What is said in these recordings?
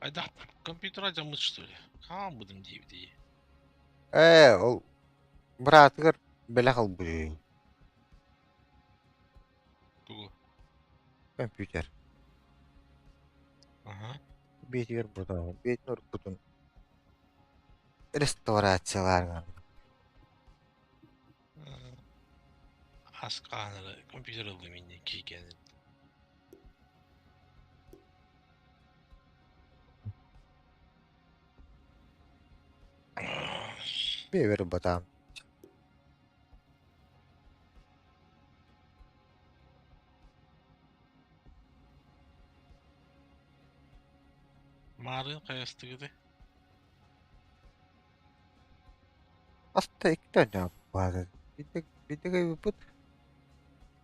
Айда, компьютер ажамыз, что ли? Кам будем DVD? Ол братыгар беле кал бу Кого? компьютер. Ага. Бетигер буда, бетнур бутун реставрациялар. Асканеры, компьютер алды менен кейкен. Бевер батам. Марын каястыгыды. Аста iki tane var. Bir de выпут.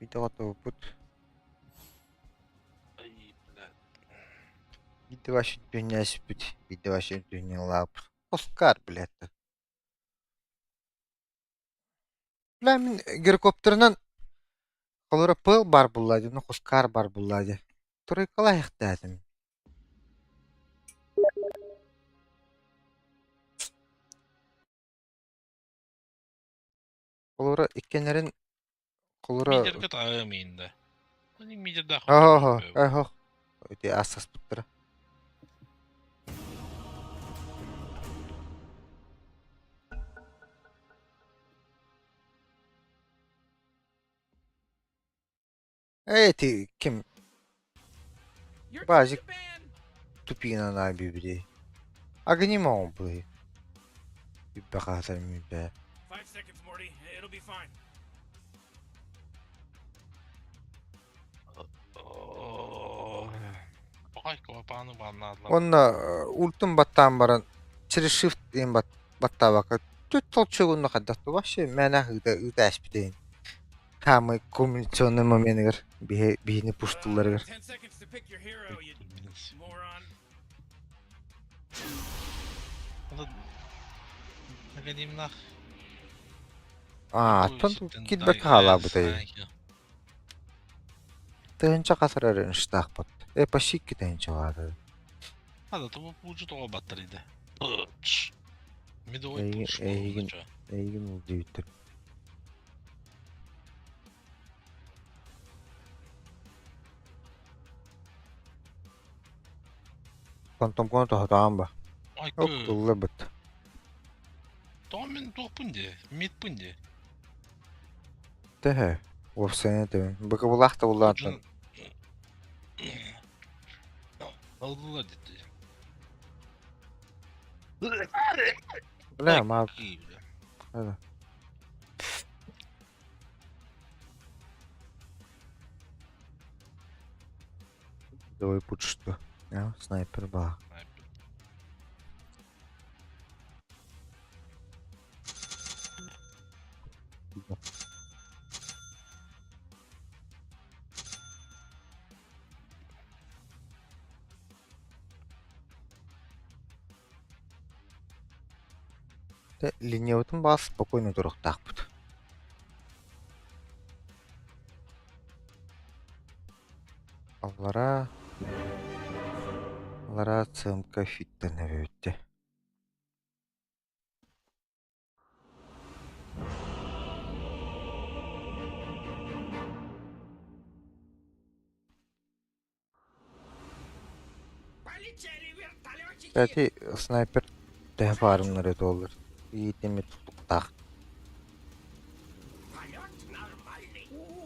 Bir de ото выпут. Ай, блядь. Bir de ваши dünya спит. Bir de ваши dünya lap. Оскар, блядь. Lan men гирокоптернан колора пыл бар буллади, ну Оскар бар буллади. Турай калайык дадым. Колора иккенерин колора Мидерге тағымын да. Оның мидерді Ага, ақылдырмын бе. ага. Öte asas putra. Эти kim? Базик тупина на бибри. Огнемом был. Bir bakarım be. 5 seconds, Morty. It'll be fine. Ай, квапаны баннаdılar. Onunla ultim battan baran. Çiri shift en batta baka. Tüt толчогунна каддатты вообще мәнә ыда аспиден. Хамы коммуникационный моментгер бихини пуштулларгер. 10 seconds to pick your hero, you moron. Нагадим нах. Тон кидбек хала бутай. Тынча касырар штах бат. Почти китенча var. Hadi topu ucu topa battırıydı. Midway Eygin- push eygin- olunca. Eygin oldu bitti. Kontom hatam ba. Ay Yok kı. dulla bit. Tamam ben topundu. Mid pundu. Tehe. Of sene de. Baka bulakta bulattan. Ucun. Aldılar dedi. Bilmem abi. İyi bile. Hadi. Давай будь что. Снайпер ба. Линеутын бас спокойно тұрықтақ бұд. Аллара цымка фиттен өтті. Кстати, снайпер де барымлары доллар. Yiğitimi tutuktak.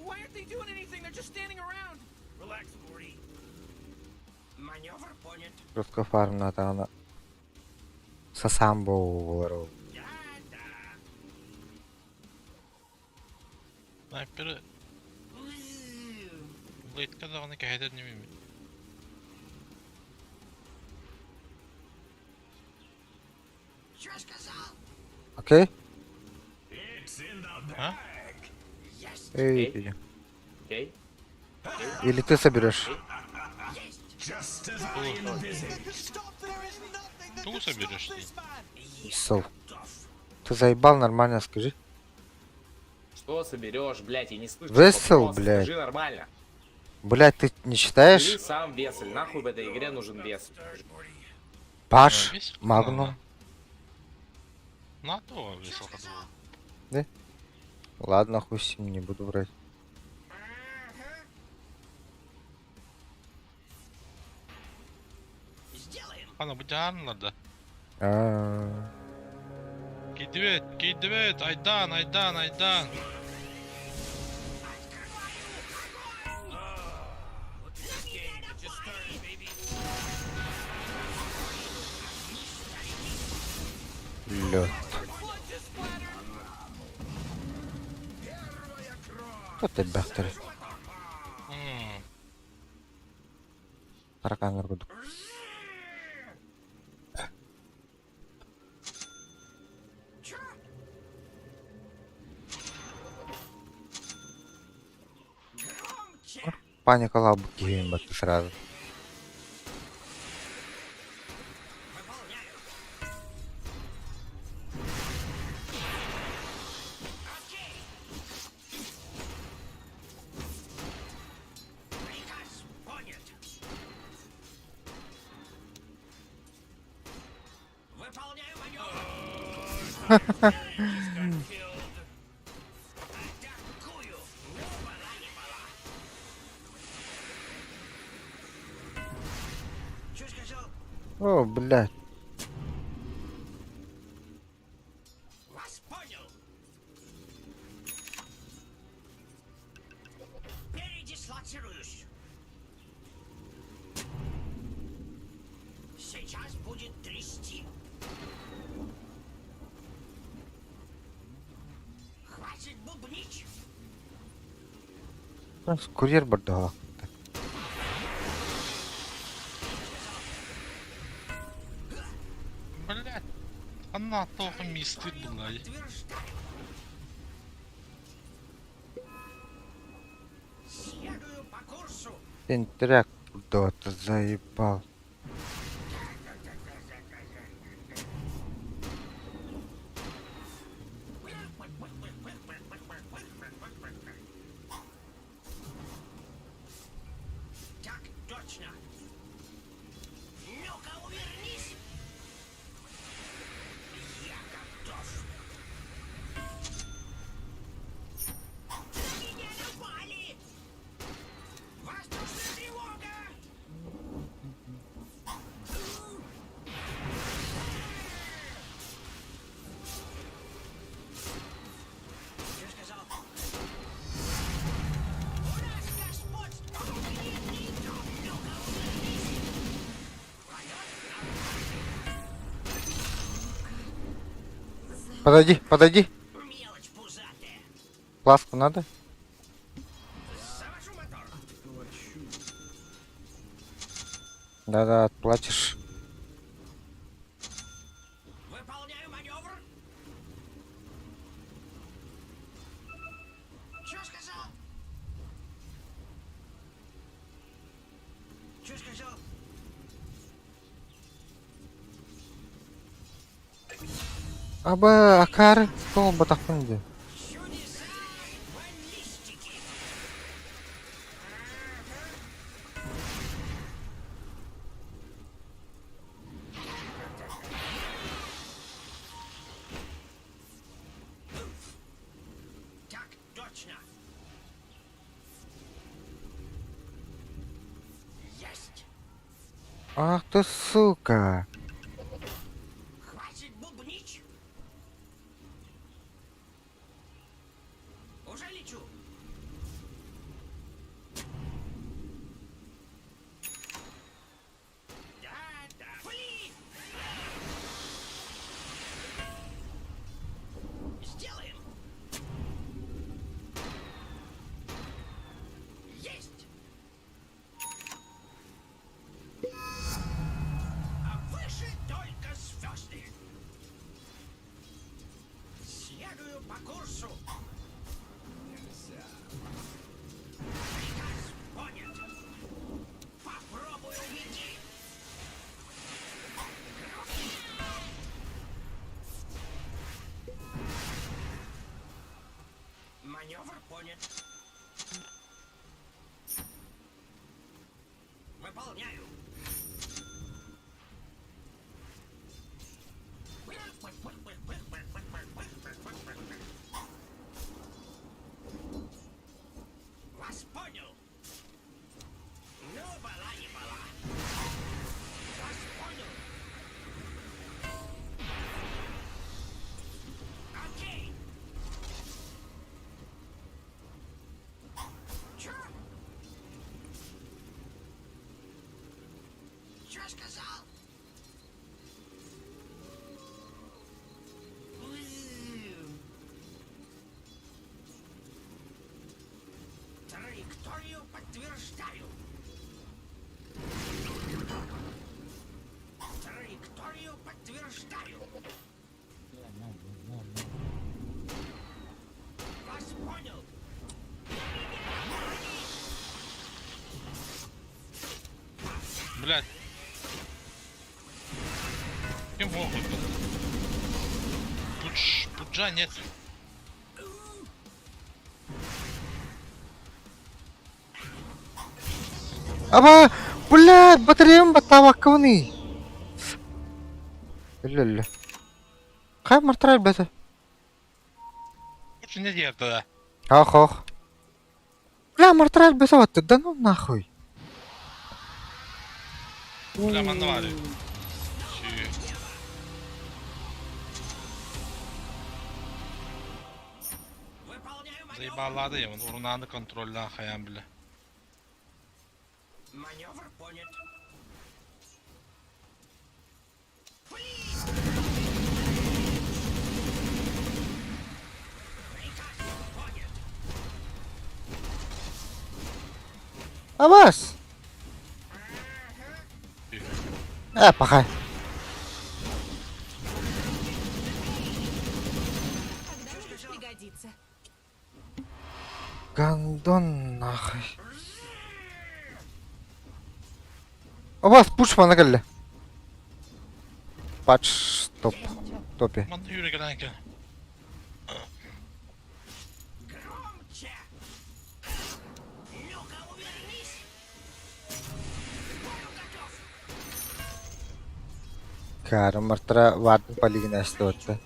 Why aren't they doing anything? They're just standing around. Relax, Morty. Maneuver понят. Просто farmına tane sasambo var o. Да. Sniper'ı Blade kadağını kəhədə demeyim. Что сказал? Окей? Ha? Эй, иди. Окей. Или ты соберешь? Тугу соберешь ты. Сол. Ты заебал, нормально скажи. Что соберешь, блядь, я не слышу. Весел, вопроса. блядь. Скажи нормально. Блять, ты не Ты считаешь? сам весель. Нахуй в этой игре нужен вес. Баш, Веселка Магнум. надо. На то веселка была. Ладно, хуй с ним, не буду брать. Сделаем. Ana bu canlılarda. А, Gidvet, Aydan, Aydan, Aydan. Look at this game. It just started, baby. лёд. Blood just splattered. Кто ты, бахтер? Hmm. Таракандар буду. Чё? Громче. Паника лабуки геймбот сразу. Выполняю. Окей. Приказ понят. Выполняю маневр. Атакую. Была не была. Чё сказал? О, блядь. Вас понял. Передислоцируюсь. Сейчас будет трясти. Хватит бубнить. Курьер бардала. Блять. Она только мисты была. Утверждаю. Следую по курсу. Интряк куда-то заебал. Так точно. Ну-ка, увернись. Я готов. На меня напали. Воздушная тревога. Что сказал? У нас господство военный дом. Ну-ка, увернись. Подойди, подойди. Мелочь пузатая. Ласку надо? Завожу мотор. Да-да, отплатишь. Выполняю маневр. Чё сказал? Чё сказал? Аба, акар, кто батахунди? Чудеса баллистики. Так точно. Есть. Ах ты, сука. Хватит бубнить. Уже лечу. Да, да. Блин! Сделаем. Есть. А выше. сказал? Траекторию подтверждаю. Траекторию подтверждаю. Вас понял. Блядь. Кем похуй. Пуджа нет. Аба! Блядь, батареям баттабаккавны. Лля. Кай мартраль бета? Лучше не делай тогда. Ох. Бля, мартраль бета вот, да ну нахуй. Бля, манвали. Чё? Выполняю маневр. Заебалады я, урнаны контрольна хаям, бля. Маневр понят. Приказ понят. Абас! Пахай. Когда может пригодиться. Гандон нахуй. Абас, пуш бana geldi. Paç top. Topi. Manda yürü gelenke. Громче. Ну-ка, увернись. Бою готов. Karım martra vardı paligin açtı otta.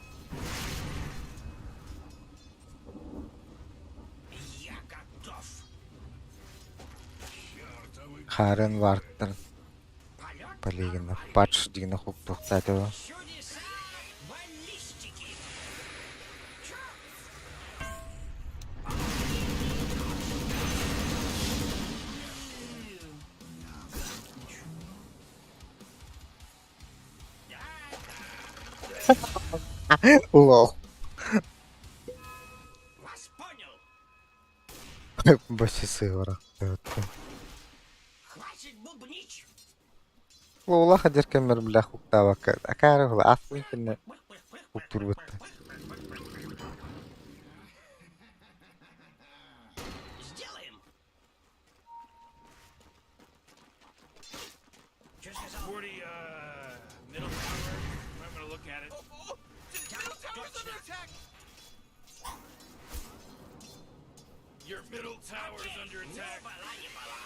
Я готов. Karın vardı Полет paligin. Paç digine huk toxtadı. чудеса баллистики. Лол. Вас понял. Баши сыгыра. Хватит бубнить. Лола хадер кемер бля huk tabaka. Akara hula afwin kenne huk turbatta. Сделаем. Что сказал? 40, middle tower. I'm gonna look at it. Your middle tower is under attack. Не бала.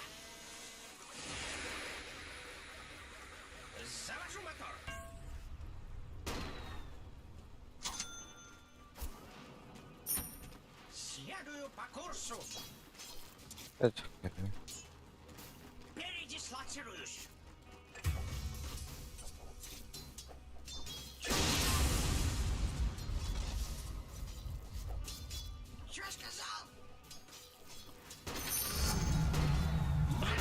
Завожу мотор. Следую по курсу. Передислоцируюсь. Что сказал?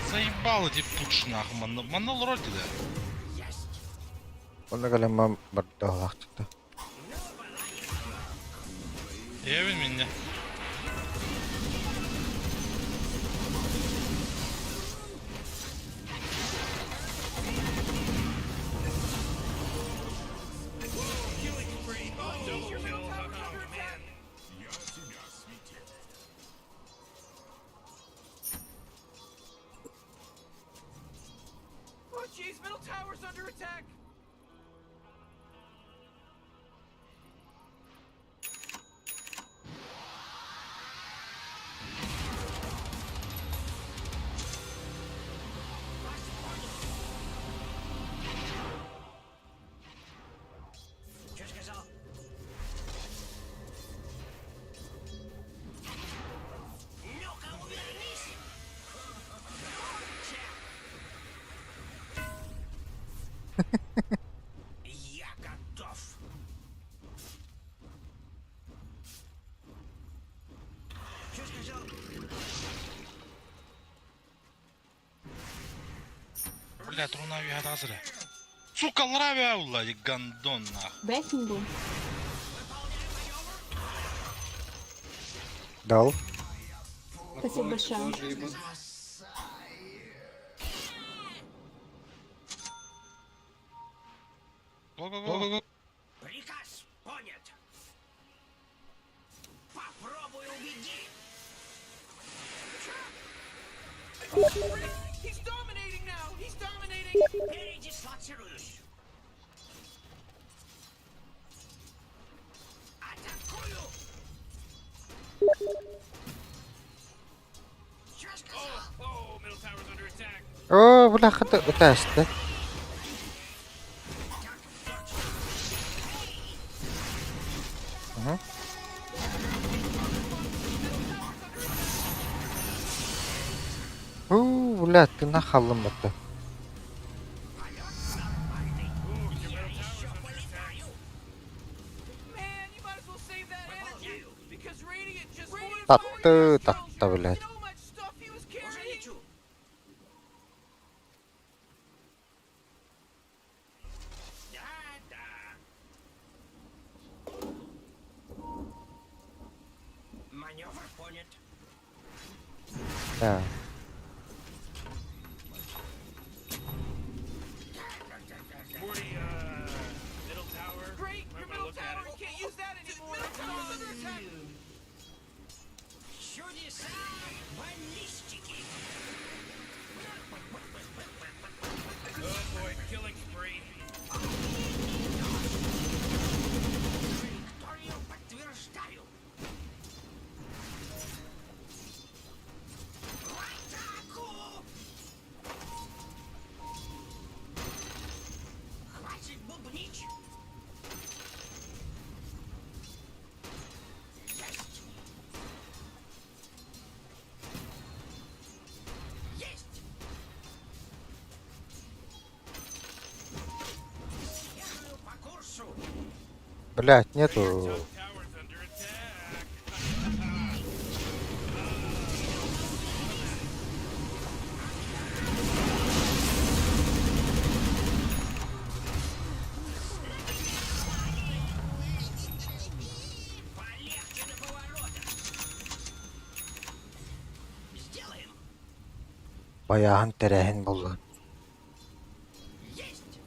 Заебал эти пуч нахуй, манал вроде да. Есть. Onda kalema barda olaktı. Евин меня. Oh, jeez, middle tower's under attack. Что сказал? Ну-ка, увернись. Я готов. Что сказал? Блядь, руна авиа hazır. Сука, лравя, улади, гандон, нах. Бэкингу. Дал. Спасибо большое. Тоже ебан. Го-го-го. Приказ понят. Попробуй убеди. He's dominating now. He's dominating. Передислоцируюсь. Атакую. Что сказал? Oh, middle tower's under attack. О, бляха, утащит. Угу. Блядь, ты нахалым это. Man, you might as well save that energy. Because Radiant just Татты, блядь. so much stuff he was carrying. Да-да. Маневр понят. Да. Morty, middle tower. Great, Might your wanna middle look at tower. it. You can't use that anymore. Middle tower's under attack. Чудеса баллистики. Oh boy, killing spree. Траекторию подтверждаю. В атаку! Хватит бубнить. Есть. Есть. Ехаю по курсу. Блядь, нету. Tower's under attack. Полегче до поворота. Сделаем. Баягын терәһен булды. Есть.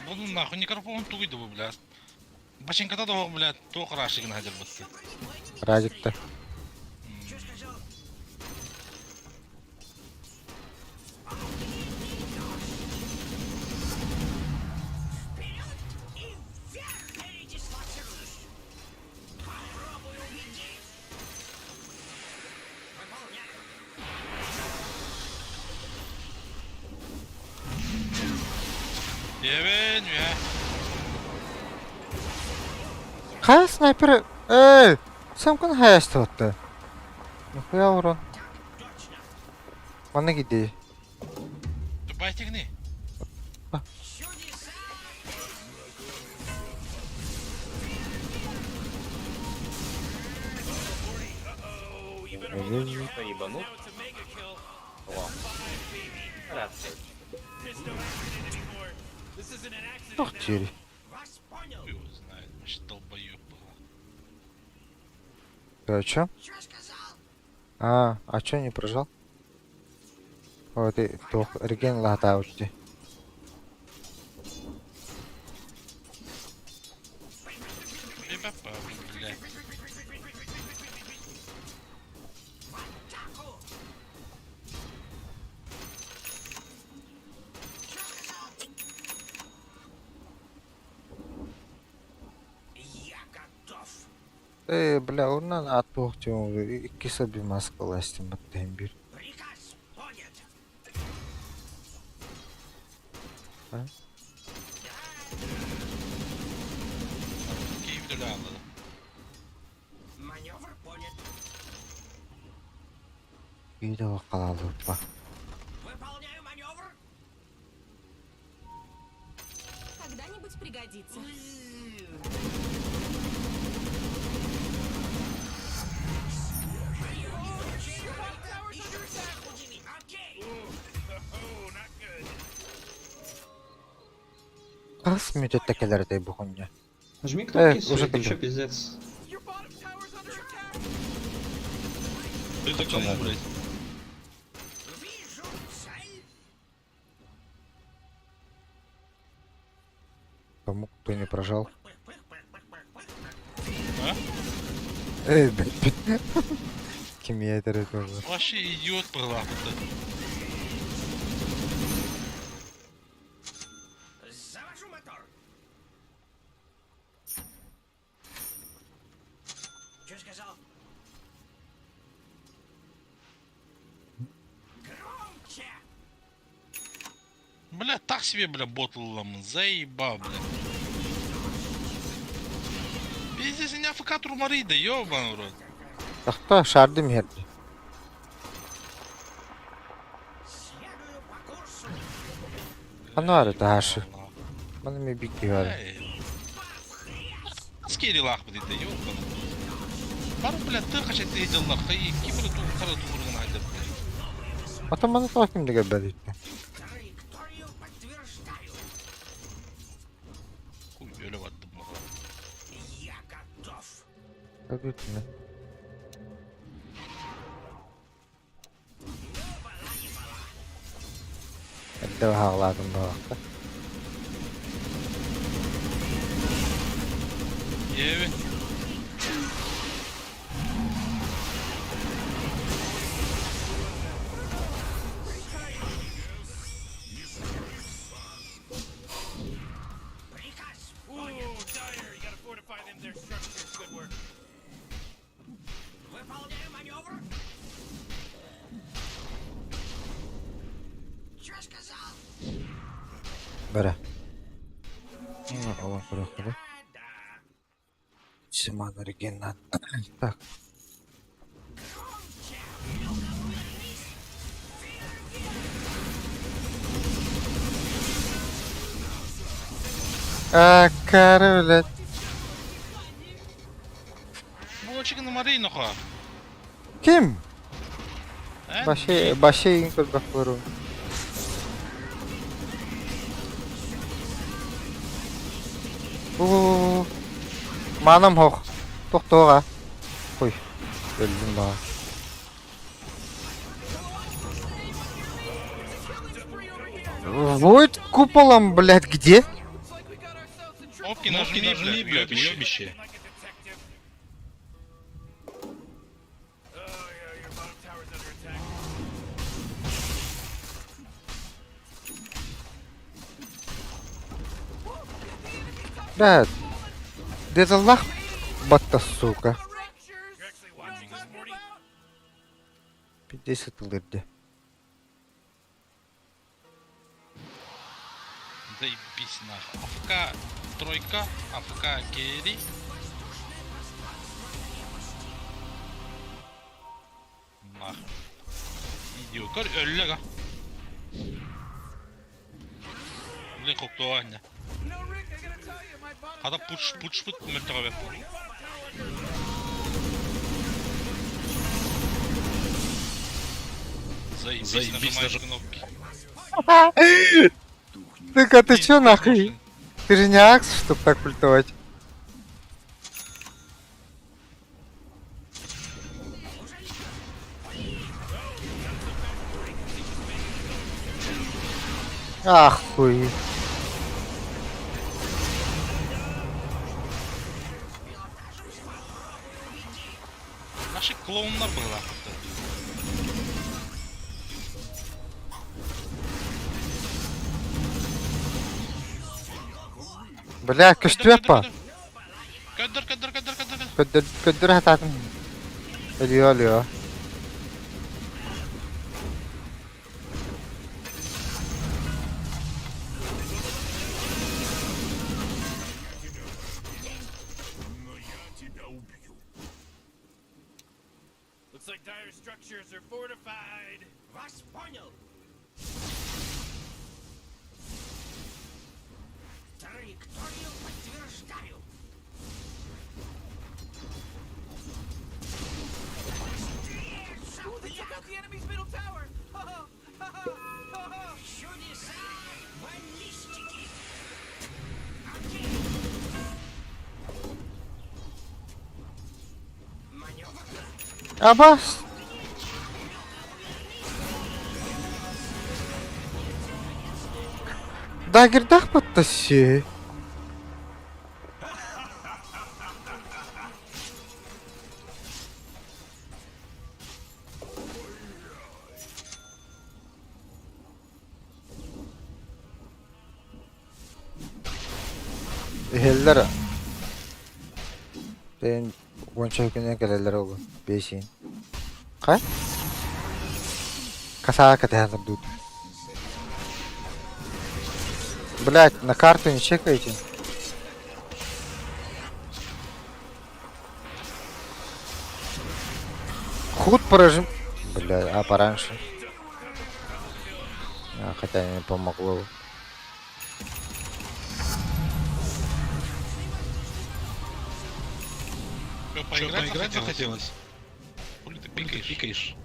Bunun nахуй микрофон тугойды bu, блядь. Башенкада да, блядь, тоқ рашигін хадер бітті. Радикта. Что сказал? Вперед и вверх передислоцируюсь. Попробуй убеди. Выполняю. Ебен, ya. Хай снайпер. Эй! Сам көн хайсты отты. Нихуя урон. Точно. Мана гиди. Ты байтигни. Чудеса. Oh, you better hold on to your Что, ебанут? Now it's a mega kill. О, Five, baby. рад. There's no accident anymore. This isn't an accident Ох, now. чири. Вас понял. Его знает, значит, долбоёб. Ты о чём? Что сказал? А чё не прожал? О, ты тох реген лата учти. Ебапа, блядь. В атаку. Что сказал? Я готов. Бля, урнан атпох чөм. Иккисе bir маска ластим баттайм бир. Приказ понят. Keyifli de anladım. Маневр понят. Үйдө калалы ба. Выполняю маневр. Когда-нибудь пригодится. Еще Кас мүтөттекелер дей бу хуйня. Жми кнопки, уже ты чё, кидаю. пиздец. Your bottom tower's under attack. Это кому, блядь? Вижу цель. Кому кто не прожал. А? Блядь. Ким я это тоже. Вообще идиот прилапка. Завожу мотор. Что сказал? Громче. Бля, так себе, бля, ботлом. Заебал, бля. Пиздец, меня АФК турмарит, да ёбаный в рот. Тахта шардым herdi. Следую по курсу. Анары таши. Бана ми бик дигар. Аскери лах бди, да ёбаный. Бар, бля, ты хача ты идел лах, хай, кибры ту, хара ту бургана хайдап, бля. Ата мана тахтим диге бәдит. Траекторию подтверждаю. Хуй, öyle vardı bu. Я готов. Бәдит не. Әдді хағладым ба вақта. Evet. Приказ. Ooh, Dyer, you gotta fortify them their structures. Good work. Выполняю маневр. Что сказал? Бәрі. Ола құрақыры. Да. Симан оригинал. Так. Кары, блядь. Bu açık numarayı noha. Ким? He? Башы ең көрбәк көру. Манам хоқ. Тоқтоға. Қой. Өлдім ба. Вот куполом, блядь, где? Кнопки нажми, блядь, уебище. Like a detective. Oh, yeah, your bottom tower's under attack. Блядь. Где за лах? Батта, сука. You're actually watching this, Morty? 50 ылдырды. Заебись нахуй. АФК тройка, АФК керри. Нахуй. Идиот. Көр ölüle ka. Блин, koktu anne. No, Rick, I gotta tell you, my bottom Hada puç put mültega be. Заебись, нажимаешь кнопки. Так, а ты чё нахуй? Ты же не Акс, чтоб так пультовать. Ахуй. Наши клоунlar была. Бля, көштүп па? Кадр. Көддөр хататын. Ölüyor. Looks like Dyer's structures are fortified. Вас понял. Траекторию подтверждаю. Ooh, they took out the enemy's middle tower. Чудеса баллистики. Абас. Дагердах батташы. Heller. Ben onca güne gelirler oğlum. Beşin. Kay? Косая катается тут. Блять, на карту не чекайте. Худ поражен. Бля, а пораньше. Хотя не помогло. Что, поиграть захотелось? Хули ты пикаешь?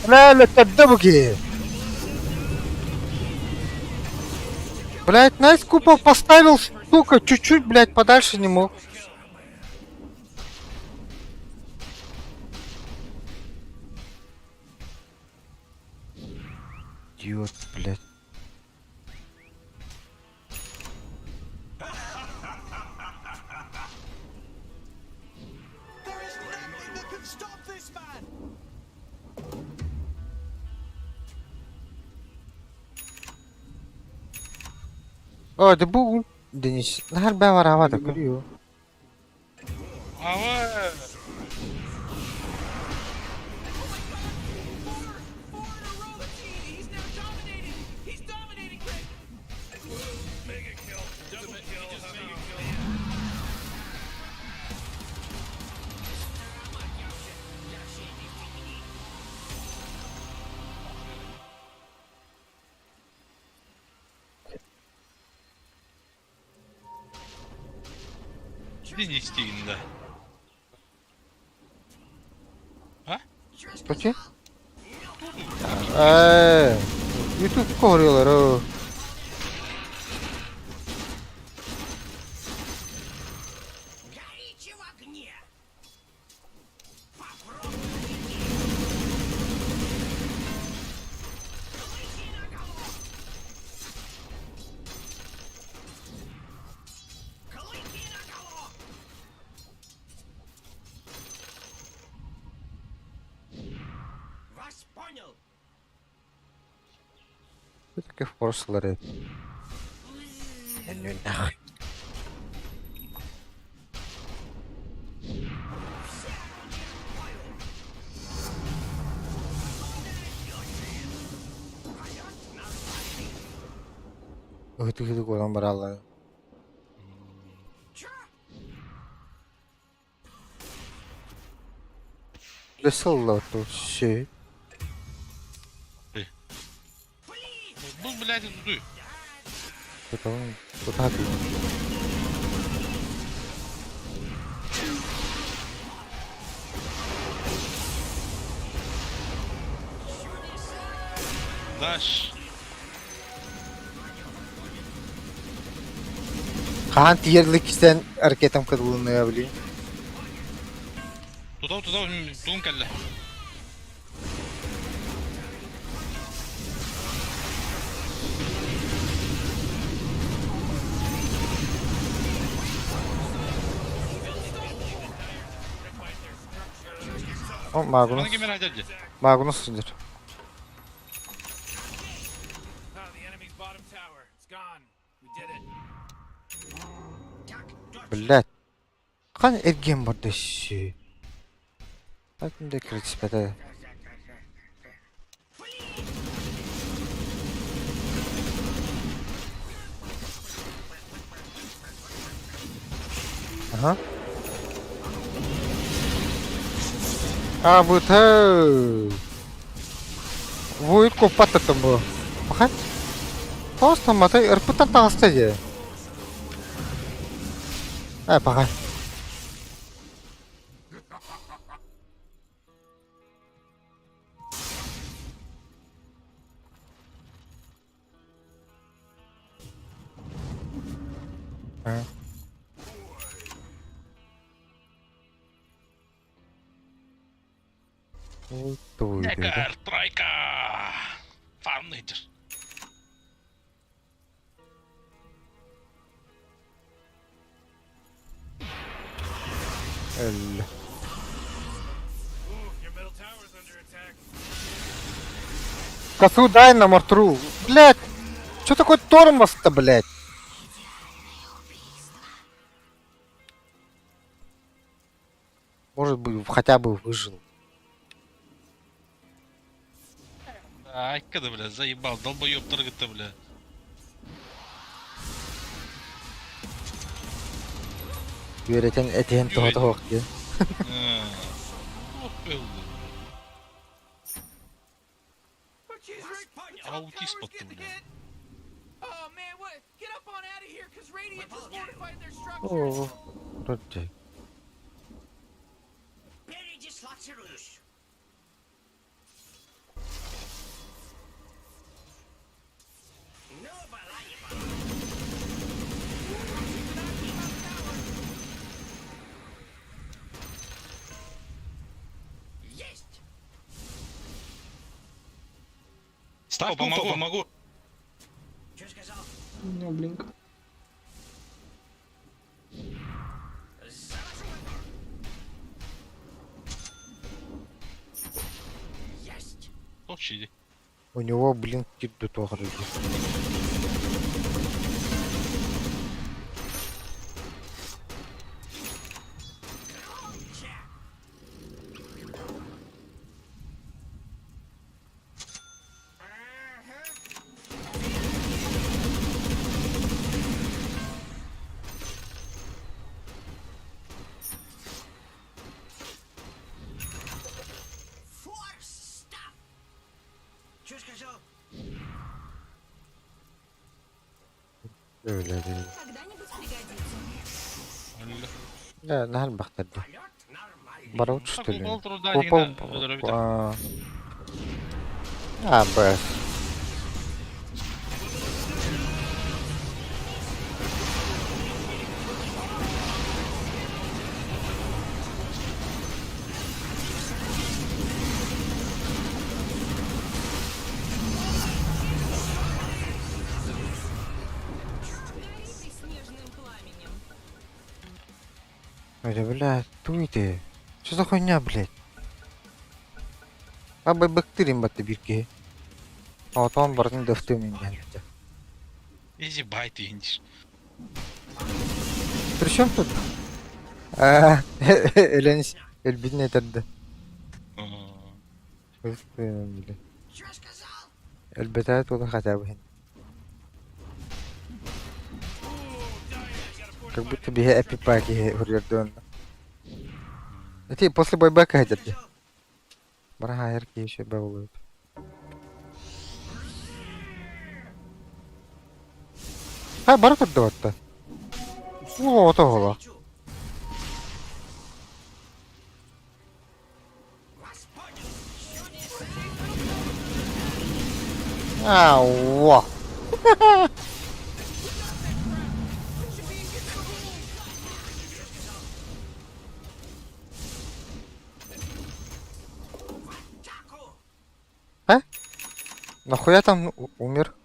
Ля, кадабуги! Блять, Найс купол поставил, сука, чуть-чуть, блять, подальше не мог. Идиот, блять. О, да bu Deniz. Her ben var havada görüyor. Ава! He's now dominating. He's dominating, Greg. Mega kill. Double kill. Just mega kill. Иди не стигн, да. Почему? YouTube koruyorlar o. Горите в огне. Вас понял. Bu taки force'ları. Yani nahı. Itu kurang berala. Nasıl la то şey? Был, блядь, дуй. Потом куда ты? Даш. Kaan tierlik sen hareketim kırılmayabiliyor. Туда, тун кәллә. O Bana Magnus. gemir hadi. Magnus'dur. Ah, the enemy's bottom tower. It's gone. We did it. Блять. Kan Evgen burada şey. Bakın da kritisipede. Aha. А вот будет купать это было. Пахать? Просто мотай РП-тан тағысты де. Пахать. Туй dedi. Егер, тройка! Фарнейдер. Öldü. Ooh, your middle tower's under attack. Косу дай на мортру. Блять! Что такое тормоз-то, блять? Может быть, хотя бы выжил. Айка да, бля, заебал, долбоёб торгата, бля. Үйрeten этен тоғытық ке. Ох, өлді. Oh, jeez, Rick, Аутист towers потом, getting бля. hit. Oh man, what? Get up on out of here, cause Radiant just fortified their structures. Oo. Röntgen. Передислоцируюсь. Ну, балаева. Есть. Ставь, помогу. Что сказал? У него блинк. Есть. Толчи. У него, блин, кит до того. Форс, стоп. Что сказал? Öyle değil. Когда-нибудь пригодится. Ya nahal baktırdı. Полет нормальный. Барут что ли? Купол труда Купол. не Б. Горите снежным пламенем. Öyle блядь, туйте. Что за хуйня, блядь? Абай бактырим батты бирке. А вот он бардың дөфті мен geldi. Изи байт индиш. При чем тут? Элениş. Элбидin етерді. Блядь. Что сказал? Elbette tuğda хотя бы. Как будто бы я эпипаки вырвёрдён. Эти после бойбека хотят. Бара яркие еще бавлают. Бара тут даватта. О, того. Вас понял. Ауа. Атаку. Нахуя там умер?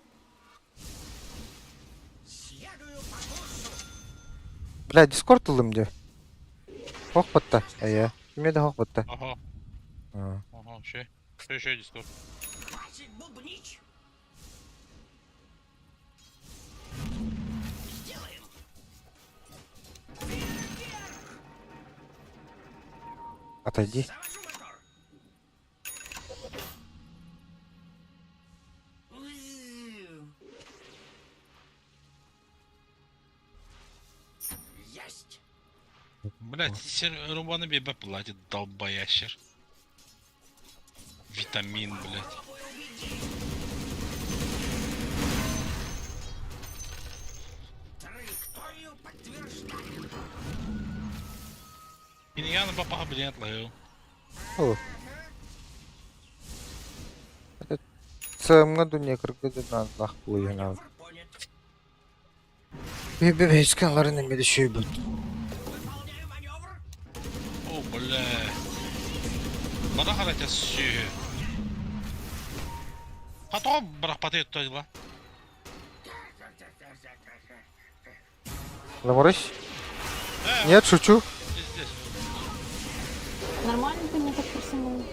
Следую по курсу. Бля, дискорд ылымды. Хок батта. Я. Кеме да хок батта. Ага, А. ага, ще дискорд. Хватит бубнить. Сделаем. Отойди. Завожу мотор. Есть. Блять, рубаны бебе платит, долбоящер. Витамин, блять. Траекторию подтверждаю. Иньяна папа, блять, ловил. О. Это в целом году не кыргыздан нахуй надо. Маневр понят. Бебе на медище будет. Выполняю маневр. О, бля. Bana hareket şu. Потом брахпатает тойла. Заморозь? Нет, шучу. Здесь. Нормально ты меня так присунул?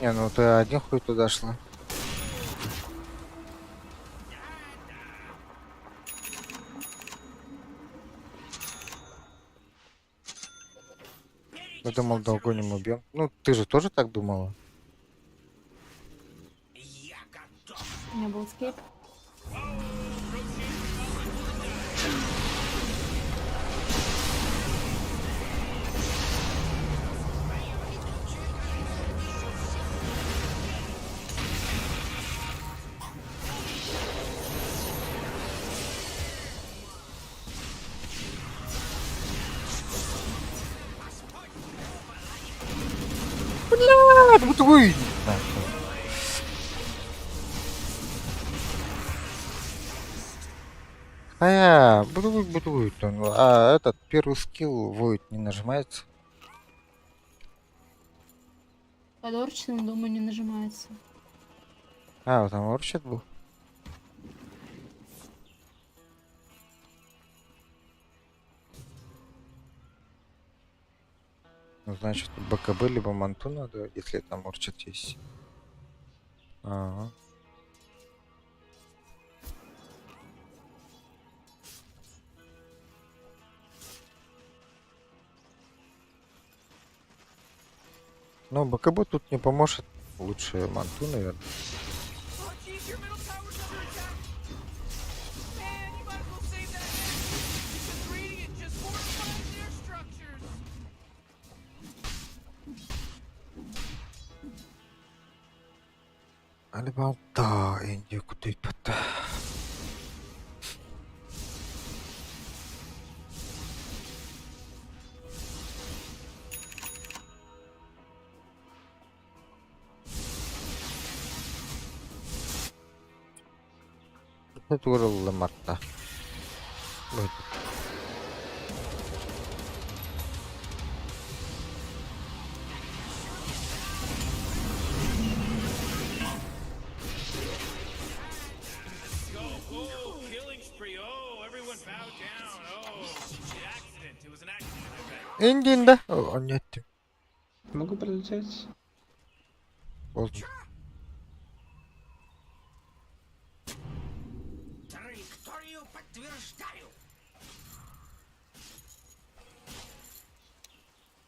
Не, ну ты один хуй туда шла. Я думал, догоним, убьем. Ну, ты же тоже так думала? У меня был скейп. Блядь, вот вы! Буду. А этот первый скилл void не нажимается. Подорченный, думаю, не нажимается. А, вот там орчат был. Ну, значит, БКБ либо манту надо, если там орчат есть. Ага. Но БКБ тут не поможет. Лучше манту, наверное. Oh, jeez, your middle tower's under attack. Man, you might as well save that head. Because Radiant just fortified their structures. Алибалта, Инди, куда пата. Это урал марта. Вот. Oh, killing spree. Oh, everyone bow down. Oh, accident. It was an accident, I bet. Индин, да? О, нет. Могу пролететь? Поздно. Траекторию подтверждаю.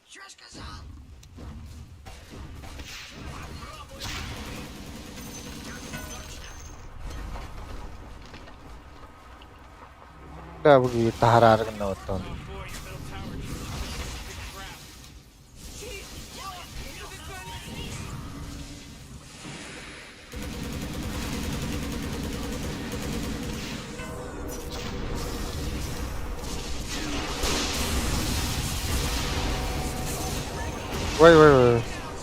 Что сказал? Да, выглядит тагараргана вот он. Boy, your middle tower just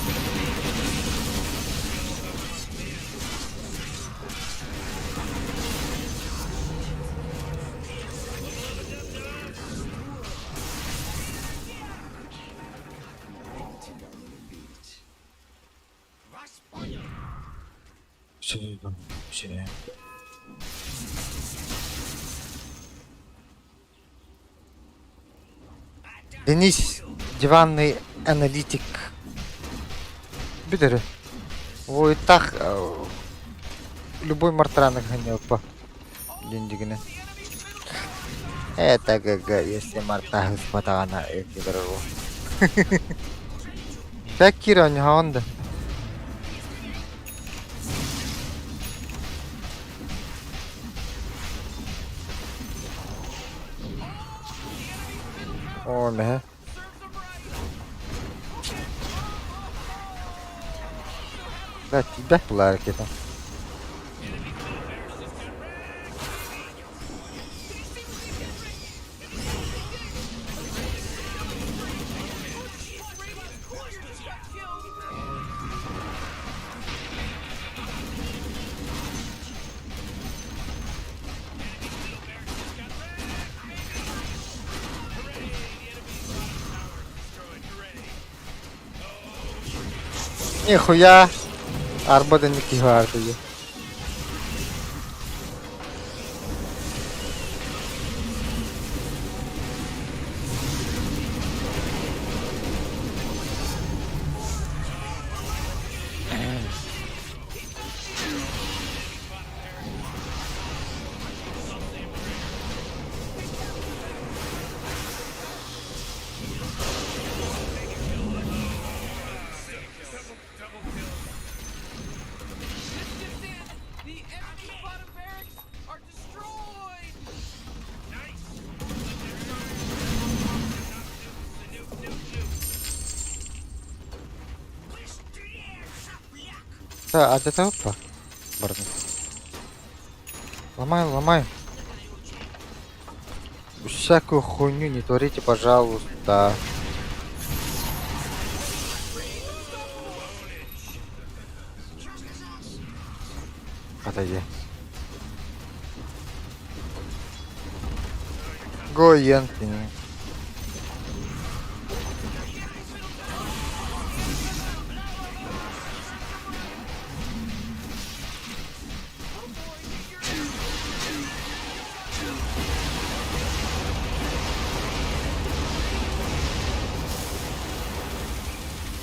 big crap. Ой. Все. Денис, диванный аналитик. Бедere. Ой, так любой мартран гонял по деньгине. Это ГГ, если марта хватана эти дорогу. Так Кира не хонда. О, не. Да, тебя пларки там. Нихуя! Арбаденники vardı ya. This just in! The enemy bottom barracks are destroyed! Да, а для того опа. Барда. Ломай, ломай. Всякую хуйню не творите, пожалуйста. Отойди. Гоенкин.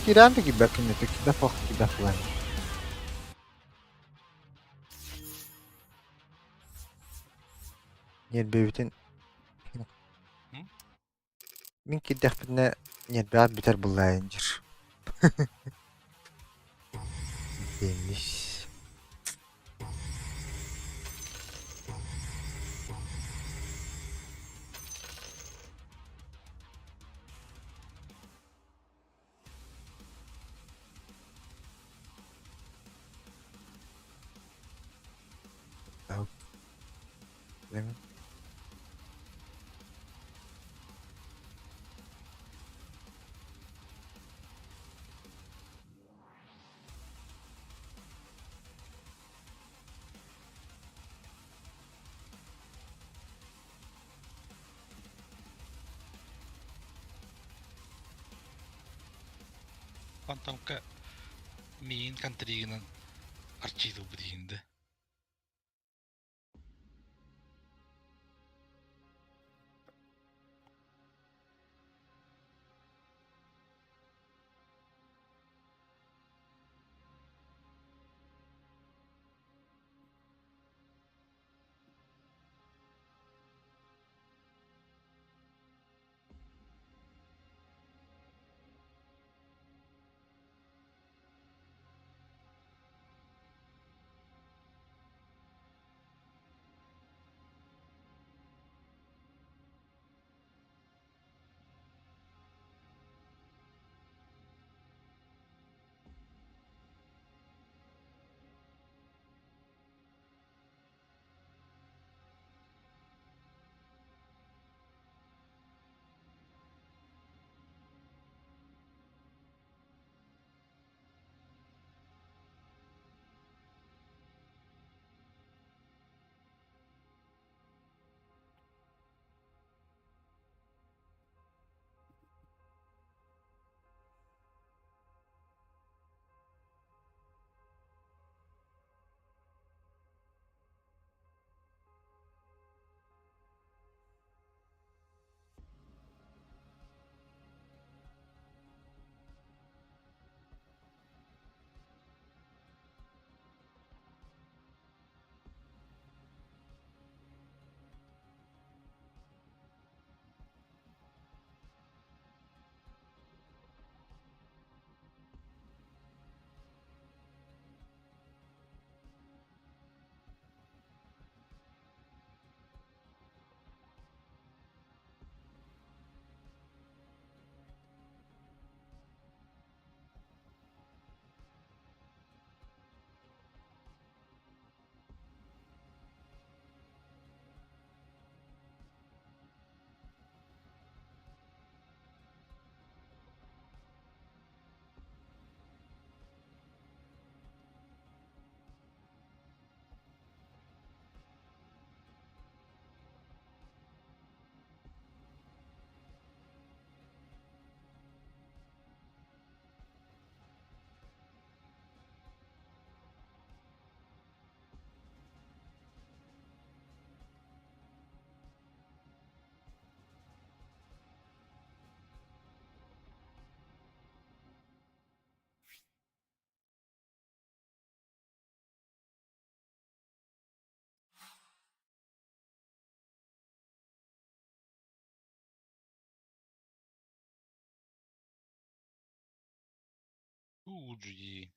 Tirando que back in the da fuck que da fulano. Нет, бебитин. Min kiddak bitne нет, бәғат битер булайынжыр. Demiş. Değil mi? Фантомка мейн контригінен арчиду бдейінді. Уджи.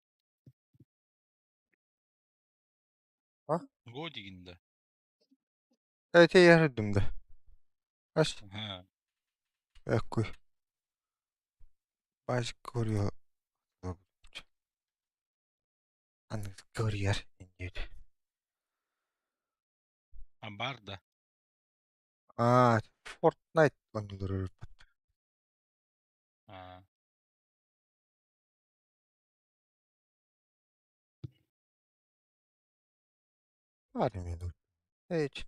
А? Го дегенде. Öte yardım da. Aç. Ha. Koy. Başka koruyor. Anı koruyor. Ha бар да. Fortnite oynuyorlar. Ha. Var mı yani? Hiç.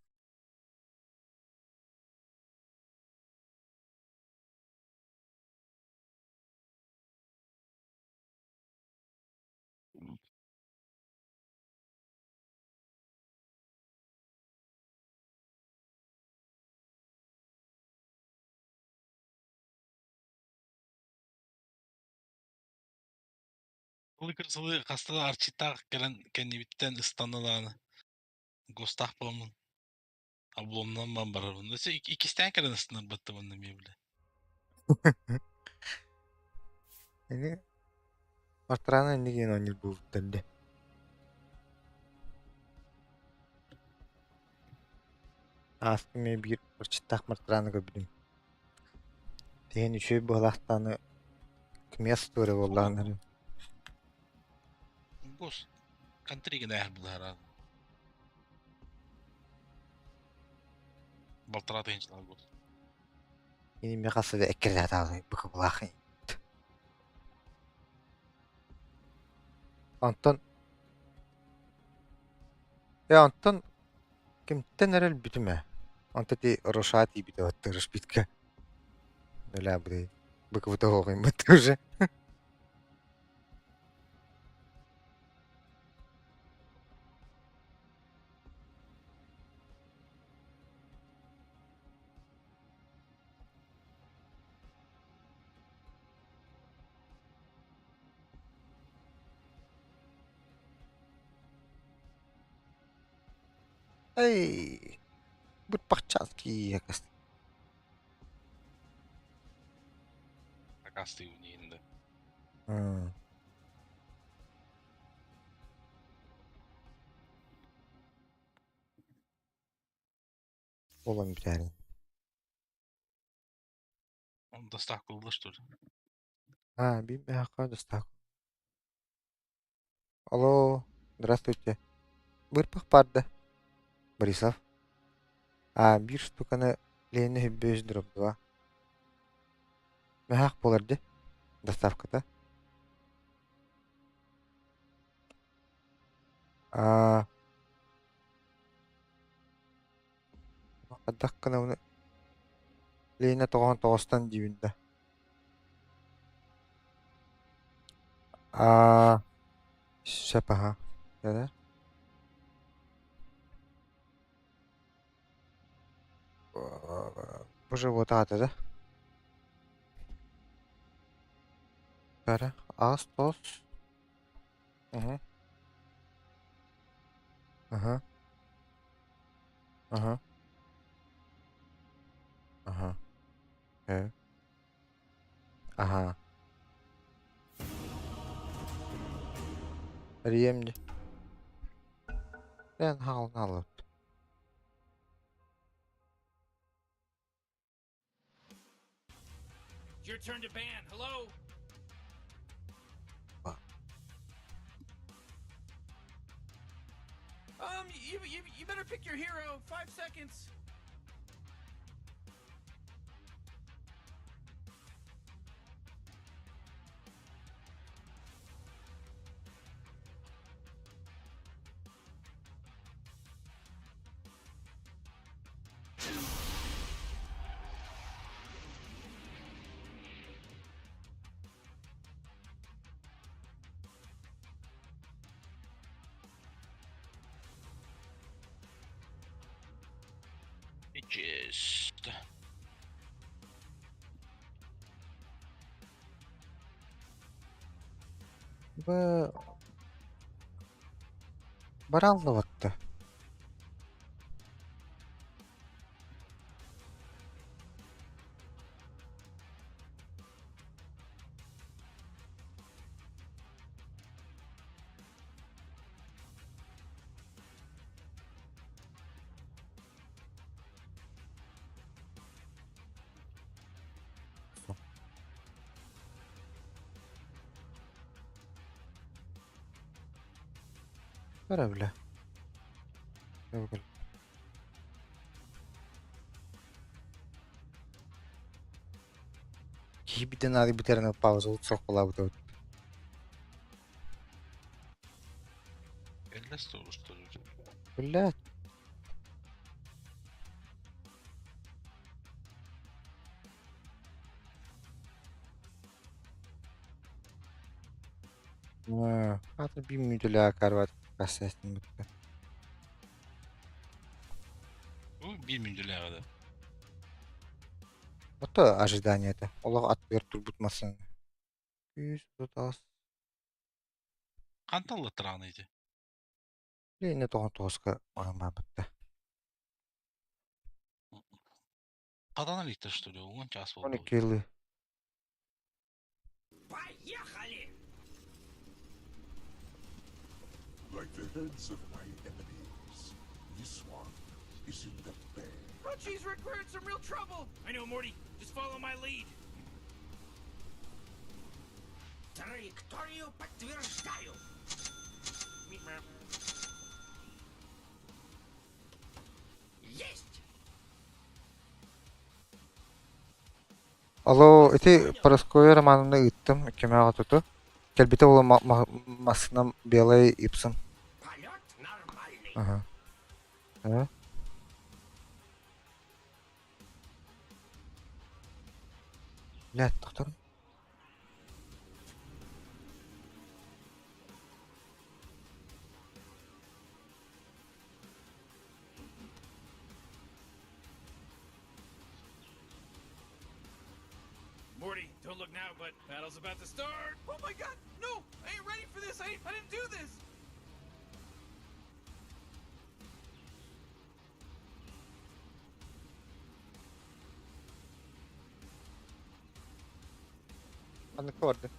Кырсылы кастала арчитак келен кеннибиттен ыстаныланы. Гостах болмун. Обломнан бан бар. Несе икистен келен ыстыныр бытты бунда мебиле. Yani Martrana ne gene oynuyor bu telde. Aslında bir çıtak Martrana gördüm. Diyen üçü bu halaktanı kime story vallahi. Гос. Контриге нәһәр булар. Балтыра тыгынчылар гос. Yeni mi kası ve ekirler abi bu kıblakı. Anton Anton kimden herhal bütüme. Anton di Roshati bir de attırış bitke. Öyle abi. Bu kıvıta hoğayım batırışı. Ay. Bu bakacağız ki yakas. Такасты унийинде. Hmm. Olan bir tane. Он достах кылды что ли? Bir meyhaka dostak. Алло. Здравствуйте. Бырпах барды. Борисов. Bir штуканы лені хүббөз дұрыпдыва. Мехақ боларды. Доставкада. Қаддақ қана оны лені тоған тоғыстан дейбінде. Шапаха. Дәді? Bu живот аты, да? Бәрі. Ас, тоз. Угу. Ага. Ага. Ага. Ага. Риемді. Ben halını alıp. It's your turn to ban. Hello? You better pick your hero. 5 seconds. Just. Bu Baranlı battı. Bara bile. Yok. Birden ari biterine pauza uçak olabı. Elles de oluşturur. Öyle. Hatta bir müdüle akar var. Gazetesin bitti. Bu 1 milyon lirada. O da ожидание'de. Allah at ver turbutmasın. 100 az. Kantallı tırağınıydı. Yine 99'a bağımlı bitti. Kadana litre tutuyor. 10 kas oldu. 12 yılı. Поехали! Like the heads of my enemies, this one is in the bag. Oh, geez, Rick, we're in some real trouble. I know, Morty. Just follow my lead. Траекторию подтверждаю. Есть! Alo, eti Paraskoya romanını ıttım. Kime atutu. Kelbite ola masına belay ipsın. Полет нормальный. Aha. Evet. Блядь, doktor. Morty, don't look now, but battle's about to start. Oh my god, no! I ain't ready for this. I didn't do this. Anlık vardı.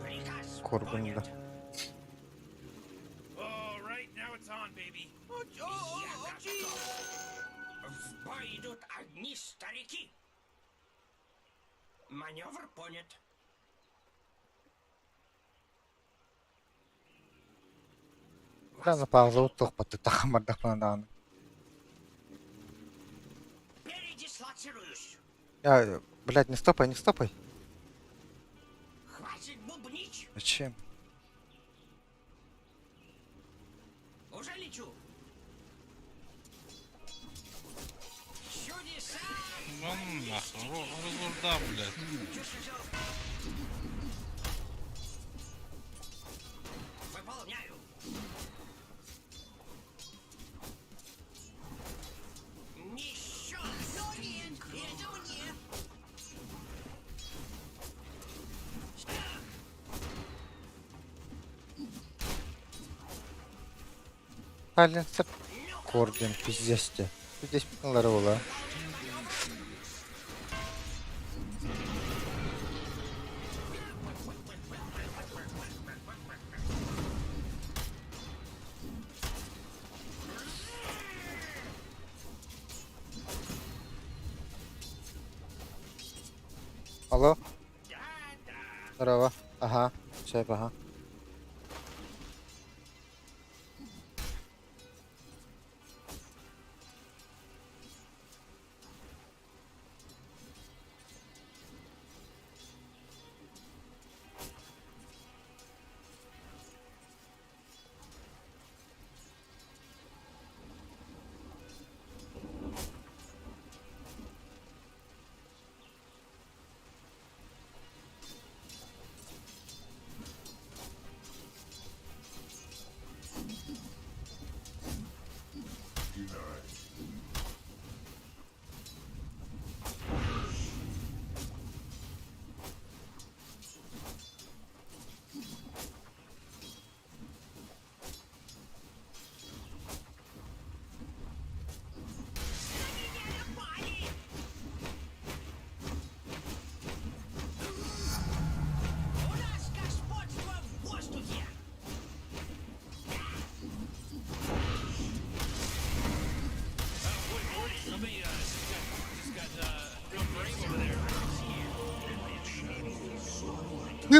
Приказ Korkun'da. All right, now it's on, baby. Oh, geez. В бой идут одни старики. Маневр понят. Да, на паузу утук батты. Тахамардах панадağını. Передислоцируюсь. Ya, блядь, не стопай, не стопай. Хватит бубнить. Зачем? Уже лечу. Чудеса. Lan nahın. Orada блядь. Выполняю. Еще. Нет, это мне. Silencer. Korgun, pizdesti. Pizdes bunları ola. Алло? Здорово. Ага, шеф, ага.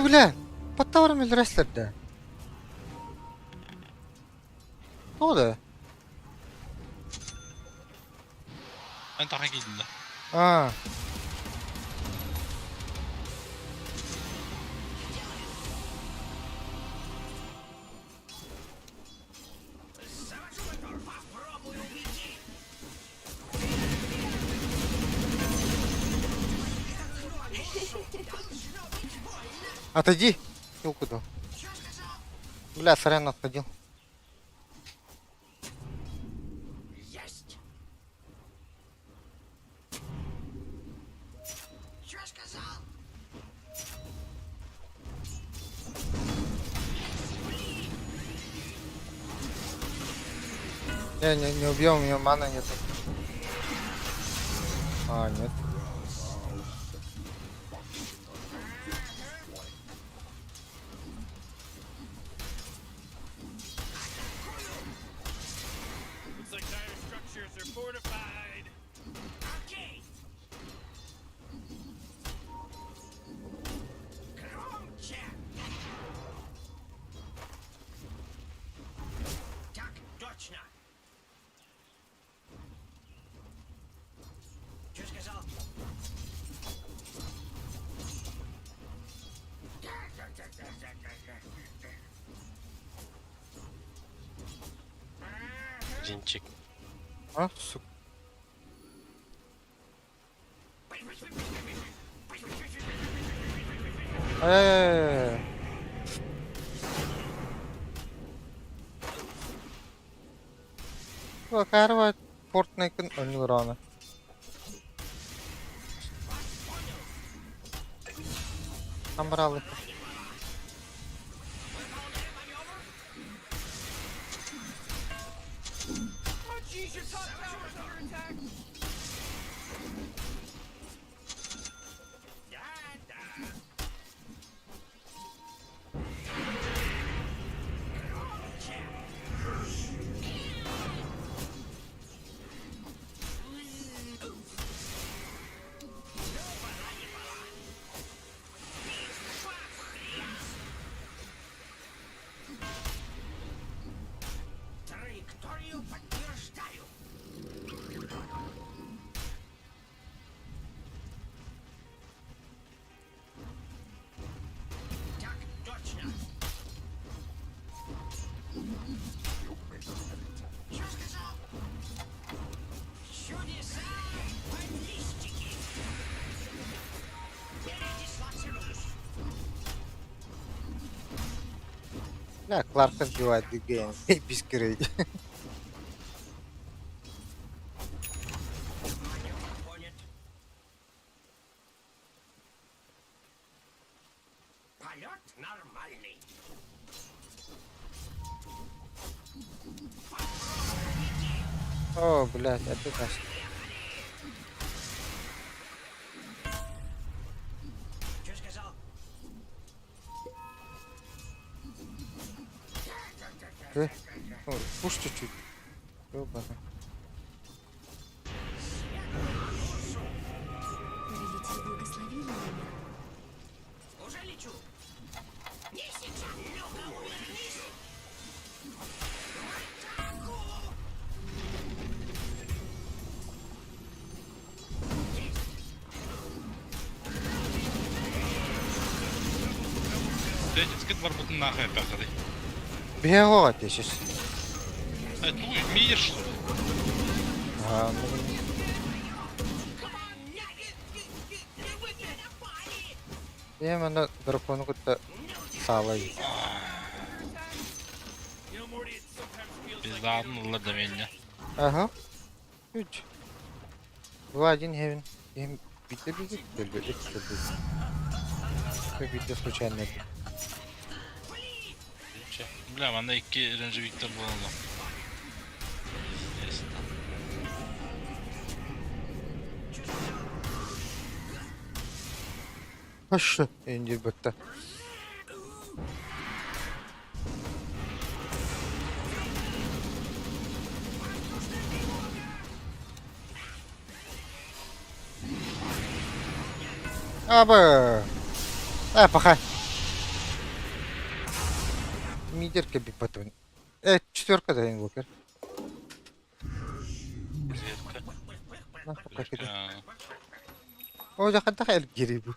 бля! Подтаварым өлрәсләрдә. Oldu. Ben taka giydim de. Aa. Отойди. Ты куда? Бля, сорян, отходил. Есть. Что сказал? Не убьем, у меня мана нет. А, нет. Looks like dire structures are fortified. Окей. Громче. Так, точно. Что сказал? Зинчик. А, сука. Ай-яй-яй-яй. Карва Fortnite'ın önlü rağmen. Там брали. Oh, jeez, your top tower's under attack. Траекторию подтверждаю. Так, точно. Что сказал? Чудеса баллистики. Передислоцируюсь. Бля, Кларка сбивает гейм. Без крей. Понят. Полет нормальный. О, блядь, это значит. Что сказал? Пуш чуть-чуть. Ёбана. Повелитель благословил меня. Уже лечу. Не сейчас. Ну-ка, увернись. В атаку! Блять, скид бар бутын нахуй пахали. Бегала ты сейчас. Ты видишь что ли? Ага, ну, я мана дракону кутта салай. You know, Morty, it sometimes feels like Пизданlılar da beni. Ага. 3. 2-1 Heaven. Game bitti bir gitti. Ve bitti случайно. Bля, bende 2 önce Victor bulundu. Neyse. Haşlı. Önce bitti. Abi. Пахай. Мидерке bir patron. Evet, четверка da Invoker. Зерка. Нахуй как это? А, О, я хотел хель гирибу.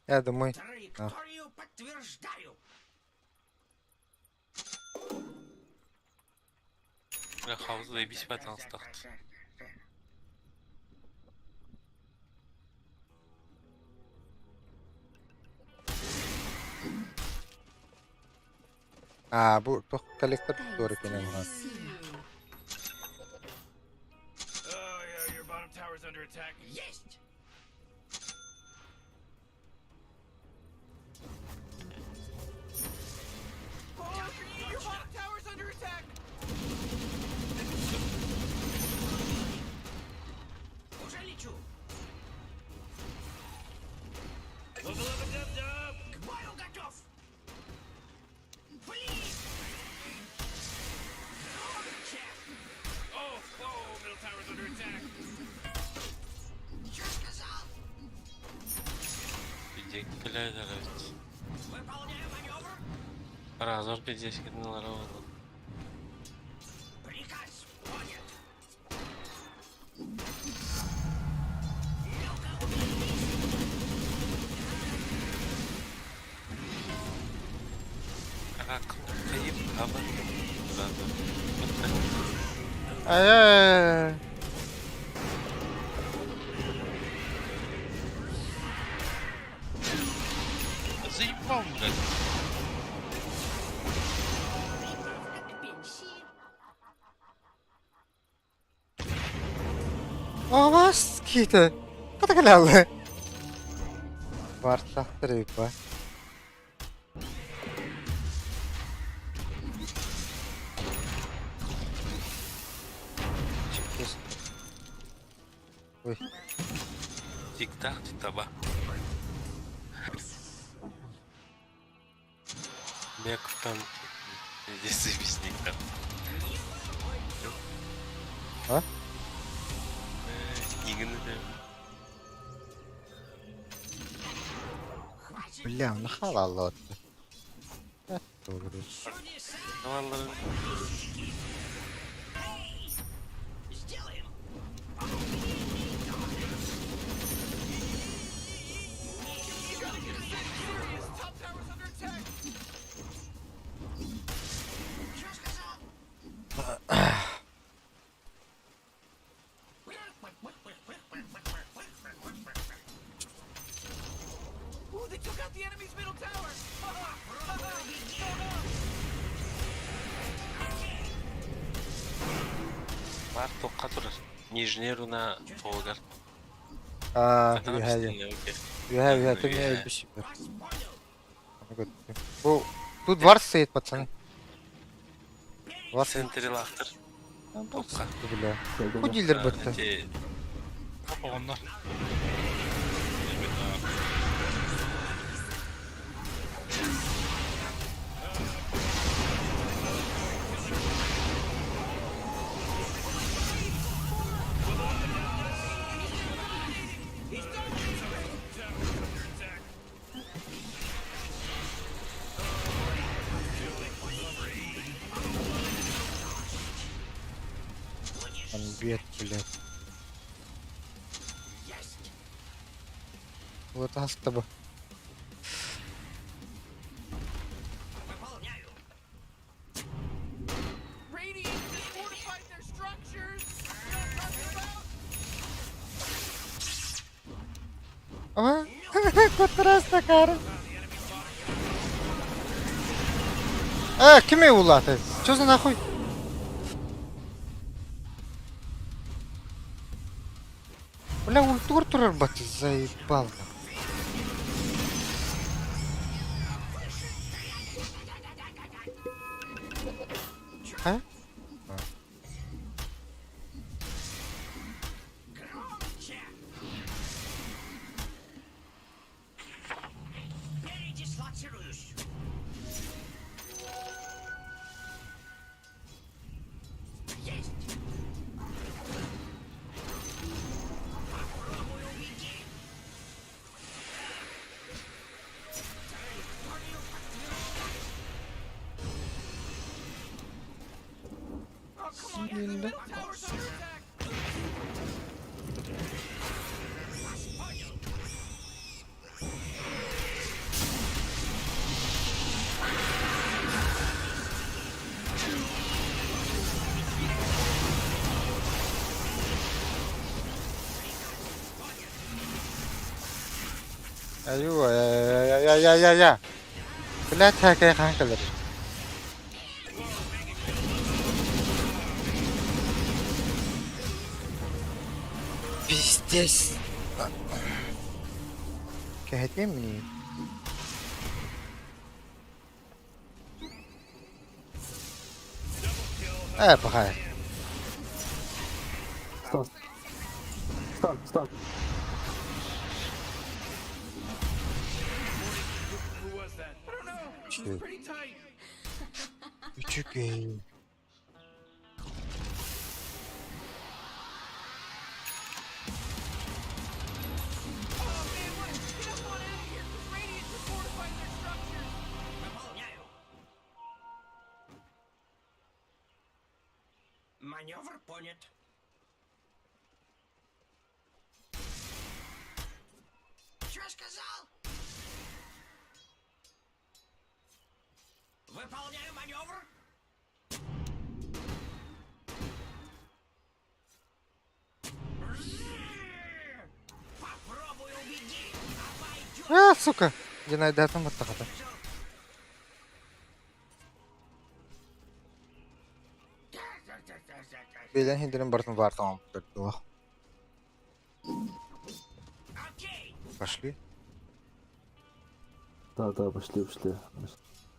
Я думаю, Траекторию подтверждаю. бля, хавза заебись байтан стахт. bu коллектор doğru kenan ha. Oh yeah, your bottom tower's under attack. Есть. Oh, your bottom tower's under attack. Уже лечу. Dub-a-dub-a-dub-dub. К бою готов. Блин. Oh, middle tower's under attack. Чё сказал? Пидек, блядь, evet. Выполняю маневр. Разор пиздец кидналар oldu. Приказ понят. Как kayıp hava. Zaten. Ay. Заебал, блядь. Прибавка к пенсии. Avaz kite. Kata kalalı. Varsa tripa. Çıkıyorsun. Ой. Тик-так, титаба. Беков там здесь завистник. А? Игны да. Бля, нахалало отты. Это говорю. Tavalların Сделаем. Top tower's under attack. Чё сказал? Ooh, they took out the enemy's middle tower. var toqqa turur. Нижняя руна Фолгар. You have it. Ты мне bir şey ver. Тут var стоит, пацаны. Var. Сентри лахтыр. Топқа. Бля. Худилер бытты. Onlar. Он бьет, блядь. Вот астаба. Выполняю. Radiant just fortified their structures. You know what I'm talking about? Ага. Контраста, cara. Кime улаты? Чё за нахуй? Бля, ультур турар баты заебал. А? Громче. Передислоцируюсь. Есть. Попробуй уйти. Траекторию подтверждаю. Yine. Tower's under attack. Aywa ya. Bilen terkeye kankalar. Pis. Kehetmeyeyim mi? Evet bakayım. Stop. Who was that? I don't know. It Shit. was pretty tight. Küçük iyi. Oh man, what? Get us on out of here. This Radiant just fortified their structures. Выполняю. Маневр понят. Что сказал? Выполняю маневр. Попробуй убеди. Обойдет. Сука. Cenayda atamadı kadar. Beylen hindirin barısını var tamam. Tamam. Окей. Пошли. Да, пошли.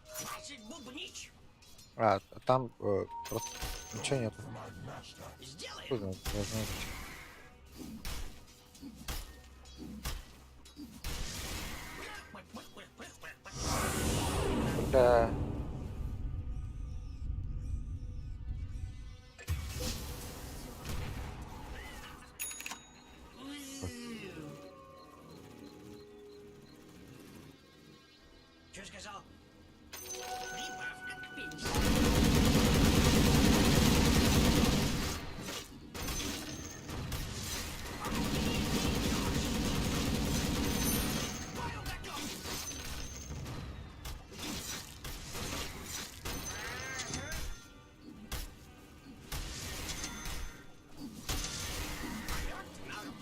Хватит бубнить. А, там просто ничего нет. Сделаем. Хуй знает, должно быть. Да. Что сказал? Прибавка к пенсии. Бою готов.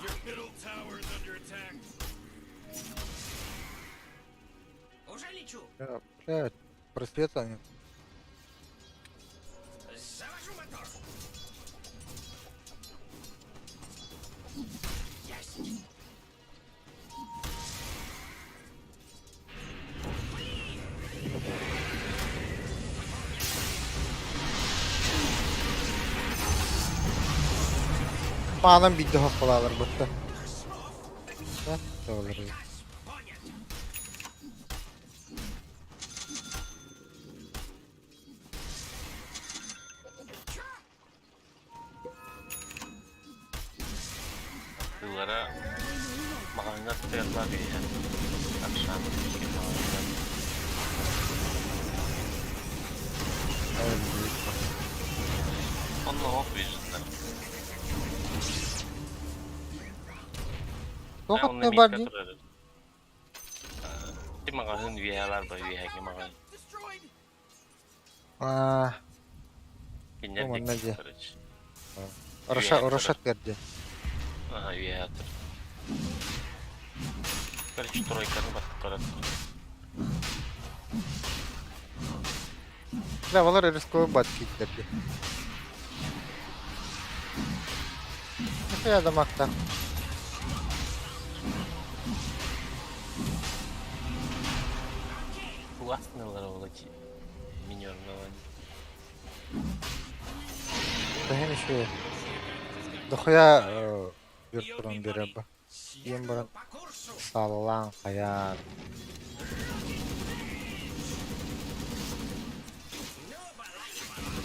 Your middle tower is under attack. Уже лечу. Блядь, просвета нет. Завожу мотор. Есть. Bağlam bir daha falalar burada. Ha, doğru. Понят. Yıllara mahalline tutarlar ya. Akşam bir mahalline. Evet, büyük bak. Onunla ok yüzünden. Tokat Onunla ne var mika diye? kırarız. Di mahalin üyeler var üye mahal. Destroyed. Aa, Binler Tamam, tek nece? kırarız. Roşat geldi. Aha üye hatır. Короче, тройканы bakıp kırarız. Lavalar riskoyu batı kilitlerdi. Ne adam aktar. Классные лароволоки. Минер наводит. Да hem şey. Doxuya bir turan bir abba. Yem baran По курсу. sallan kayan. Ну, балай, балай.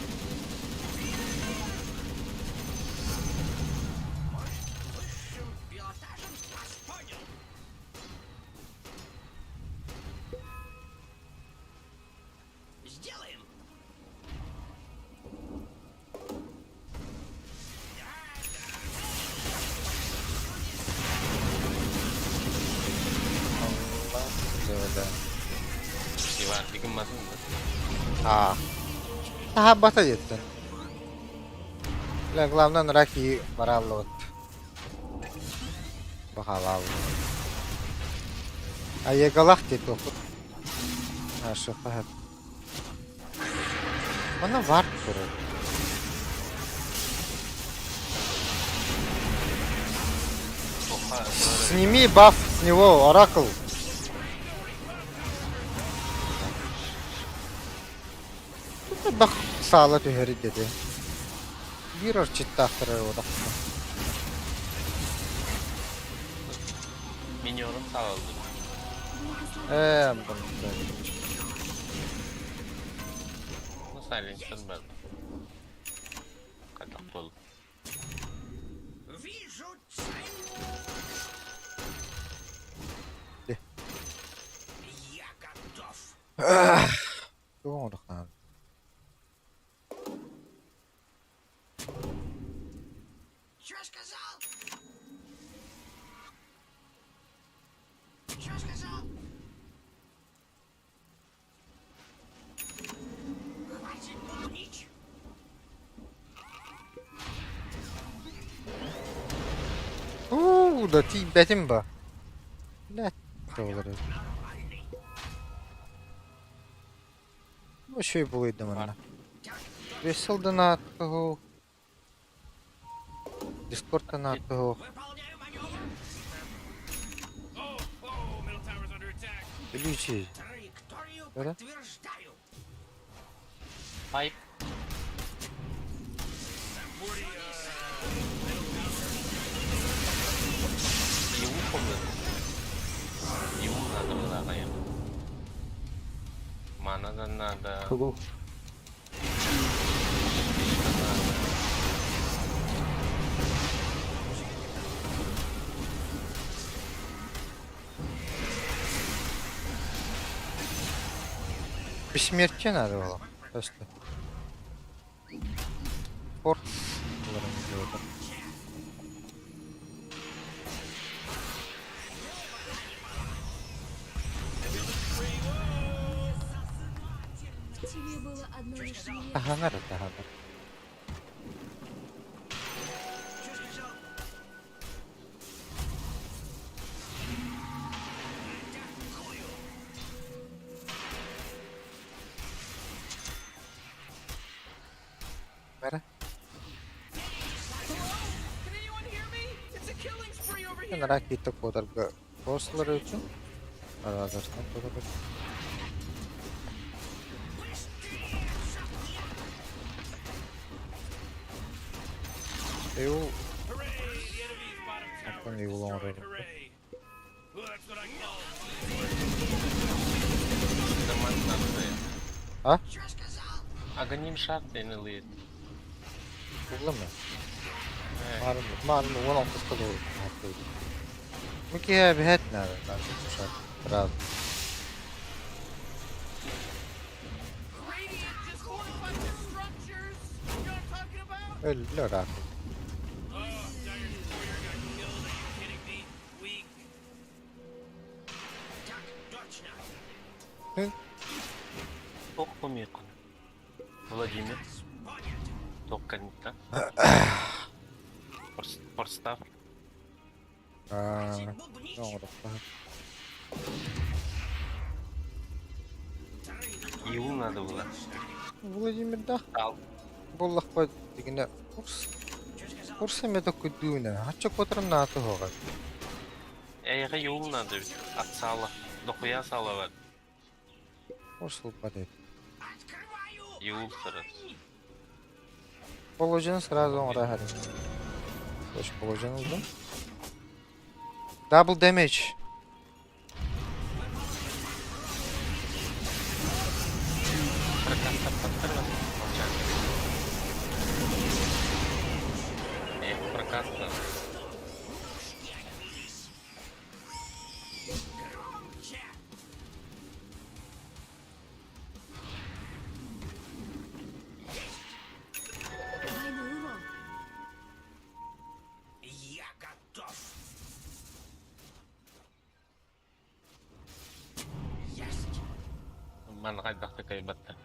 Высшим пилотажем вас понял. Сделаем. Yıkılmadın mı? Daha bata jettin. Главное раки бараллот. Бахалал. Аягалах dit okut. Ha şu fahat. Bana var kuru. Сними баф с него, Оракл. Bak sağla tüheri dedi. Bir orçit tahtırır o da. Minyorum sağladı. Bunu söyle. Bu silence'ın ben. Kadak dolu. Вижу цель. De. Я готов. Doğru kan. Чё сказал? Чё сказал? Хватит бубнить. Da tibetim ba. Net olur. Bu şey buluydu bana. Веселда на того. Дискорда на того. Выполняю маневр. Oh, middle tower's under attack. Ключи. Траекторию Да-да. подтверждаю. Hayır. Его помню. Его надо было, наверное. Mana надо. Кого? Бессмертие надо было. Просто. Спорт. Тебе было одно решение. Таганар, таганар. Чё сказал? Mera. Can anyone hear me? It's a killing spree over here. Merak ettik o kadar bossları için. Arazarsan o kadar. Eu Hooray! The enemy's bottom tower Fucking is evil destroyed. already. Hooray! Well, that's what I call Zaman надо. Чё сказал? Aghanim şart deniliyor. Buldu mu? Malum 16 kadar haklıydı. Mükemmel bir het nerede? Ben de şart. Biraz. Radiant just fortified their structures. You know what I'm talking about? Öyle rahat. Oh, Dire's warrior got killed. Are you kidding me? Weak. Так точно. Токпомекон. Владимир. Понят. Токканита. Порстав. Хватит бубнить. Doğru. Его надо было. Владимир'da Al. боллақпа дегенде курс эме да күдүүнэ. Хачак отырым нааты хоога. Эйға его надо. От сала. Дохуя сала var. Курс упадет. Открываю. Его сыры. Положен сразу он рахари. Точ положен удum. Double damage. Прокаста подтырва. Молчание. Прокаста. Громче. Двойной урон. Я готов. Есть. Аны кайдакта кайбатта.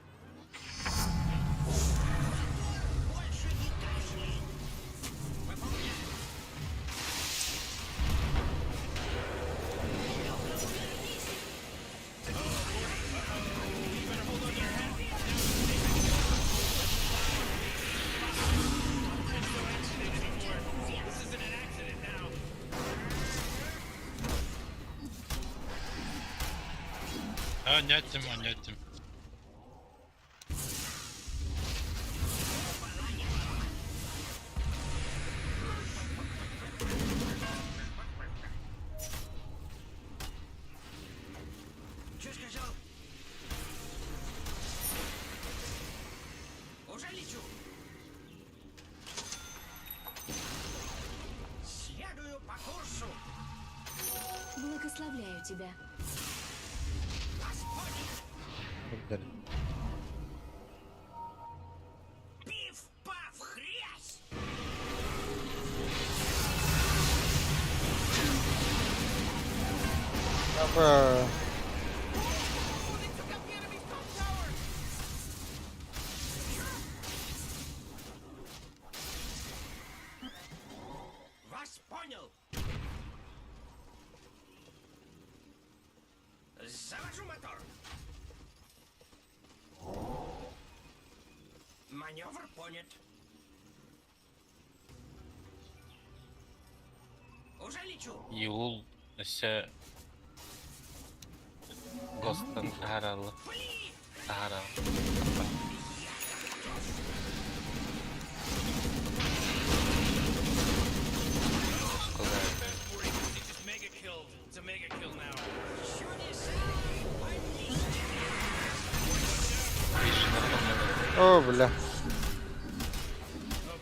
Анятим. Чё сказал? Уже лечу. Следую по курсу. Благословляю тебя. Благодарю. Пиф-паф, хрясь! Aba. Вас понял. Завожу мотор. Маневр понят. Уже лечу. Юл эссе Гостан Харал. Харал. It's mega killed. It's a mega kill now. О, бля.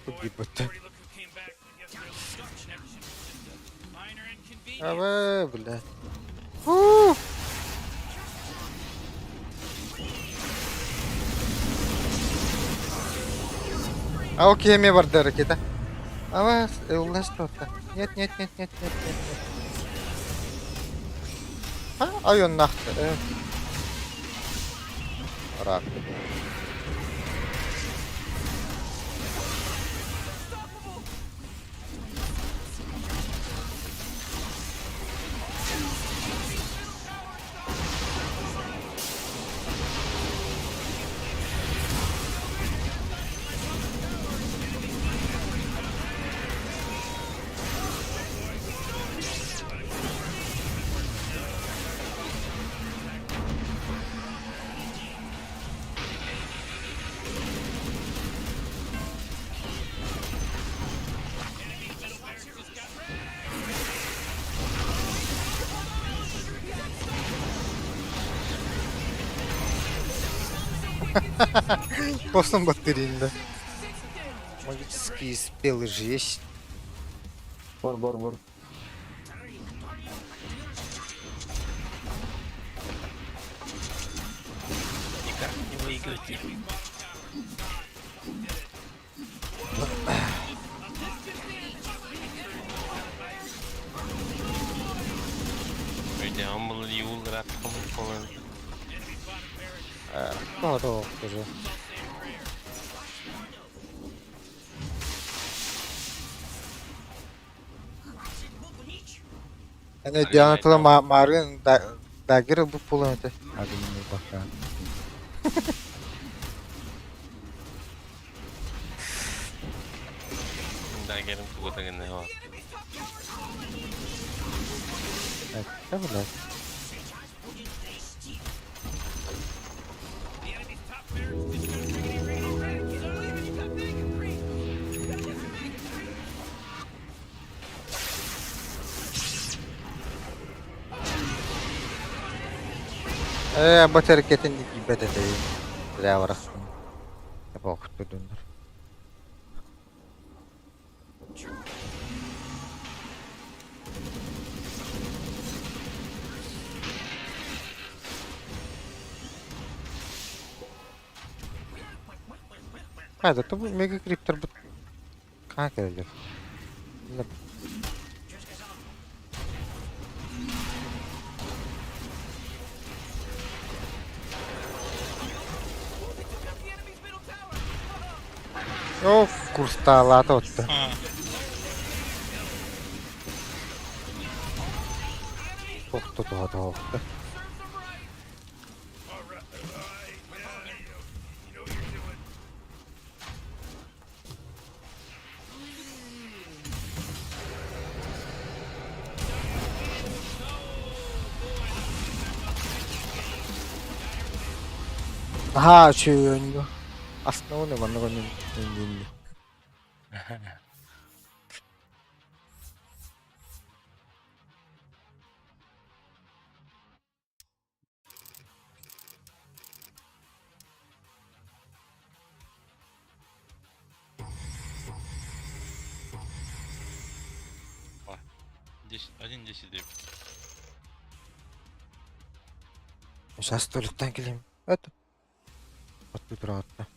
Oh boy, Погибать-то. already look who came back. I guess real suction action. Just a minor inconvenience. Aba, бля. Уу! А у кеме бар дәрекеті. Ава, ыллы что-то. Нет. Ай, он нахты. Рак. Постом баттеринда. Магические спелы же есть. Бор. Никак не выиграть. Видимо, был Юл рад кому-то. Хорош уже. Ene Dianat'la Marion Dagger'ı bu pulun öte. Hadi yine bakalım. Dagger'ın kuguda ne var? Evet, tabii lan. The enemy's top barracks is just riggedy ready. He's on leaving. He's got mega creep. That's mega creep. Bu hareketin ibet edeyim. Lavras. Yapaq döndür. Hadi bu mega kriptor bu. Kanka gelecek. О, курстаалаата отта. Ha. Тохто туга тоохта. Аха, чүйөнү. Основны маннагонун индинди. Один 10 деп. Сейчас туалеттен келем. Это. Отты туратта.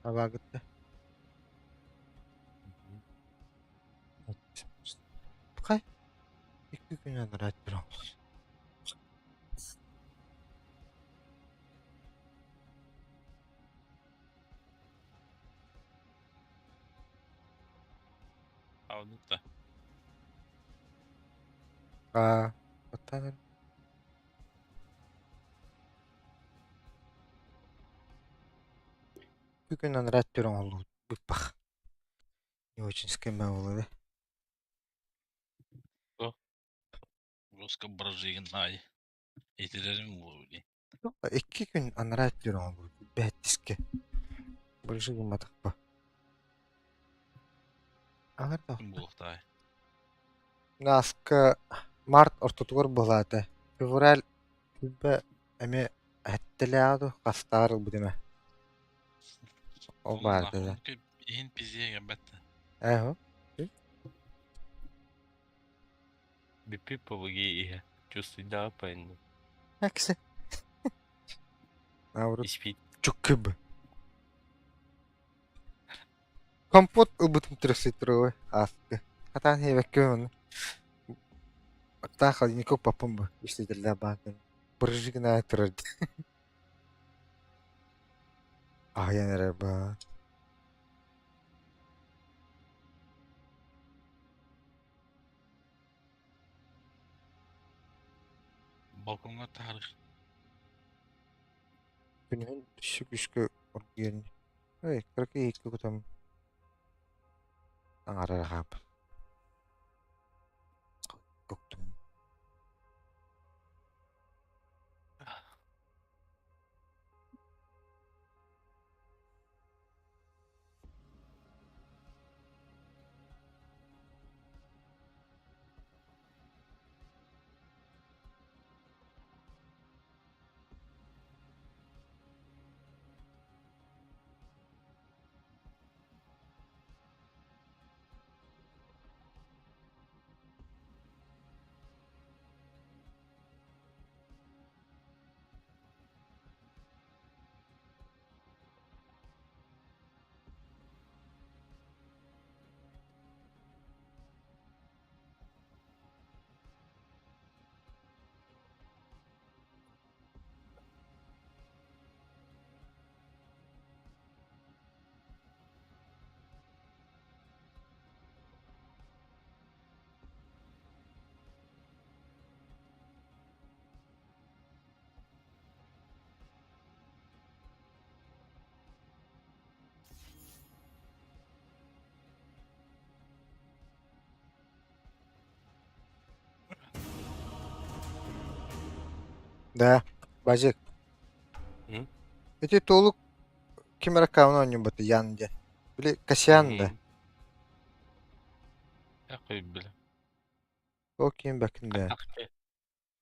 Абагытта. Кай? 2 күн анар аттырам. Аудитта. Оттаныр. Күн анар аттырам олу. Быппах. Не очень скемя болу, да? Роска бражиген ай. Етелерім болу. 2 күн анар аттырам олу. Бәттіске. Больше гыматық ба. Аңыр да. Кім болуқтай. Наска март ортотугор болаата. Февраль күббә әме әттеләді қастарыл бұдыма. О барды да. Ең пизеге бәтті. Әхо? Бипи повыги чувствуй да пойну. Әксі. Науру Испит. чук күббі. Компот ыбытым трясытрой. Аска. Хатан хевекке он. Тахал не коп папам бы. Если для банка. Брыжигна трад. А я не раба. Balkonga tarih. Günün şüküşkü orgen. Ey, kırkı iki kutam. Angara rahap. Koktum. Да, Базик. Hı? Эти толук кимера кавна оню баты янде. Били Касьян да. Ya koy bile. О ким бакында. Kaydak ke.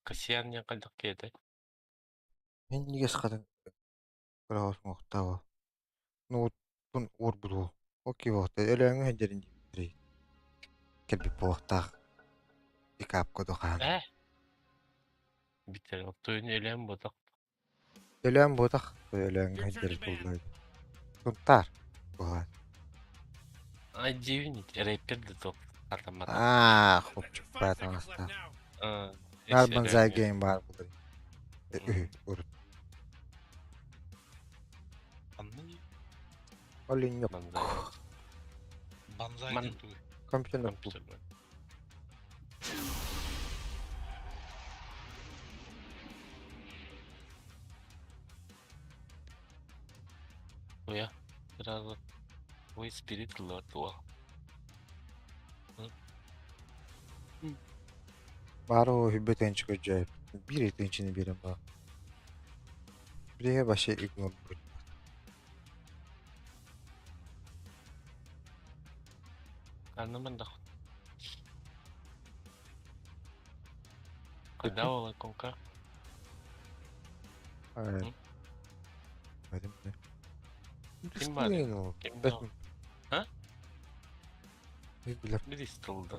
Kasiyan ya kaydak ke de. Мен нигес кадын кыраос мохтава. Ну бун ур бул. Окей вот. Элеңе хендерин димтри. Келби повтак. Дикап кодохан. Biter. O toyun ölen bodak. Элең ботак. Элеңе хендерин буллай. Тунтар. Булат. Ay divin. Rapper de top. Adamlar. А, хопчук братан аста. Нарбан зай гейм бар булар. Ур. Anladın? Олин yok. Banzai Man- kötü. Компьютер yok. Ya. Biraz da. O spirit lord o. Бар о хүбэтэн чигэж. Bir etенчini берем ба. Бирге башы игнор бул. Karnımın da. Когда ola konka? Evet. Benim de. Kim var ya? Kim var? Ha? Ne bileyim. Bir istıldı.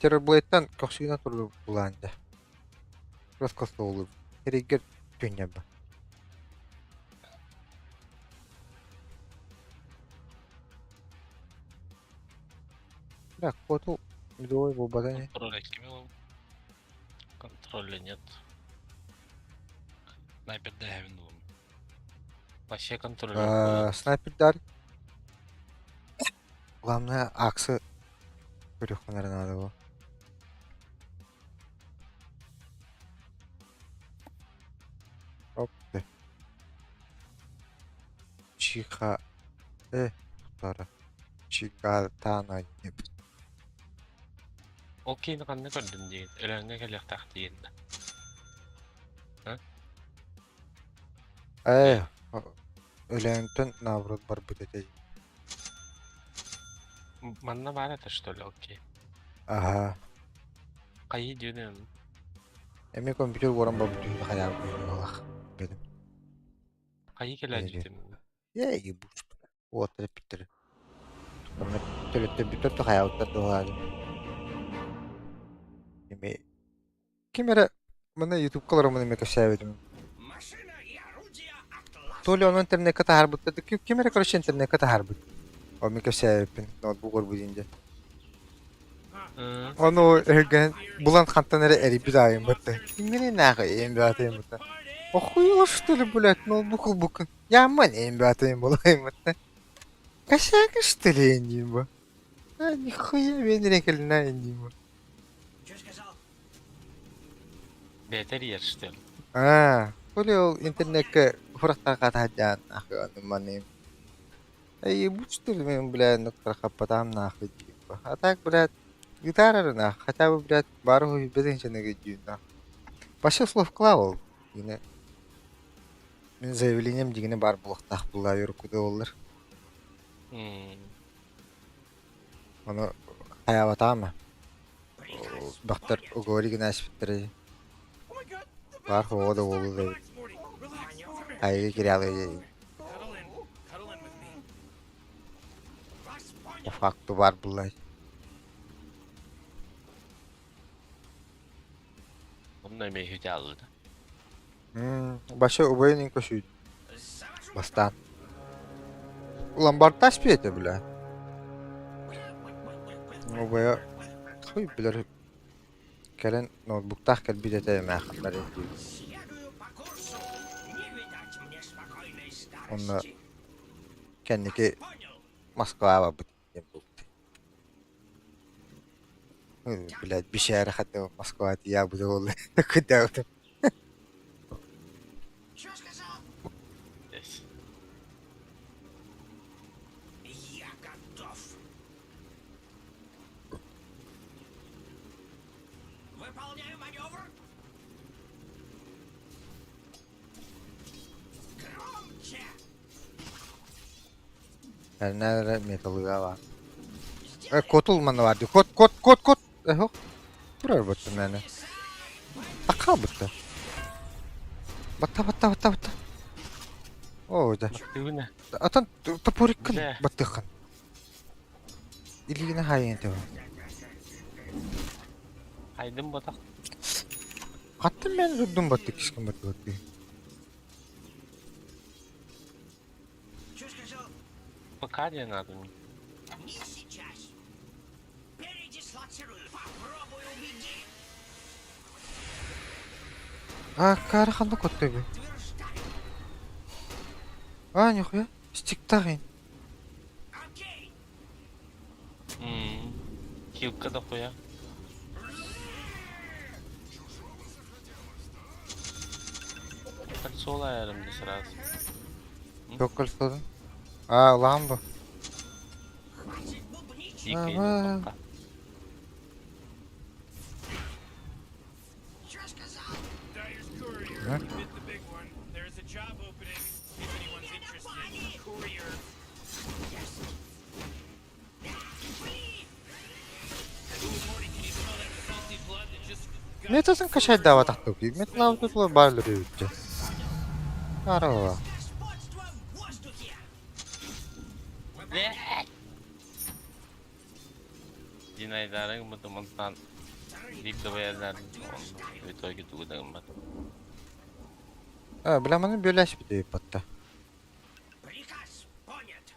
Terrorblade-тан кохсуна турлу буланда. Раскоста olur. Herigер төнья ба. Так, фото видео его бадане. Kontrol ekimi kontrolü нет. Sniper'de evinde olun. Вообще контроль. Снайпердар. Главное, аксы перехонер надо его. Оп, да. Чиха. Тара. Чиха тана не. Okey ne kadar gördün diye. Ölenine gelip taktı yerine. Ölentен наоборот бар бутете. Manna var это что ли, окей. Ага. Kayı diyorum. Эми компьютер ворон ба бутуй хаял болах. Benim. Kayı gelecektim. Я ебуш. Вот репетер. Каме телете битер то хаял та доал. Эми Кемера мына YouTube каларымын эме кашабедим. Машина и орудия Атлас. То ли он интернет ката харбыт. Кемера короче интернет ката харбыт. O mikroşehirpin notebook or bujince. Hı. Onu ergen bulan kantanere eri bir ayın battı. İngini nağı en bir atayım battı. Okuyuş dili bulat notebook bukun. Yaman en bir atayım bulayım battı. Kaşak istili endiyim bu. Ha nikoya beni rekeline endiyim bu. Что сказал? Beter yer işte. Ha, böyle ol internette fırakta katacan akı anım manayım. Ay bu çıtır benim bilen nokta kapatam nakı diyeyim bu. Atak bilet gitararına hatta bu bilet barı huy bedin içine geçiyor. Başka slov klav yine. Ben zaявлением дигine бар булактах була йөркүдө olur. Onu hayatama. Baktır o gori gine aşıttırı. Oh my god! The Var o da olur da. Relax, Morty. Relax. Hayır kiralı. Cuddle in. Cuddle in with me. Вас понял. Ufak da var bulay. Bunun emeği hüce aldı. Başa obayın koşuydu. Завожу Bastan. Ulan bartaş bir ete bile. Obaya koy bilir. Gelen notebook'ta gel bir ete yemeğe kadar ediyor. Следую по курсу. Не видать мне спокойной Onunla старости. kendiki Понял. Moskova var bu diyeyim bu. Блядь, bir şehre hatta Moskova diye bu da oldu. Kıdavdım. Что сказал? Yes. Я готов. Выполняю маневр. Громче. Yani nerede metalığa var. Kot olmanı vardı. Kot. Yok. Buraya battım yani. Taka battı. Batta. O da. Bu ne? Atan tapurikan Ne? battıkan. İlgine hayın te. Aydın batak. Attım ben durdum battı kişkin battı. Что сказал? Bakar надо. Не сейчас. Передислоцирую. Попробуй убеди. Караханды кот tabi. Утверждаю. Нихуя. Стик тағин. Окей. Kilka da koya. Hadi sol ayarımda sırası. Çok kılıçladın. Lan bu. Хватит бубнить. Yıkayın Ага. baka. Что сказал? Dyer's courier. Huh? Admit the big one. There's a job opening. If anyone's interested. Courier. Ooh, Morty, can you smell that salty blood that just got Metasın kaşay dava taktı ki. Metal tutula barları yürütçe. Araba. Господство в воздухе. Dinaydarın bu tımantan deyip de bayarlar. Ve toy gibi dağım bat. Bilemenin birleş bir deyip battı. Приказ понят.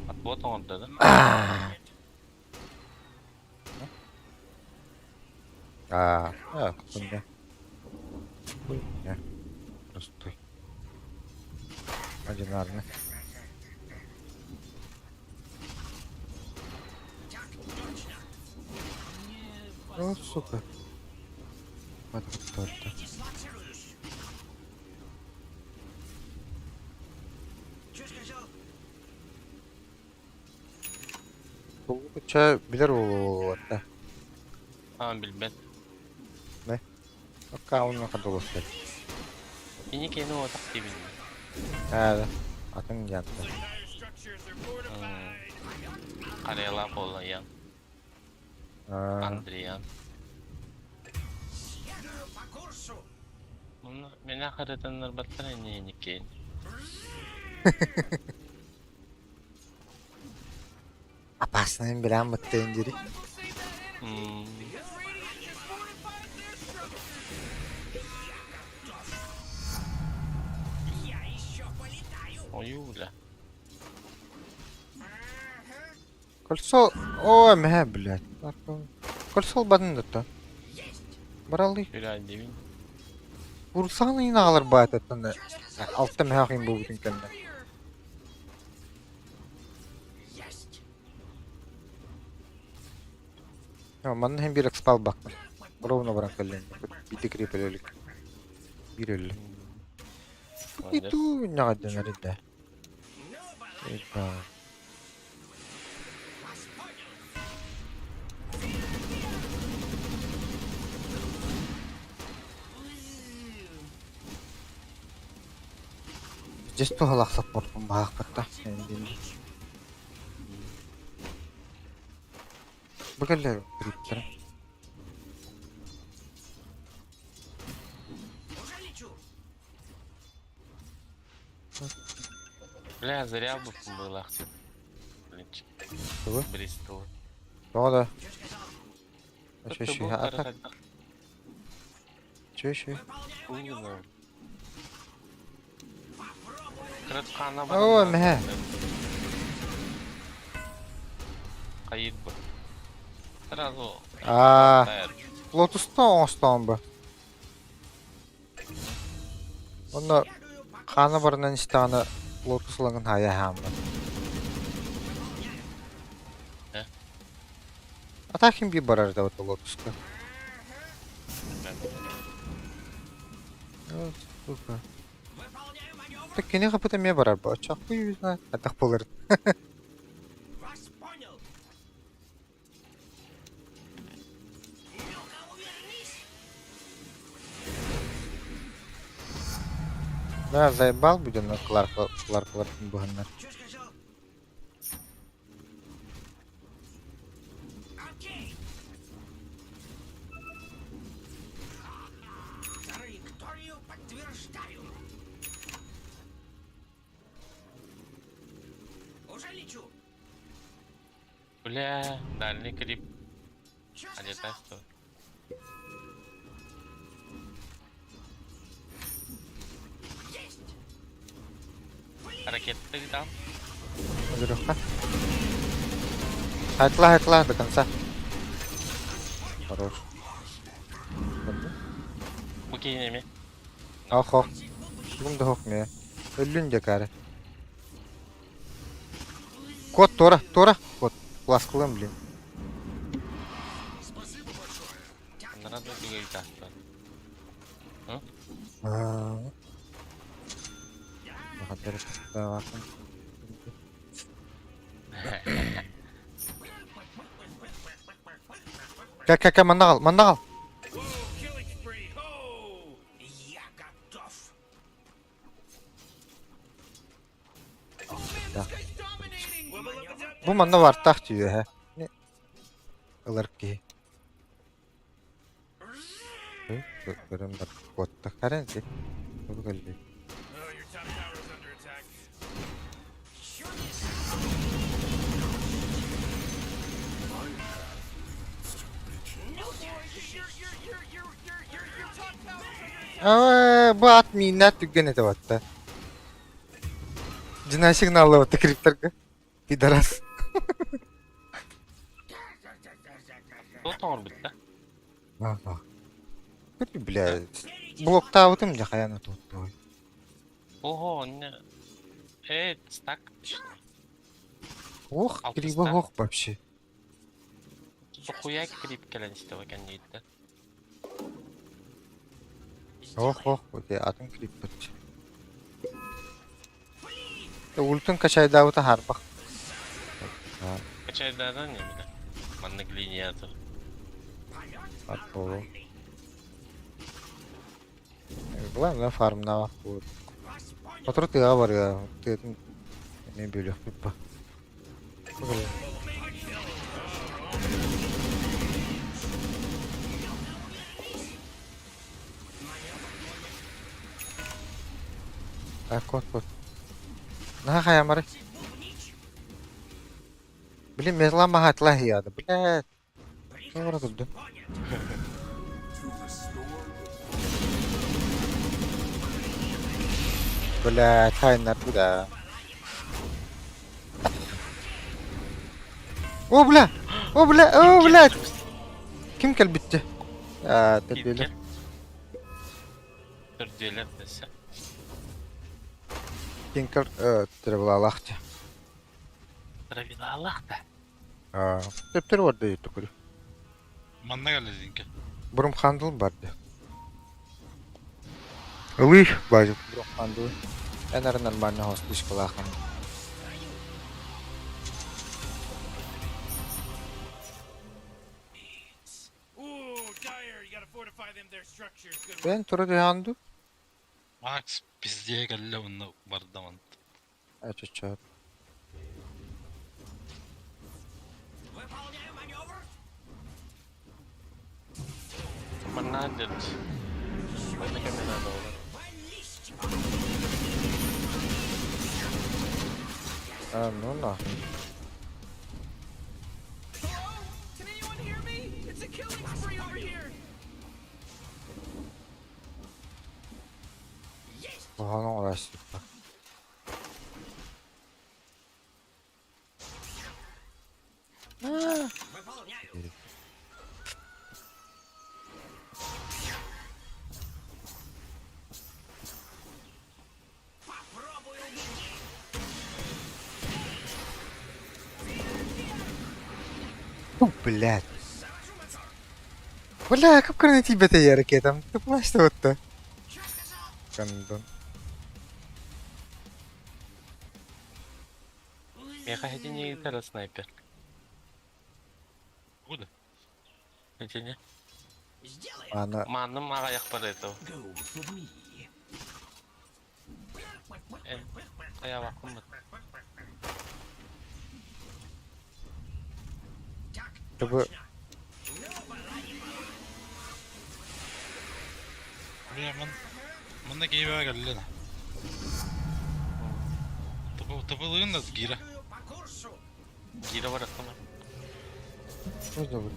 At bu orada da. Bunda. Ya. Просто. Одинарно. Так точно. О, сука. Вот это. Передислоцируюсь. Что сказал? Bu bıçağı bilir o hatta. Tamam bilmem. Bak kavunla kadar olsun. Yine kendi o tak gibi. Evet. Atın yandı. Dyer structures are fortified. Karayala kolla ya. Andriyan. Следую по курсу. Bunu beni haritanlar battan yine kendi. Apasının bir an mutlu indiri. Might as well save that energy. Because Radiant just fortified their structures. Оюля. Кольцо... О, мэ, блядь. Кольцо бадында. Баралый. Biraz devin. Vursan yine alır bu atatını. Altta mı hakim bu bütün kendine. Ya bana hem bir ekspal bakma. Ровно bırak elini. Bir de krip ölülük. Bir ölü. Молодец. Itu ne kadar nerede? Eka. Just to halak support pembahak patah. Bakalım kripler. Бля, зря бы было. Блин, Чего? Бристол. Doğru. Кто Şey был ata. хорошо? Şey. Уйду. Краткана О, мэ. Кайыт бы. Сразу. Aa, Тает. Lotus'ta oğustan bu. Onda kanı barından istana Lotus'ların haya hamı. Ne? Ata kim bir barar da o Lotus'ta. Evet, super. Так кене kapıda mı barar bu? Açak bu yüzden. Atak bulur. Да, заебал будем на Кларк Буганнер. Траекторию подтверждаю. Уже лечу. Бля, дальний крип. Чё А не сказал? так что? Есть. Ракеты там. Андрюха. Хайтла до конца. Хорош. Букинеми. Ох. Bunu da hokmuyor. Ölünce karı. Kod Tora. Kod. Klaskılım bilin. Надо говорить так. Ne kadar daha bakın. Gel manda kal. Whoa, killing spree. Ho! Я готов. Oh man, this guy's dominating! Wubba lubba dub. Bu manda var tak diyor he. Ne? Alırık ki. Görüm da kotta karenzi. Bu geldi. Oh, your top tower's under attack. Your top tower's under attack. Bu at minnat tüggene de vatta. Cina signallı vatta kriptarga. Pidaras. Кто там орбит-то? Ага. Кырпи, блядь. Блокта вот им жахаяна тут. Ого, не. Стак. Ох, Алты криво ста. ох вообще. Сухуя крип келенсте вакен дейді. Ох, вот я атом криптор. Ультун качайда вот харбах. Качайдардан не бile. Маннык линияты. Атполу. Главное фарм на вот. Потом ты говоришь, ты не били. Кот. На хая мары. Блин, мезла махатла хияда. Блядь. Что вора тут? Блядь, хайнар туда. О, бля! О, бля! О, блядь! Kim kel bitti? Ya, tepeli. Türdiyeler dese. Tinker, trebala alaqti. Travila Allah da. Tepter vardı yutukuri. Manna geldi zinke. Burum handıl vardı. Ылый, бажик, burum handıl. Ener нормально hostliş kılaqın. Ooh, Dire, you gotta fortify them their structures. Good work. Ben turu diyandı. Max pizdiye geldi bununla vardı man. Açıçar. Выполняю маневр. Mannadır. Ben de kendine doğru. Ну на. Hello? Can anyone hear me? It's a killing spree over here. Buhanın uğraştık. Выполняю. Попробуй убеди. Блядь. Бля, как на тебе-то я ракетом? Ты понимаешь, что вот-то? Кандон. Меха это не гитара снайпер. Куда? Это не. Сделай. Ana Manım ayak para этого. Go for me. Ayağa bakın mı? Так, чтобы Buraya manna giyime geldi lan. Tıpılığın da gira. двигаю по курсу. Gira bıraktım. что за вот?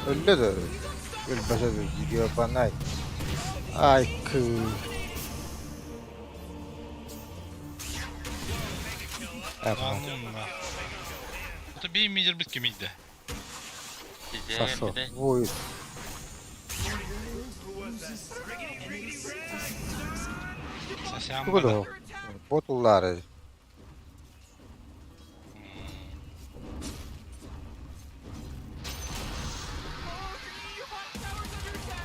Öyle de öyle başa da gidiyor bana. Ay kı. Yapma. Anladım ben. Bu da bir mecir bit kimiydi. Bize Sasо. bir de Ой. Sasyan Bu da bana. o. Botulları. Your bottom tower's under attack.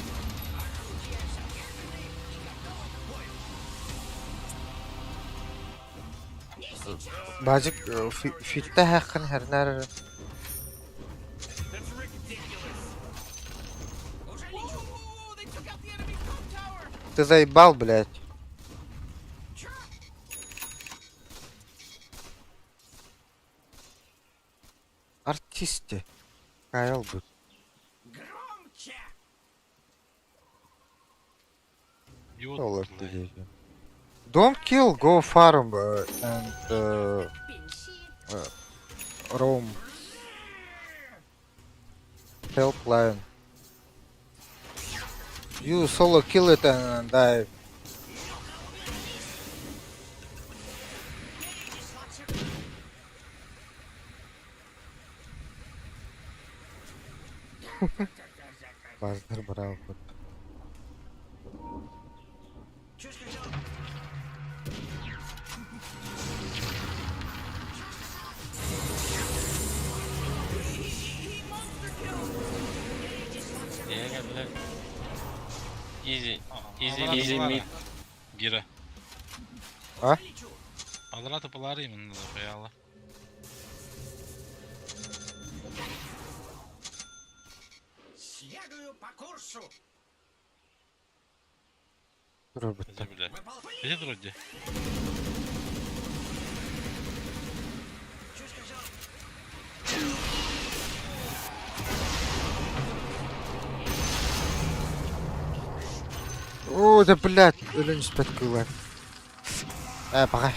Bacık fitte hakkın her nere. That's ridiculous. Whoa, they took out the enemy pump tower. Ты заебал, блядь. Артисты. Кайл бы. Громче. Yut. All of the day. Don't kill, go farm and roam. Help lion. You solo kill it and die. Bazıları bravo. Чё сказал? Niye geldiler? Easy. Easy Alana easy tıpılar mid. ya. Gira. Ha? Alana tıpılar yiyeyim da koyala. Следую по курсу. Dur bitti. Bize bile. Выполняю. Bize dur hadi. Чё сказал? О, да блядь, ölünç споткнула. Пока.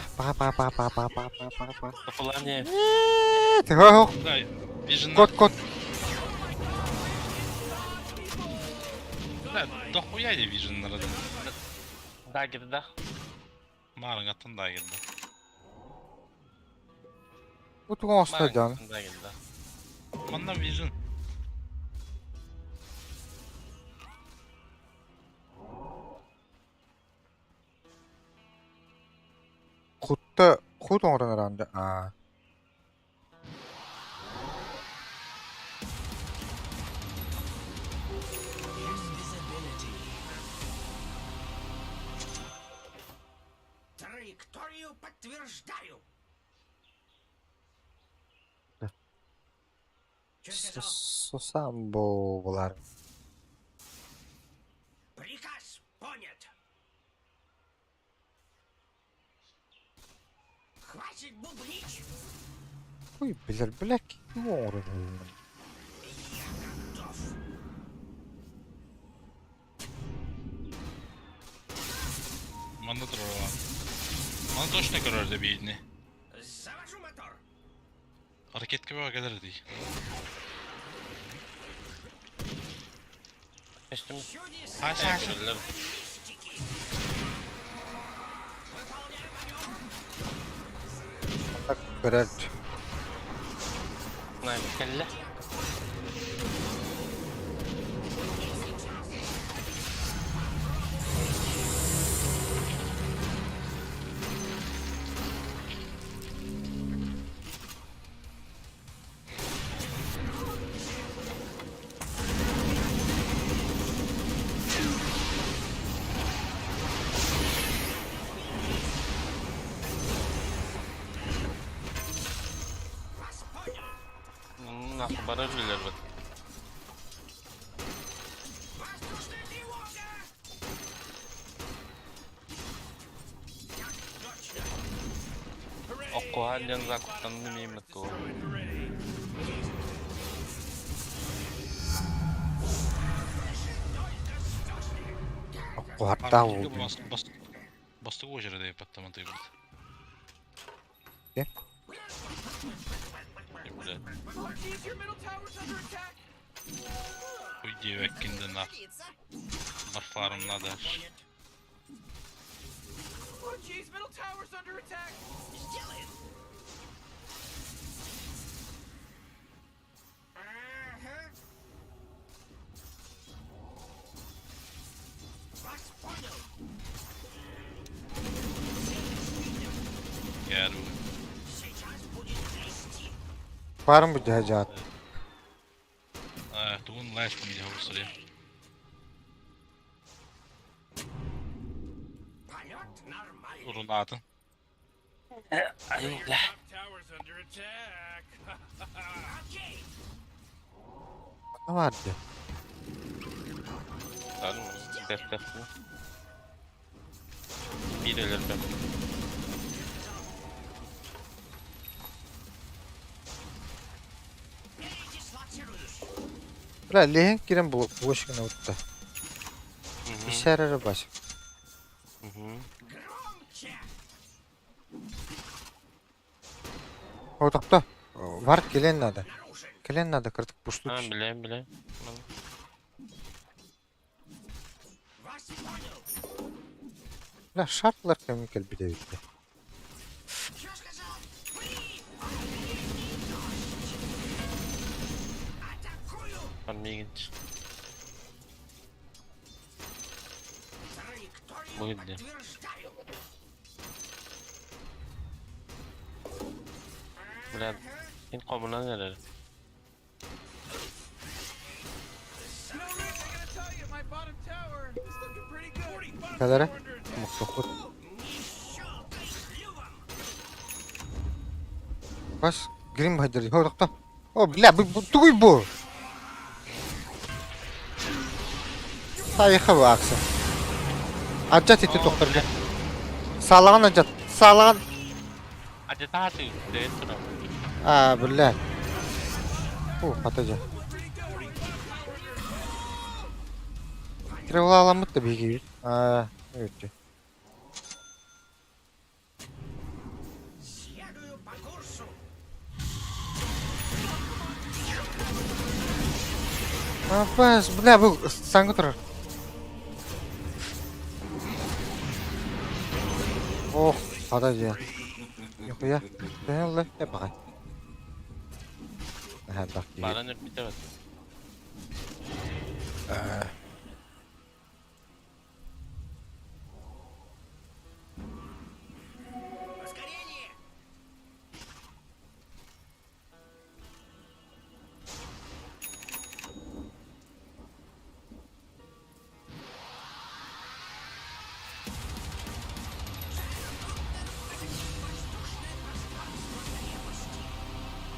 Kapılar niye? О, Да, Vision'lar. кот. Да, дохуя не Vision'lara da. Daha geride. Marın atın da geldi. Utun olsa canım. Marın da geldi. Manda Vision. Kut oran herhalde. Траекторию подтверждаю. Что сказал? Susam bu bular. Приказ понят. Хватит бубнить. Uy bilir bilek. Bu oran. Готов. Manda durur. Manda точно görür bir yedini. Завожу мотор. Hareket gibi var gelir değil. Geçtim. Чудеса. Haşa. Şöyle. Выполняю маневр. Tak görer. Sniper kelle. Вас понял. Nasıl baraj bilir bu. Воздушная тревога. Так точно. Okku halen zakuttan mıyım tu. Kuhatta Hareket oldu. bastık o jere de patlamatı gibi. Şimdi Ortiz, your middle tower's under attack. Bu gevekkinden nak. Barfarımla da. Ortiz, middle tower's under attack. Сделаем. Ага. Вас понял. Yani Сейчас будет трясти. Var mı cehacat? tuğun laş mı diye bu sıraya. Полет нормальный. Urun atın. ayıkla. Top tower's under attack. Окей. Ne vardı? Anladın mı? Defterli. Bir ölür ben. Передислоцируюсь. Bura lehen giren bu boşuna utta. İşararı baş. Громче. Odakta. Var gelen nada. Наружен. Gelen nada kırtık puştu. Ha bileyim. Вас понял. La şartlar kemikal bir de bitti. Что сказал? Фри. Атакую. Ben bir git. Траекторию Будет, да. подтверждаю. Bilen. Sen komuna neler? You know, Rick, I gotta tell you, my bottom tower is looking pretty good. Kadara? Under attack. Mutluluk. Не щелкай клювом. Baş. Grim hadir. Odakta. O bile bu tuy bu. Sayıkı bu aksa. Acat eti doktor gel. Sağlağın acat. Sağlağın. Acı tahtı. Değil turam. Billah. Pataca. Travel alamet de bir gibi. Evet. Следую по курсу. Bas, bu sanki durur. Oh, hadi ya. Yok ya. Ne oldu? Hep bakayım. Ha bak. Baran hep bitemez. Ускорение!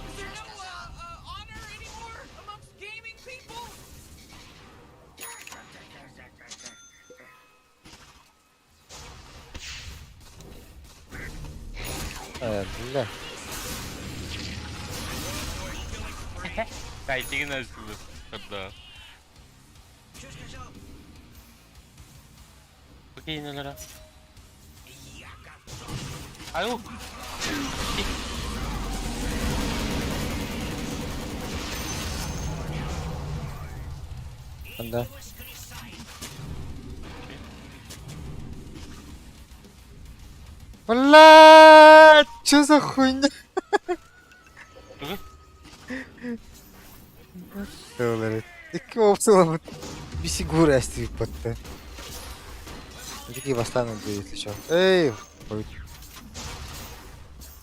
Is there no honor anymore amongst gaming people? Billah. Fighting'in arasında. Hatta. Что сказал? Bakayım neler ha. Я готов. Ayo. Bunda. Воскресай! Бля, чё за хуйня? Доллары. İki опциона bir sigura isteyip battı. Такие восстанут бы, если чё. Эй, ой.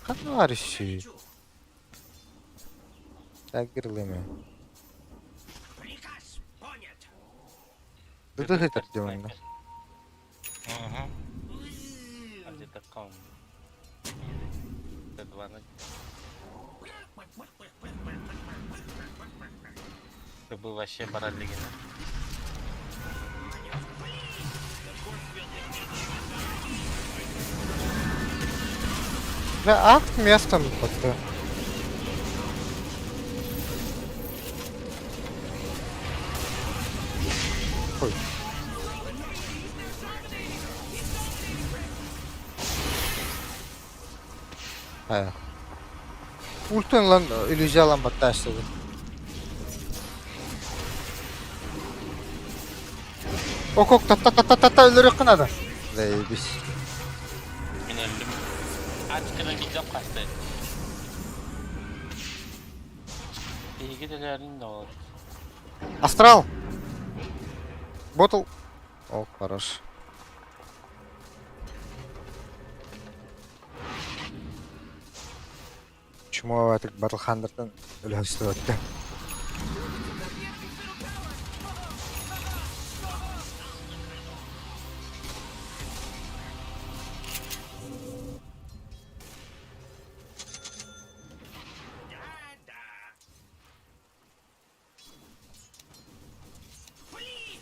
Товарищи. Так, гирлыми. Приказ понят! Тут их это делаем. Ага. А где-то ком. Это 2-0. Это был вообще парад легенда. Бля, акт местом battı. Ой. Ha. Ultun lan illüzya lan battı aşağıda. Ok ok ta öldürüyor kınadı. Zaybis. Ben öldüm. Aç kıra gideceğim kaçtı. İyi gidelerin de olur. Astral. Bottle. Oh, хорош. Чмо атык Battle Hunter'dan өлөстү өттү. Да-да! Фли!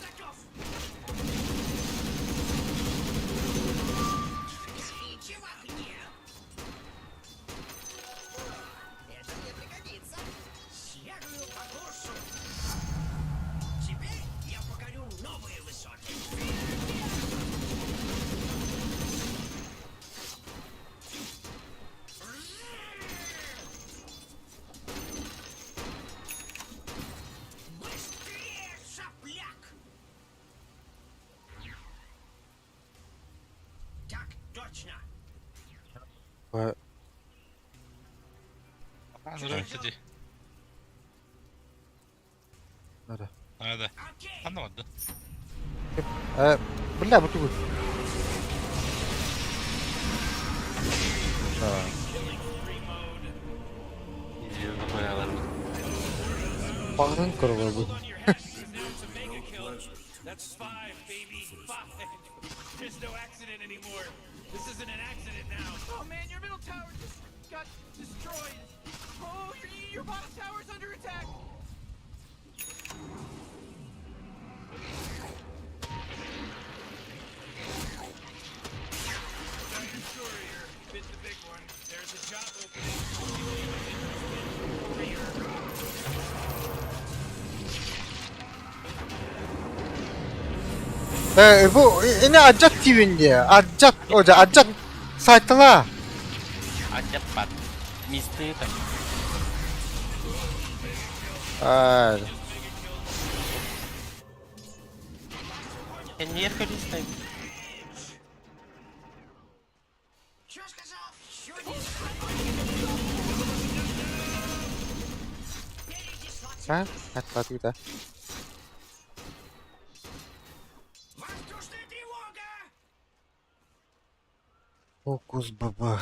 Готов! Свечи в огне! Это мне пригодится! Следую по курсу! Теперь я покорю новые высоты! Быстрее, сопляк! Так точно! Hazır ötedi. Nerede? Hadi. Окей! Anlamadı. Bля, bu tuğut. İzliyordu bayağı. Bağın kırılır bu. On your head, 'cause now it's a mega kill. That's 5, baby. 5. There's no accident anymore. This isn't an accident now. Oh man, your middle tower just got destroyed. Oh, your bottom tower's under attack. Dr. Courier, bit the big one. There's a job opening. Courier. Bu yine Accat TV'nin diye. Accat hoca, Accat saytına. Acep pat. Мисты так. Ай. Я не користаюсь. Что сказал? Еще один. А? Отпаду, да. Воздушная тревога! Фокус баба.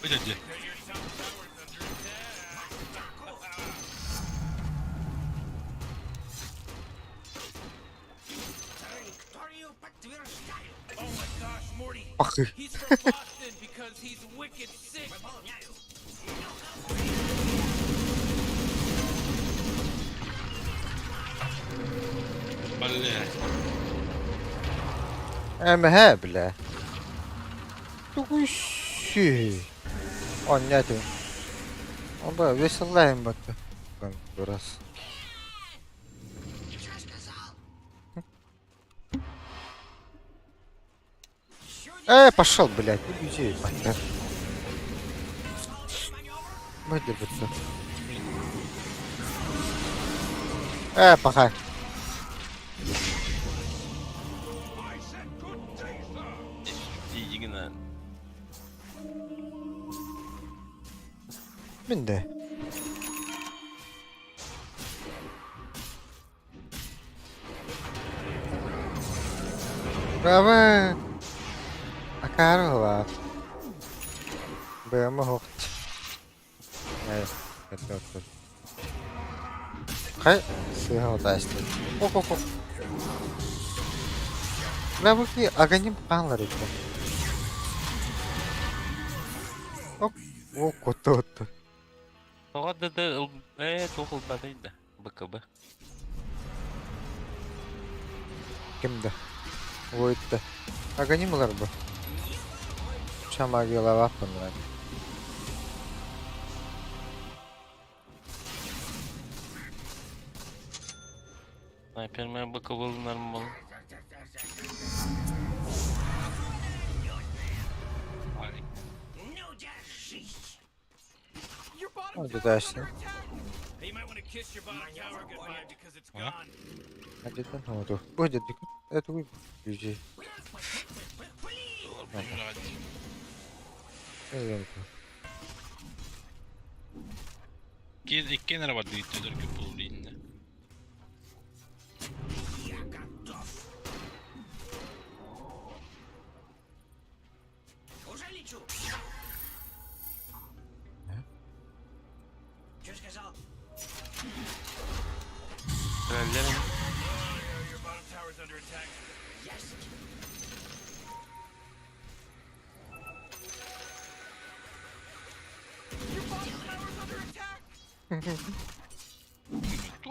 Выйди. Траекторию подтверждаю. Oh my gosh, Morty. Ах ты. He's from Boston because he's wicked sick. Выполняю. Блядь. Эмэ, бля. Тукущий. Он нет. Он бы веселаем бы. Раз. Что сказал? Пошел, блядь, иди, мать. Выдержится. Пока. Игнат. Минде. Браво. Акарова. Бэма хот. Это. Хай, сыграл даст. Ко. Бравки, агоним панларик. Оп. О, кот-то. Тоға тоқылдадайды. БКБ. Кімді? Ойытты. Агонимлар бұл. Шамаги лавапын var. Снайпер мен БКБ нормал. Ну, держись. Your bottom Hadi tower's dersin. under attack. Hey, you might want to kiss your bottom tower goodbye because it's Huh? gone. Hadi de ne oldu? Bu hadi dikkat. Evet bu gücü. Блядь. Evet. İki nere var diyetler ki bu üründe. Я готов. Уже лечу. Что сказал? Trollerim. Your bottom tower's under attack. Есть. Your bottom tower's under attack.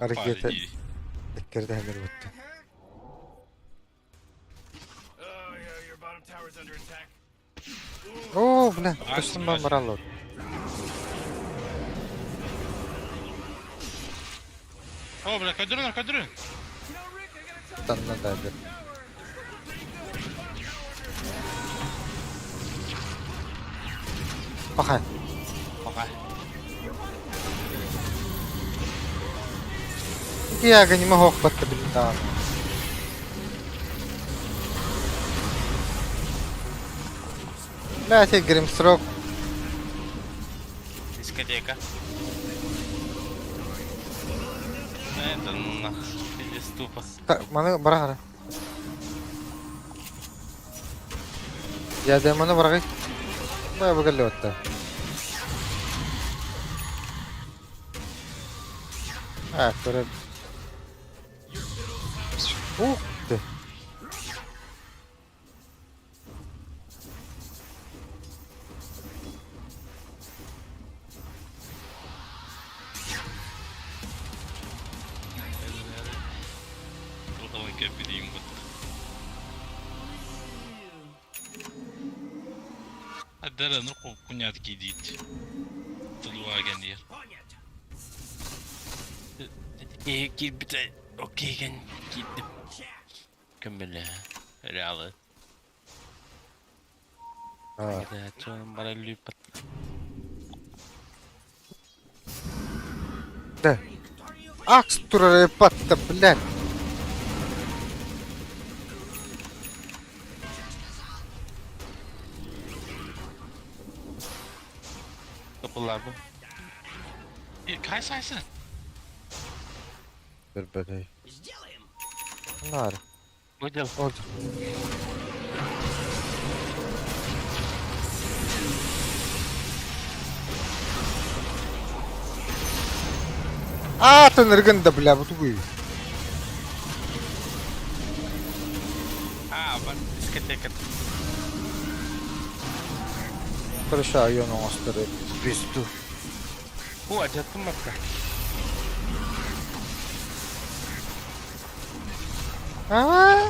Harekete. Iyi. Tekkerde hemen bitti. Oh, yeah, your bottom tower's under attack. Oo bile. Kıştım ben marallo. О, бля, кадрын. You know, Rick, I gotta tell you, Tanrı da bir. Bakay. Пока. Я не могу охватить, блин, да. Блять, я гримсрок. Дискотека. Это нах. Или ступа. Маны барагара. Я демоны барагай. Бая бугалли отта. Көрөт. Ух ты. Buradan kapatayım bu. Hadi ranır kunyat gidiydi. Tılvagen yer. Понят. Gir bir de okey gittim. Чек. Kim bilir. Reалы. Ha. Да, чё он bara lypat. Да. Акс турare патта, блядь. Kapılar bu. Kay saysın. Bir bedey. Сделаем. Bunlar. Выдел. Oldu. А, ты нырганда, бля, вот вы. Bak diskoteka. Хорошо, я на острове. Пизду. Acıttın bak. Ла.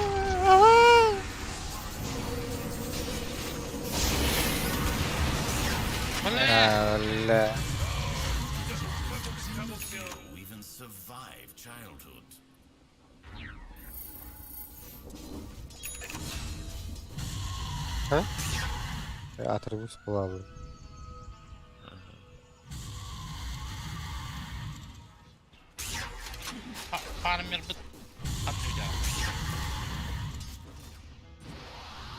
We even survived childhood. Я оторвусь плаваю. Farmer bit. Atıyor ya.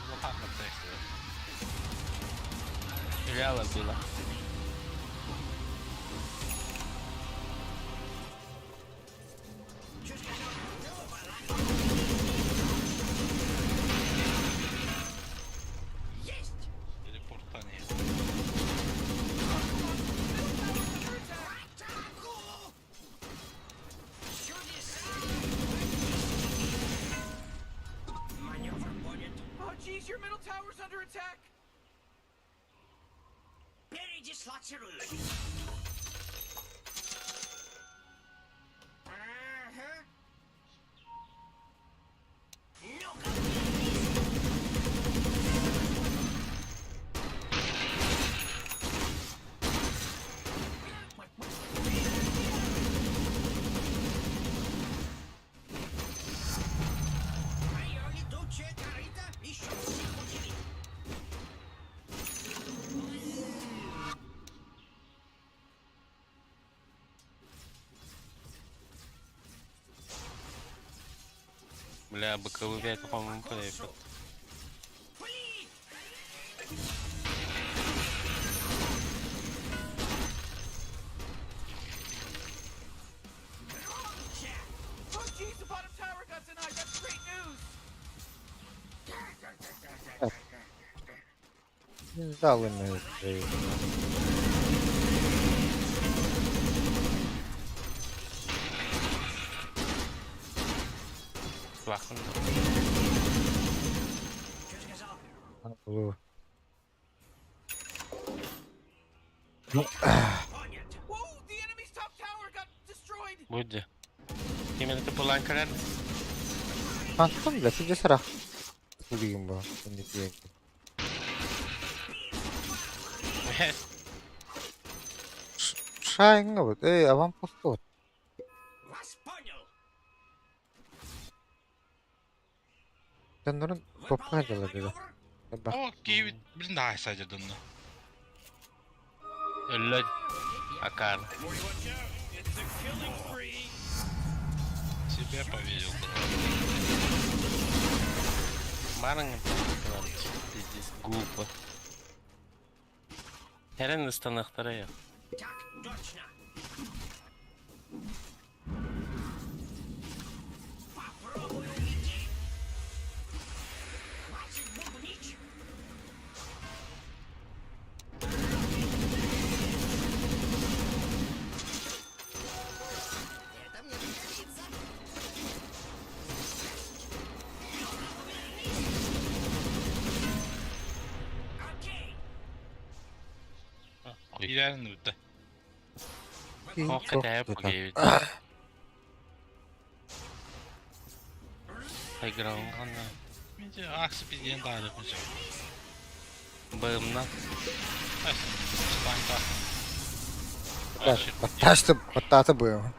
Bu haklı tekrar. Reалы было. Телепортание. Oh, jeez, your middle tower's under attack. Передислоцируй. Ага. Ну-ка. Моё летучая корыто еще всех удивит. Бля, боковые по-моему, проехал. Oh, jeez, the bottom tower got denied. That's great news. Пизда мы. Плохо. Алло. Whoa, the enemy's top tower got destroyed. Будет. Именно ты пулан карар. Антон, бля, ты где срах? Кулигим был. Не пьянь. Шайнга вот. Эй, а вам пусто. Вас понял. Sen onun toprağı da dedi. Bak. O givet birini daha sadece döndü. Öyle. Akar. It's a killing spree. Себе поверил. Баран. Здесь глупо. Херен из станахтарая. Так точно. Попробуй уйти. Хватит бубнить. Это мне пригодится. Окей. İlerinde bitti. Hakikaten hep geliyor. Играл он Bence aksi bir yeni daha yapacağım. Бэмна. Станка. Так, подташты будем.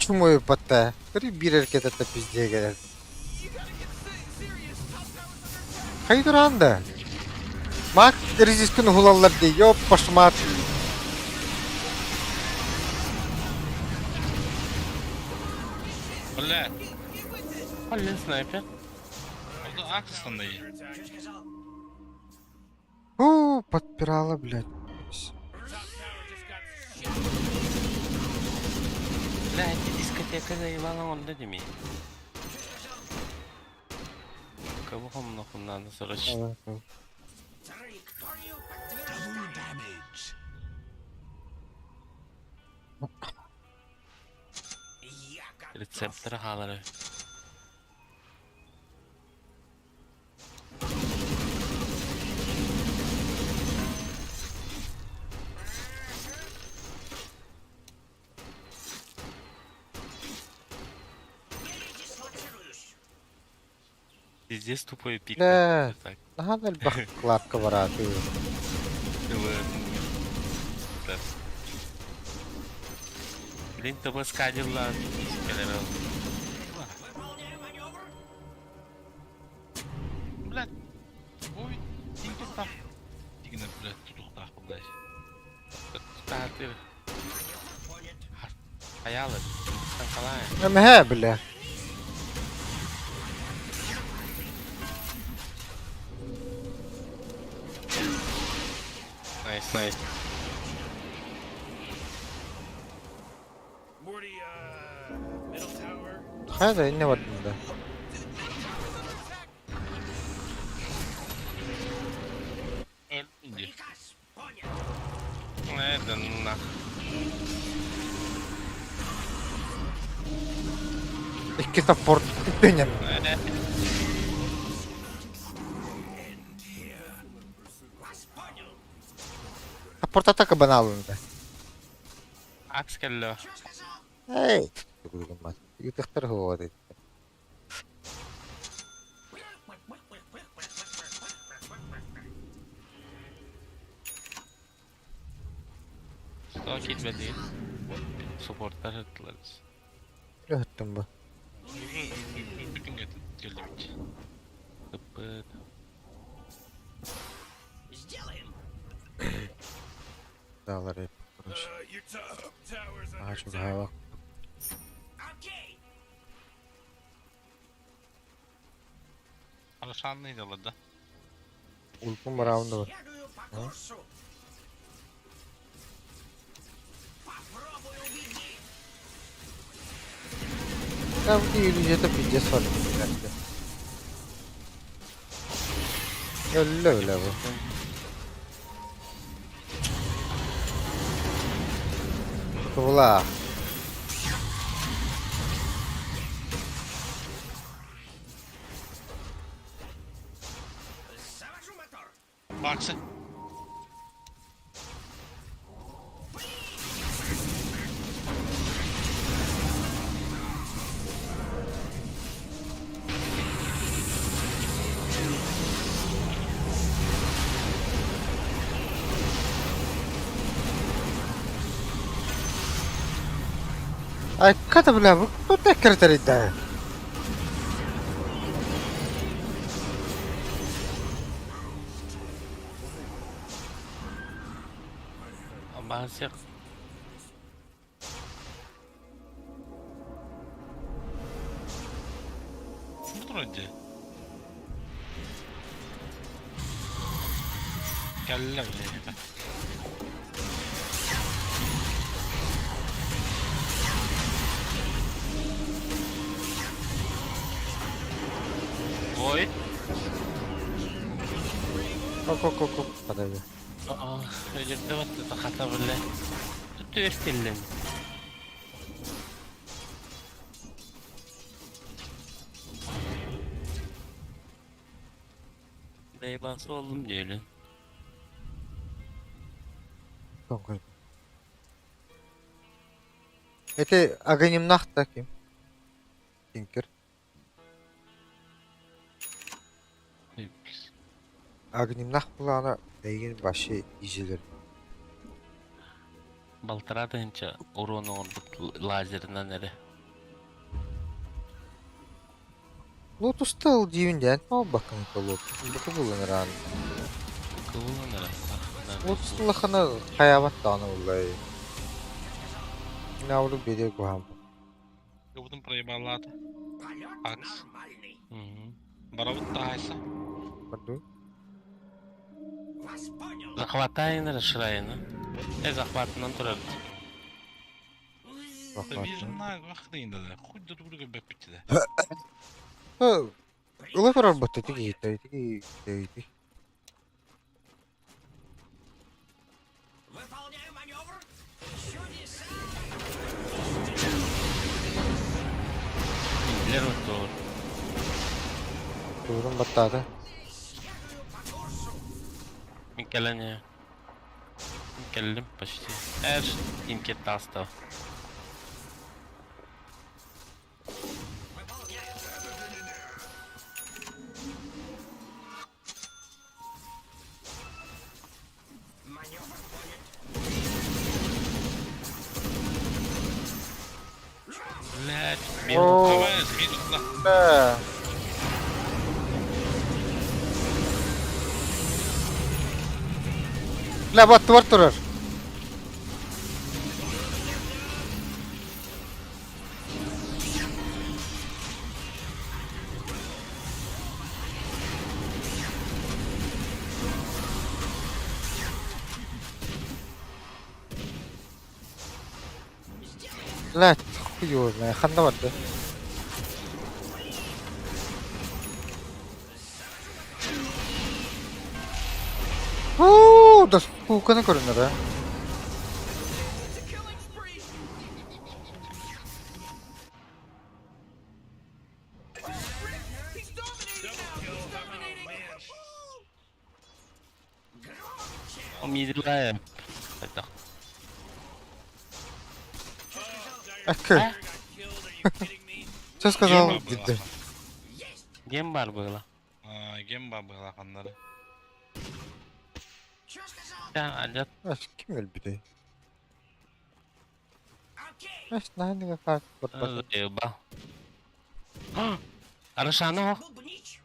Kim oyup batta? Bir hareket atıp bizliğe gelir. You gotta get serious. Top tower's under attack. Hayır anda. Mak resistini hulallar diye yok başıma. Öyle. Hallen sniper. O da Aksis'tan da iyi. Huu подпирала, блядь. Блядь, дискотека заебала он, да, Дими? Кого он нахуй надо срочно? Evet, evet. Траекторию подтверждаю. Я готов. Рецепторы халары. Пиздец тупой пик. Да. Так. Daha da baklar kıvaratı. Да. Блин, то скадил ла. Выполняю маневр. Блядь. Ой, тинки так. Тигне, блядь, tutuq tak, блядь. Tatil. Понят. Hayalet. Sen kalay. Ama he bile. Nice, nice. Morty, middle tower. Hadi ne var bunda? Öldü. Приказ. Понят. Это нах. İki support benim. Вас понял. Support ataka bana alındı. Акс келло. Что сказал? Hey. Yıtıktır hava dedi. Что kitmedi? Supportlar hırtlarız. Ne attın bu? Bütün geldi bitti. Tıpıt. Сделаем. Dağlar hep. Your top tower's under Aha çok attack. hava. Окей. Alışanlıydı alırdı. Ulkum var round'da var. Следую по курсу. Попробуй убеди. Ya bu yürüyece de pideceğiz var. Öyle bu. Kıvla. Завожу мотор. Baksı. Ay kata bla bu. Bu tekrar terida. Basık. Budur önce. Kelle bile. Oy. Kok. Pada ya. Aa, ölecekte battı takata bile. Tuttu estillen. Beybası oldum diyelim. Kok. Это Аганим Нахт таким. Тинкер. Агним Нахт булана деген başı izilir. Baltara da hinça uronu orbit lazerinden eri. Lotus'ta ıl diýinden al bakın Lotus. Bu bulanır an. Kıvılanır. Lotus'un lakana hayabat dağını vallahi. Navru beri guham. Будем проебаллата. Полет Акс. нормальный. Барабыт тагайса. Пойду. Вас понял. Захватайны расширайны. Захватынан турар. Вижна вахтында да. Хуй друг друга бепити да. Улай бар арбатта тиги. Выполняю маневр. Чудеса. Билер отур. Durun battı. Следую по курсу. Mikkelene. Mikkellim почти. Her imket tasta. Маневр понят. Блять, Oo. Давай, сбить туда. Be. La battı var durur. La хуёвая, ханда vardı. Oo, da skukana görünür ha. It's a killing spree. Oh, Rick, he's dominating now. He's dominating. O midilaya. Hadi. Akı. Got killed, are you kidding me? Söz сказал Гемба gitti. была. Gem var böyle. Гемба была ханнары. Что сказал? Ya alet. Aş kim öl bir de. Окей. Aş nane kart bat. Ba. Arışanı o. Бубнич.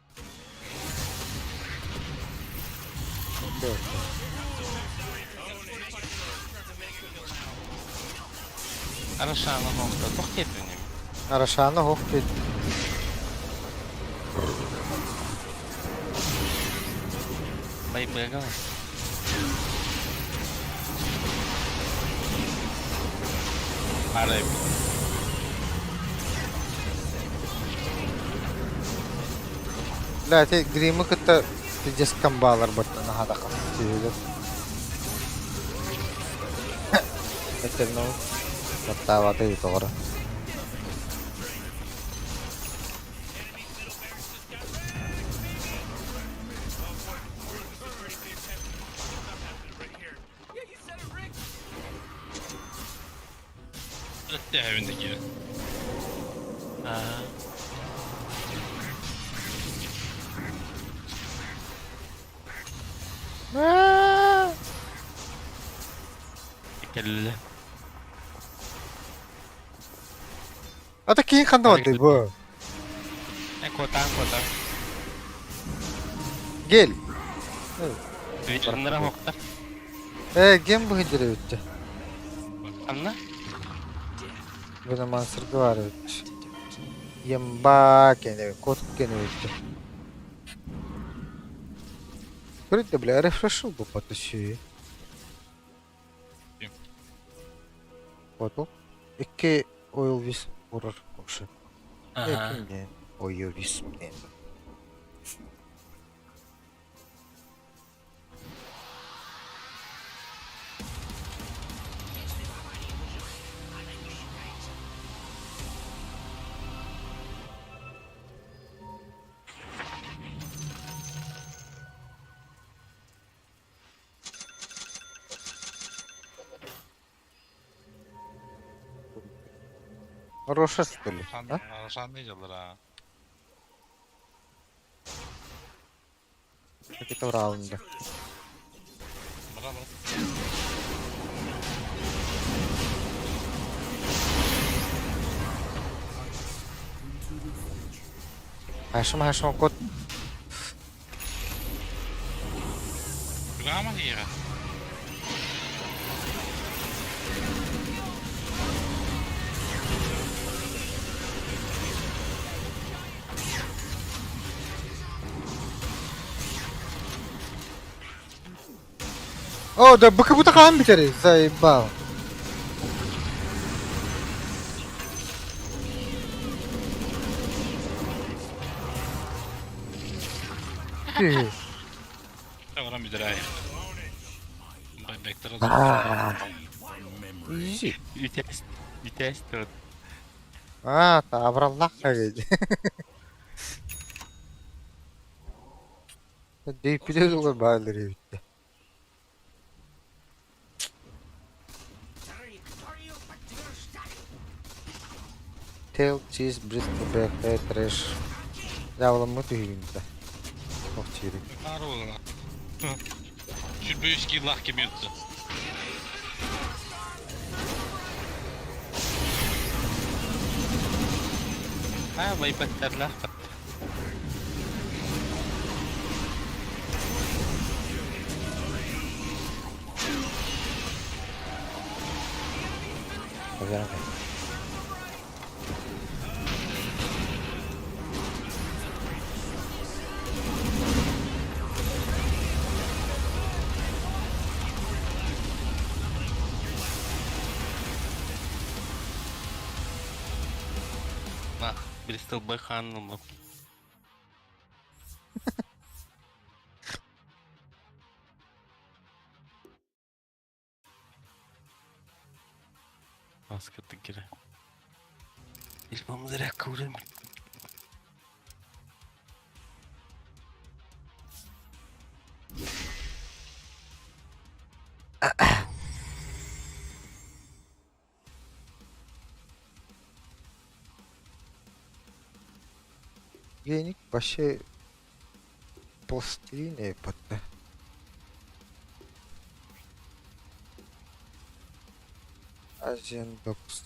Arışanı o. Çok keyifli. Araşanı hok dedi. Bay bega. Arayıp. La te grimi kıtta tijes kambalar battı na hada kap. Eterno. Batta vata itu orang. Yeah, you said it, Rick. Ötte evindeki. Ha. Kelle. Ata kiyin kanda vardı bu. Kota. Gel. Visionlara hokta. Gem bu hicre bitti. Anla. Buna mansırgı var bitti. Yemba kene, kotuk kene bitti. Görüntü bile refresh'ı bu patışı. Kim? Kotuk. İki oil vis vurur koşu. Aha. Yakın oil vis mi? Роша что ли? А? Арашан не жалыр ha. Какие-то в раунде. Браво. Haşim kot. Grama hier. Да быкы-буты kan biteri. Заебал. Waarom je erbij? Bij Vector als Easy. Vites tot. Табраллах кагыйды. Дейпилер ғой баалар ебитте. Tail, cheese, bristle, back, head, trash. Javlamı tüyümde. Çok çiğrik. Var oğlum. Şu büyük skillah gibi yuttu. May pagtarla. Hazır. Nah, Bristol Bakan mı? Maskatı gire. İlmamı direkt kıvrayım. Веник вообще пластилиновый подда. Asian Dogs.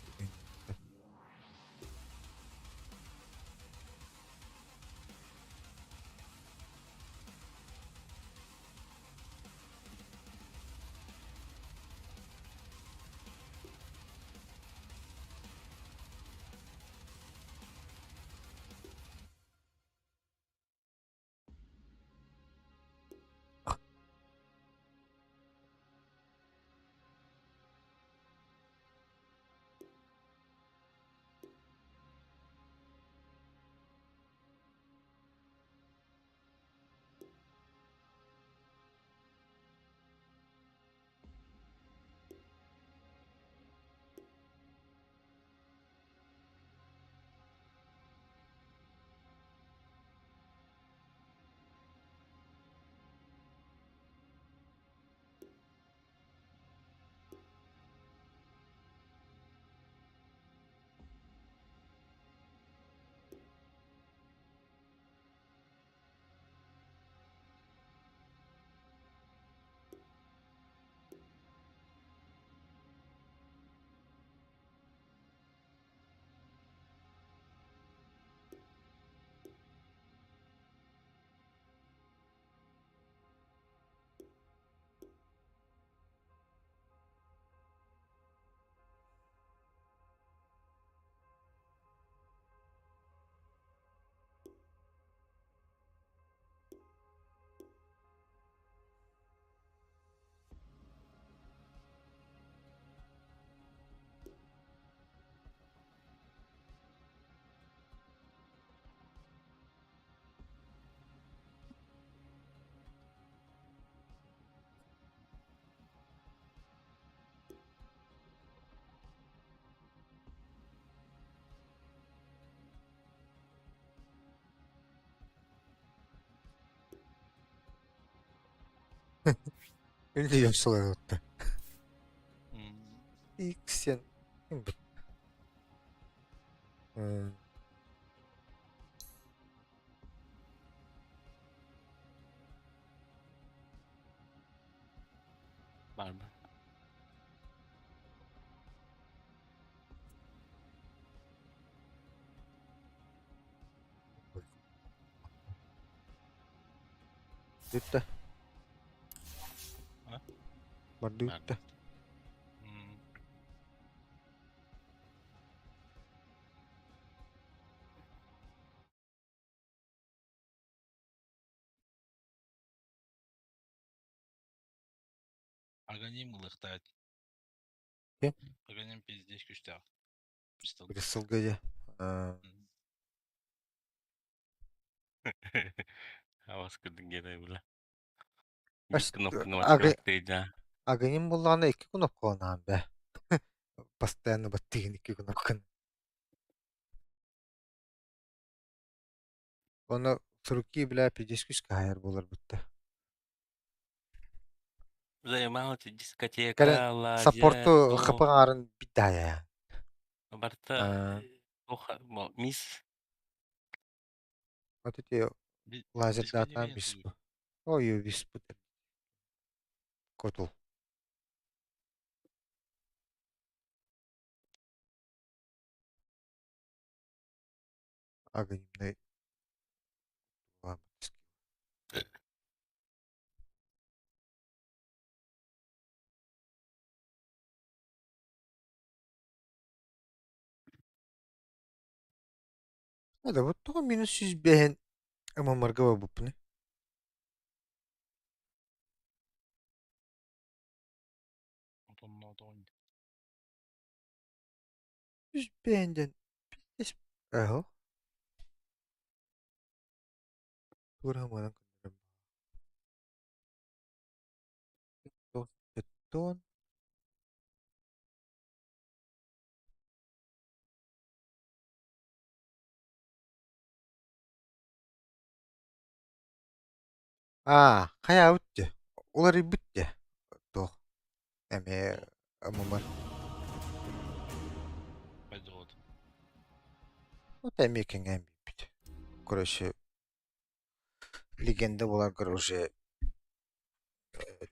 Ünlü yaşlılar hatta. X'en. Kim bu? Var mı? Dütte. Ha? Var dütte. Hmm. Аганим ылыктайт. Кем? Аганим пиздец күчтәк. Пистол. Брисел гыжа. Havas kırdın gene bile. Аш Bir knopkаны открывать deydi. агыним булланы 2 кнопка онан бе. Постоянно баттыгын 2 кнопка. Оны суруки била 53 кайыр болар бутта. Занимался Кален дискотека, лазер, саппорту хапаңарын бидая. Барта, мисс, Вот эти лазер датан Дисконевент биспу. Ой, биспу. Котул. Агынимный. Да вот то минус 100 бehen ama marga var bu ne? 100 behenden. Aho. Duramadan kandırım. Ton. Kaya utte. Olari bitti. Toh. Eme amamar. Пойду вот. Вот эмекен эми бит. Короче, легенда болар короче.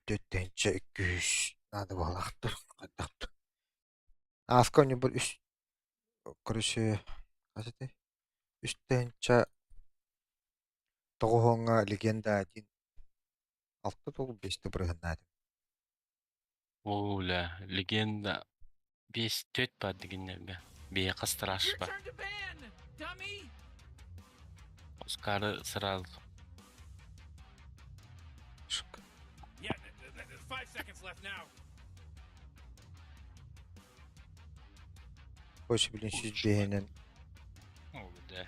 Төттенче 200 надо балақты. Каттақты. Аскони бір 3 короче, қасыты? 3-тенче тоғуңа легенда 1 6-5 бұрғанады. Оля, легенда. 5-4 бар дегенлерге. Бeye кыстыраш Your бар. turn to ban, dummy! Оскары сразу. Yeah, 5 seconds left now. Короче, блин, 100 бейнен Ну, да.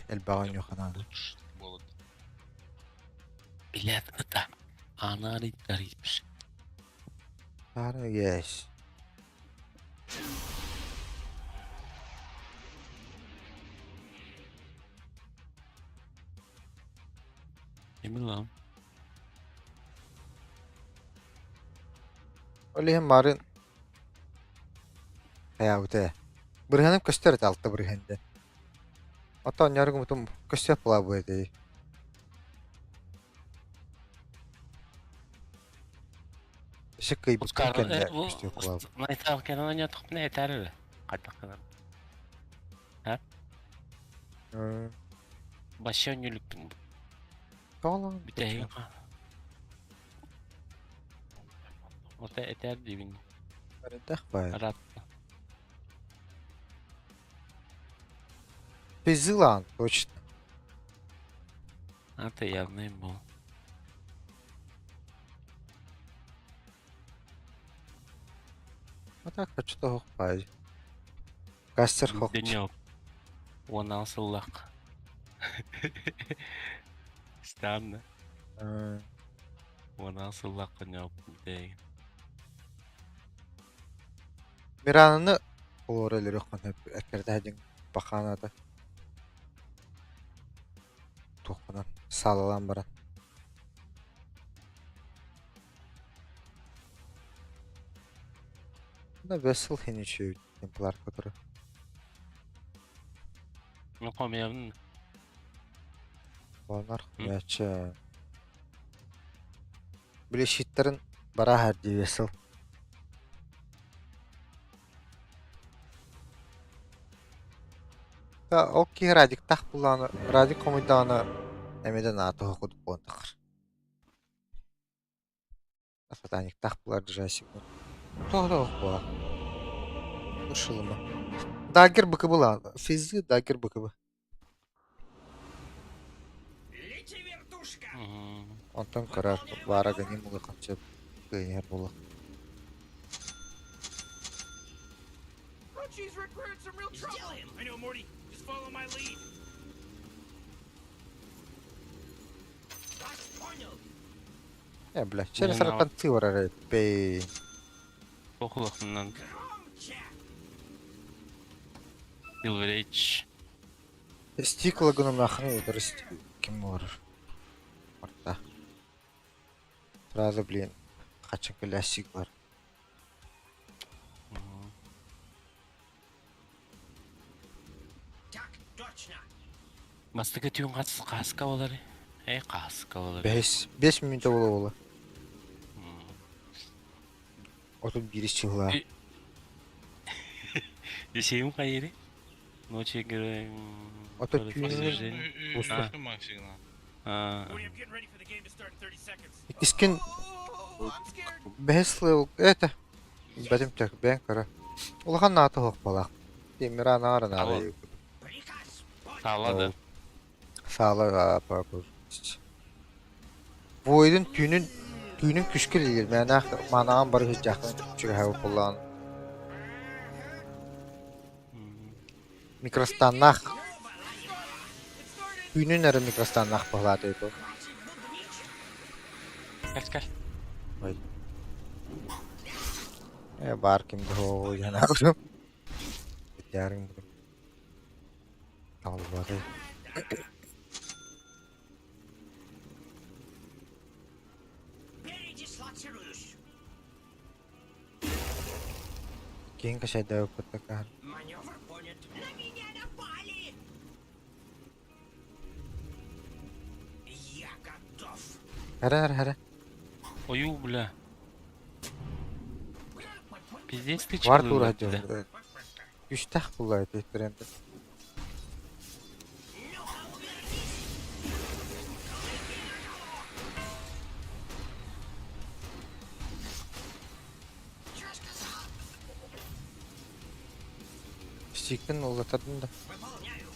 элбаған yoxanadı. Лучше болады. Bilet da. Anarı garipmiş. Sarı yes. Emin lan. Олиһин барын хаябыта. Бырыһынып көстөрөт алты бырыһынды. Ата няргы мутум көстөп була буйды. Шыкый бүткән кенде көстөп була. Найсал kenara ne top ne yeter. Kaçak kadar. Başı önlülüktün. Tamam. Bir de yok. O da yeter dibin. Арендах бай. Arat. Пизылан, точно. Ata явный был. А так хочу того бай. Кастер хох. Денек. Он асыллак. Странно. Он асыллак конек. Мирананы олорелер оккан экердәдин баканада. Токунан салалан баран. Да весел хиничи темплар который. Ну комявн. Onlar yaça. Bile şitlerin bara harcı vessel. Ya okey radik tak bulanı, radik komidana emeden atı okudup ontakır. Сатаник так булар дежасик. Тоғда оқуа. Ушылымы. Дагер быкы була. Физы дагер быкы бы. Лети, вертушка! Онтан карар барага не мулы қанча гайнер була. Crunchy's we're in some real trouble. Сделаем. I know, Morty. Just follow my lead. Вас понял. Бля, через Не, сарапан ты варары. Бей. Оқулықынан Громче! Silver Age. Стикла гуном нахрен ударist. Ким var? Orta. Сразу, блин. Хочу классик var. Так точно! Бастыға түйін қасқа болары. Қасқа болары. 5 минута bola. Otuz biri çıgla. Şeyim kayırı. Ночью играем. Ото Перед түйін посвежением. Üstü maksimum. Morty, I'm getting ready for the game to start in 30 seconds. İskin Oh, I'm scared. 5 level. Это. Бәдім тек бән кара. Улахан наты хоқ балақ. Демира нары Алло. нары. Приказ! Sağladı. Sağlık apapur. Bu oyunun tüyünün küskül edir. Mənə manağın barı hiç yaxın küçük həvi kullan. Mikrostannaq. Tüyünün ərə mikrostannaq bağladı bu. Kaç. Var kimdi o yanağım. Yarın bu. Allah'ı. Передислоцируюсь! Кейін кашайда өпіттікі. Маневр понят. На меня напали! Я готов! Әрі. Ою, бля. Пиздец ты Var çıkıldı. dur hadi. Güçtək bulaydı etdirəndə. Siktin ulatadın da. Выполняю!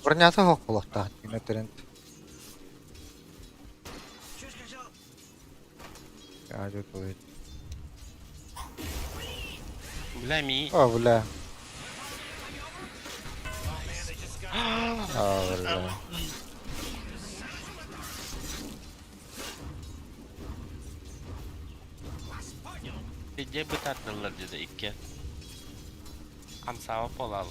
Броняты хоқ болақта. Етірәнд. Что сказал? Аджу тует. Бля, ми. О, бля. О, бля. Pide bıtardılar dedi iki. Kamsağı polalı.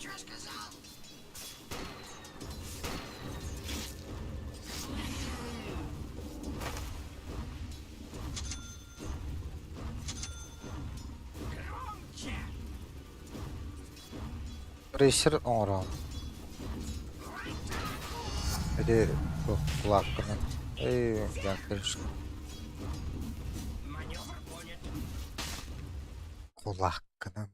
Что сказал? Громче! Рейсер оңырау. Әде құлақ қына. Яқтыр шық. Маневр понят. Құлақ қына.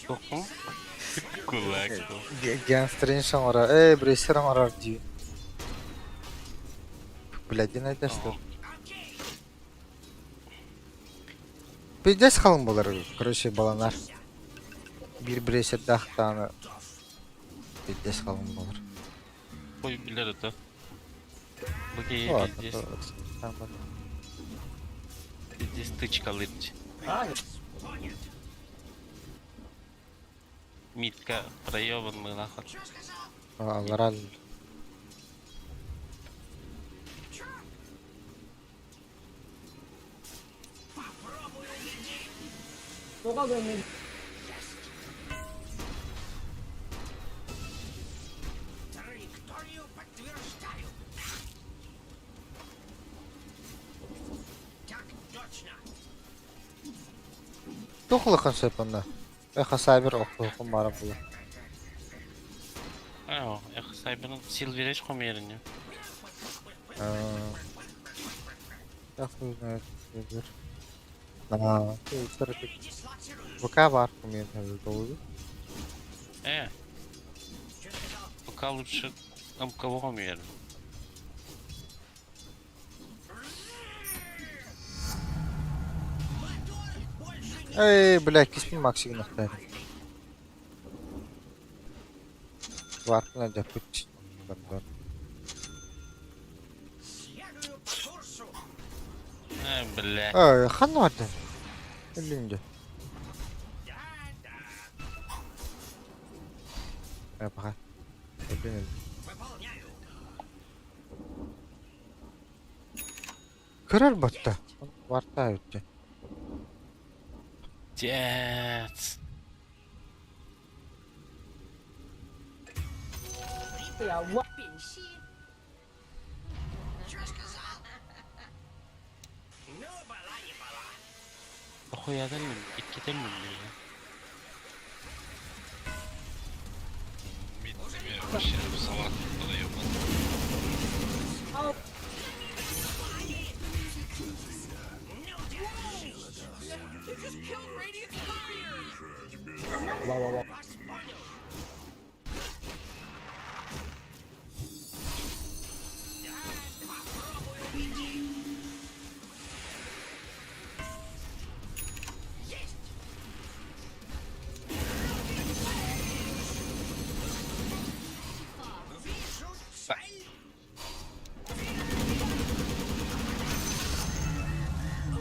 Dokun. Kulak. Генстрин оңыра. Брейсер оңырар дей. Біләден айтасты. Пиздес қалың болар. Короче, баланар. Bir брейсер дақтаны. Пиздес қалың болар. Koy bilir de. Bu geye Ладно, pizdes. tamam. Pizdes tычкалыч. Митка проебанный нахуй. Аллар. Траекторию подтверждаю. Так точно. Тоқылықын сөйпінді. Сайбер оқылықын барып бұлы. Cyber'ın Silver Age koymuyorsun ya. Aa, bu kadar men tabii doğru. Bu kalıpçı boğamıyorum. Ey, Black ismi Maxi nokta. Var mı acaba pıç? Следую по курсу. Bile. Ey, kan vardı. Elinde. Bak. Elinde. Выполняю. Kırar batta. Var da ötü. Jet. Чё сказал? Ну, бала не бала. Okuyadan mı? Git gidelim mi diyor. Bitti mi? Bir şey bu salaklıkta da yapalım. It just killed Radiant's courier!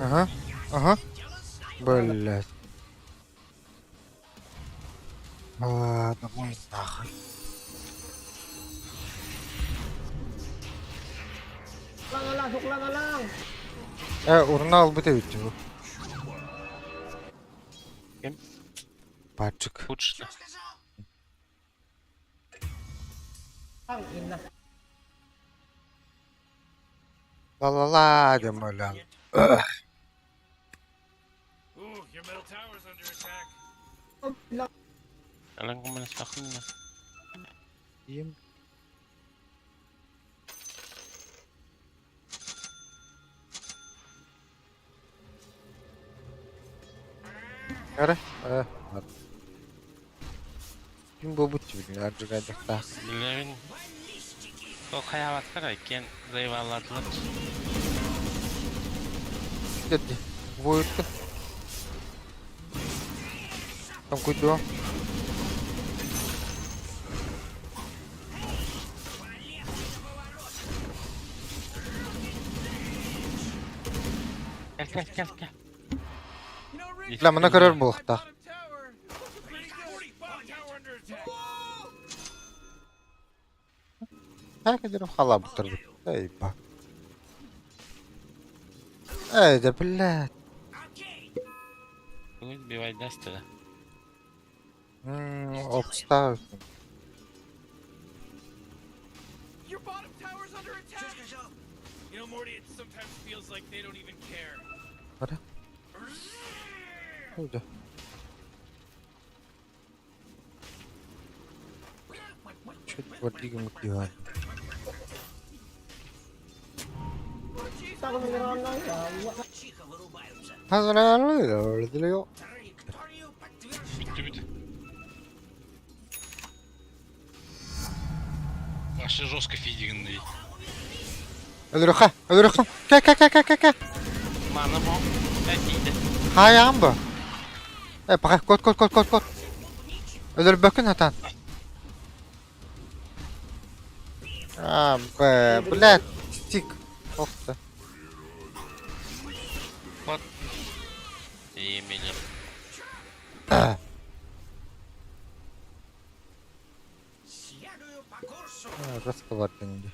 Aha. Aha. Böyle. Aa, da bu nahı. Urunu al bu da bitti bu. Kim? Patrick. Uçtu. La la la dem öyle. Ooh, your middle tower's under attack. Alang kung sakın na. İyiyim. Ara. Kim bu gibi artık da. Bilerin. O kayavatlar iken zeyvalladılar. Dedi. Vurdu. Tam kuydu. Gel. You know, Rick, İklamına karar bu da. bottom tower. Pretty good. Bottom tower under attack. Herkese hala bitirdi. Ey bak. Ey de billah. Bugün bir vay deste. Obstacle. Your bottom tower's under attack! You know, Morty, it sometimes feels like they don't even care. Hadi. Hadi. Чуть подвигом делать. Тихо вырубаются. Hazırlanıyor. Траекторию подтверждаю. Bitti. Вообще жестко фидинный. Öldürüyor. Ka. Mana bu. Belki Hayam bu. Bak kot. Öldür bakın hatan. Be, блядь, стик. Опта. Bot. İyi milim. Следую по курсу. Расколот деньги.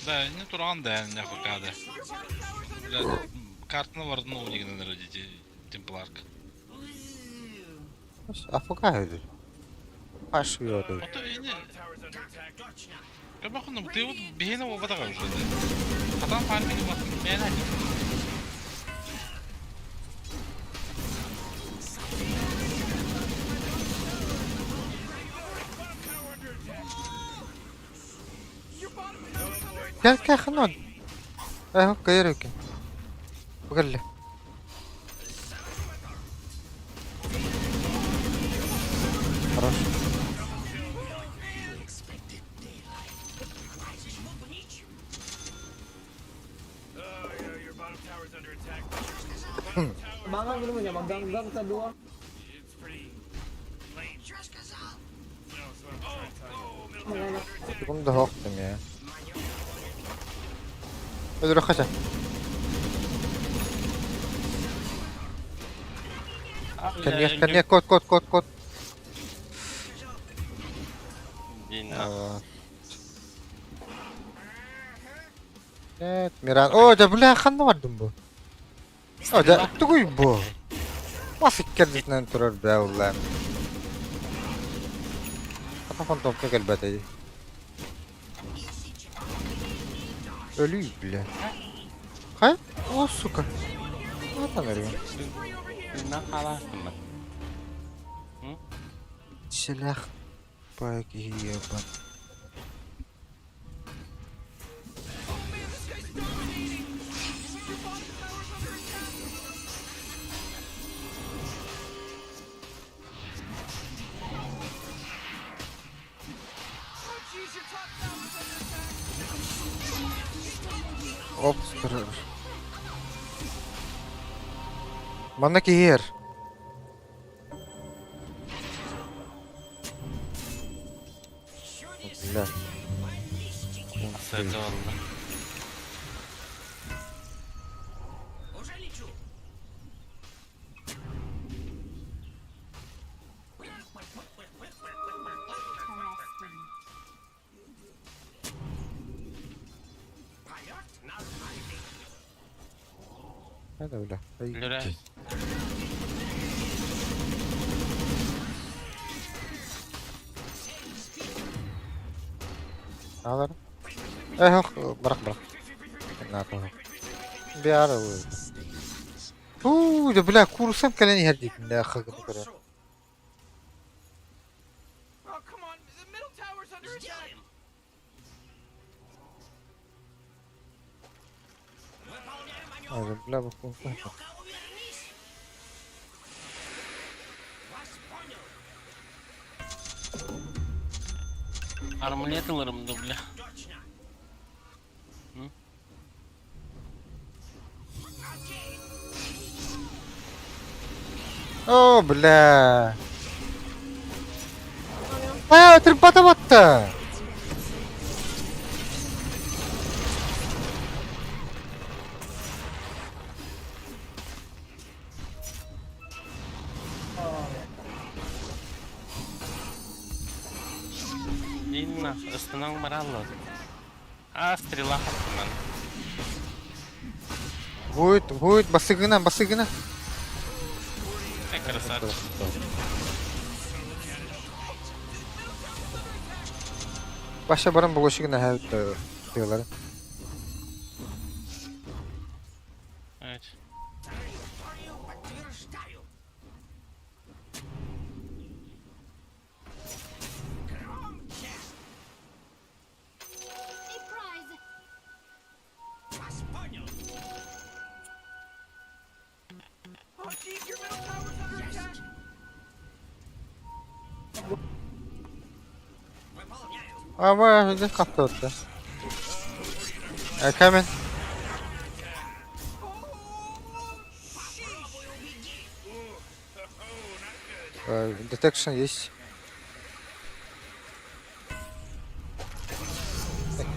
Да, не туран, да, не факада. Блядь, картина вардна у них на родите темпларка. Афукаю. Пошли вот. Вот и не. Tower's under attack. Точно. Как бы он ты вот бегина в вода уже, да. А там фарминг вот не надо. Gel خلنا. اهو كيرك. بقول له Mangan dulu ya, gang kedua. It's pretty lame. No, so I'm trying to tell you. Middle tower's under attack. Bunu da hoktum ya. Öldür kaça. Kendine kod. Dinle. Evet. Evet, Miran. Da bu lakanda vardı bu. Da tuguy bu. Nasıl kendisinden durur be ulan. Kafam topla elbette. Ölüyü bile. Hay? O suka. Nereden arıyor? Ne kalarsın ben? Silah bagi yapan. Jeez, your top tower's under attack. Ops kırır. Bana ki yer. Güzel. Asırda valla. Уже лечу. Полет нормальный. Hadi öyle. Lüre. Alır. Yok, bırak. Ne yapalım? Bir ara bu. Da bile kursam kaleni her dikim de akıllı kere. Oh, come on. The middle tower's under attack. Выполняю маневр. Hadi bile bu kursam. Ну-ка, увернись. Вас понял. Armaliyet alırım da bile. Точно. Hı? Bile. Trip battı. Dinle. Isınan var Allah. Стрела attım ben. Будет, басыгына. Ne красавчик. Başa barın bulaşıgına her diyorlar. Evet. Траекторию подтверждаю. Громче. Surprise! Вас понял. Oh, jeez, your middle tower's under attack. Выполняю. Ama öyle kaptı orada. Hemen. Detection есть.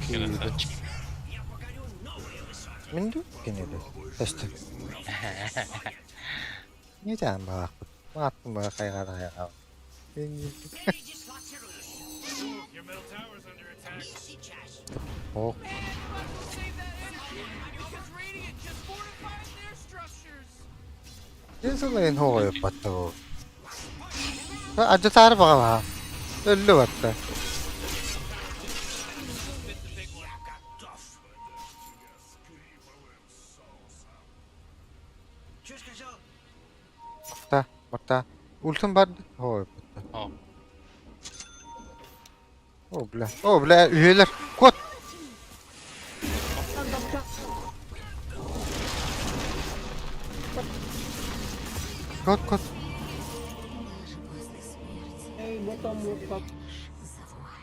Красавчик. Я покорю новые высоты. Mindu gene de. Testi. Ne can bak. Attım bana kaygana ya. Передислоцируюсь. Your middle tower's under attack. Не сейчас. Oh. Man, anybody go save that energy because Radiant just fortified their structures. Yesulayın ho yaptı o. Acı tarif bak. Öldü battı. Я готов. Что сказал? Batta. Ultim vardı. Ho yaptı. Hop. O bile üyeler. Kod. Kod. Даже после смерти Ey, bottom bot. завой.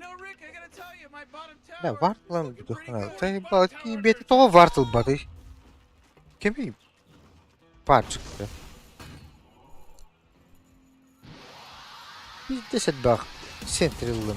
know, Rick, I gotta tell you, my bottom tower. Да, вартылам looking pretty духна. good. Ты Bottom балки tower бети is того вартыл бады. Кеми пачкты. Пиздесет бах. Сентрилым.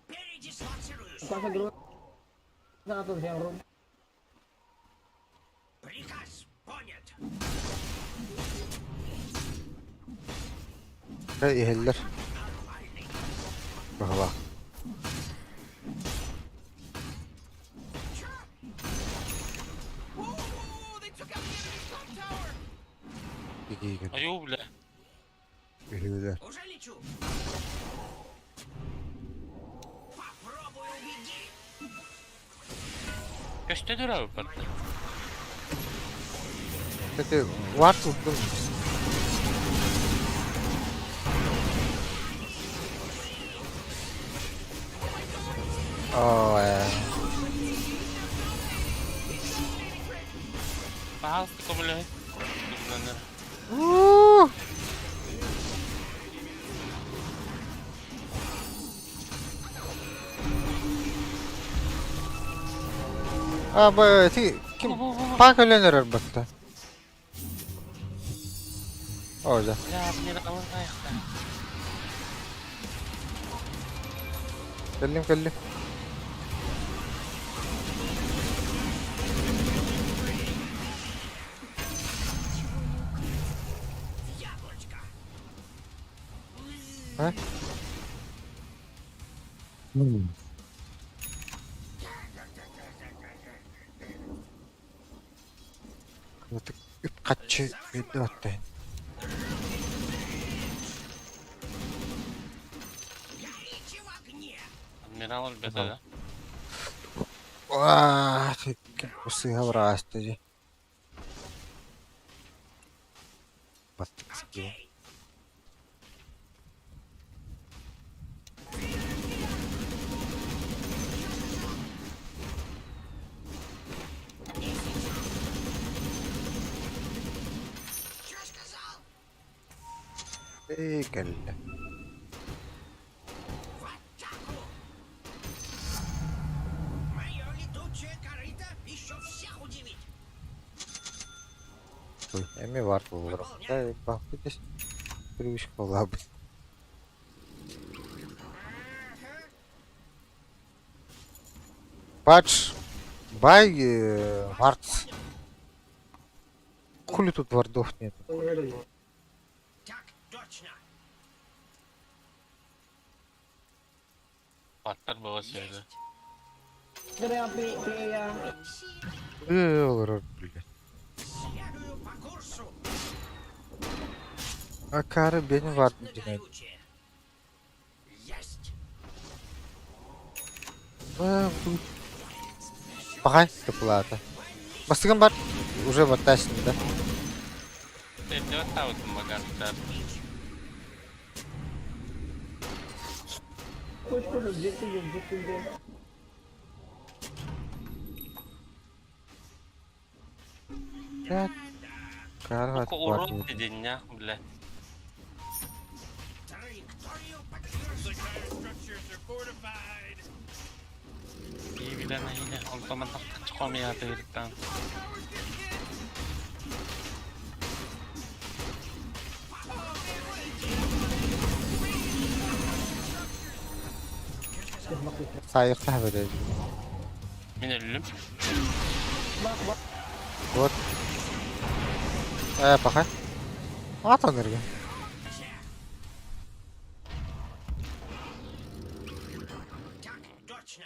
Передислоцируюсь. Паша друг. На тут я рум. Приказ понят. Ehiller. Bak bak. Whoa, they took out the enemy's top tower. İyi Аю, бля. Ehiller. Уже лечу. Попробуй убеги. Köştedir abi parti. Kati vartıl dım. Oh Pahal como le. Abi kim pak ölenir elbette. Orada. Ya beni alın ayakta. Kellim. Яблочко. Ha? Вот üp kaçı video attı. Горите в огне. Admiral elbette de. Vaa, kim bu sıyha vrastı. Battık gibi. Что сказал? İyi geldi. В атаку. Мое летучее корыто еще всех удивит. Ой, emi var bu olarak. Bak bir de привычка была бы. Патч, бай, варц. Хули тут вардов нет? Так точно. Patlar babasıydı. Gre api ya. Olur блядь. Следую по курсу. А karı benim var mı yine? Горючее. Есть. Bakay tıplata. Bastıkın var. Уже вот aslında. Belli o tavukun bagajlar. Koş ciddi. Ya. Karı Только hat var. урод dedin ya bile. Траекторию Looks like подтверждаю. our structures are fortified. İyi bilen yine. O zaman da çıkamıyor heriften. Sayık tahvede. Min ölüm. Вот. Bakay. Atan irgen. Так точно.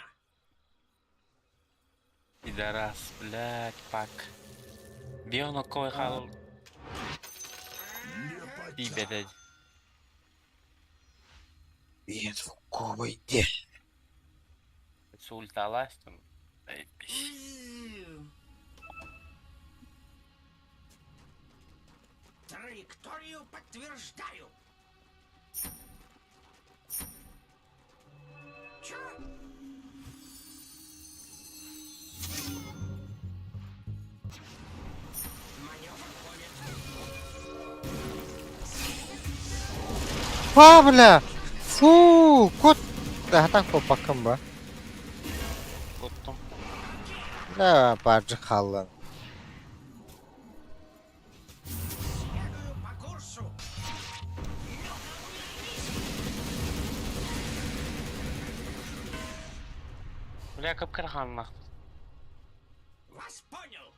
Пидорас, блядь, пак. Бионо кой хал. И бедать. Нет, в кого иди. Сульталась там. Траекторию подтверждаю. Ва, бля! Фу, кот! Да, так по бокам, ба. Ko'tdim. Да, баржы қалын. Следую по курсу. Bля, qip-qora qaranliq. Вас понял.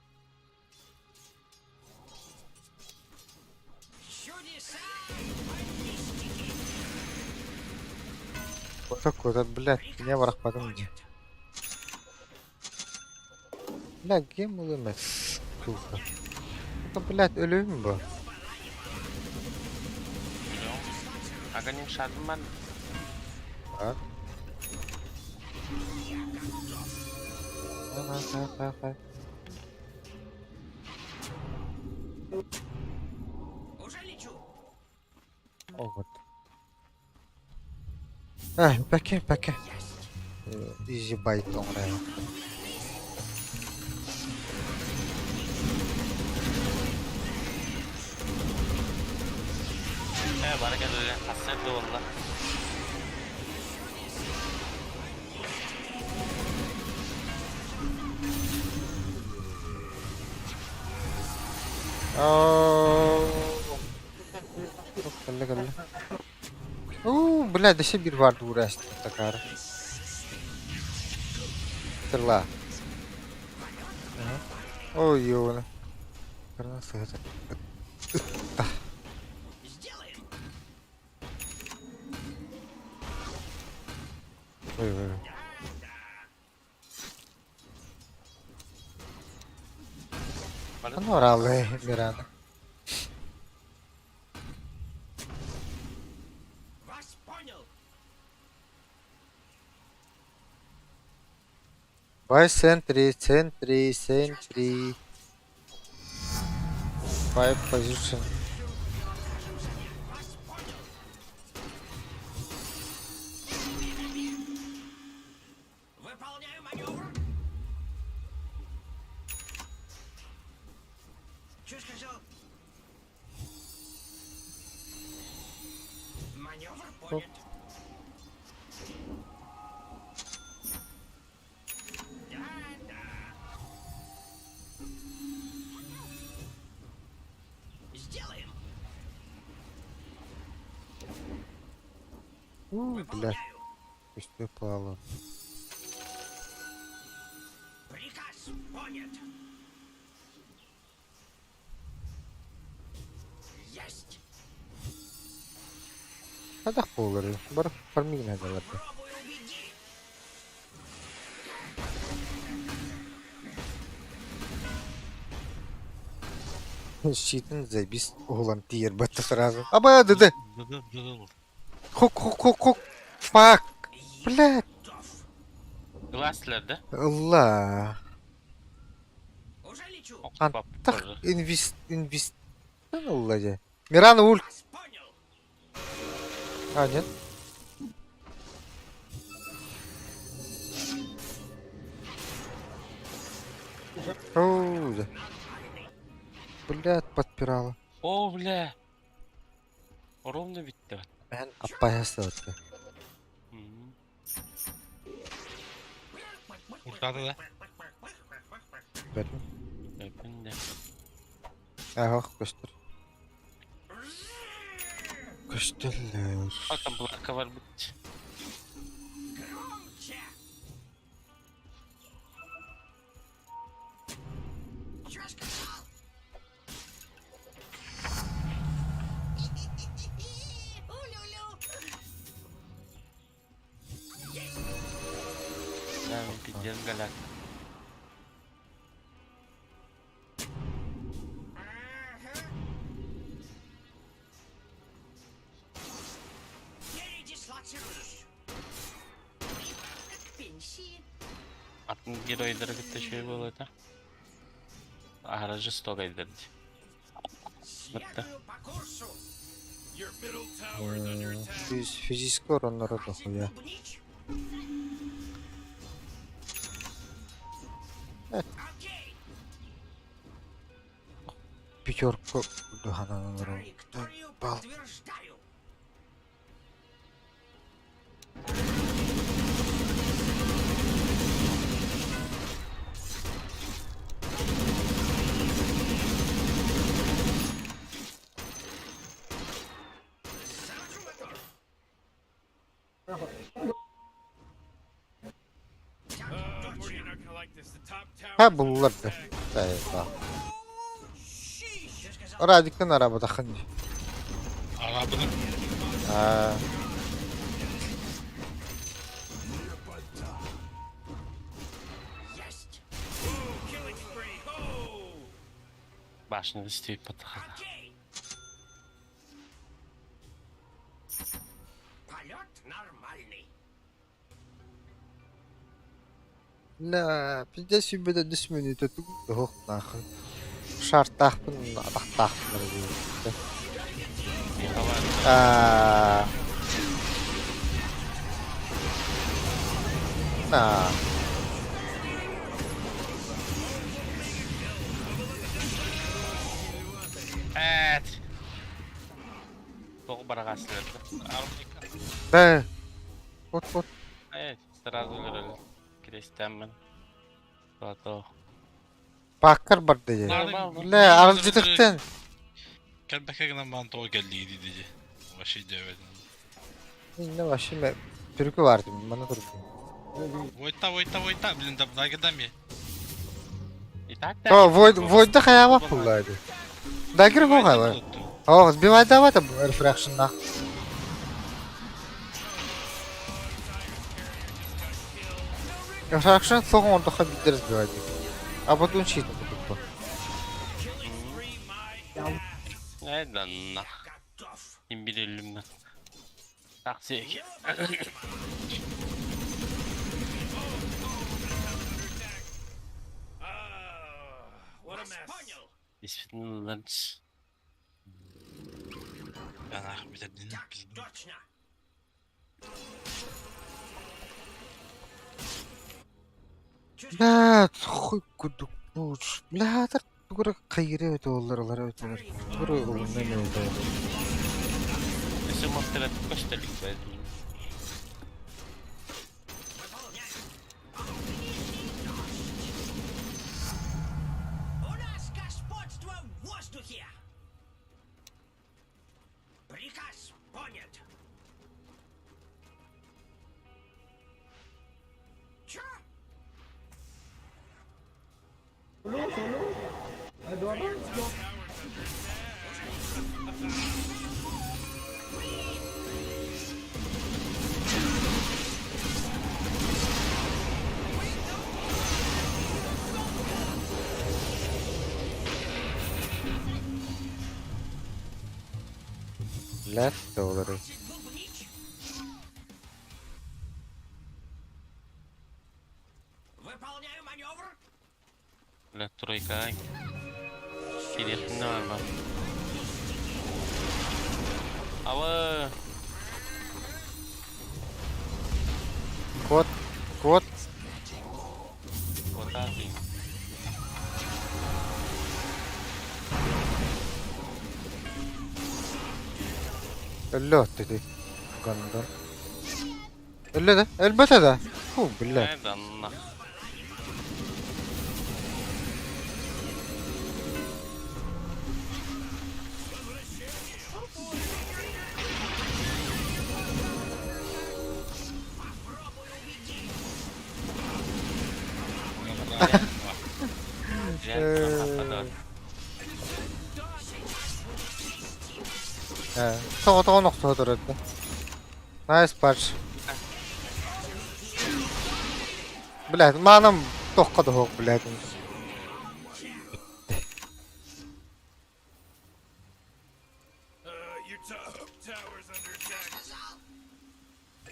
Чудеса баллистики. Ko'tat, блядь, ne bırakmadım diye. Bля, gem bu emas. Tuğra. Блядь, ölüyor mu bu? Aganing shadim man. Bak. Ha. Уже лечу. O вот. Ah, peki. Easy bite oraya. Barakat öyle. Hasret de valla. Gel. Блядь, еще bir vardı uğraştı takar. Tırla. Ой, ёна. Красавица. Сделаем. Ой. Ну, ралли, Мирана. Вас понял. Vai sentry. Five position. Выполняю маневр. Что сказал? Маневр понят. Сделаем. Блядь, Выполняю. пустой плавал. Приказ понят. Есть. Hadi olur. Bari farming надо var. Пробуй убеди. Щитин забис углом тир бата сразу. Аба, да. Dı. Хук. Фак. Блядь. Glass'larda. Allah. Уже лечу. Антах инвест. Allah ya. Мирана ульт. Вас понял. А, нет? Оу, да. Блядь, подпирала. O bля. Orom da bitti. Ben apayası attı. Kurtardı da. Benim. Yakın de. Aha, koştur. Koşturlar. Bakın bu arka var bitti. Громче. Что сказал? Улю-лю. Ben gideceğiz galak. Передислоцируюсь. Пенсии. Atın giroyları gitti şey böyle. Aracı stok edildi. Следую по курсу. Your middle tower is under attack. Физически оранlara dokuyor. Бубнить. пятерку духананын Траекторию Бал. подтверждаю. Заводжу мотор. Morty, you're not gonna like this. The top tower. Ha bulurlardı. Eyvah. Radikten arabada hınca. Arabanın Ha. Есть. Killing spree. Oh! Başını isteyip batakada. Окей. Полет нормальный. La, bizde sübede düşmeni tutup yok nakı. Şarttahpın, adaktahpın diyor. Aa. Na. Evet. Çok barak asılırdı. Be. Bot. Evet, sırada görelim. Kireçten ben. Zaten Bakır bar diye. Normal. La, arıcılıktan. Kelbeke gelen bana o geldiydi diye. O şey demedim. Ne var şimdi? Türkü vardı bana durdu. Vojta, bilin daha gidem ya. İtaat O Void'da kayama kullaydı. Dagir bu hava. O, sбивать var da refraction'da. Refraction soğuk orada kadar sбивать. А потом чит bu. Ne lan nah. Готов. Kim bilir elimden. Taksiye ki. What a Вас mess. понял. Bismillah. Ben bir de dinle Так biz. точно. La, xuy kuduk buç. La, da bura kayırı öte ollar öte. Bura olundan öte. Neyse muhtemelen gösterdik be. У нас господство в воздухе. Приказ понят. Чё? Solo. Ada dua orang. La, da olur. Выполняю маневр. Böyle troika. Kireçin ne var lan? Ava. Kod. Kota atayım. Öyle dedi. Gandan. Öyle de. Elbette de. Hu billah. Nereden nah. Toğa nokta durdu. Nice patch. Bilad, manam toqqa da hoq biladim. Your top tower's under attack.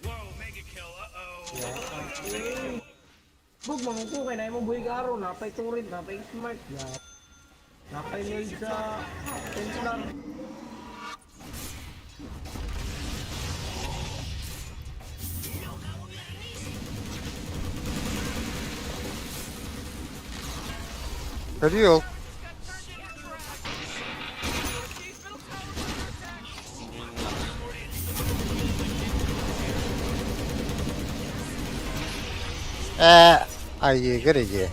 Whoa, mega kill. Uh-oh. Bug mangko kay na mo buhi garo napay turid, napay smart ya. Napay nil sa Templar. Geliyor. Ayı görece.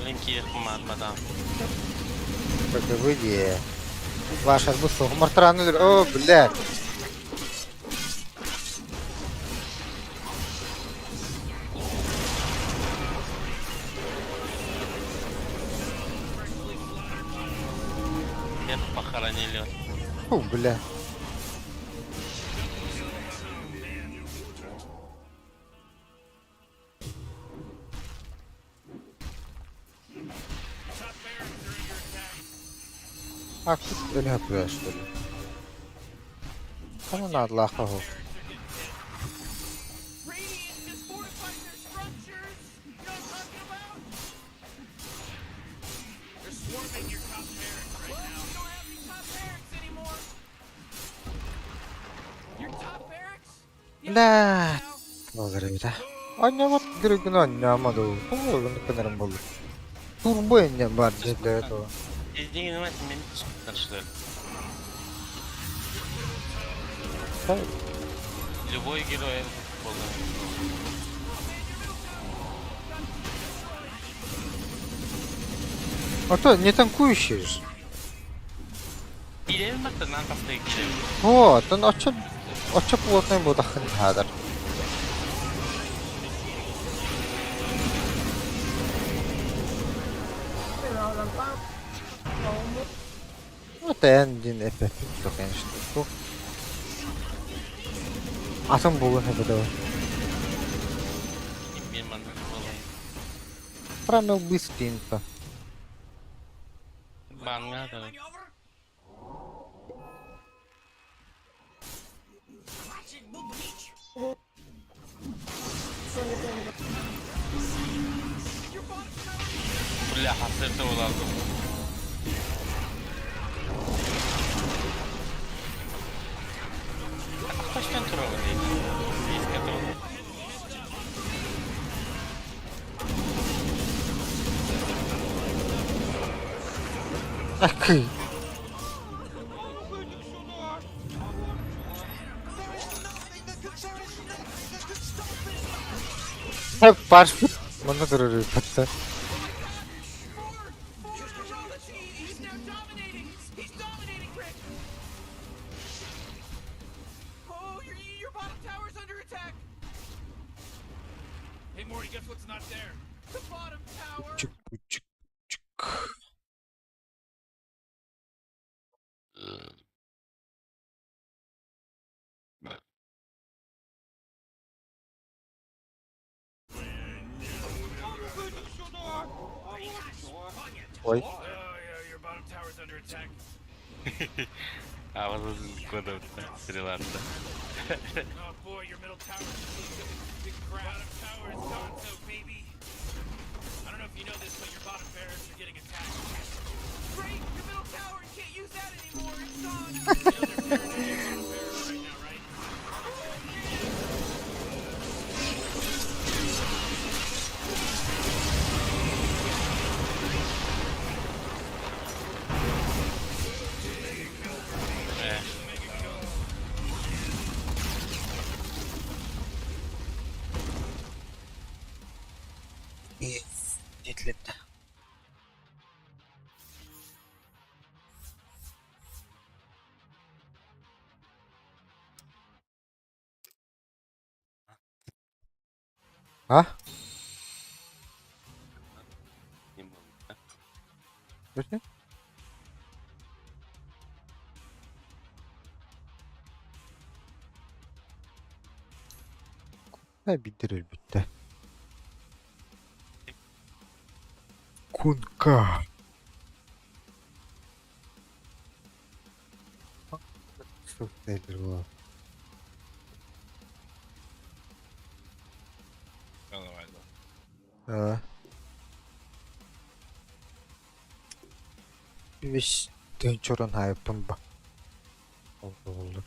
Linki yakın madam. Bakı bu diye. Başar bu soğuk martıranıdır. O bile. Hep bakaran geliyor. Bu bile. Artık öyle yapıyor işte. Kanın Allah'a o. Radiant just fortified their structures. You know what I'm talking about? They're swarming your top barracks right Well, now. we don't have any top barracks anymore. Your top barracks? La. Olur bir de. Anlamat gerekin anlamadı. Oğlum ne kadar buldu. Turbo engine var dediler o. Dediğin gibi beni çıkartmışlar. Hayır. Любой герой футбола. А то не танкующий. İleri bak da arkasına gidiyor. Вот, он очо плотный будет хадер. Это engine эпик, то конечно. Атом булын это. Bir mantık olayı. Правильно быстренько. Banga da. Хватит бубнить. Bля hasrete ulandım. Kaç tane tur var değil? İlk katıldı. Ах. Парш. Mana durur hatta. He's now dominating. He's dominating, Rick. Oh, your bottom tower's under attack. Hey, Morty, guess what's not there? The bottom tower. Çık çık çık. Ой. Oh, yeah, your bottom tower's under attack. Havasız kodum. Srilanka. Oh, boy, your middle tower's big crap. Bottom tower is gone, so baby. I don't know if you know this, but your bottom barracks are getting attacked. Great, your middle tower. You can't use that anymore. It's gone. You know they're tearing down your bottom barracks right now, right? Eh. İyi. Yetletti. Ha? Bakın. Ne bitirir bitti. Kunka. Çok nedir bu? Ha. Bir beş dönçoran hayatım bak. Oldu.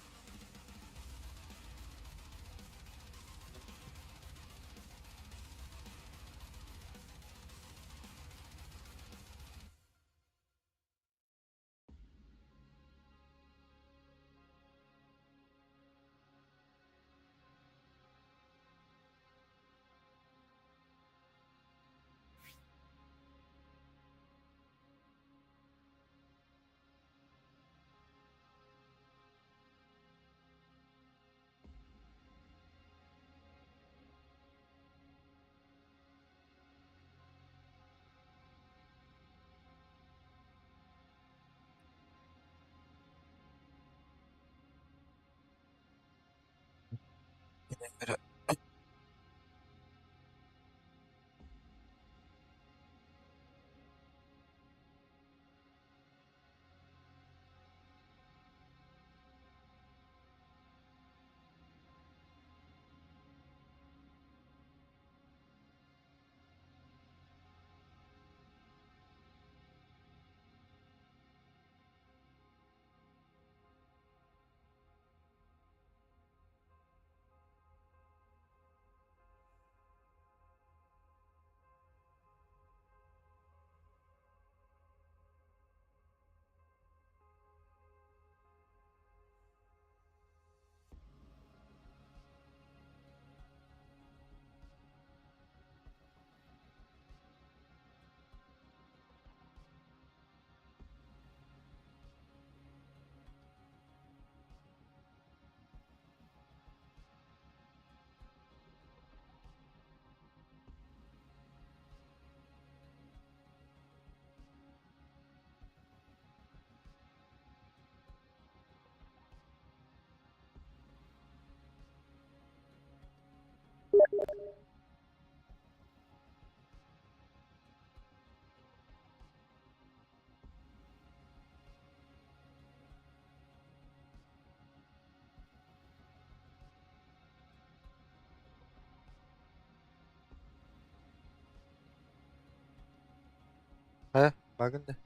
Ha, bakın da.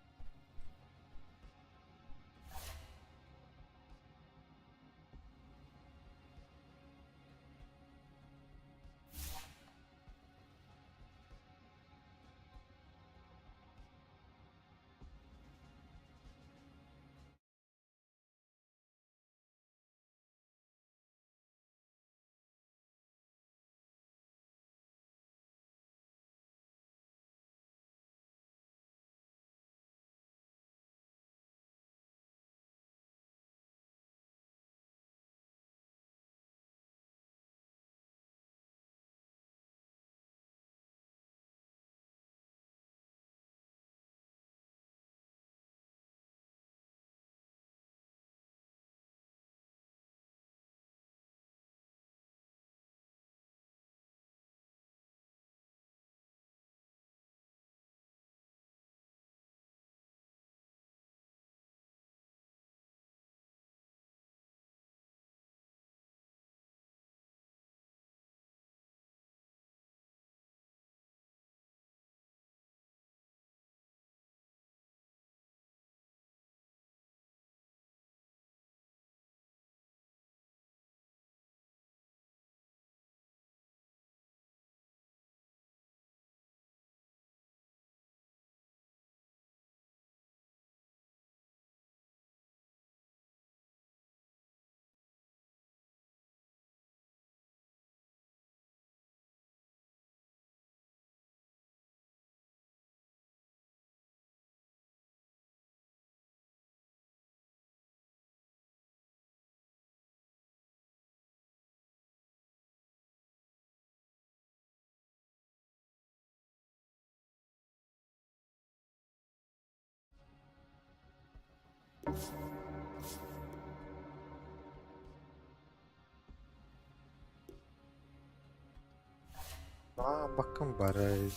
Bakın bari.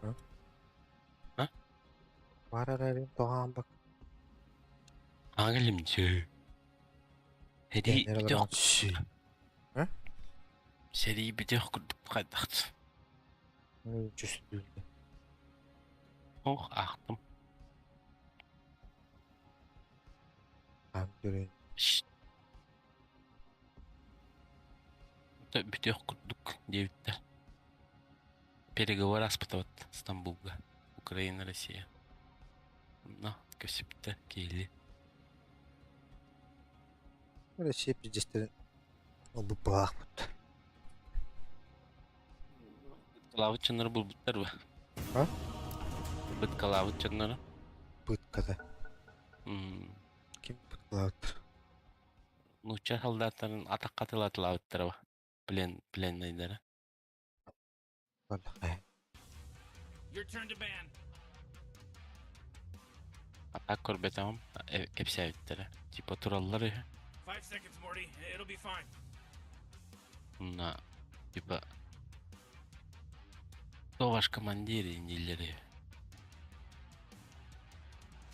Ha? Ha? Bari doğan bak. Angelimci. Hedi Genel bir olarak de şey. Ha? seri bir de kurduk kadar. Cüstü. Oh ahtım. Ben göreyim. Şşt. Bir de kurduk девятте. Переговоры аспытыват Стамбулга. Украина, Россия. Ну, көсіпті кейлі. Böyle şey yapacağız. O bu Bakhmut. Калавыт чыныры бұл бұттар ба? Ha? Бұт калавыт чыныры. Pıtkada. Kim pıtkalıdır? Нуча солдаттарын атаққа тылатылавыттар ба? Пленнайдары. Vallahi. Your turn to ban. Атақ көрбетамам. Кепсәвіттері. Типа туралылар. 5 seconds, Morty. It'll be fine. На, типа, кто ваш командир индилери?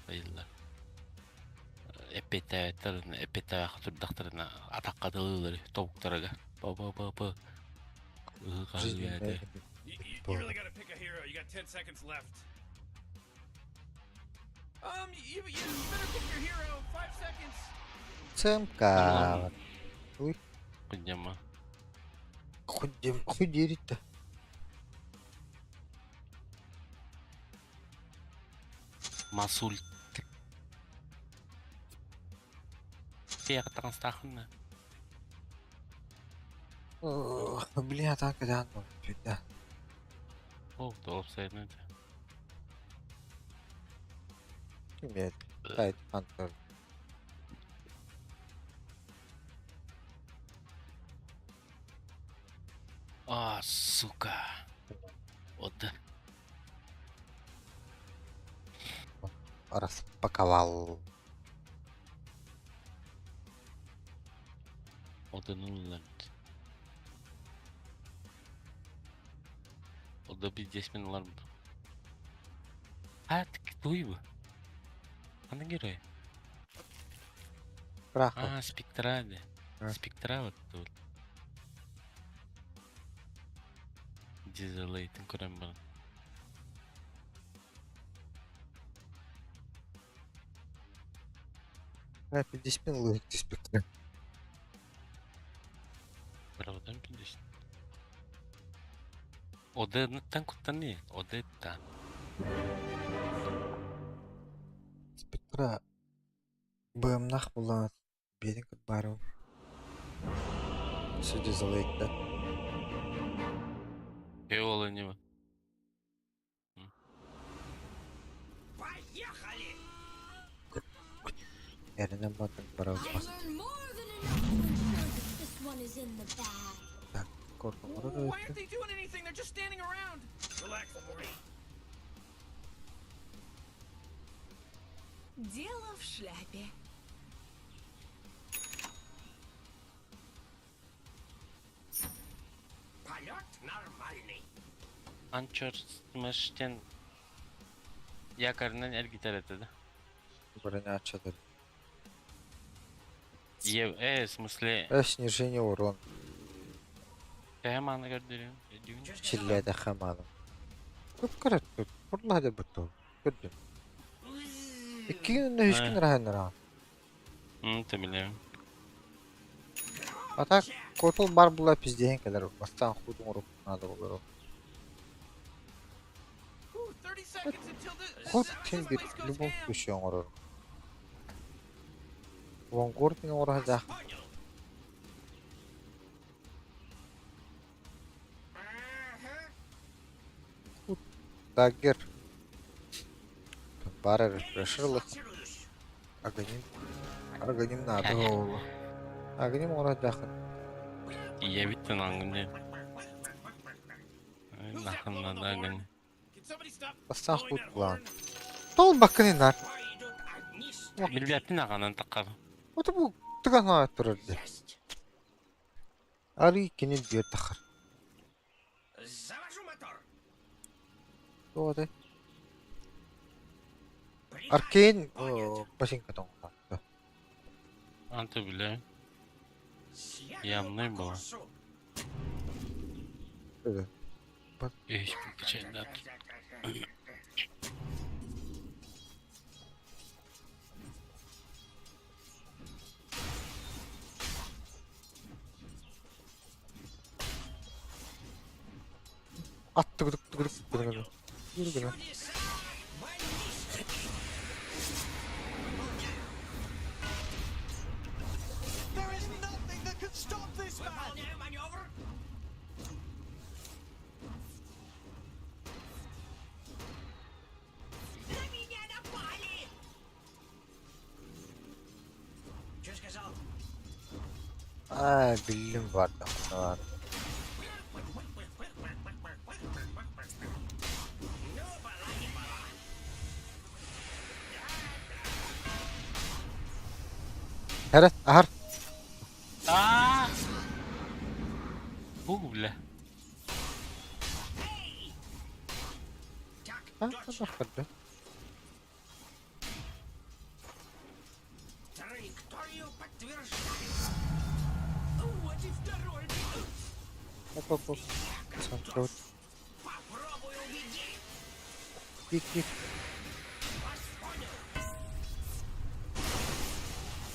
Bayıllar. Epey hatırdaktırına atakka dalıyorlar tavuklara. Ba. Жизнь Geldi. You really gotta pick a hero. You got 10 seconds left. You better pick your hero. 5 seconds. Цемка. Подняма. Худерит-то. Масуль. Я транстахна. Блин, а так да, ну, да. О, долг сайднет. Нет, сайт фантор. А, сука. Вот. Распаковал. O da nulland. O da bir 10.000 var mı? Ha, duy bu. Hangi герой? Праху. А, спектрали. А. Спектра вот тут. Дизелейтин көрем бар. На 50 минут спектр. Buradan bilirsin. Odanın kutanı. Odadan. Спектра. БМнах була. Берег бару. Сюди залейте. Eola не var. Поехали! Yerine bakın barau. I learned more than enough to ensure that this one is in the bag. Korkma Why orada. aren't they doing anything? They're just standing around. Relax, Morty. Дело в шляпе. Полет нормальный. Anchor Smash'ten yakarinden el gitar etedi. Броня açılır. В смысле, Снижение урон. hemen gördürüyorum. Çillede hamadım. Çok karat tut. Vallahi de butu. Gördün. 2 günde 3 gün rahat. Tabii. А так, котл бар була пиздеген kadar. Бастан худun уруп надо olur. Ooh, 30 seconds until the Ход until тем the bir place goes любом ham. случае olur. Вонгорт не уразах. Дагер. Бары решил их. Органим надо oldu. Органим уразах. Я бitten angını. Nakınla da agını. Can somebody stop Бастан blowing худ that була. horn? Тол бакынынар. Пойдут одни с Билбеттин аганын таккар. Вот bu tıgana тұрды. Али кенет бер тахыр. Завожу мотор. Doğru. Arcane başın katonga. Antı bile. Съехал Ямный по был. курсу. Öyle. Hiçbir şeyden. Attı gıdık gıdık gıdık. Yürü gıdık. Чудеса! Больница! Выполняю маневр. На меня напали! Что сказал? Aa bildim vardı. Var. Ну, была не была. Evet ahar. Aa! Bля. Ha, bakırdı. Траекторию подтверждаю. Вот и второй минут. Hop. Sen çok Попробуй убеди. git.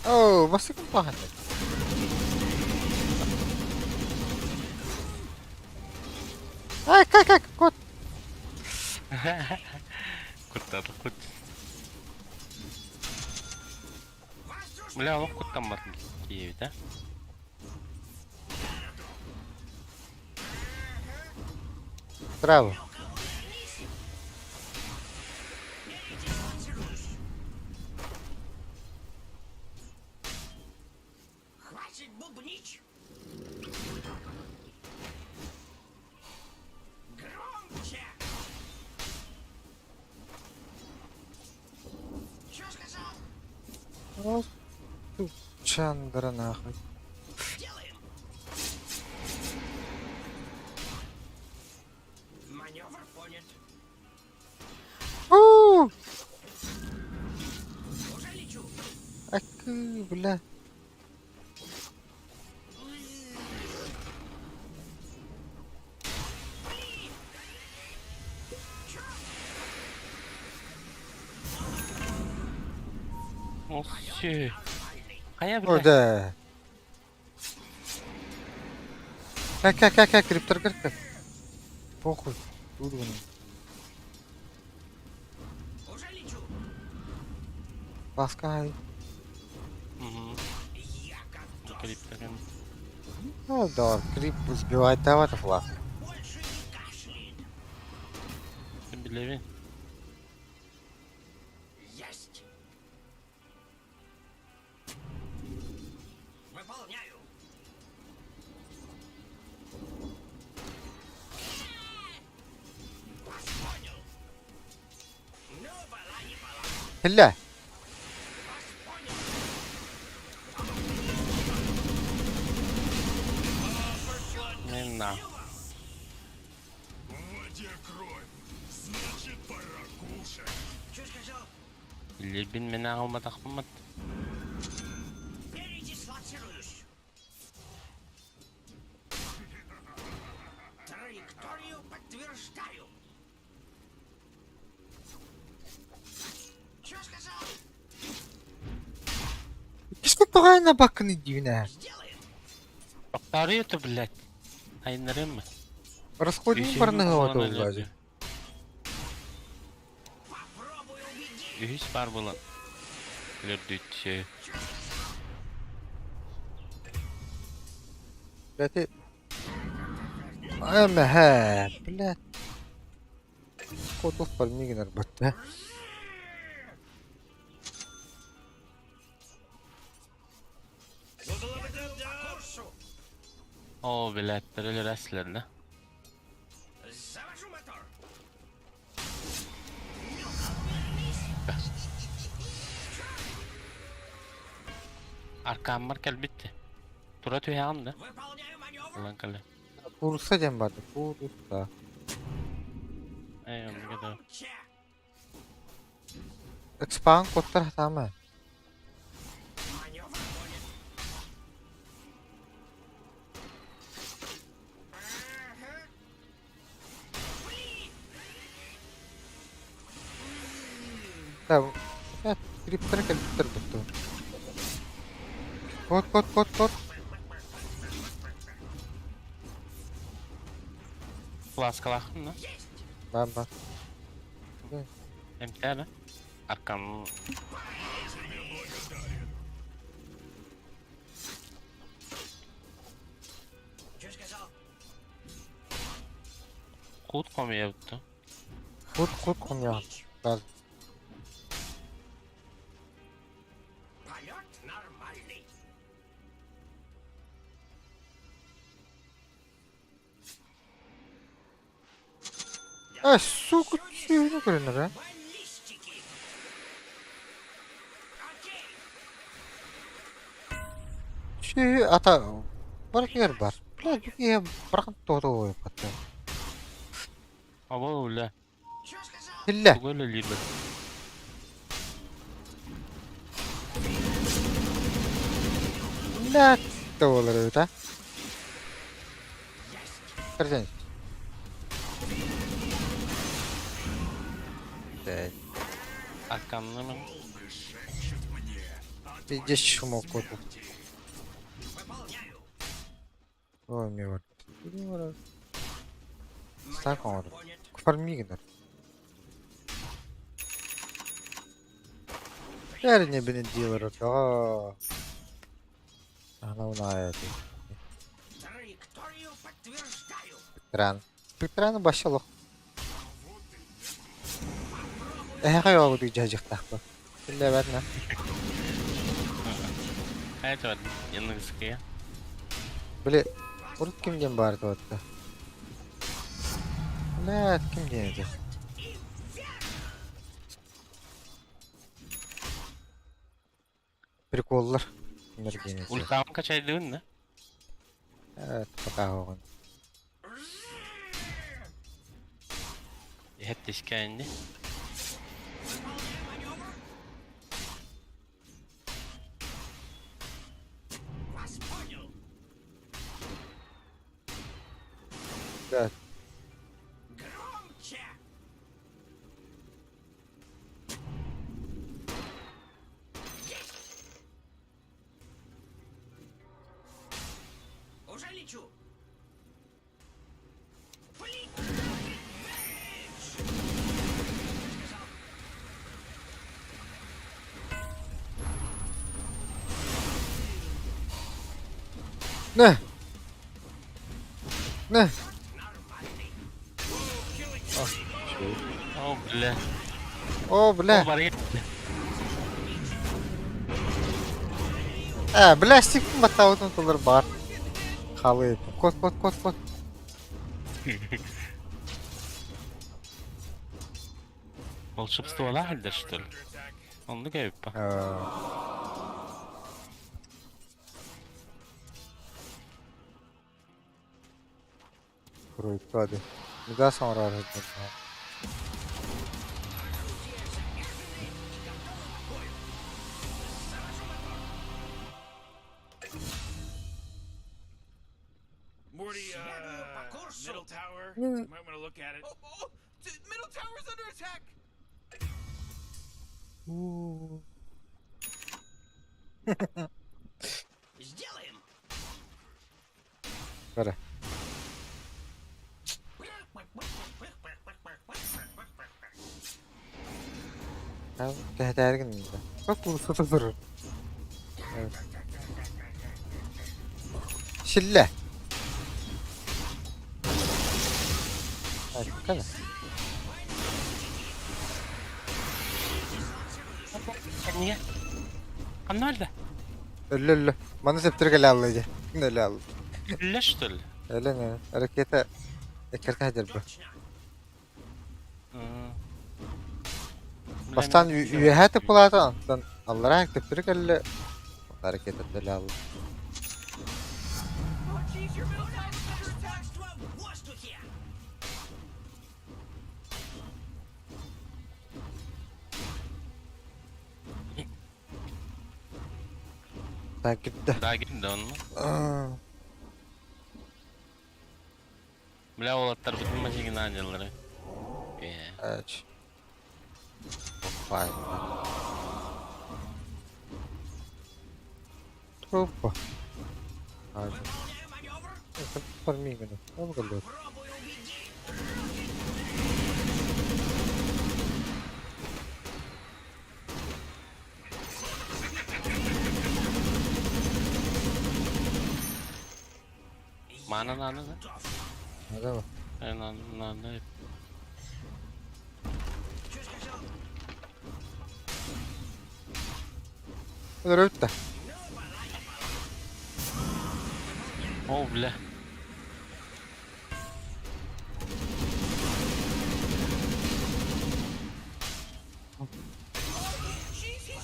Oh, basta kang pahat. Ay, kak, kot. Kurtardık kurt. Bля, oğlum kurtlanmadın ki de. Bravo. Хватит бубнить. Громче. Что сказал? Oh, Chandra nahaj. Делаем. Маневр понят. Oh, Уже лечу. akı, bля. Oh shit. Kaya bля. Orada. Kak, kriptor kır. Похуй. Тут bunu. Уже лечу. Паскай. Я готов. Клиптерин. Ну да, крип сбивает давай флаг. Больше не кашляет. Bilevin. Есть. Выполняю. Вас понял. Ну, была не была. Hella. Вас понял. Minna. В воде кровь. Значит, пора кушать. Что сказал? Bilevin mina ako matakmat. Передислоцируюсь. Траекторию подтверждаю. Что сказал? Сколько на bakın dibine. Сделаем. Arıyor da блядь. Aynarım mı? Расходим парные вот влази. Попробуй убеди. Ühüs var bulan. Gördük şey. Кстати. Ага, блядь. Котов пальмигнер батта. По курсу. O biletler öyle rastlarına. Завожу мотор. Arkam var gel bitti. Tura tüyağım da. Выполняю маневр. Ulan kale. Курса дембады, курса. Ey onu kadar. Громче. Экспан коттар хатама. Маневр понят. Ага. Да, я криптор буту. Кот. Flaska lakın lan. Баба. Emtiyara. Arkam. Что сказал? Kut komu yaptı. Кот хуйня. Да. Полет нормальный. А, сука, чего кырыныр, а? Баллистики. Окей. Şey ata var ki yer var. Блядь, я бırakın doğru koyup hatta. Abo öyle. Hille. Böyle lider. Ne de olur öyle. Kırcan. Evet. Arkamda mı? Bir şumu kodu. Ой, мне вот. Так он. Фармигнер. Верни бeni дилер. Она унает. Траекторию подтверждаю. Петран. Петран başladık. Yok diyecek takla. Bille verme. Evet var. Yanına sıkıyor. Bile urut kimden bari doğatta. Ne kim diyecek? Приколlar. Bunları diyecek. Ulkamı kaç aydın ne? Evet, bakalım. Hep teşkendi. Вас понял. Evet. Громче. Уже лечу. Ne? Ne? Oh bile. O bile. O bari Plastik mi batavutun tulur bar. Kalı. Kot. Волшебство лагеря, что ли? Он такой по. Kuruy hadi. Bir daha sonra aradım. Morty, middle tower. Hmm. You might want to look at it. Middle tower's under attack. Сделаем. Böyle. Ya tehdit mi? Bak bu sıfır durur. Evet. Şille. Hadi bakalım. Niye? Han nerede? Öyle. Bana septire gel Allah'ıca. Öyle Allah. Öyle что ли? Öyle ne? Harekete. Ekerken hacer bu. Bastan üyehe tıpılardan. Allah'a septire gel. Hareket et öyle Allah. Oh, jeez, your middle tower's under attack. В воздухе. Takipte. Daha gitti onu. Bile olatlar bütün maçı yine ancaları. Evet. Vay. Опа. Это фармигано. Он голод. Mana nana da. Надо mı? Nana. Öyle. O bile.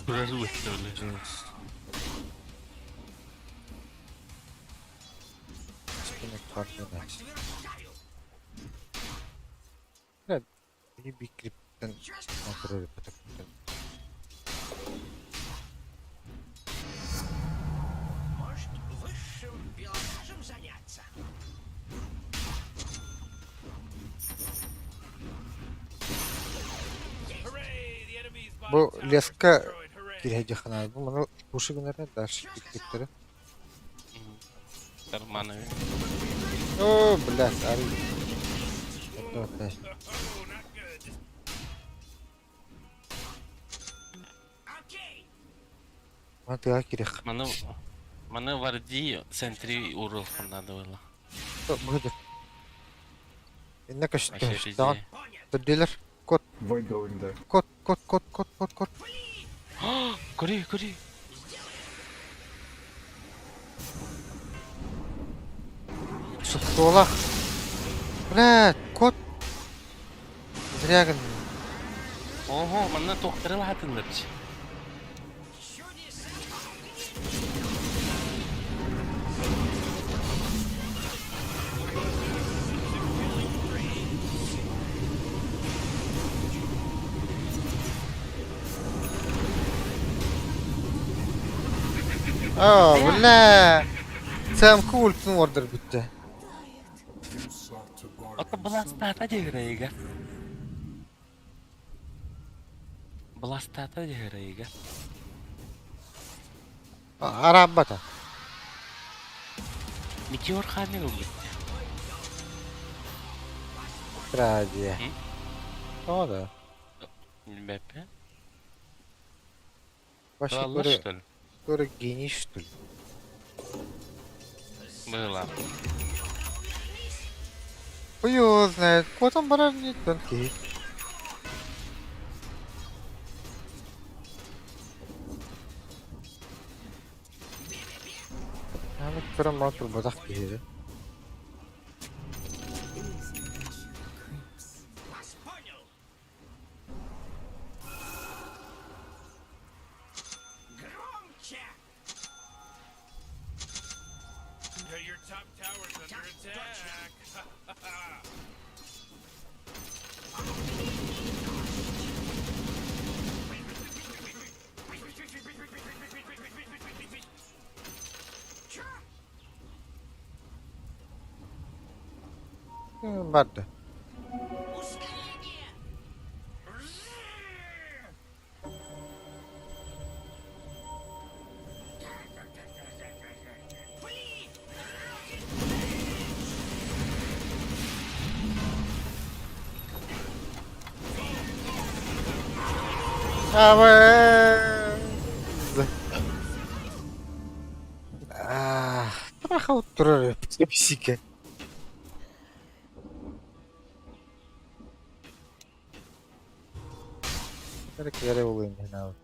Burası bitti öyle. Yine kartınız. Evet. Bir kripten kontrol edip. Может, высшим пилотажем заняться? Hooray! The enemy's bottom Bu tower is leska destroyed. Hooray! kirece kanal bu. Bunu kuşu günlerine ders ettikleri. Karmana. Oo, blast abi. Evet. Oh, not good. Окей. Mantı ya kirek. Mana Vardi sentri urul надо было. Bu da. Ne kaçtı? Вообще Tamam. пиздец. Dödüler. Kod. Void going there. Kod. Кури. Шутолах. Блядь, код. Зря гын. Ого, mana тоқтырып атыңдарчы. Бля. Сам культун ордер bitti. You sought to bargain. Ota blastata jehreiga. Blastata jehreiga. Arabata. Meteor khani bitti. Tragedия. О, да. Bilmem. Вообще, Vallahi что ли? который гений, что ли? Было. Хуй его знает. Вот он баранит тонкий. Надо прям матур бадах кире. Вас понял. Громче. Your top tower's under attack. Бадда. Ускорение. Блин. Трохи утро психика. Керек яре болайын жана.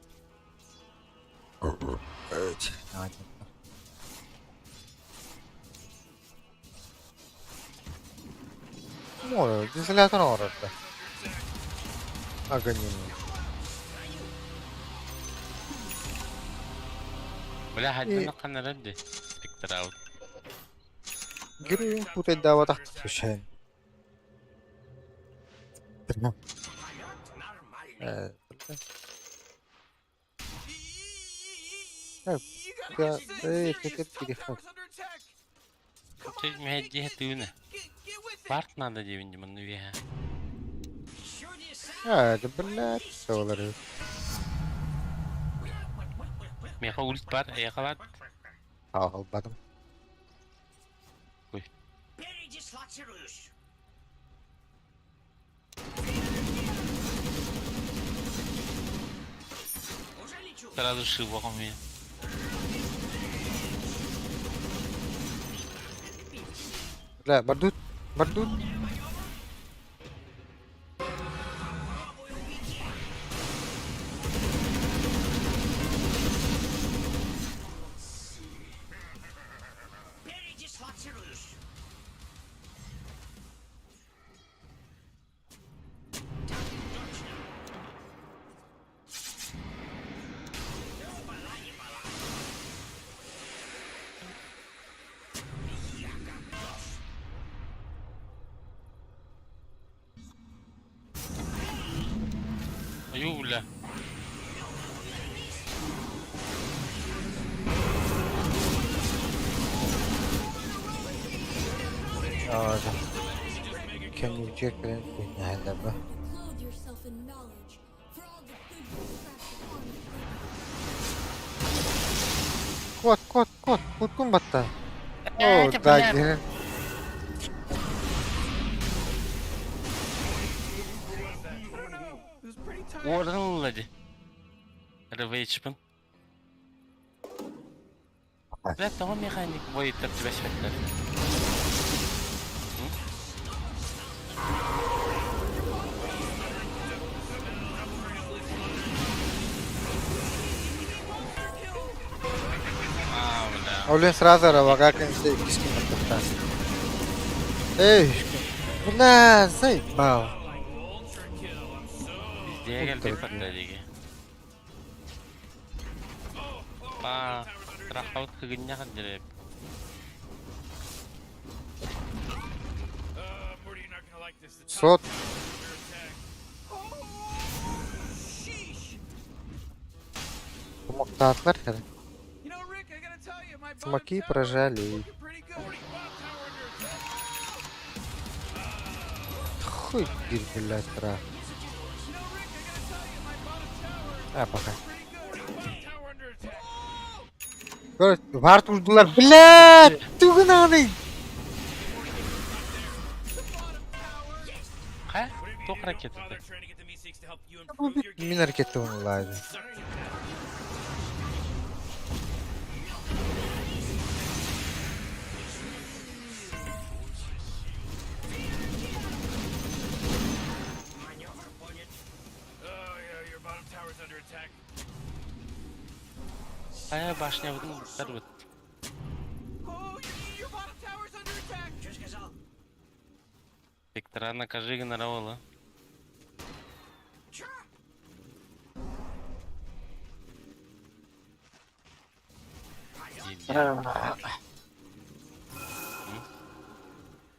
Море, дизелятор ората. Аганим. Бля, хадина канарадди. Спектр аут. Гэрийн хүүтэй даваа тахт тушаан. Полет нормальный. Fikir Tower's under attack. Come Ты on, мehdi hatuna. get with it. Part надо девинди ман веha. Еще не сам. hadi блядь, soları. Meha ult бар, yakalat. Almadım. Передислоцируюсь. Уже лечу. Сразу шивом я. Бля, бардут. Передислоцируюсь. Aa, kendi çektiren nerede bu? Clothe yourself in knowledge for all the good you crafted on the Kod. Kutun batta. Oo, daha girin. It was pretty tight. Орынлады. Рвейчпен. Да, того механик боит так тебя шведler. Блин, сразу равага, конечно, кишки подпитать. Эй, бля, заебал. Везде гальбек поддадиги. Па, трахаут хыгыння хаддереп. Morty, you're not gonna like this. The Сот. under attack. Sheesh. Помогтатлар хер. You know, Rick, I gotta tell you, my bottom Смоки tower прожали. is looking pretty good. Morty, bottom tower under attack. Хуй, блядь, трах. You know, Rick, I gotta tell you, my bottom tower А, пока. is pretty good. Bottom tower under attack. Gör, var turdular. Блядь, тугнаны. Ха? Ток ракеты. Father trying to get the Meeseeks to help you Bu improve your bir min hareketi onlardı. Oh yeah, your bottom tower's under attack. Ая башня вдын бит. Oh, your bottom tower's under attack. Пектора накажи генерала.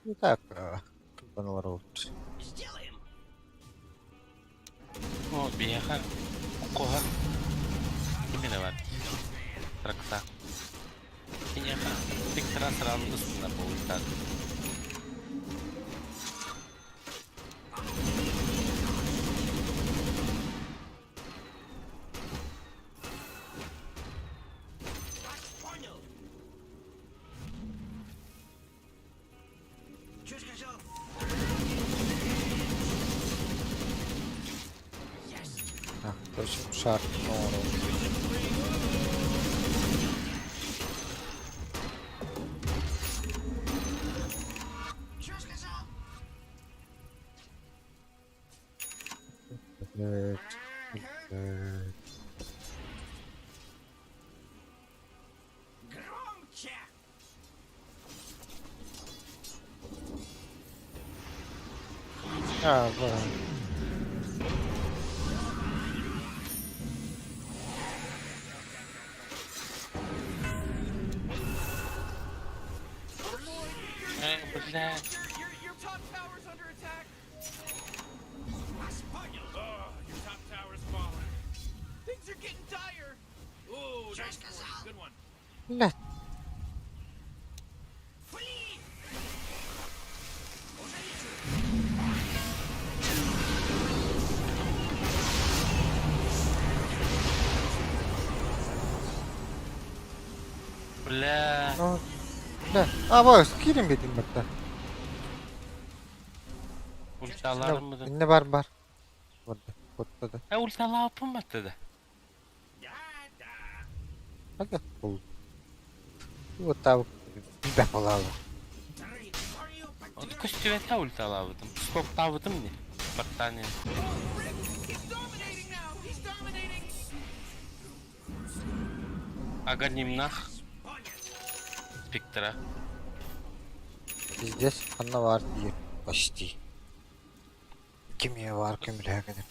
Ну так, баналарот. О, бияха. Коха. Кимine var? Trakta. Бияха. Пектора сразу на полтак. Ha, точно шар. Evet. Evet. Ha, var. Бля. Your top tower's under attack. Oh, your top tower's falling. Things are getting dire. Ooh, nice one. Good one. Блядь. Бля. Ну, да. А, бak, скилим dedim hatta. Ultalar mıdır? Ne var? Burada, kodda da. Ha ultalar yapılmadı da. Hadi, bul. Bu tavuk bir defalı. От костюмета улталавдым. Стоптавдым не. Бартане. He's dominating now. He's dominating. Аганимнах. Спектра. Здесь она var diye. Почти. Kimya var kimlerde.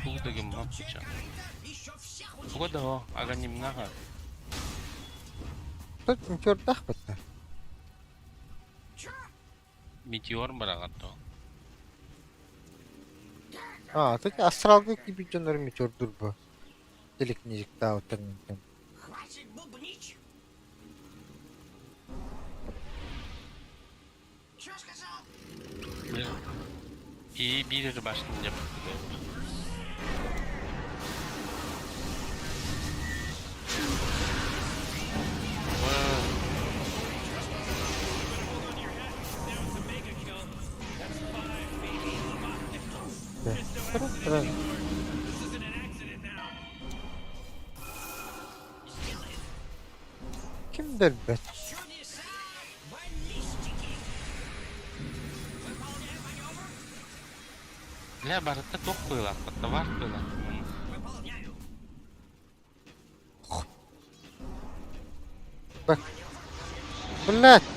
Кудагым мапча. Года о аганимнаха. Тут метеор дахпатта. Метеор барагатто. А, тут астралдык gibi жандар метеор durbu. Телекнижик да өтөрмүн. İyi bir başlayınca bakıyor. Kırın. Kimdir be? Бля, барыта тоқ қойылақ, бітті бар қойылақ. Bak. Блядь.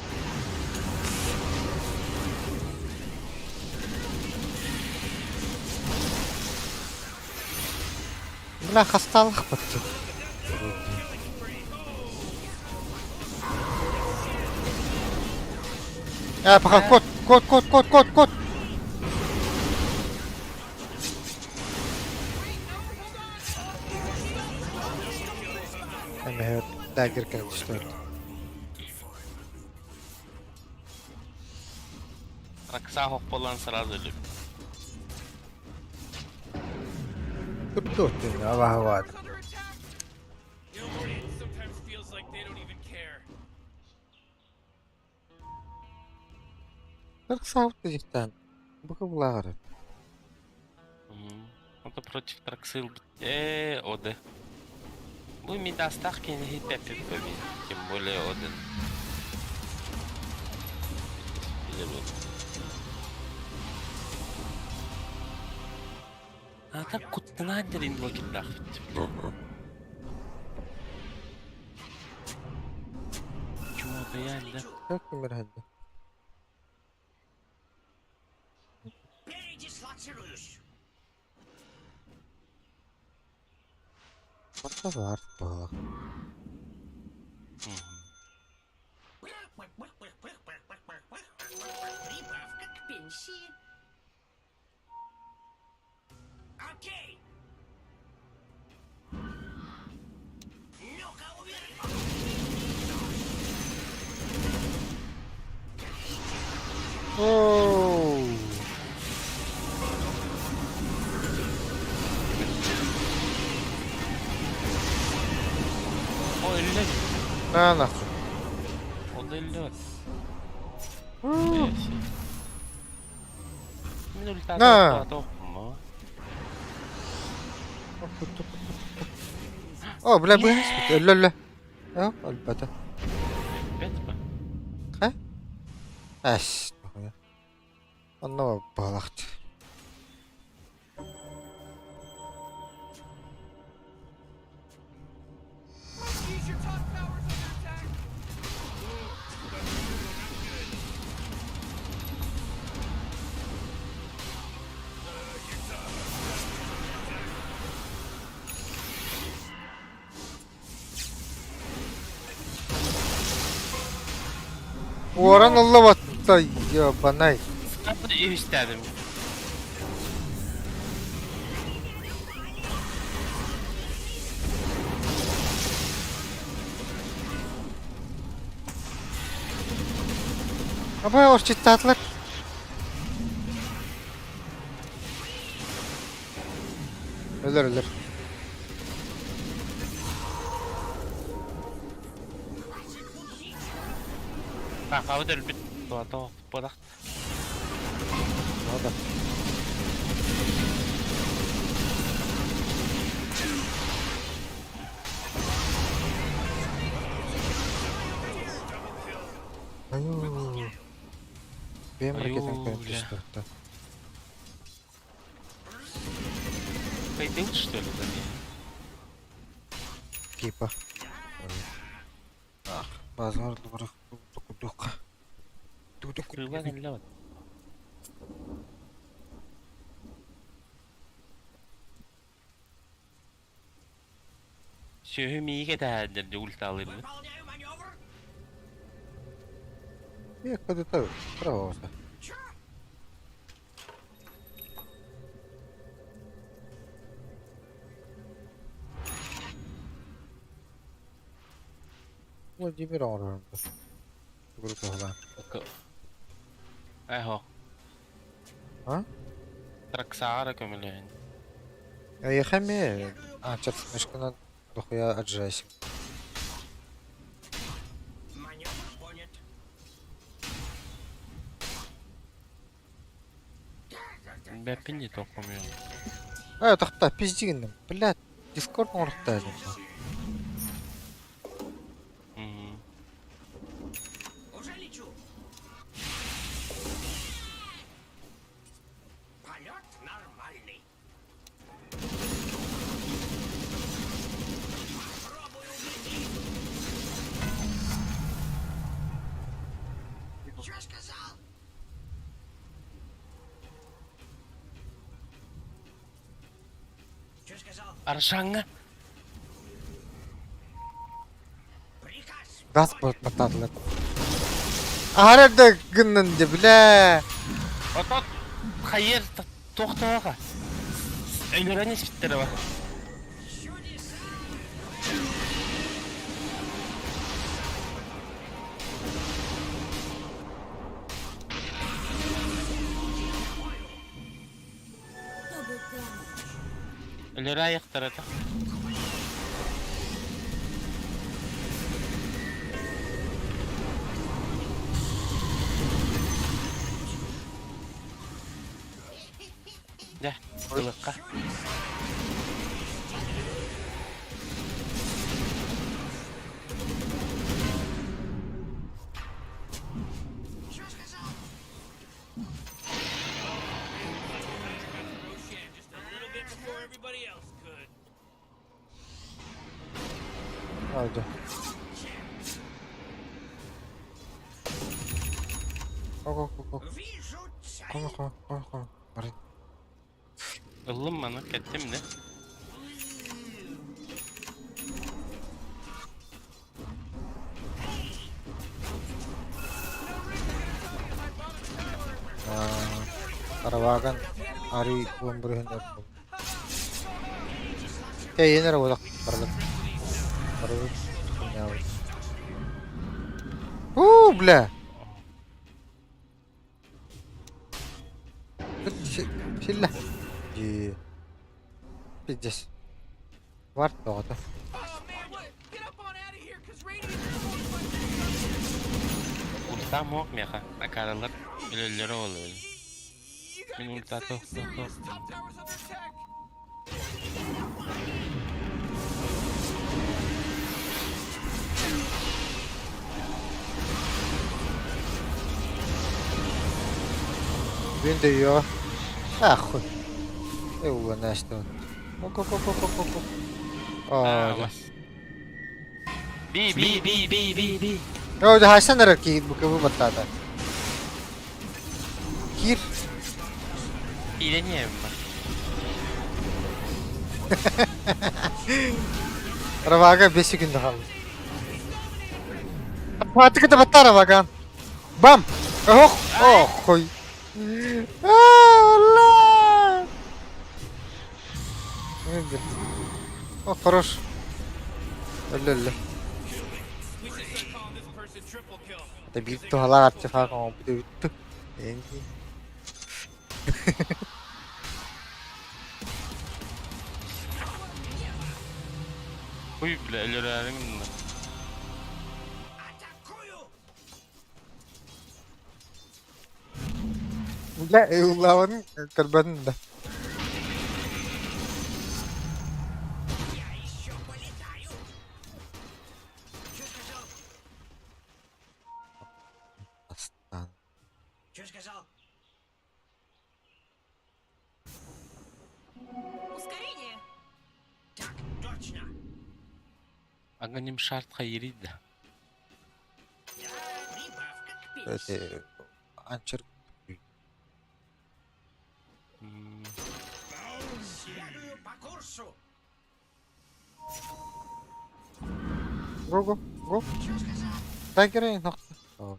Bля, hastalık battı. Ya bakalım kod. Hemen dagger kan düştü. Raksa хоқ болған сразу өліп. Tuttu ya hava. Under attack. You know, it sometimes feels like they don't even care. 40 saat cidden. Bu kadar. Это против Траксил. Оды. Бұл мидастақ кені хитепіп көмей. Тем более Один. А так куттына дерін вакиттақ. Чума реально. Как номер hadi. Передислоцируюсь. Orta var bak. Прибавка к пенсии. Окей. Ну-ка, уверен. Oo. O 50. Ne nasıl? O da 50 var. Min ultata Ha. toqma. Oh, bla bu hasbet. La. Ya, elbette. Betme. Ha? As. Anlama balıktı. Use your top towers under attack. Oran Allah vatta ya banay. Kapı istedim. Ama o çıtlatlar. Ölür. Bak abi de bir toqma. Badak. Hadi. Ayo. Benim hareketim Ayo, kayıp ya. düştü hatta. Пойдем что ли за ней? Кипа. Bazıları da bırak. Duduk. Кырба гелле. Söhüm iyi gider de ulti alırdı. Выполняю маневр. Я куда-то правился. Владимир Орлов. Группа Гла. Эхо. Ha? Traksara kömülüğün. Я хаме, чат мешкана дохуя отжайся. Маневр понят. Бәпін де тоқымыyorum. Тахта, пиздигенdim. Блядь, Discord орықта әлем. Уже лечу. Полет нормальный. Попробуй убеги. Чё сказал? Чё сказал? Аршаңа. Приказ. Gaz patladılar. Arada gınındı bile. От. Hayır. Тоқтауға. Өлерен еспіттері бар. Чудеса. Double damage. Өлері аяқтары да. Да, ылыққа. Чё сказал? Roshan just a little bit before everybody else could. Haydi. Go. Вижу цель. Kom. Barın. Ылым маны, кәттім не? Карабаган Ари Бомбрын. Yenere olak barın. Бля. Силла. Пиздец. Var doğdu. Oh man, what? Get up on out of here, cause Radiant's Ultam yok meha. Akaralır. Ölülері oluyor. You gotta Benim get ulta serious. top. Top tower's under attack. Ben de yiyor. Хуй. Его на что? Go. Aa, bi. Ya udah hasan rakit buka bu batata. Kir. İğreneyim ben. Ravaga 5 günde kaldı. Fatih kita batar Ravagan. Bam. Koy. Allah. Öldü. Хорош. Öldü. We should start calling this person triple kill. Da bir tuhalar atacak falan. Bu da bitti. Enki. Uy bile ölülerin bunlar. Атакую. Bля, Eyullah'ın kalbanında. Я еще полетаю. Чё сказал? Aslan. Чё сказал? Ускорение. Так, точно. Aganim şartқа ерейді. Прибавка к песне. Это анчар. Следую по курсу. Go. Чё сказал? Ben gireyim nokta. Tamam.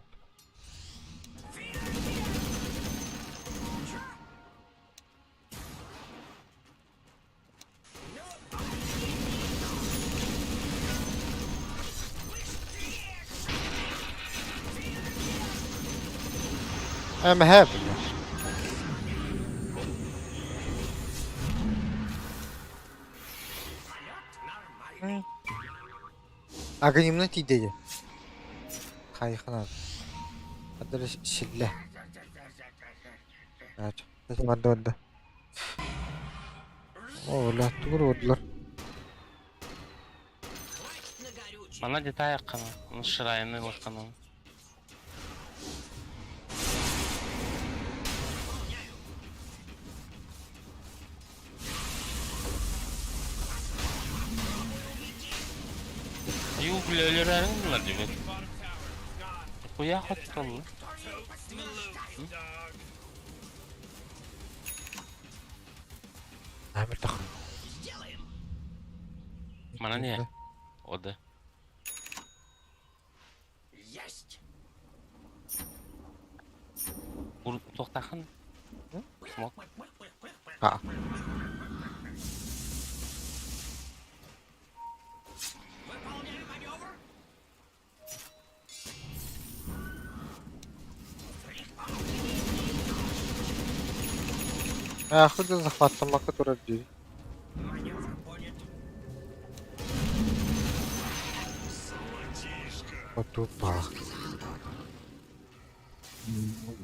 I'm happy. Aganimna tideye. Kayıkına. Adır şille. Evet. Dedim vardı. Ola tur oldular. Bana detay yakını. Onun şırayını bakını. Yok bile ölülerin bunlar diyor. Bu ya hatırlı. Amir takım. Bana ne? O da. Есть! Vur toktakın. Smok. Ha. Выполняю маневр! Ахуй захватламакка турар дей. Маневр понят. Отупа.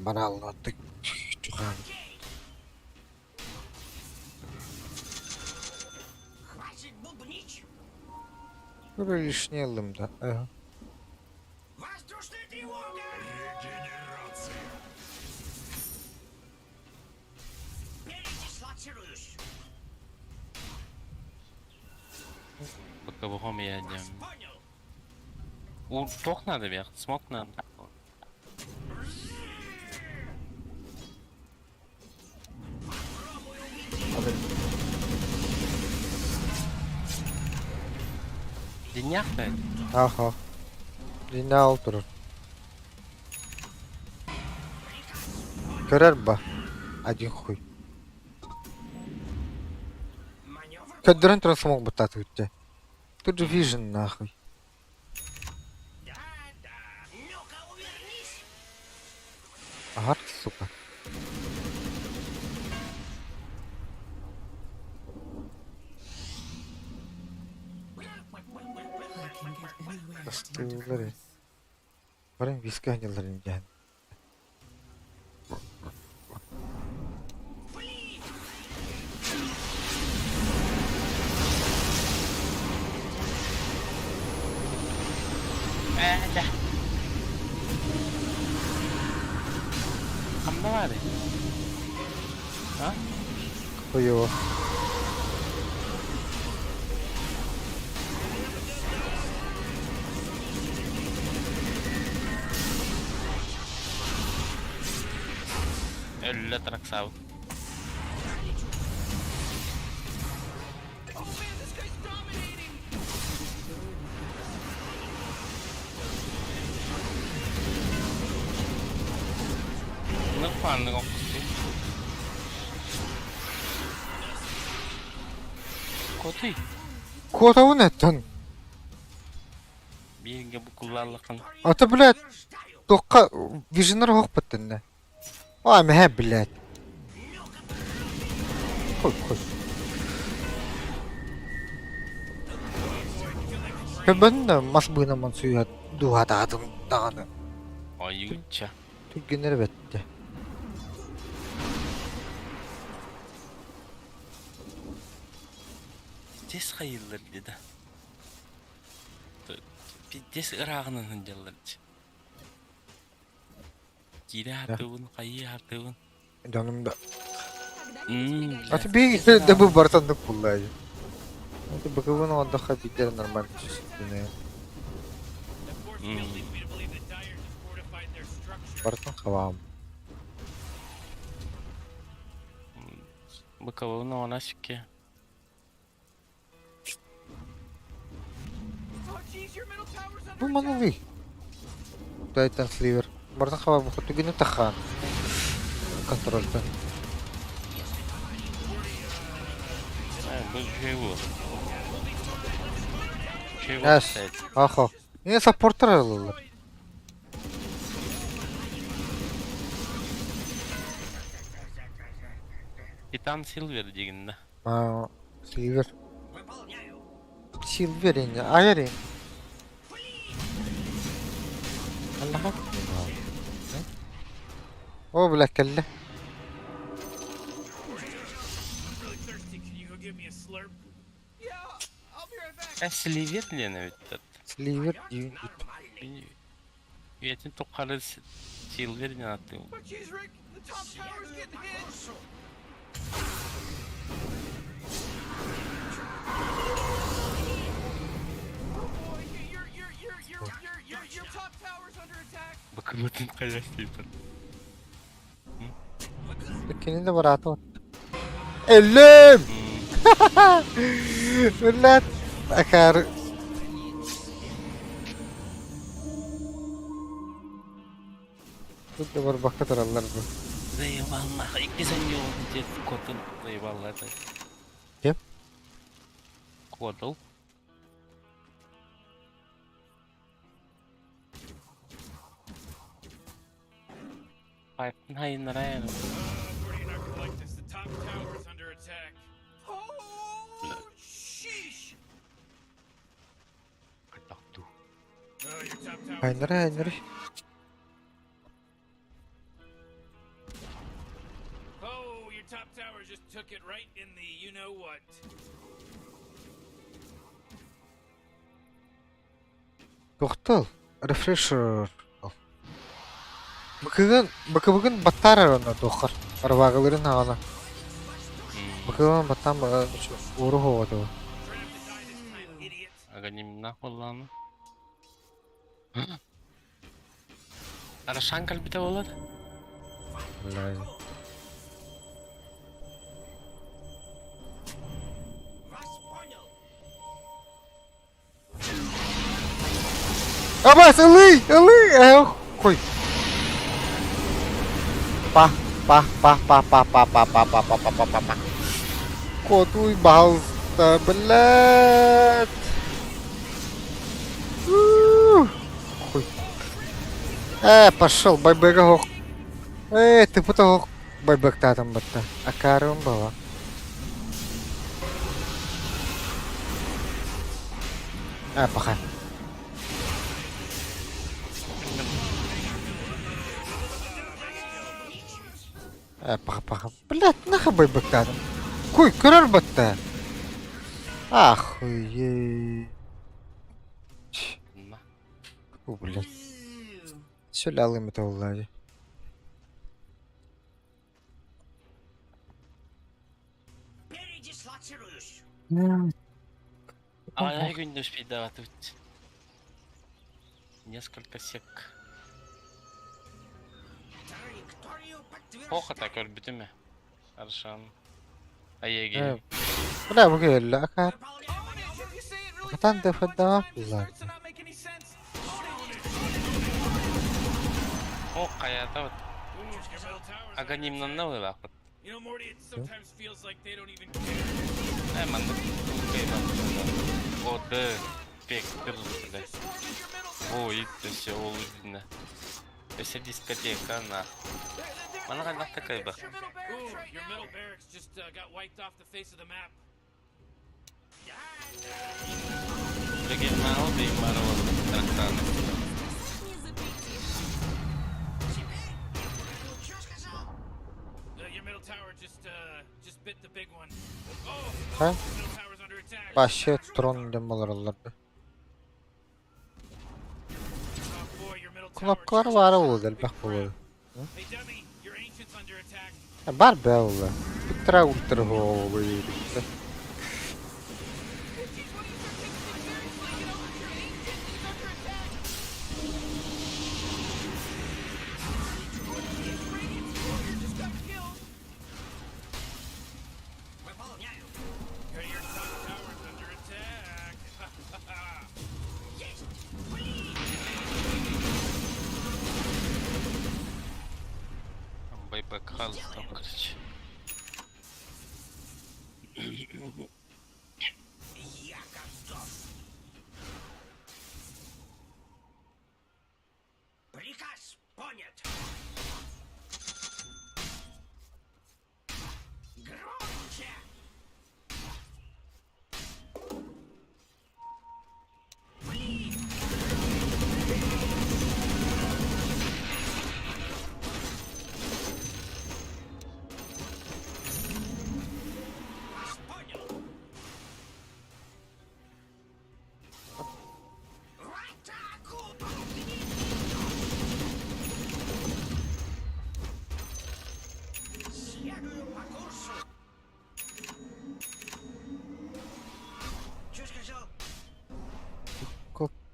Bana anlattık. Çıkan. Хватит бубнить! Böyle işleyelim de. Воздушная тревога! Передислоцируюсь! Bakka bu yiyeceğim. Понял! Vur tok nerede bir yak? Smok nerede? Dinyak da. Aha. Dinle oturur. Görer bak. Один хуй. Маневр Кадрон трансмог батат уйти. Тут же вижен нахуй. да-да! Ну-ка, увернись! Ага, сука. Astırları. Varın viski hanyaların yani. Da. Kamda var ya. Ha? Koyuyor. Öyle traksav. Oh man, this guy's dominating! Ne falan ne okusu? Kotuy. Котову неттен. Birge bu kullarlıkın. Ата, блядь, тоққа виженер хоқпаттын. Ой, мэ, блядь. Қой. Хэбэн масбына мансуя дуададым дағаны. Oyunca. Түгенер бәтті. Des hayırlar dedi. Bir des ırağının hıncaları. Gire hapıvın, kayı hapıvın. Жанымда. Hmm. Ата, бей, да бы бартандық бұллайды. Это боковым отдыха питер нормально чувствительные. The force Mm. field leads me to believe that Dyers has fortified their structure. Бартан хавам. Bakalım ona şükür. Oh jeez, your middle tower's under Bu мануви. Тайтан сливер. Бартан хавам, хоть гене тахан. Контрольда. Bu şey bu. Şey bu. Yes. Ахо. Yine supporter alırlar. Titan Silver diginde. Aa, Silver. Выполняю! Silver yine. Ayar yine. Allah'a. O bile kelle. I'm really thirsty. Can you go give me a slurp? Yeah, I'll be right back. Sliver ne bitti. Sliver diyor. Üyetin tokarı silver ne attı. But geez, Rick, the top tower's getting hit. Oh boy, your top tower's under attack. Bakımın kayasıydı. Ikinin de barato. Elim! Ulat! Akar. Bu da var bakatır Allah bu. Eyvallah. İki sen yolun jet kodun. Eyvallah. Kim? Kodul. Pipe'ın hayınlara yani. Gordy, you're not gonna like this. The top tower's under attack. Oh, sheesh. Your top tower. Haynara haynara. Oh, your top tower just took it right in the you know what. Toxtal. Refresher. Bıkıbıgın battar arana toxar. Arvağıların ağına. Bıkıbıgın battan bağı uğru hovadı o. Aganim nahvallanı. Arashan kalbite oladı. Vallahi. Abbas, ılый! Koy. Pa. Котуй балста, блядь. Хуй. Пошел, байбега хох. Ты путал байбек там бата. Акарум бава. Паха. Паха. Блядь, нахуй байбек там. Хуй, кырар бата. Охуеть. О, блядь. Сюлялым это улади. Передислоцируюсь. Aya gündüz bir dağıtıp. Несколько сек. Траекторию подтверждаю. Hoха tak örgütü mü? Arşan. Aya geliyor. Bla bu gel akar. You say it really Katan fast. defa Watch daha the time kullan. starts to not make any sense. Hoha ya da Your middle tower's under Aganim'den attack. ne oluyor lan? You know, Morty, it sometimes feels like they don't even care. Hemen de kıyıdan. O da pektir bile. O itti şey oldu dinle. Ese diskoteka na. Bana kadar takay bak. Ooh, your middle barracks just got wiped off the face of the map. Regional bir maravan traktan. Your middle tower just bit the big one. Oh, Ha? middle tower's under attack. Başı tron demolar alırdı. Oh boy, your middle tower. Knopkalar just var shot oldu the big bak bu. crap. Hey dummy, your ancient's under attack. Бар be ola. Ultra ho. Выполняю. Your top tower's under attack. Есть. Байбек хал там короче. Я готов. Приказ понят. Громче.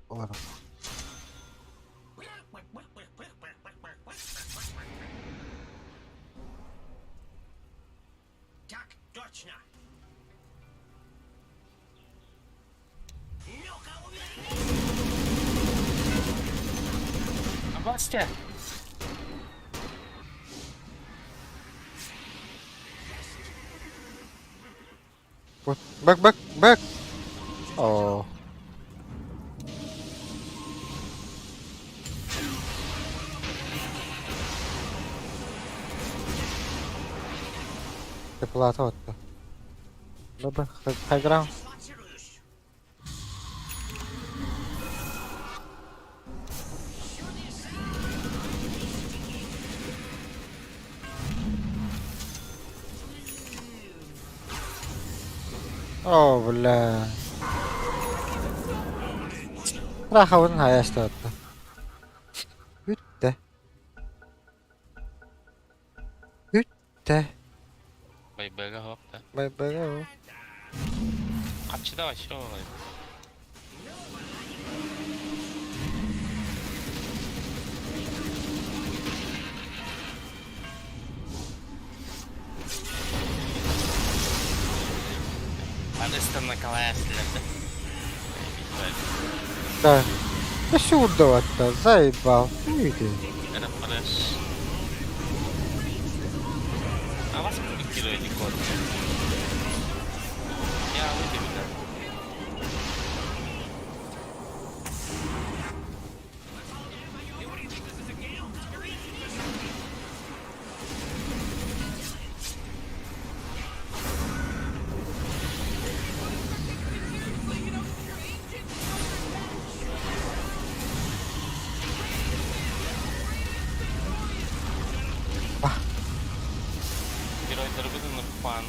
Olaram. Так точно. Ну-ка, убери! Абастя! Вот, бэк! О. Теплота отто. Бэбэ, хайграунд. Дислоцируюсь. О, бля. Рахавын хаяшты отто. Үтті. Үтті. Байбэга хоп да. Бэбэ. Капчы давай, шо? Адыстан накалаясыларды. Да. Да сюда отто, заебал. Уйди. Это параш. А вас герой дикот. Я выйду, да. Геройдарыбыздын фан.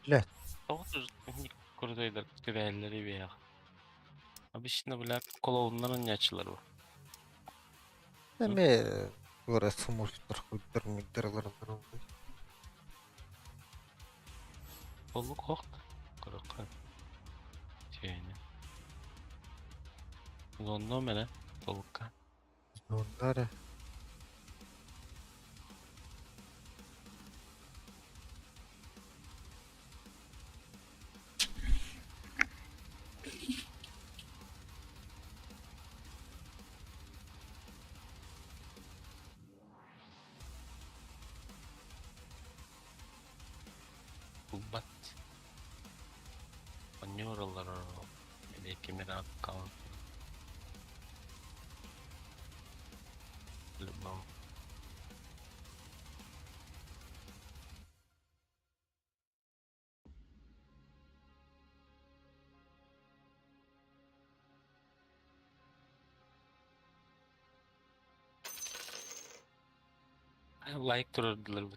Бля. Тоже курдойдар күтүбәлләре бия. Обычно бля колоннарын ячылар бу. Эме ora сумуштар куйдырмыйдырлар. Болук хок. Кырыкка. Чейне. Зонно мене болукка. Онлары. Бат. Онёрлар. Эки мера аккаунт. Любом. I like to deliver.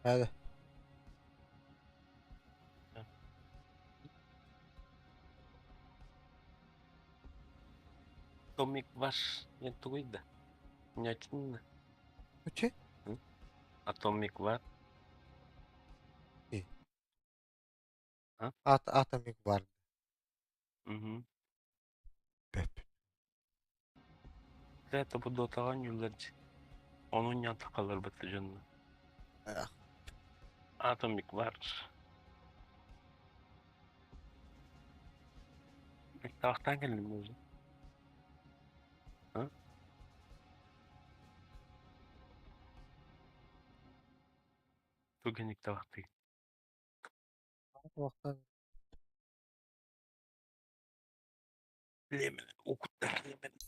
Hadi. Atomic var. Yettu koydu. Ne açtın mı? Uçu. Atomic var. Atomic var. Hı. Bep. Zaten bu Dota'dan yıllarca. Onun yanında kalır batıcanına. Ah. Atomic var. Miktardan geldim o yüzden. Ha? Bugün ilk vakti. Vaktan Lemin. Okutlar lemin.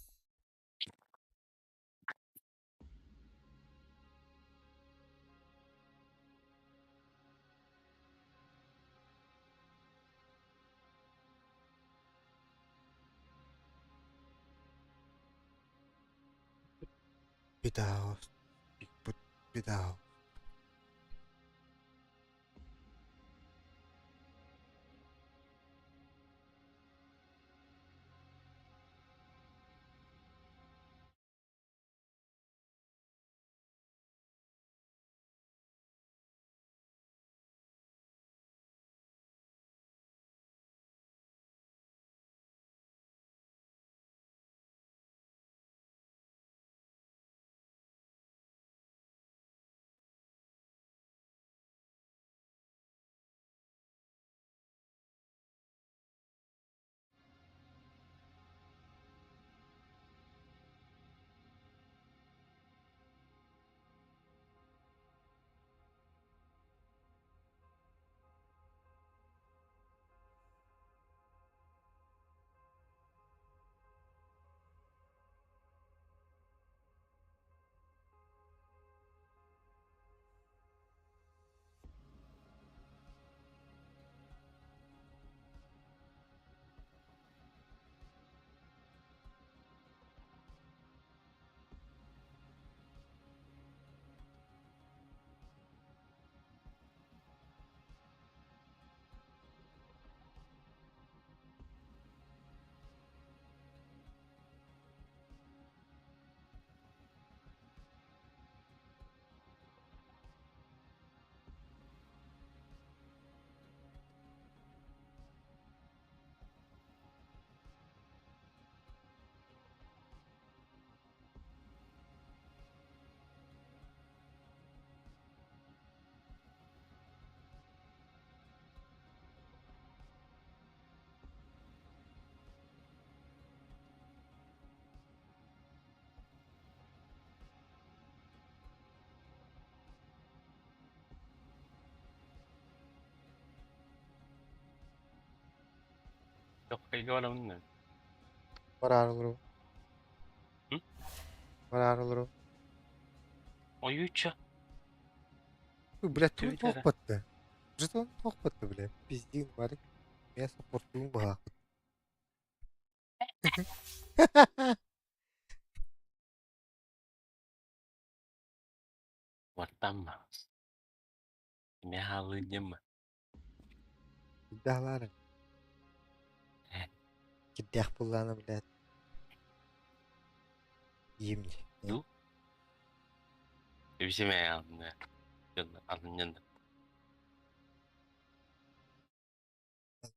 bir daha olsun. Bir daha olsun. Yok kaydı var onun ne? Varar olurum. Hı? Varar olurum. O yuça. Bile tuğ Tüyleri. çok battı. Jeton çok battı bile. Bizdiğin var. Ben supportluğum baha. Vatan mı? Ne halıcı mı? İddialarım. He. Giddiyak pullarını bile. Yiyimli. Du? Bir şey mi ya? Ne? Alın yanında.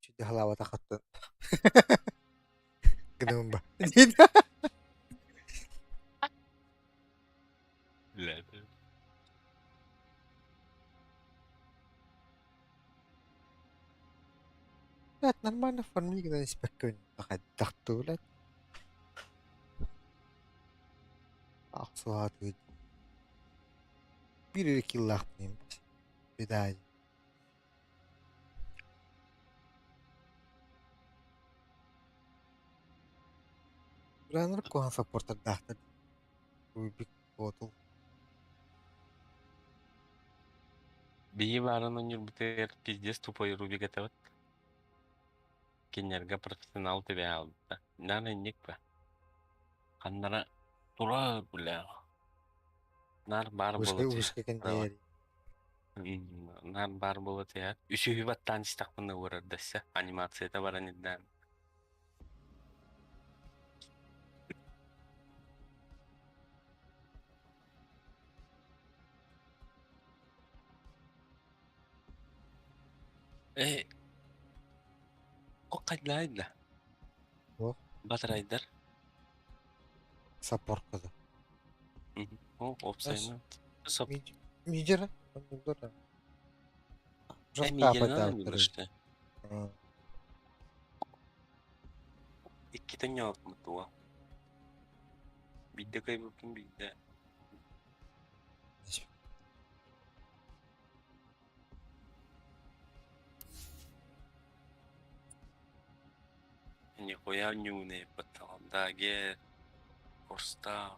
Şimdi halavata kattın. Gıdığım ba. Lan. لا нормально формировано спокойно. Дохтула. Аксуат өйд. Bir iki yıllık mıyım? Bir daha. Buranın kohan supporter dahtar. Rubik bottle. Bir varan oynuyor bu ter pizdes tupayı Rubik atavat. Kenarga profesyonel tabi aldı. Nane nik be. Kanlara durar bile. Nar bar Uşka bulacak. uşka kan değeri. Нар бар болот я. Үсүхү баттан истакпына урардassa. Анимацияда баран идден. О кайдайда. О. Батрайдар. Саппорткада. О, опсайна. Соп. Мижера. Дора. Мижера işte. Aa, İki tane yapma tuğa. Bir de kaybettim bir de. Нихуя нюны, потом даге, корста,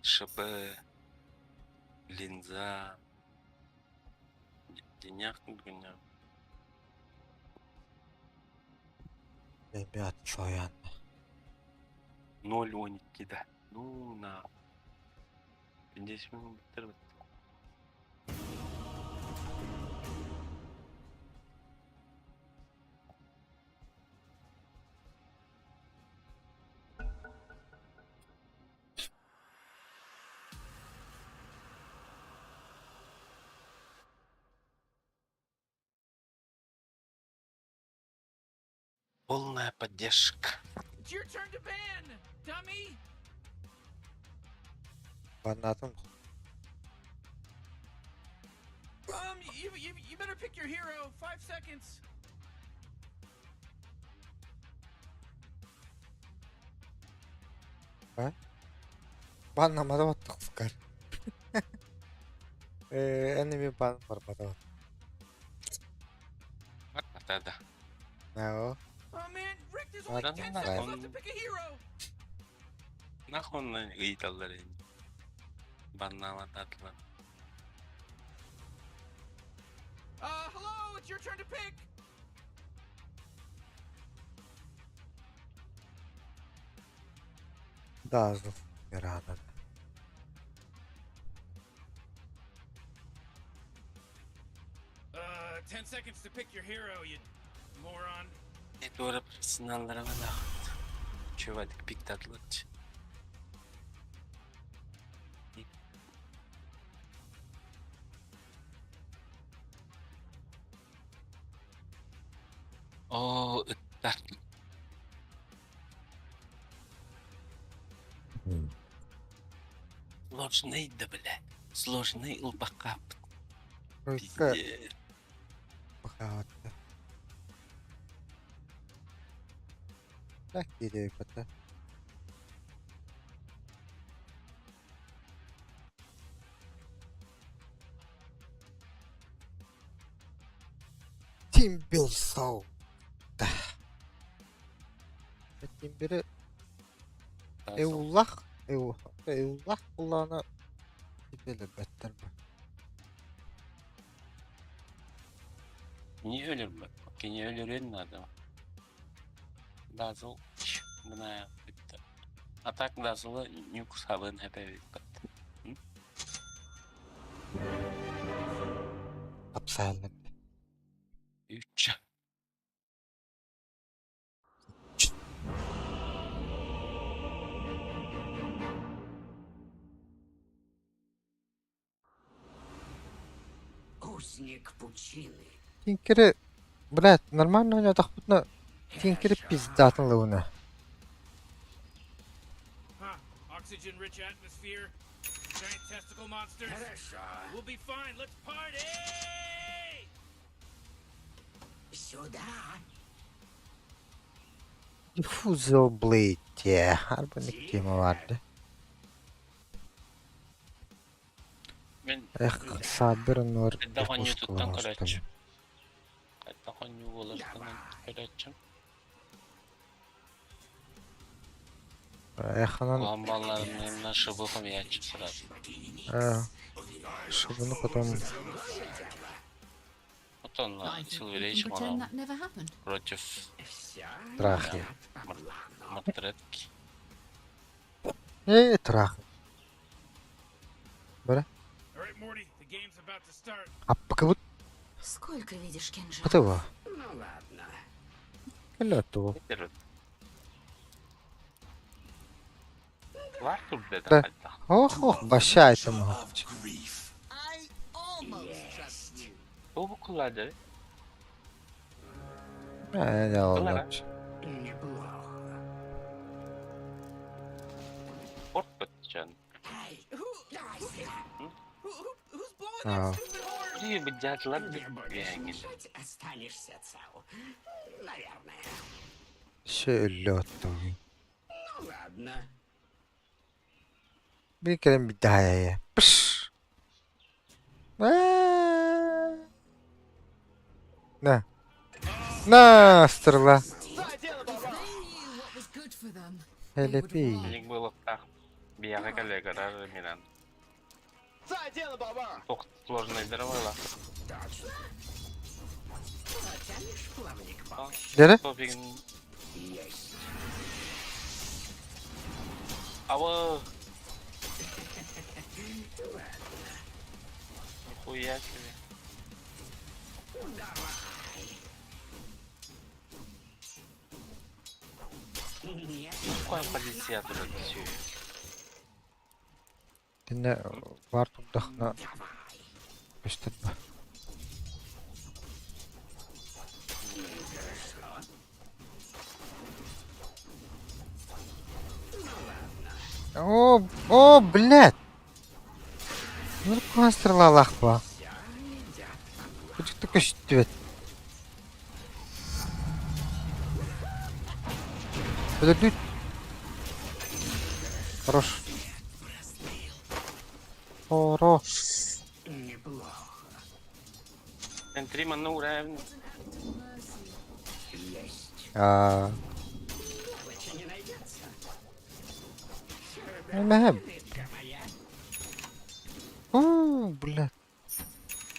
ШП, линза, денег гүнә. Ребят, çoyan. 0.12'de. Ну на. 50 минут bitirdi. Полная поддержка. It's your turn to ban, dummy! Banladım. You better pick your hero. 5 seconds. Banlamada battık sıkar. Enemy ban var bana. Var da. Ne o? Oh man, Rick, there's only What? 10 What? seconds left to pick a hero. Nahon gıydaları. Banlama tatlı. Hello, it's your turn to pick. Daha hızlı beraber. 10 seconds to pick your hero, you moron. Doğru sınavlara da. Çövadık pik tatlıç. О, это сложный, да, блядь. Сложный лбакап. Только Пиздец. bakattı. Tak geliyor kata. Team Bill Soul. Team biri Eullah kulağına gidelim better mi? Niye ölür bak? Bak niye ölür adam? Dazzle buna bitti. Atak Dazzle'ı Nuke Sab'ın hep bitti. Upside'lı. 3. Узник пучины. Тинкері, блядь, нормально ойнадық бұтына Тинкері пиздатын лауына. Huh. Oxygen-rich atmosphere. Giant testicle monsters. We'll be fine. Let's party! Сюда. Diffusal Blade ya. Harbi tema vardı. Ben Sabir Nur. daha YouTube'dan kaçacağım. Daha New Waller'dan kaçacağım. Эханан. Ламбаларından шибухом я açıp сразу. Шибуны потом. Вот он, Silverage Mono. Против Трахи. Матретки. Трах. Бля. All right, Morty. The game's about to start. Аппака вот Сколько видишь кинжал? этого. Ну ладно. Келету. Берет. Var tur dedi Да. hatta. Ох, баща это мог. Bu kullandı. Не olmuş. Неплохо. Sport batacan. Эй, давай сюда. Who's blowing А, that stupid horn? Buraya bir cadılar Не будешь yani. мешать, останешься цел. Наверное. şöyle Ну ладно. Bir kere bir daha ya. Pış. Ne? Настрла. Hele bir. Ник было так. Бияга коллега даже Миран. Ох, сложная дорога. Потянешь плавник по Nere? Топин. Есть. Ава. Нихуя себе. Нет. Какая позиция туда все? Dinle var tutdaqna gösterme. О, блядь! Ну, конструла лахпа. Хочу только щитвет. Подойдут. Хорош. Хорош. Неплохо. Энтрима на уровне. Есть. Лучше не найдется. Мехем. Рыбка моя. Блядь.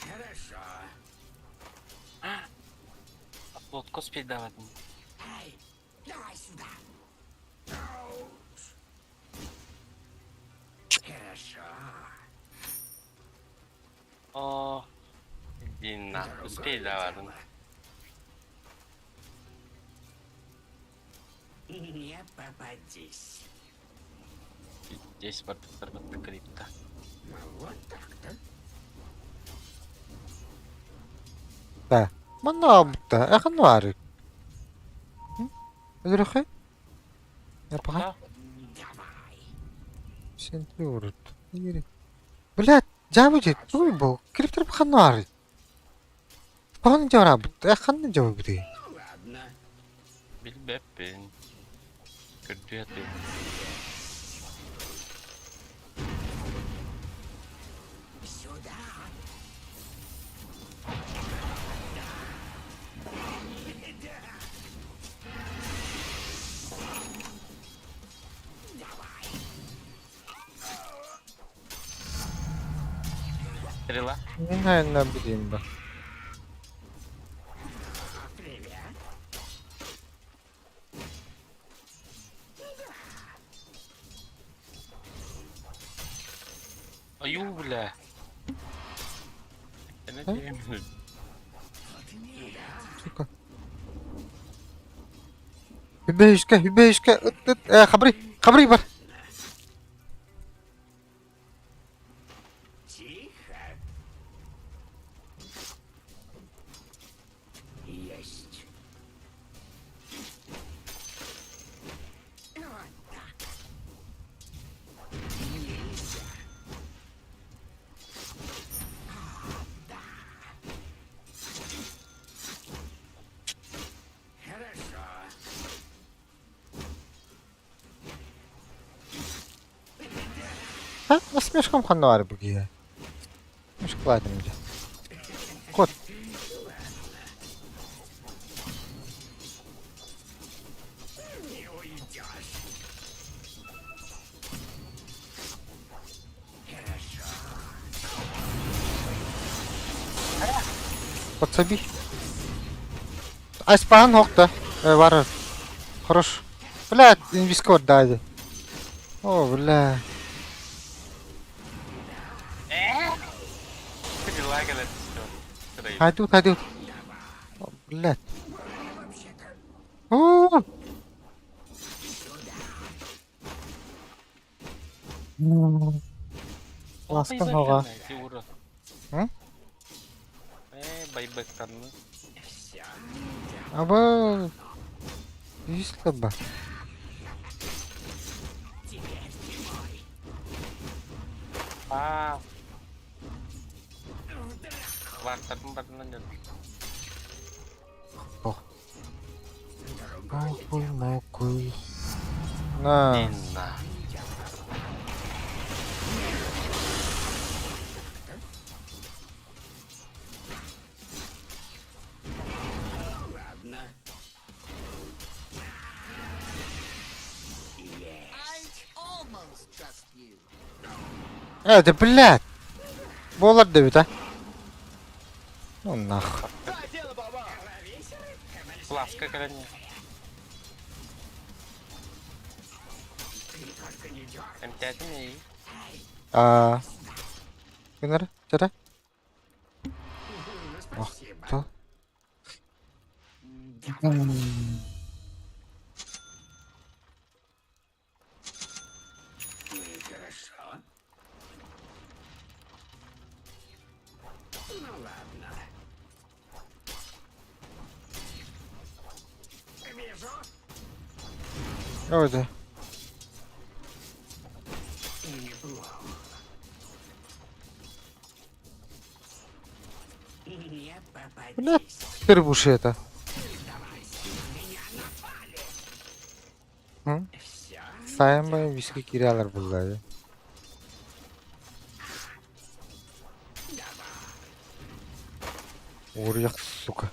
Хорошо. Вот коспей давать. Эй, давай сюда. Хорошо. О, Дина, успей давать. Не попадись. Здесь вот крипта. Вот так-то. Да. Манабта. Ахын варик. Ödürükhü? Yapakay. Давай. Сентри урут. Ири. Блядь, жабыжи. Туй бу. Криптер бахан варик. Бахан жарабыт. Ахын жабы бudi. Ну ладно. Bilbepin. Kötü Сюда. Стрела. Ne bileyim ben. Привет. Аю, бля. Я надеюсь. Сука. Hübeyişke. Xabri var. Тихо. Есть. Вот так. Нельзя. Да. Хорошо. Ha? Nasmешкам хан var bu giye. Мешкладым önce. Kod. Не уйдешь. Хорошо. Подсоби. Айспан хокта. Var. Хорош. Блядь, инвискор дали. О, бля. Гила келет işte. Хайдут. О, блядь. О! Ласка нога. Hı? Байбектанны. Аба. Есть ба. Вартардың барынан жел. Мокуй. На. Инна. Да блядь. Болар да бит, а? Ну нахуй. Ласка келене. Эмтәтім ей. Көнер, тәдә? Та. Öyle. Бля, перебуши это. Sayın viski kiralar bunlar. Урьях, сука.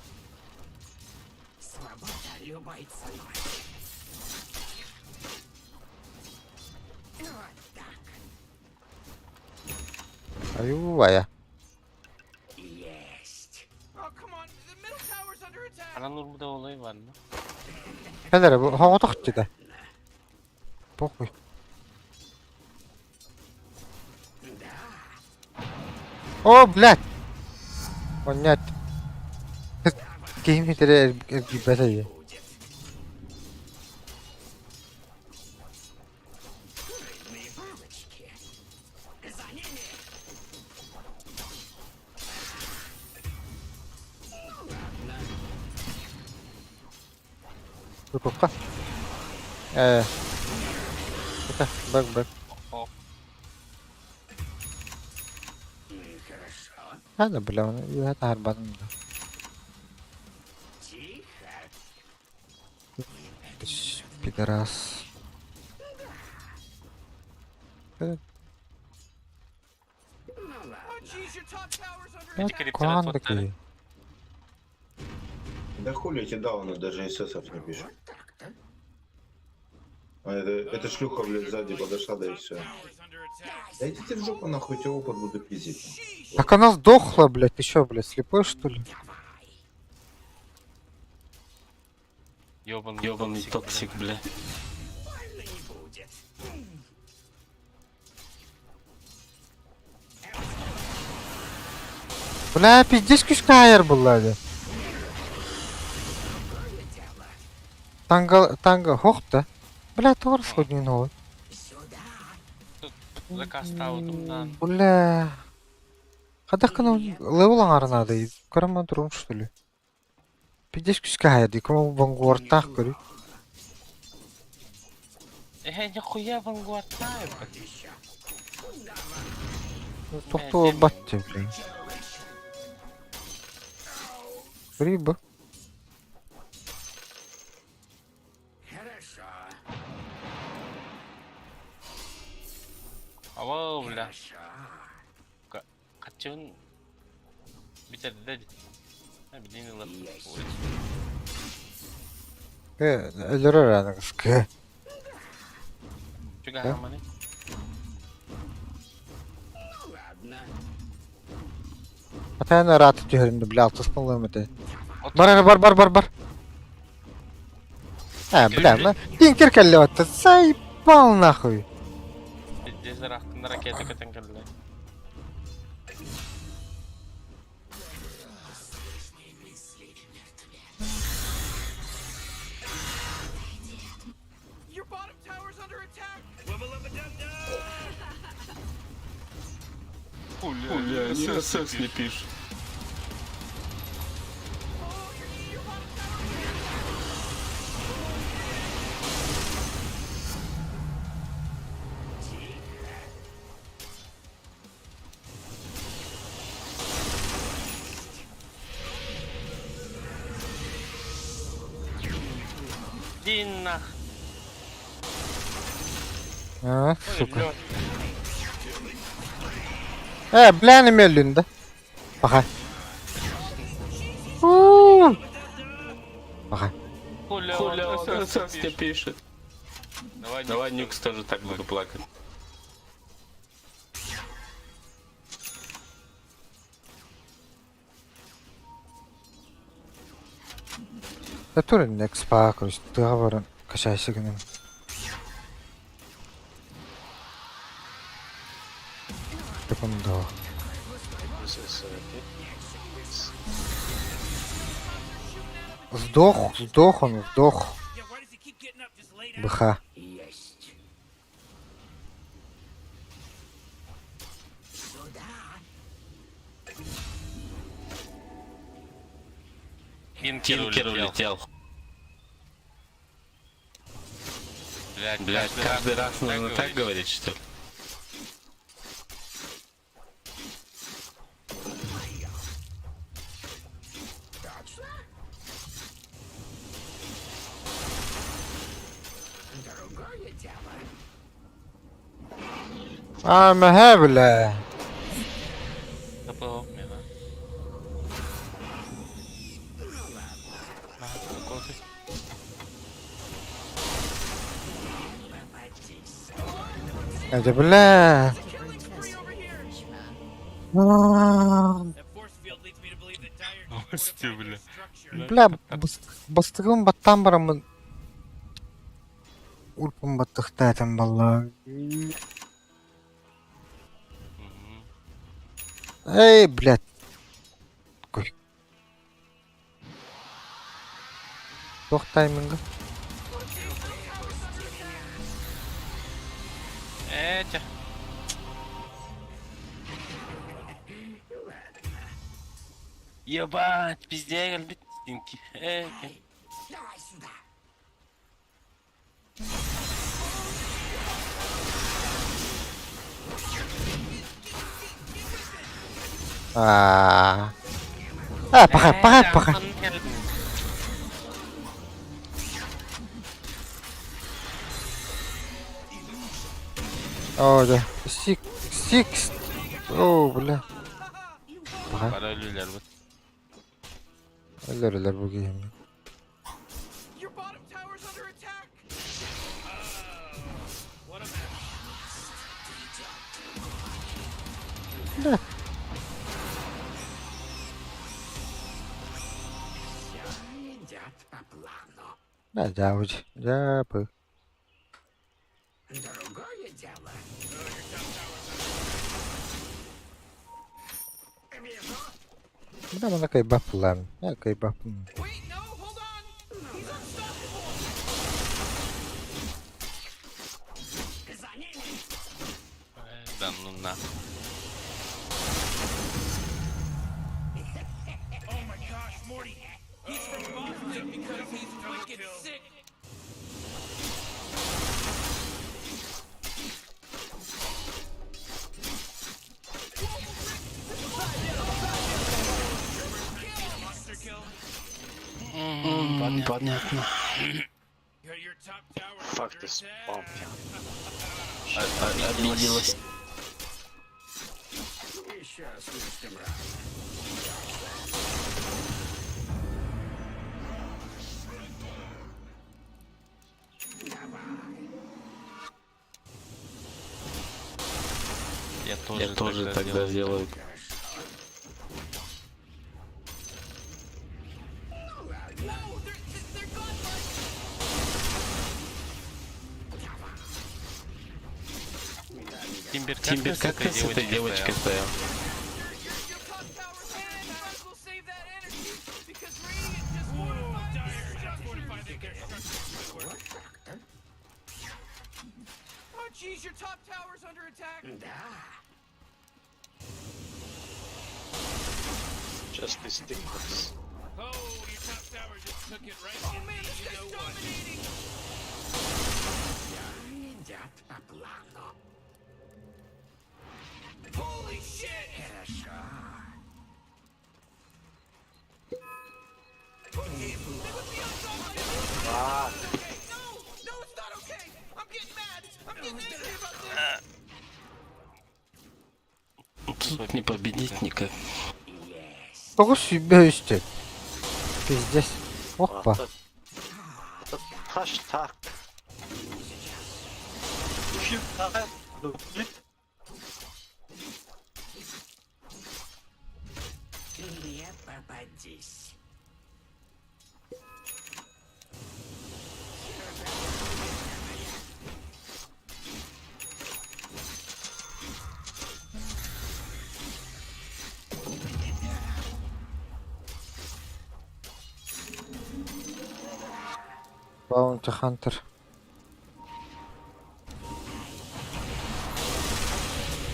Аювая. Ана Нурмуда олай var mı? Helal bu hava taktı da. Похуй. О, блядь. Понять. Gametere gibet ya. Buka. Bak. Hadi bilemem. Ya harbadan da. Пидорас. Куан такие. Да хули эти дауны, даже ССов не пишут. А это шлюха, блядь, сзади подошла, да и все. Да иди ты в жопу, нахуй, тебе опыт буду пиздить. Так она сдохла, блядь. Ты чё, блядь, слепой, что ли? Ёбаный токсик, бля. Бля, пиздец, күшке айыр бұллады. Танго хоқ да. Бля, тоғыр сходнен ғой. Заказ таудымдан. Бля. Қадаққын левел аңарынады. Қарама тұрым, что ли? Пиздец, күшке айырды. Кому вангуардтақ көрі. Нихуя вангуардтаа, Тоқтуы батты, бля. Рыба. Ава, бля. Качын битерди да. Билини лап. Өлөрөр аны кызкы. Чуга хаманы. Атайна раты түйерінді, бля, алтыспын лөмеді. Бар. Бля, ма, динкер кәлі отты, заебал нахуй. Дезер ақтында ракета көтен кәлі. Бля, они СС не пишут. Иди нах. А, Ой, сука. лёд. Бля, не медленно, да? Пока. Пока. Хуля он СС не пишет. Давай Нюкс тоже так буду плакать. Да тур не экспа, короче, договорен. Качайся гнем. Секунду. Сдох он, сдох. БХ. Кинкер улетел. Блядь, каждый раз нужно так говорить, что ли? ما بلا. КПО мне, да? Это бля. Бля, бастырым баттан барамын. Ульпым баттыктайтын балла. Эй, блядь. Кой. Тох тайминга. Этя. Ебать, пиздец, битинки. Давай сюда. Пока. О, да. Сикс. О, бля. Пока. Параллелер вот. Ölürler bu game. Your bottom tower's under attack. What a mess. Идет по плану. Да, джауч. Джапы. Другое дело. Buna bana kay buff lan. Ya kay buff. Wait, no, hold on. He's unstoppable. За ними. Да ну на. Oh my gosh, Morty. He's from Boston because he's wicked sick. Monster kill. Понятно. Your top tower is Fuck under this attack. bomb. Обиделась. Еще слишком рано. Я тоже тогда сделаю. Тимбер, как ты с этой девочкой стоял? Oh, jeez, your top tower's under attack. Да. Just these TikToks. Oh, your top tower just took it right in the you know what. Едят по плану. Holy shit! Хорошо. No, it's not okay. I'm getting mad. I'm getting angry about this. Тут не победить никак. Только себя ищет. Пиздец. Опа. Хаштаг. Не попадись. Баунти Хантер.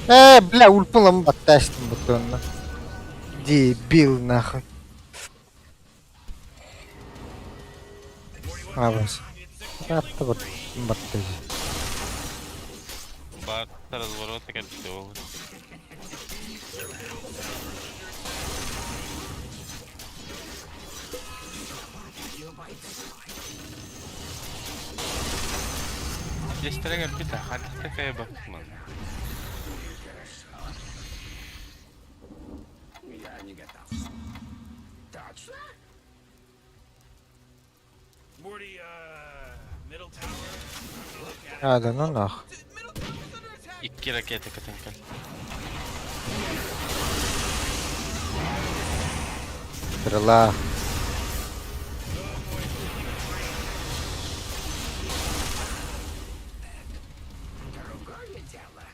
Бля, ульпулом батташтым бутонна. Дебил нахуй. Аванс. Это вот баттази. Бат разворота как все. Здесь трегер пита, а ты такая бакман. Я не готов. Точно? Morty, middle tower. Да ну нахуй. İki rakete katankan. Стрела. Другое дело.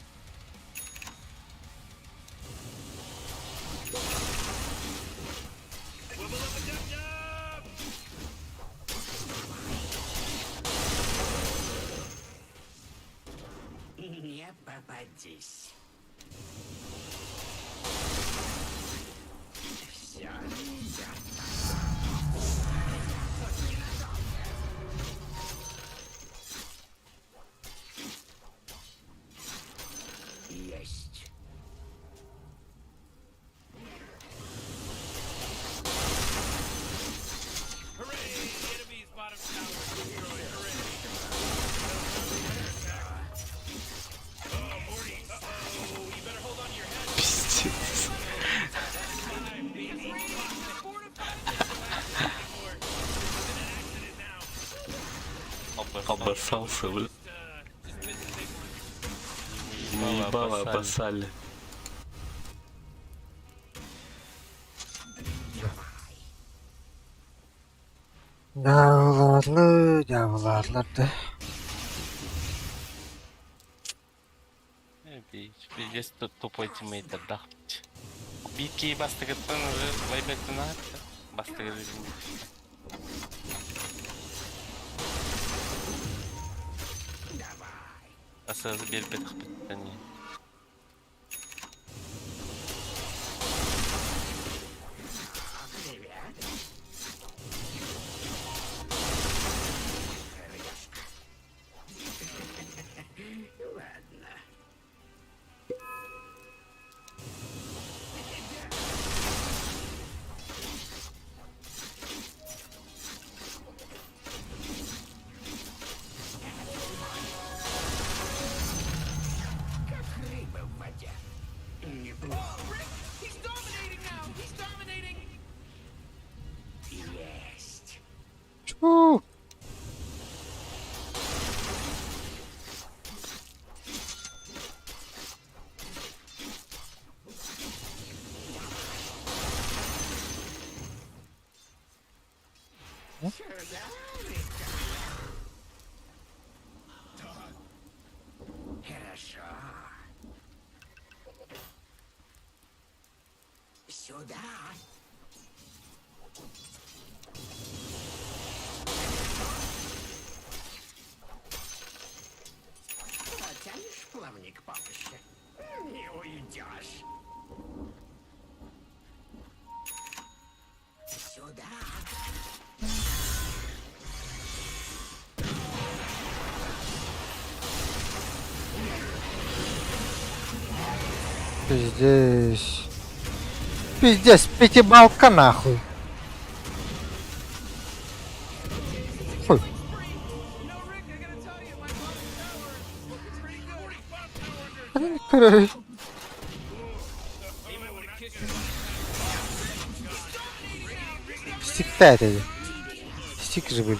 Не попадись. Все идет. Есть. Hooray! The enemy's bottom tower destroyed. Hooray! Oh, Morty. Uh-oh. You better hold on to your head. Пиздец. Time, baby. Fortified an accident now. Обоссался, бля. Just miss the big one. Не ебало, обоссали. Davlatlı. Пиздец, тут тупой тиммейт отдохнуть. Битки бастыгыттан уже вайбеттен атты. Бастыгы. Асазы бербет хпеттен. Ладно. Как рыба в воде. Неплохо. He's dominating now. He's dominating. Есть. Чу. Хорошо. Сюда. Потянешь плавник повыше? Не уйдешь. Пиздец. Пиздец, пятибалка нахуй. Фу. Короче. Стик-то это. Стик же были.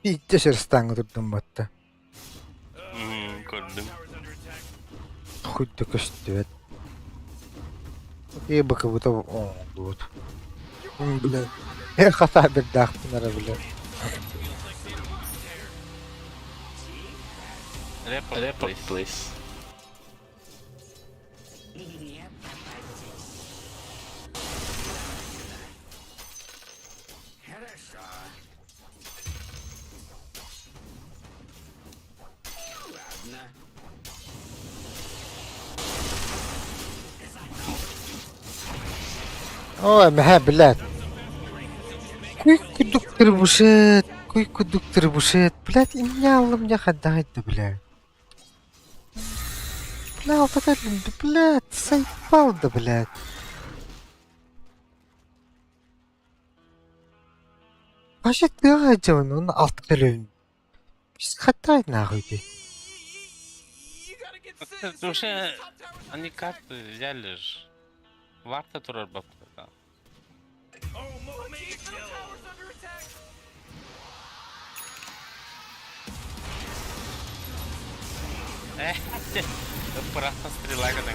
Пиздец, Эрстан отурдум батта. Gördüm. Хуйда көстүбөт. Бака бута о вот. Бля. Хата бир дахпынара бля. Report, please. Ой, мэ, блядь. Куйку доктор бушет. Куйку доктор бушет. Блядь, и меня мне хадать, да, блядь. Бля, вот это, да, блядь, сайпал, да, блядь. Вообще, ты один, он алткален. Хатай нахуй ты. Уже они карты взяли ж. Варта турар бапта. Просто стрела когда.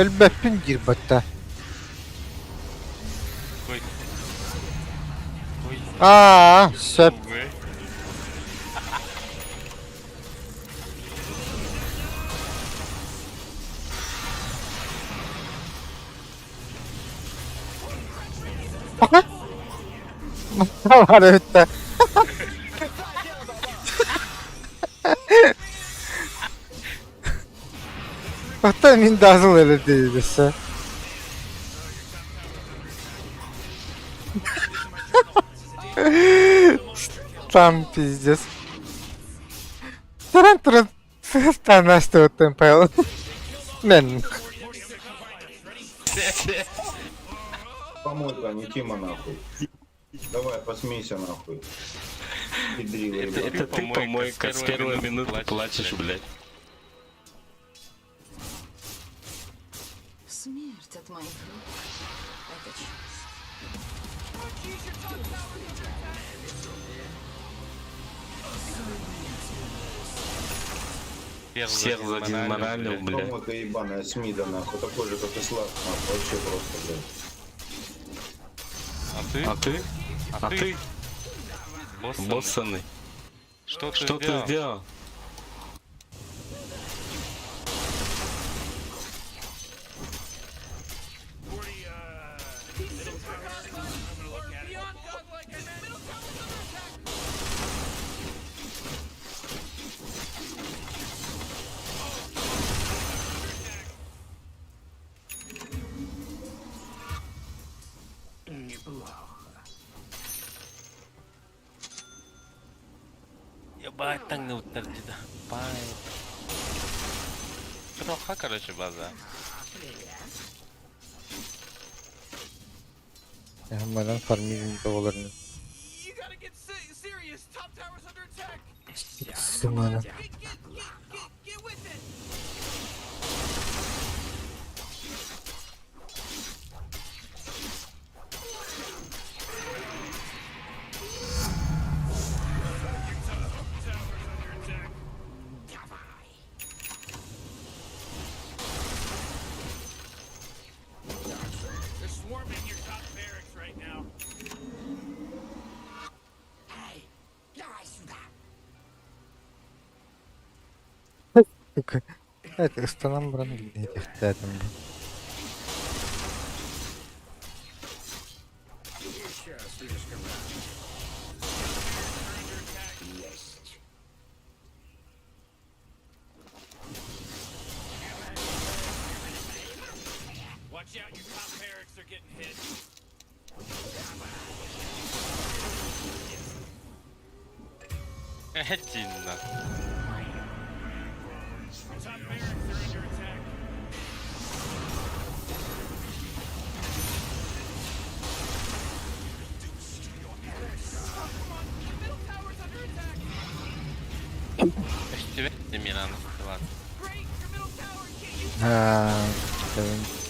Ölbepin gir batta. Söp. Bak. Ne var öte? Hatta min dazıl öyle değilse. Там пиздец. Таран. Там что там поел. Мен. Помойка, не Тима нахуй. Давай, посмейся нахуй. Педрила, это ты, помойка, с первой минуты плачешь, блядь. Смерть от моих рук. Это честь. Всех за один моральный, блядь. Помойка ебаная, Смида нахуй. Такой же, как и Слав, нахуй. Вообще просто, блядь. А ты? Боссаны. Что ты сделал? Ебать, так не утвердит. Пай. Троха, короче, база. Hemen farming dolarını. Sıkımını. Это станам бран этих тетем. Watch out, Этина. Top barracks are under attack. Middle tower's under attack. Почти весь Миран ситуация. Great, your middle tower can't use Ha, evet.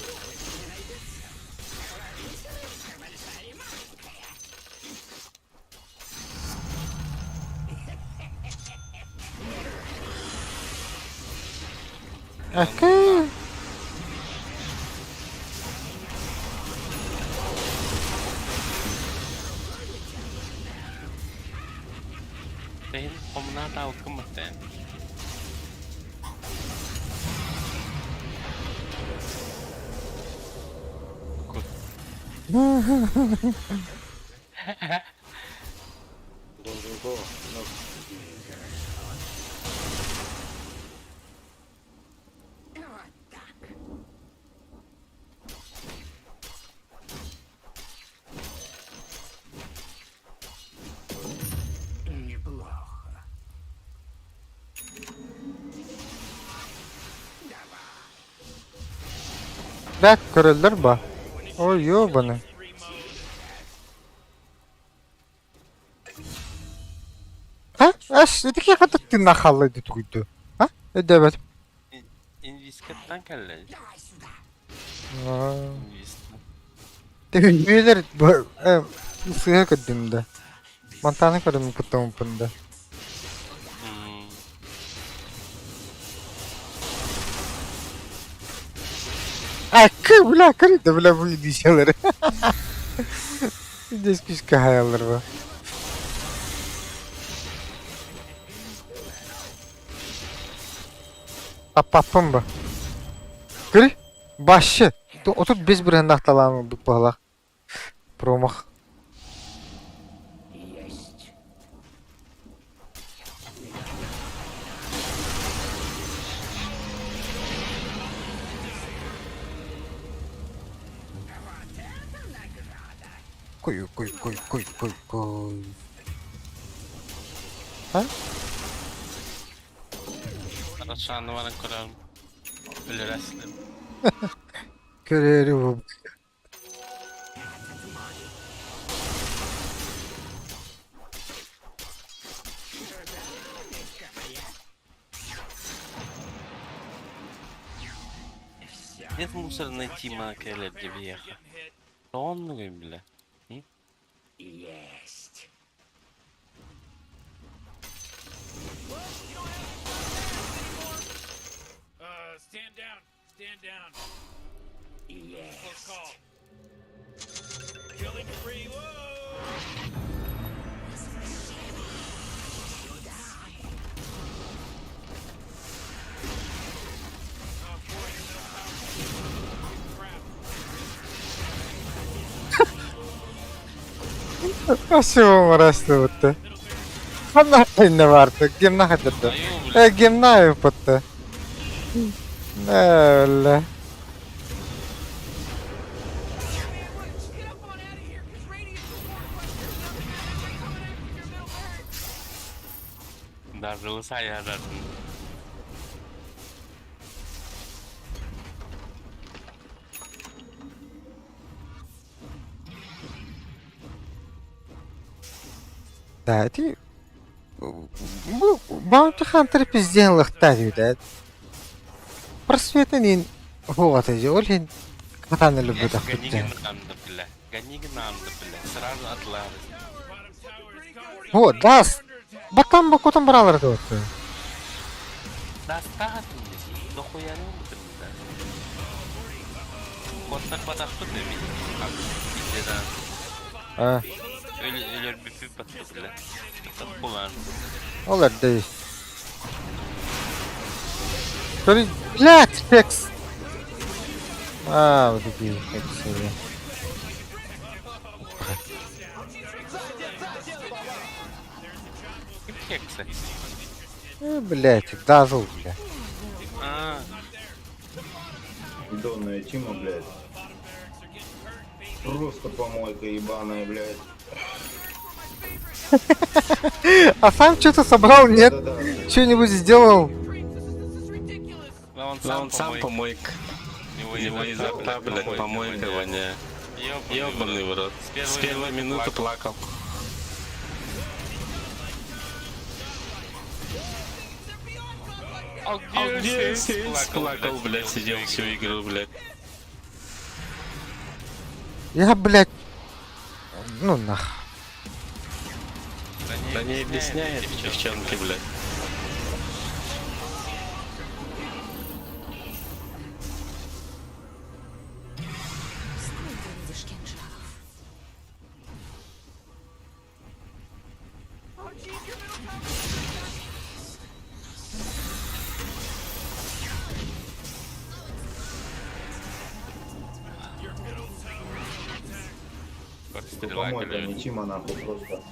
Okay. Tên không nó đâu có một tên. Должен go. No. Bak kırılır bu. O yo bana. Ha? Aş dedik ya kadar tırnak halıydı tuydu. Ha? Evet. İnviskattan kelle. Aa. İnviskat. Üyeler bu ısıya kadımda. Mantana kadın putum punda. Akı bula kırdı bula bu dişaları. Deskuş kahayalar bu. Apapım bu. Gri başı. Otur biz bir handa atalamı bu balak. Промах. Кой. Ha? Araçanı bana kurarım. Öyle resmen. Görerim bu. Нет мусора найти Макеля для веха. Он бля. Есть. Stand down. Stand down. Есть. Close call. Killing spree. Whoa! Oh boy, your middle tower. Crap. Asıl uğraştı bu. Hangi ne vardı? Gimna kadar. Gimna yapıttı. Ne öyle. Get up on out of here, because Radiant's the war cluster. They're coming after your middle barracks. Darılı sayarlar. Дати. Bounty Hunter пизденлыхта дээд. Просветанин хугата жолин катаны любит Ганигин намды бля. Ганигин намды бля. Сразу атларız. Вот, даст. Батам бакотам бралар да вот. Дастат здесь. Дохуя не мутын да. Kontlar pataktı ne mi? Bizden. Ha, Ölür bir pip patladı bile. Ulan. olar değil. Böyle блядь, фекс. А, вот такие фексы. Кексы. Блядь, дожил, блядь. А. Донная Тима, блядь. Просто помойка ебаная, блядь. А сам что-то собрал, нет? Что-нибудь сделал? Да он Да он сам сам помойк. помойк. У него изо рта, блядь, помойка воняет. Ёбаный в рот. С первой минуты плакал. А где Сейнс плакал, блядь, сидел всю игру, блядь. Я, блядь... Ну нах. Да не объясняет девчонки, блядь. Сколько видишь кинжалов? Как стрела Помойка, клюет. не Тима нахуй просто.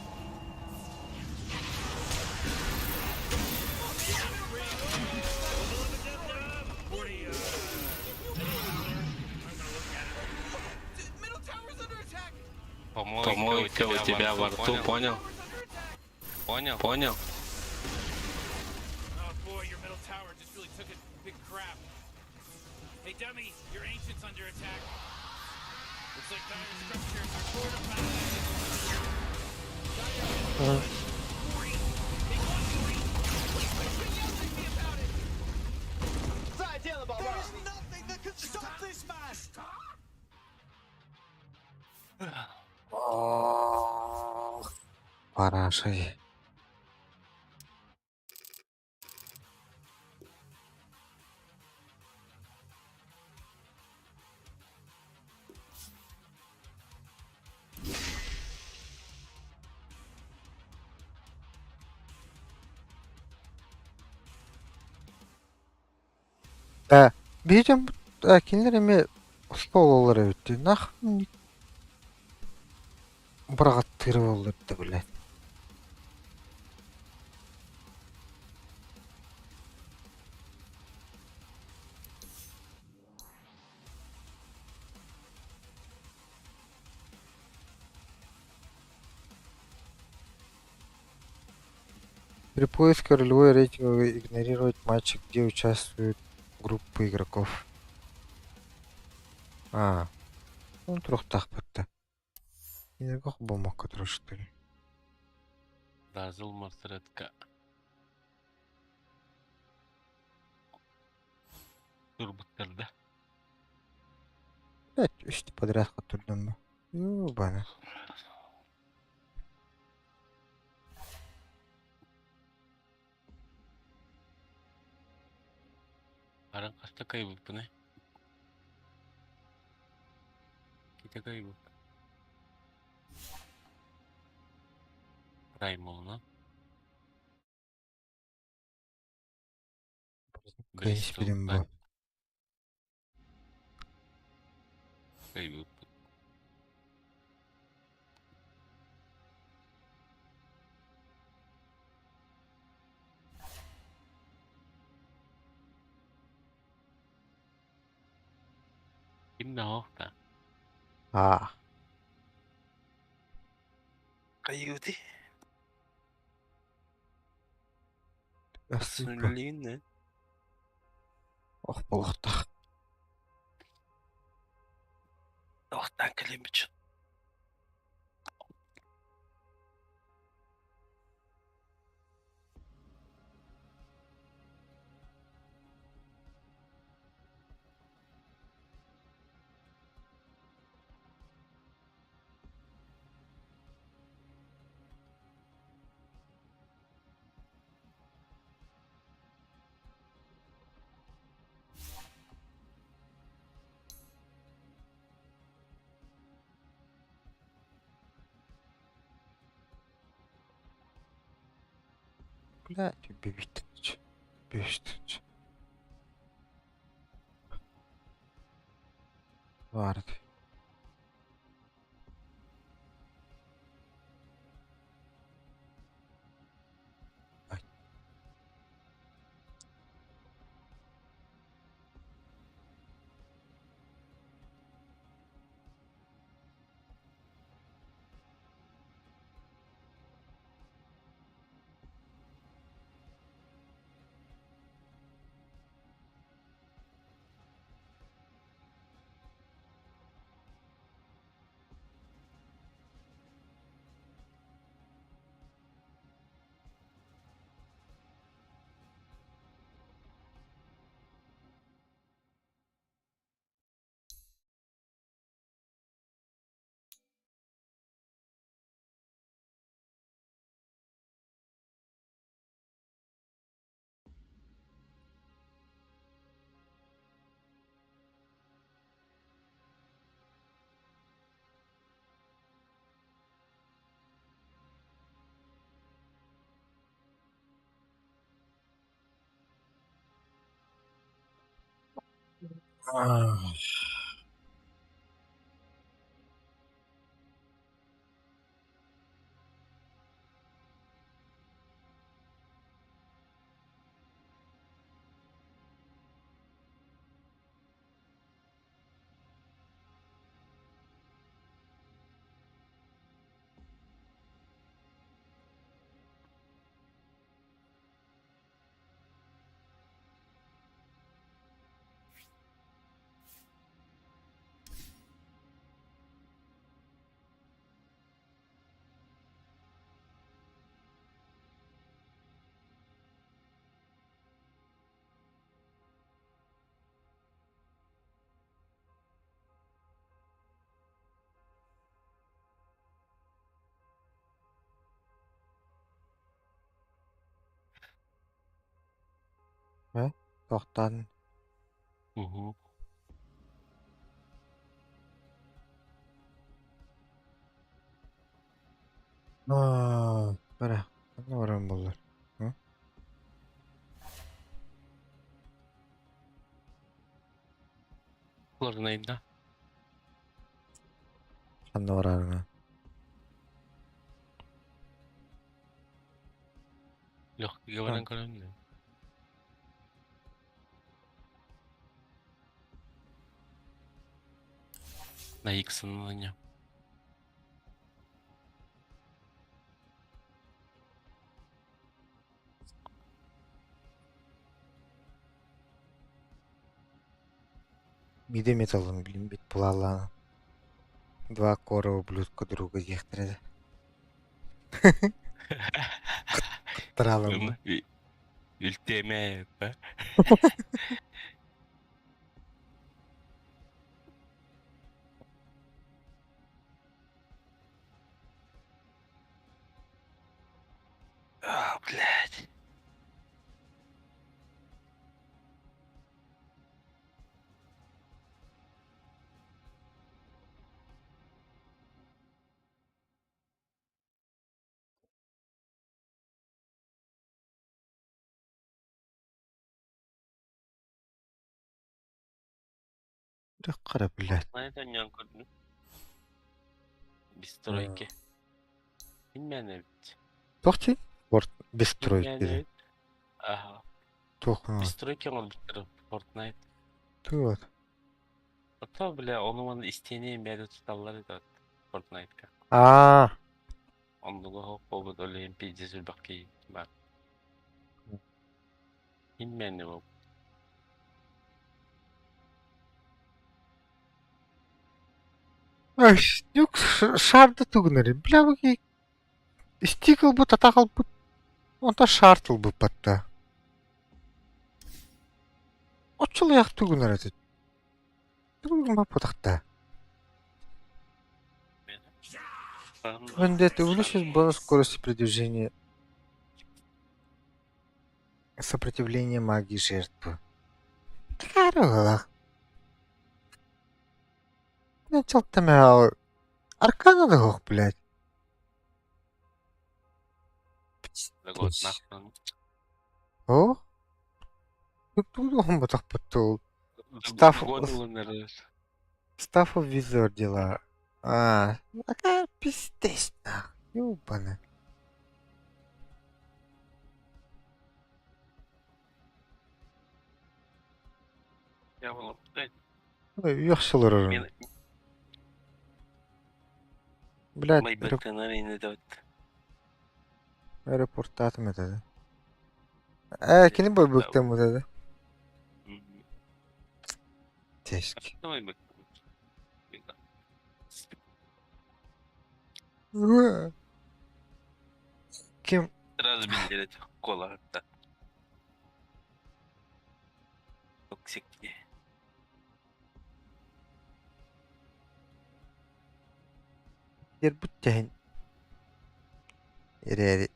Помойка у тебя во рту, понял? Понял? Понял? Oh boy, your middle tower just really took a big crap. Hey dummy, your ancient's under attack. Looks like dire structures are fortified. There's nothing that can stop this man! Парашей. Видим, кинлерими стололар өтті. Нах, бұрға тыры болырды, блядь. При поиске ролевой рейтинга игнорировать матчи, где участвуют группы игроков. Ну трохтах бітті. Енергох болмаққа трошты. Дазыл мартыретка. Турбуттарды. Блять, үсті подряд қатырдым ба. Ёбаны. Аран қашта кайбып бұны? Кете кайбып. Праймолна. Кайынш білім ба. Кайбып. Kim de hokta. Каюты. Сулины. Ох, болықтақ. Оқтан кілем үшін. Блять, убивить. Убивить. Вард. Ah. Ne? Toxtan. Bana. Ne var bunlar? Hı? Kullarınaydı. Ne var arana? Yok, güvenen kalemdi. Na yıksınlanıyor. Миде металлын билим бит плаланы. Два кора ублюдка друга ехтреді. Құттыралым мı? Ülteme be. Блядь. Бір қара білет. Nereden yankırdın? Bistroyki. Bilmeyen evet. Тоқчи? Без тройки Bilmeyen де. evet. Aha. Тоқын. Bistroyki oldu Fortnite. Тот. Hatta bile onun isteğini beri tutarlar da Fortnite'ka. Onluğu hop oldu öyle NPC'si bakayım bak. Bilmeyen ne bu? Ай, yok шарды тугнери. Бля, баки. Стикл бут, атакал бут. Онта шартыл бут батта. Очыл яқ тугнери дед. Тугн ба потақта. Вендетта, увеличить бонус скорости передвижения. Сопротивление магии жертвы. Каролах. Начал-то мяу. Аркана дохох, блядь. Год нахуй. О? Тут он бы так потол. Стафов визор дела. Какая пиздец, нахуй. Ёбана. Ya oğlum. Yaxşılar arın. Блядь, Майбаттанар ине да. аэропортатым этеді. Кені бой бүктем өтеді. Тешки. Kim? Сразу билдирет кола hatta. Toksikli. Yer büttehin. Eri.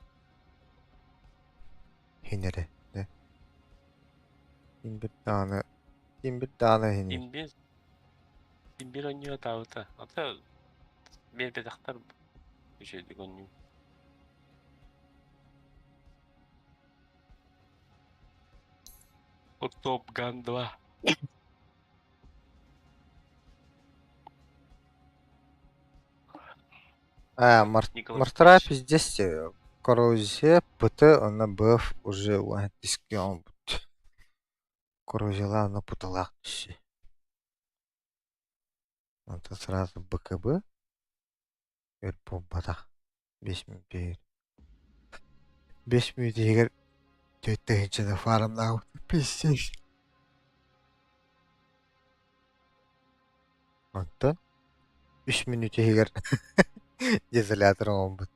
Hineri. Ne? Bir tane hini. Bin bir oynuyor Davut'a. Hatta bir bedaktar bir şeydik oynuyor. O Top Gun 2. Николас Мартрапи здесь коррозия ПТ, она БФ уже дискион. Коррозия на путалах. Это сразу БКБ. Теперь бомбада. 5 минут перед. 5 минут егер төттөгүнчү фармнаа писсиш. Онтон 3 минут егер дезолятор болбут.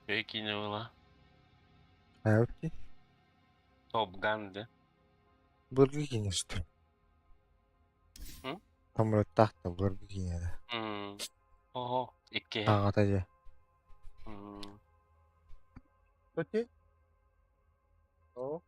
Peki ne ola? Айвти. Top Gun'dı. Бургер Кинг что ли? Hı? Самолет тахта Бургер Кинг. Oho. 2. Тагата же. Окей. О.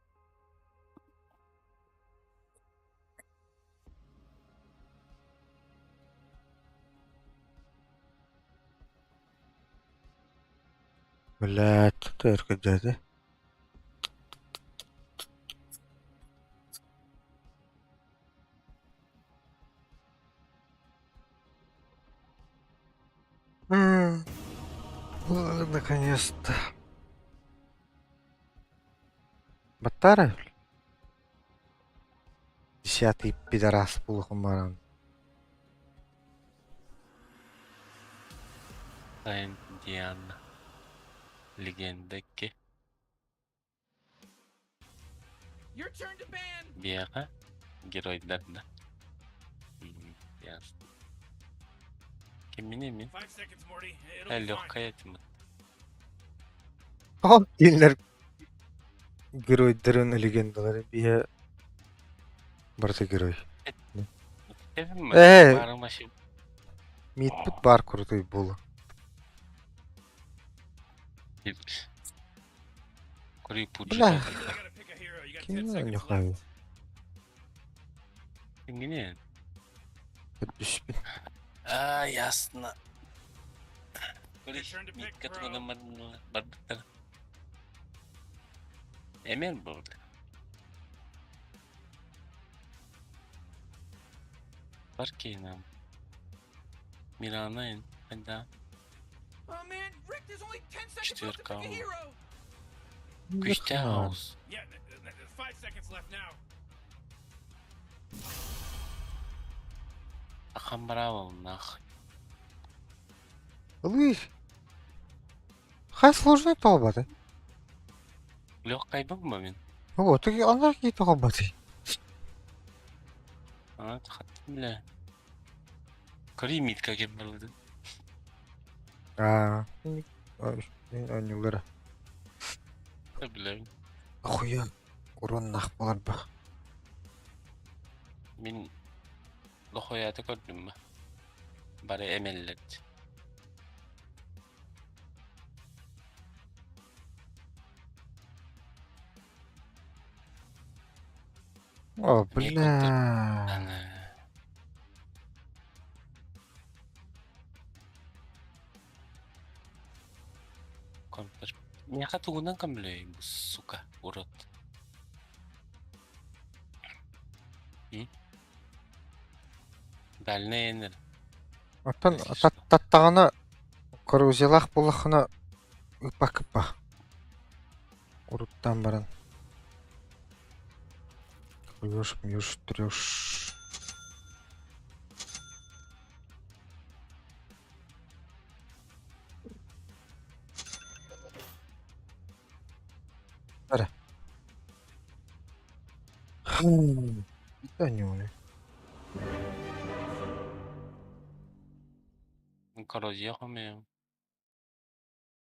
Блядь, что это дядя? Наконец-то. Батара? 10-й пидорас полухумаран. Sayın Diana. Legendeki Your turn to ban. bir Geroid'den. Yaz. Kimin emin? 5 seconds, Morty. It'll be Hello, fine. kayıt mı? О, дилер. Геройдерин легендалары бие барса герой. Sevin mi? Ee. Barın başı. Мидпит бар крутой был. Куры пуджи. Бля. You gotta pick a hero. You got 10 Кино seconds нюхаю. left. Yine. Подпишись. Ясно. Куры Your turn to pick, митка bro. тугадан бардыктар. Эмен болды. Бар кейнам. Миранайын. Хада. Oh man, Rick, there's only 10 seconds left to pick a Четверка. hero. Күште хаус. Yeah, 5 seconds left now. Ахан браво нах. Лыж. Хай сложный толбаты. Легкий был момент. Вот, и она какие-то толбаты. Хаттым бля. Куры митка кеп болды. Анюлары. Білем. Охуя. Урон нах болар ба. Мен лохоятı gördüm mü? Bari emellerdi. О, Не бля. Ana. Контр. Мяха тугунан камлей, bu сука, урод. Дальне енер. Оттан таттагана корузелах булахына ыпакыпа. Уруттан баран. Куюш, трёш. Ара. Это не он. Корозия хомею.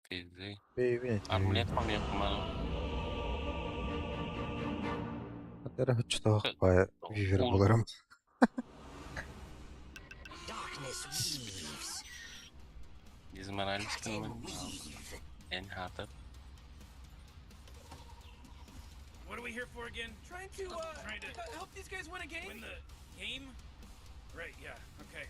Пизды. Бейбин. Армлет помню, по-моему. Адара хүчтэй бай вивер болором. Дизморалистин мы. Энхатер. What are we here for again? Trying to help these guys win a game. Win the game? Right, yeah, okay.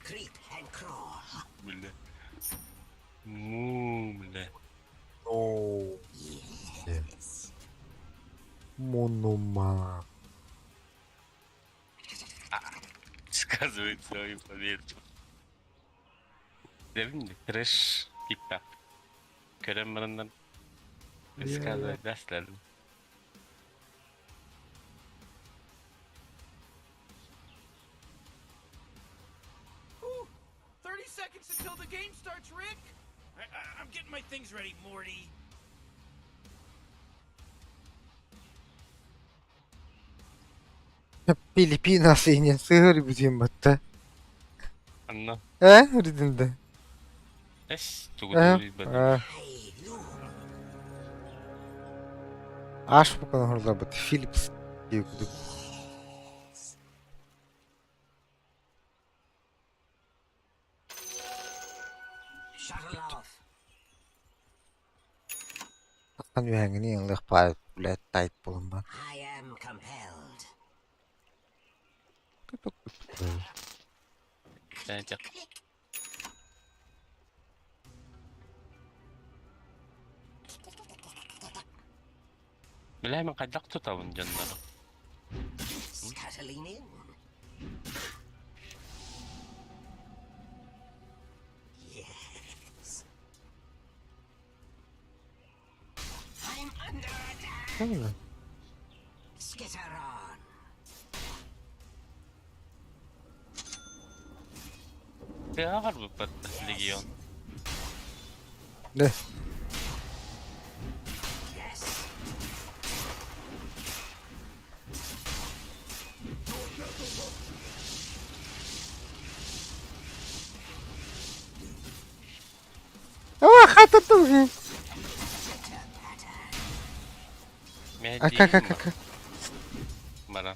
Creep and crawl. Бля. Бля. О. Монома. Сказывает свою победу. Demin trash pickup. Köremmer'den сказывать derslerdim. Ooh, 30 seconds until the game starts, Rick. I'm getting my things ready, Morty. Pilipinas ini sığır bizim batta. Anna. Ridinde. Es, tugudu bada. Acho que não rola bot Philips diyor. Shuttle off. Kan yühengini yanlış payet bile tight bulunma. I am compelled. Bence. Bileyim kaçak tutalım canları. Scuttling in. Yes. I'm under attack. Skitter on. Ya var bu patta Legion. Ne? Yes. Ah, kata tuh. Aka. Mana?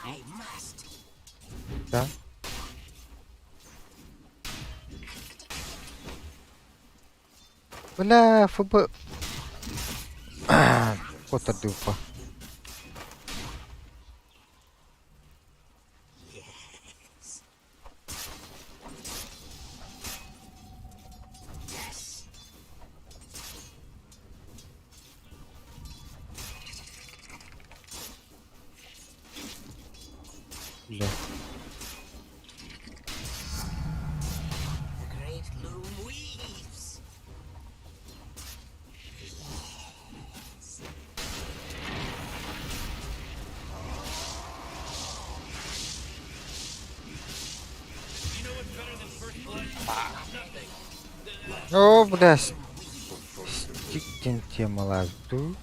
I must. Da. Wala, football. Kota dupa. Yes. Yes. Güzel. The great loom weaves. You know what's better than first blood? Nothing. О, блядь. Стиктин темалар ту.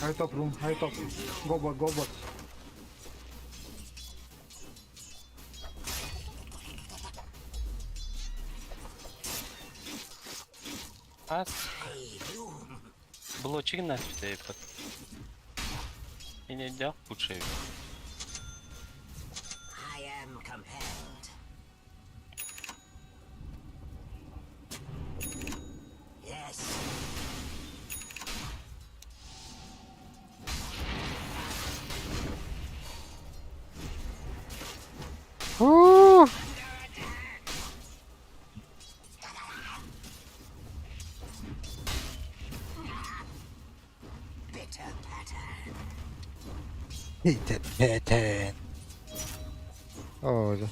High top room, high top. Go back, go back. Ас. Блочик нас втає под. І не дяк пучей. I am compelled. Yes. О! Bitter pattern. Hiten. Oldu.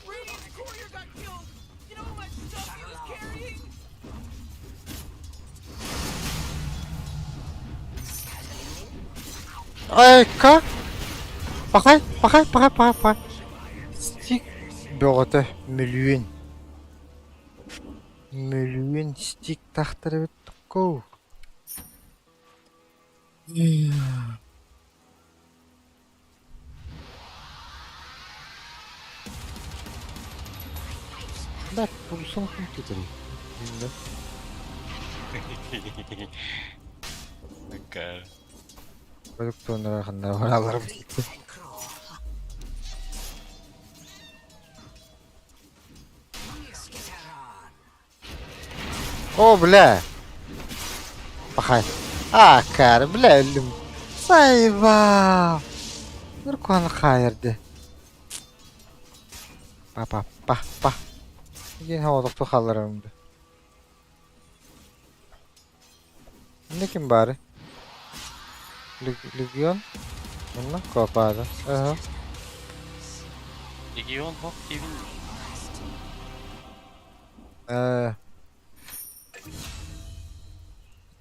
Radiant's courier got killed. You know how much stuff he was carrying? Ай, как? Пахай. Стик. Бёрте миллион. Mülüğün stik tahtları bittik ko. Bak bulsam kim tutar? Dakika. Produktorlar hakkında paralarım. O bile. Bakay. Akar bile öldüm. Sayva. Bir konu kayırdı. Bak. Yine havada kalırım. Ne kim bari? Legion? Bunlar kopardı. Aha. Legion hop TV.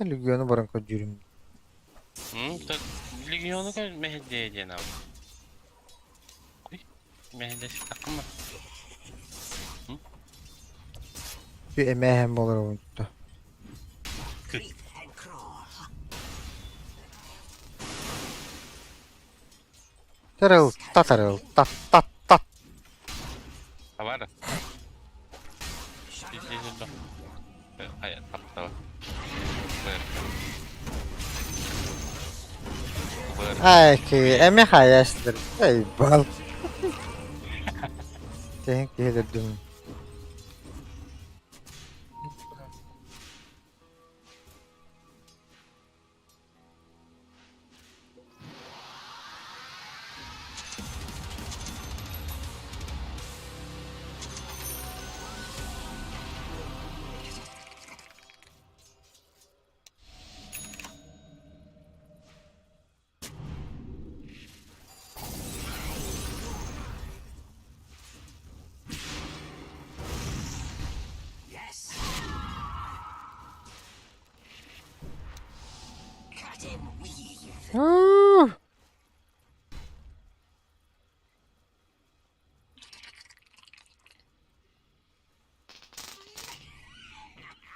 Legion'u barın kocuğum. Tak Legion'u gel Mehdi'ye cenab. Mehdi takım mı? Bir emeğe hem olur unuttu. Tarıl, tat. Var. Izleyelim. Hayır, tamam. Ay ki emek hayastır. Ay bal. Denk gelirdim.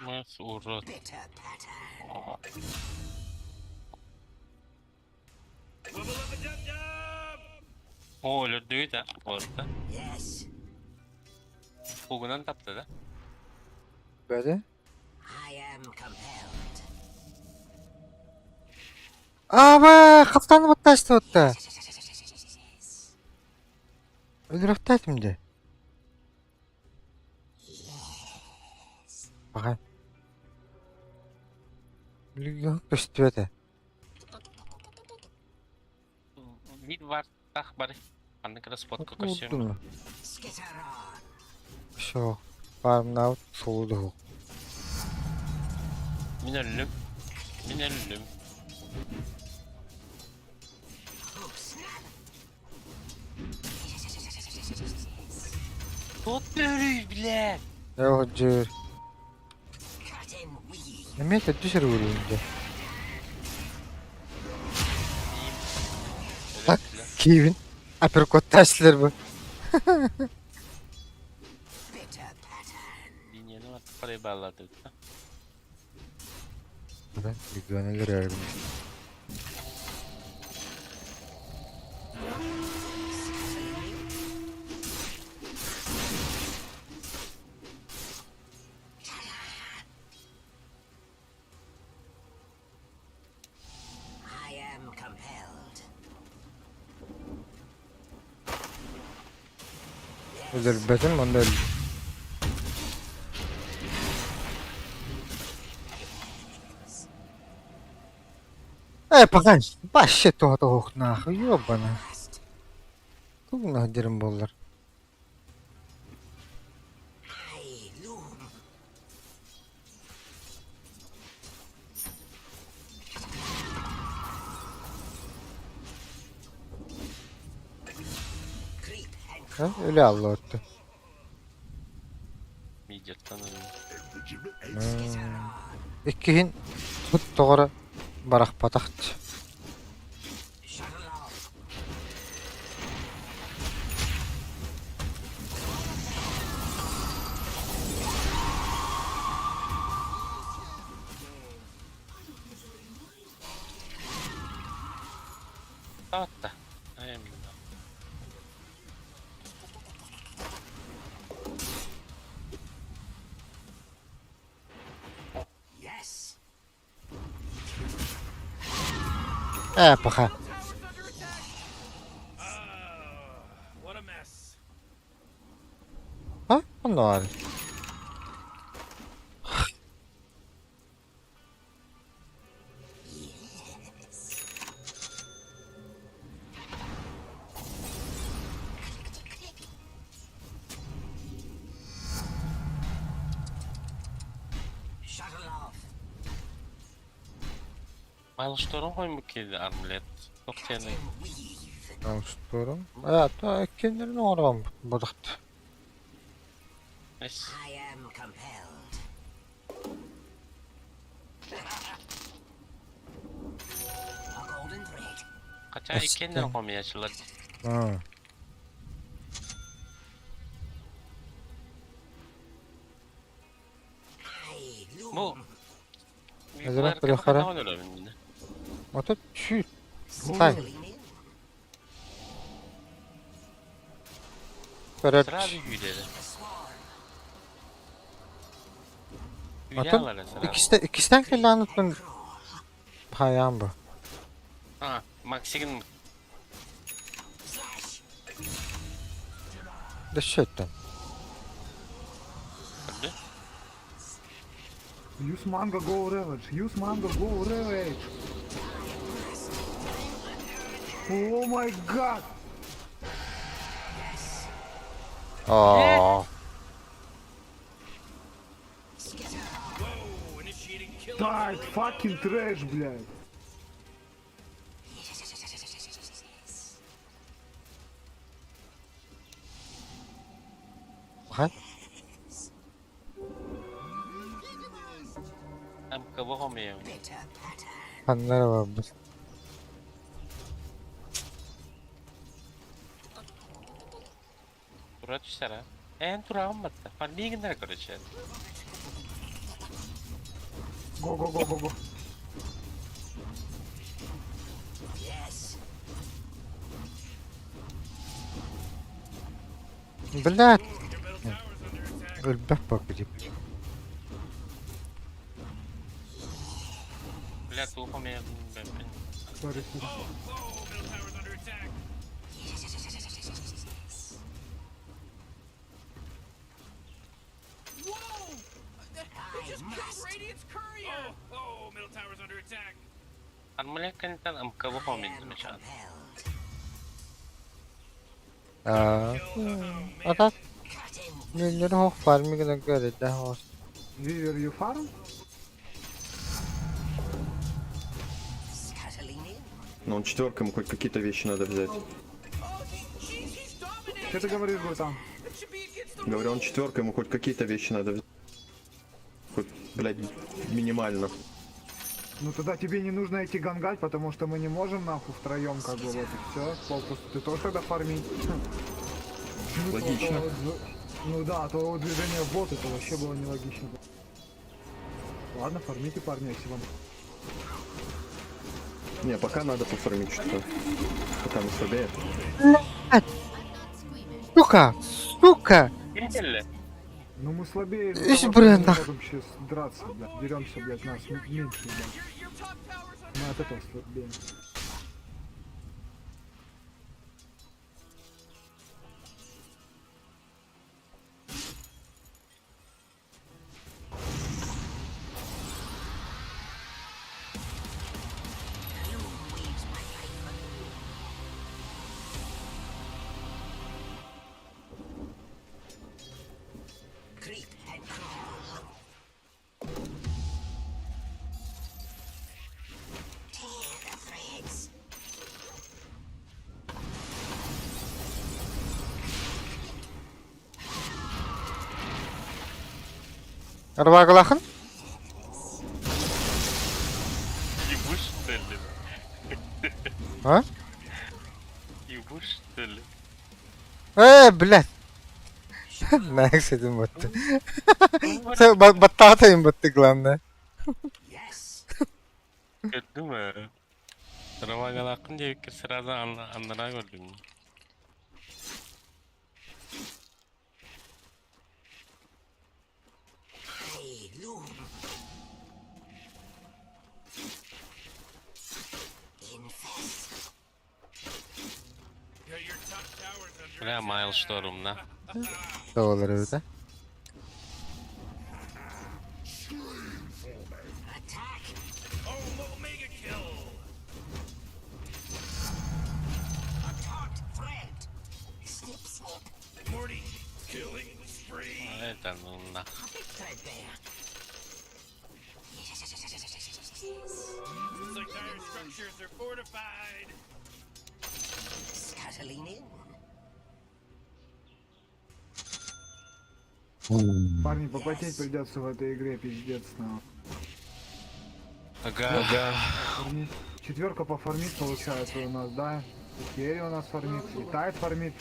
Mas urut. O öldüğü de orada. Bugünden taptı da. Böyle. I am compelled. Aba kaptanı batlaştı hatta. Öldürüp şimdi. Bakayım. Legion üstüne de. Bir var tak bari. Anne kira spot Oldu koşuyor. mu? Şu. Farm now soğudu. Minöllüm. Tut böyle bile. Ne hocur. Yemek de düşür vurunca. Bak Kevin. Uppercut taşlar bu. Dinleyelim artık parayı bağladı. Ben Legion'a giriyorum. I am compelled. Öldür betim onda öldü. Bakın. Başı tuhata hokna. Yok bana. Kugna derim bollar. I loom. Creep and Ha, öyle Allah attı. Midyetten ölüyor. İkihin tut doğru barak pataktı. shuttle off. Hatta. Aynen. Yes. Paha. What a mess. Ha? Onlar. Shuttle off. Milestorm koymuş ki armlet. Çok tane. Alıştırım. Ta kendilerini oğram budaktı. Neyse. I am compelled. A golden thread. Kaça kendine koymaya açılır. Ha. Hey, Bu. Hazır bir kara. Ota çü. Hay. Sıra Karat. bir hüyleri. Ota Hüyler var sıra. ikisinden kelli anlatın. Hayam bu. Ha, Maxig'in De şötten. öldü. Use manga go ravage. Use manga go ravage. Oh my god. Aa. Whoa, initiating kill. Tight fucking trash, блядь. Hay. Hem kaba koymuyor. Hanlara var bu. Tura düşser ha. Tura almadı. Hani bir günler göreceğiz. Go, go, go, go, go. Yes. Блядь. Ölbek bakacağım. Bля, tu koymuyor. Sorry, sorry. Middle tower's under attack. Whoa! They just killed Radiant's courier! Oh, middle tower's under attack. Armaya kanıtan am kaba koymuyor mesela. Atat. Milleri hoch farmigine göre de hoş. Viver, you farm? Но он четверкам хоть какие-то вещи надо взять. Что ты говоришь, братан? Говорю, он четверка, ему хоть какие-то вещи надо взять. Хоть, блядь, минимально. Ну тогда тебе не нужно идти гангать, потому что мы не можем нахуй втроем, как бы вот и все. Попросту ты тоже тогда фармить. Логично. Ну да, а то движение в бот это вообще было нелогично. Ладно, фармите, парни, если вам. Не, пока надо пофармить что-то. Пока мы слабее. Сука! Сука! Gel. Ну мы слабее, из-за Ишь, того, что мы блин, не нах- можем сейчас драться, блядь. Деремся, блядь, нас меньше, блядь. Мы от этого слабее. Creep and crawl. Tear the threads. Arabagılakın. Ебуш, что ли? Ha? Ебуш, что ли? Блядь. Ne istedim battı. Sen battı atayım battı glanda. Yes. Kötü mü? Дровага акын дебеккер сразу аннара көрдүм. Hey, Loom. Infest. Your top tower's under Бля, Майлшторм, да? Doğrular öyle. Attack. Oh, Omega kill. A taut thread. Snip, snip. Morty, killing spree. Это ну на. A big thread there. Looks like dire structures are fortified. Scuttling in. Парни, попотеть придется в этой игре, пиздец. Ага. Четверка пофармит получается у нас, да? И Керри у нас фармит, и Тайт фармит,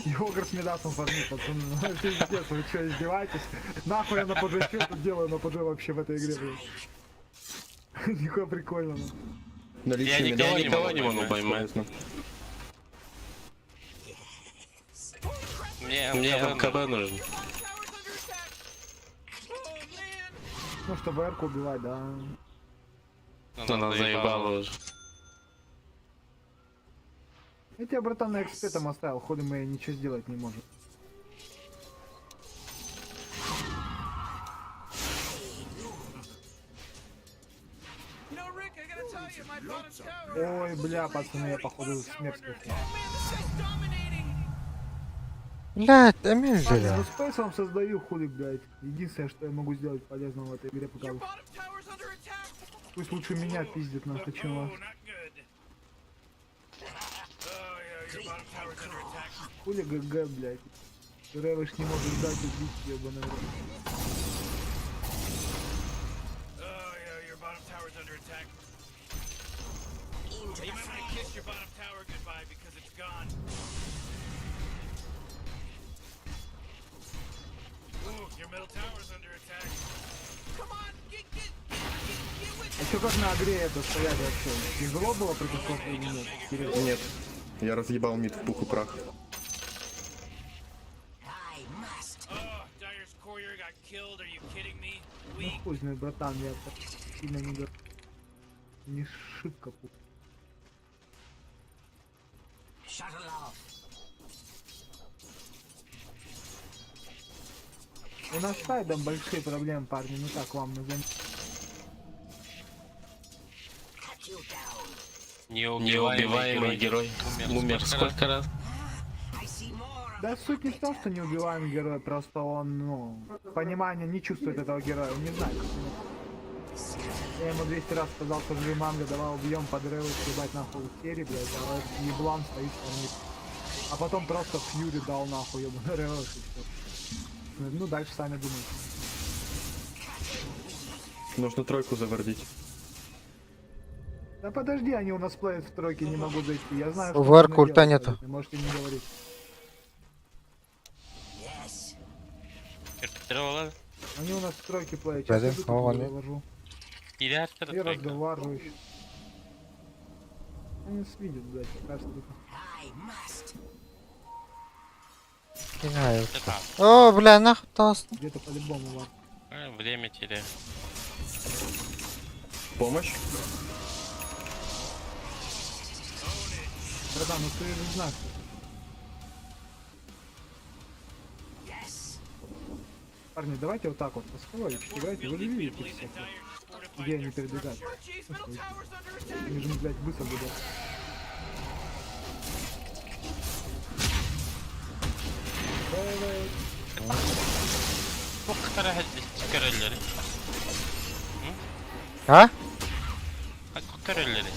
и Огр с Медасом фармит, пацаны. Ну пиздец, вы что, издеваетесь? Нахуй я на ПД что тут делаю на ПД вообще в этой игре, блядь? Нихуя прикольно. Я никого не могу поймать. Мне КБ нужен. Ну, чтобы Эрку убивать, да. Она заебала уже. Я тебя, братан, на экспе там оставил, ходом мы ничего сделать не можем. You know, Rick, I gotta tell you, my bottom tower. Ой, бля, пацаны, я походу смерть спустил. Блядь, да мне Парни, зря. ну спейс вам создаю, хули, блядь. Единственное, что я могу сделать полезного в этой игре, пока вы... Пусть лучше меня пиздит нахуй, чем вас. Хули ГГ, блядь. Ревыш не может ждать убить, ебаный рот. Your bottom tower's under attack. You might want to kiss your bottom tower goodbye because it's gone. Ooh, your middle tower's under attack. Come on, get with А чё, как на игре это стоять вообще? Тяжело было против кого-то или нет? Кирилл? Нет. Я разъебал мид в пух и прах. Oh, Dire's courier got killed. Are you kidding me? Ну хуй знает, братан, я так сильно не говорю. Не шибко пух. Shuttle off. У нас с сайдом большие проблемы, парни, ну так вам на заметку. Cut you down. Неубиваемый герой. Умер сколько раз? I see more. Да суть не в том, что не убиваем героя, просто он, ну, понимания не чувствует этого героя, он не знает, как ему. Я ему 200 раз сказал, что живи манго, давай убьем подрывы, съебать нахуй в серии, блядь, а этот еблан стоит фармит. А потом просто фьюри дал нахуй, ебаный ревелш и все. Ну дальше сами думайте. Нужно тройку завердить. Да подожди, они у нас плеят в тройке, не могу зайти, я знаю, В нужно арку ульта делать, нету. можете не говорить. Yes. Петровала. Они у нас в тройке плеят, Да, сейчас иду, да, ладно. завожу. Или И разговариваю. Они нас видят, блядь, кажется. I must. Кидаю. О, бля, нахуй толст. Где-то по-любому вам. Время теряю. Помощь? Братан, ну ты же знаешь. Yes. Парни, давайте вот так вот построить, играйте, вы же видите все. Где они передвигают? Они же, блядь, быстро будут. Çok kara karelleri. А? Bak karelleri.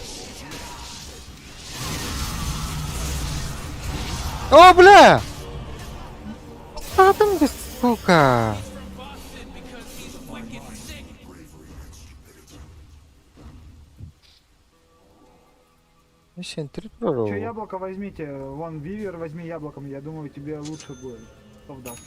О, бля! Что там ты, сука? Еще интригировал. Че, яблоко возьмите, вон Вивер возьми яблоком, я думаю, тебе лучше будет. Кто вдаст?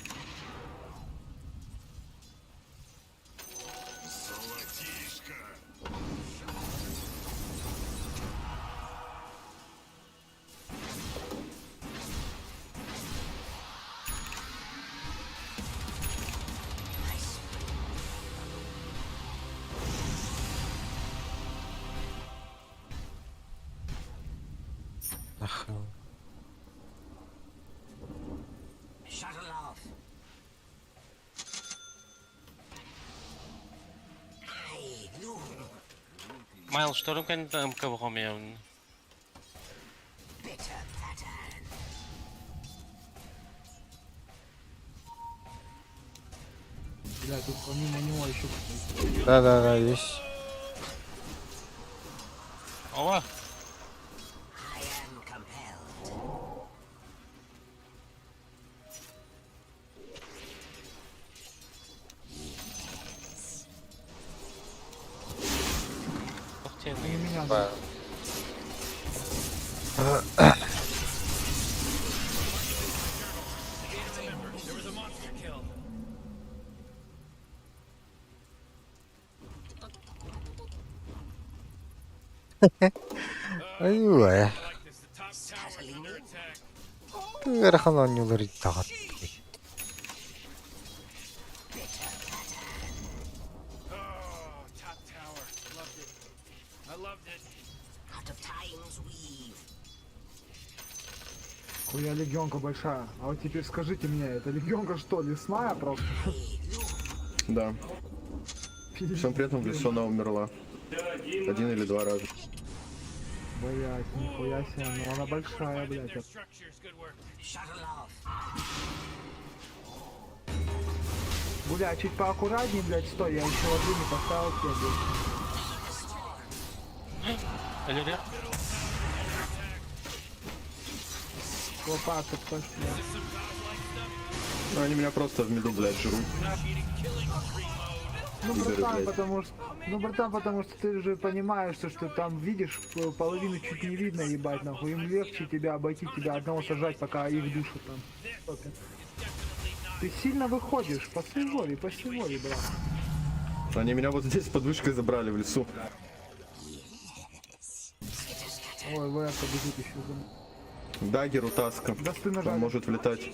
Майл, шторм kan МК выгомеем. Бля, тут помимо него еще Да-да-да, есть. Ова. не меня. Ба. Аюу. Гэрхэн онюлэр тагат. Top tower. Loved it. I loved it. Out of time's weave. Хуя легионка большая. А вот теперь скажите мне, это легионка что, лесная просто? Да. Всем при этом в лесу она умерла. 1 или 2 раза. Блять, нихуя себе, но она большая, блять. Structures, good work. Shuttle off. Бля, чуть поаккуратней, блять, стой, я еще воды не поставил тебе, блядь. Алло, Лопаты пошли. Ну, они меня просто в меду, блядь, жрут. Ну, Игорь, братан, блядь. потому что ты же понимаешь, что там, видишь, половину чуть не видно, ебать, нахуй. Им легче тебя обойти, тебя одного сажать, пока их душат там. Ты сильно выходишь, по своей воле, брат. Они меня вот здесь под вышкой забрали в лесу. Ой, ВР-ка бежит еще за мной. Дагер у Таска. Да ты нажали. Он может влетать.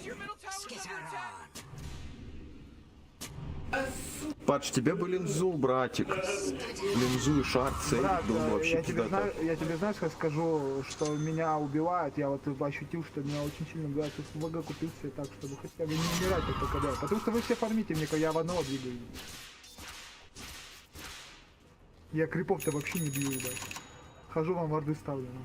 Пач, тебе бы линзу, братик. Линзу и шар цель Брат, был бы вообще я тебе, пиздато. я тебе знаешь, как скажу, что меня убивают, я вот ощутил, что меня очень сильно убивают, с ВГ купил себе так, чтобы хотя бы не умирать только когда. Потому что вы все фармите мне, я в одного двигаю. Я крипов-то вообще не бью, ебать. Хожу вам варды ставлю, ну.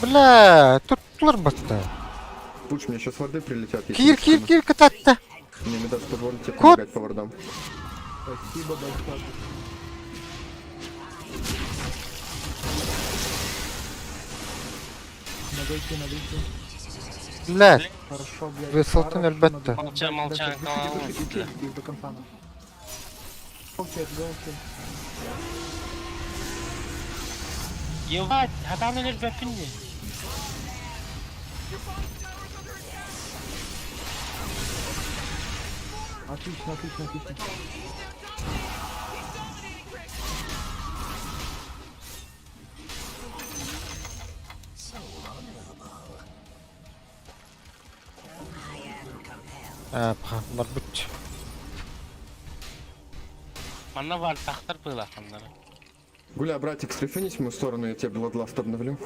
Бля, тут ларбатта. Пуч, мне сейчас воды прилетят. если Кир, не кир, скину. кир, кататта. Мне не даст позволить тебе Кот. помогать по вардам. Спасибо большое. Надо идти. Бля, Хорошо, блядь. высылтын хорошо, әлбәттә. надо. Молча, молча, Дышите, калабыз, дышите, бля. дышите до конца. Голки, голки. Ебать, хатаны лишь бәпінне. Отлично, отлично, отлично. Бар бут. Манна бар тахтар был аханнары. Гуля, братик, стрефинись в мою сторону, я тебе Bloodlust обновлю.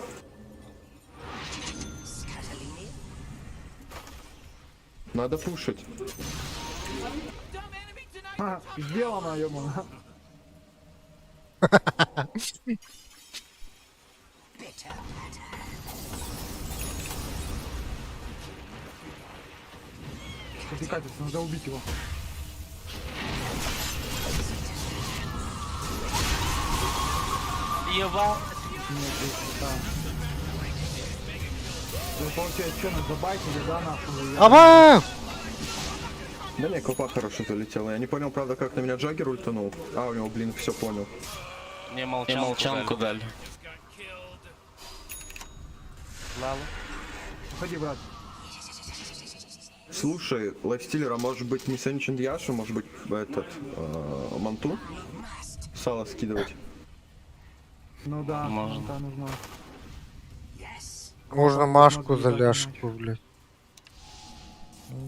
Надо пушить. Ха, сделано, ёмана. Катится, надо убить его. Ебать. Вы, получается, что, нас забайтили, да, нахуй? Аба! Да не, копа хорошо залетела. Я не понял, правда, как на меня Джаггер ультанул. А, у него, блин, все понял. Не молчанку дали. Лала. Уходи, брат. Слушай, лайфстиллер, а может быть не Сенчен Яшу, может быть этот, Манту? Сало скидывать. Ну да, Можно. да, нужно. Можно Машку за ляжку, блядь.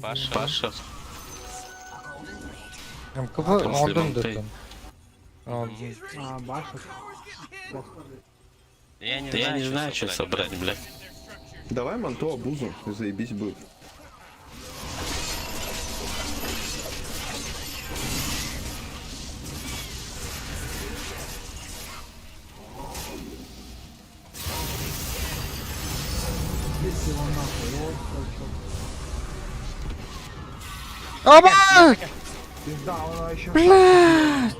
Паша. МКБ Там алдым ты. дедім. Алдым. А, баша. Я не знаю, что собрать, блядь. Давай манту обузу, и заебись будет. Здесь его нахуй. Вот, Оба! пизда, он еще... Блядь!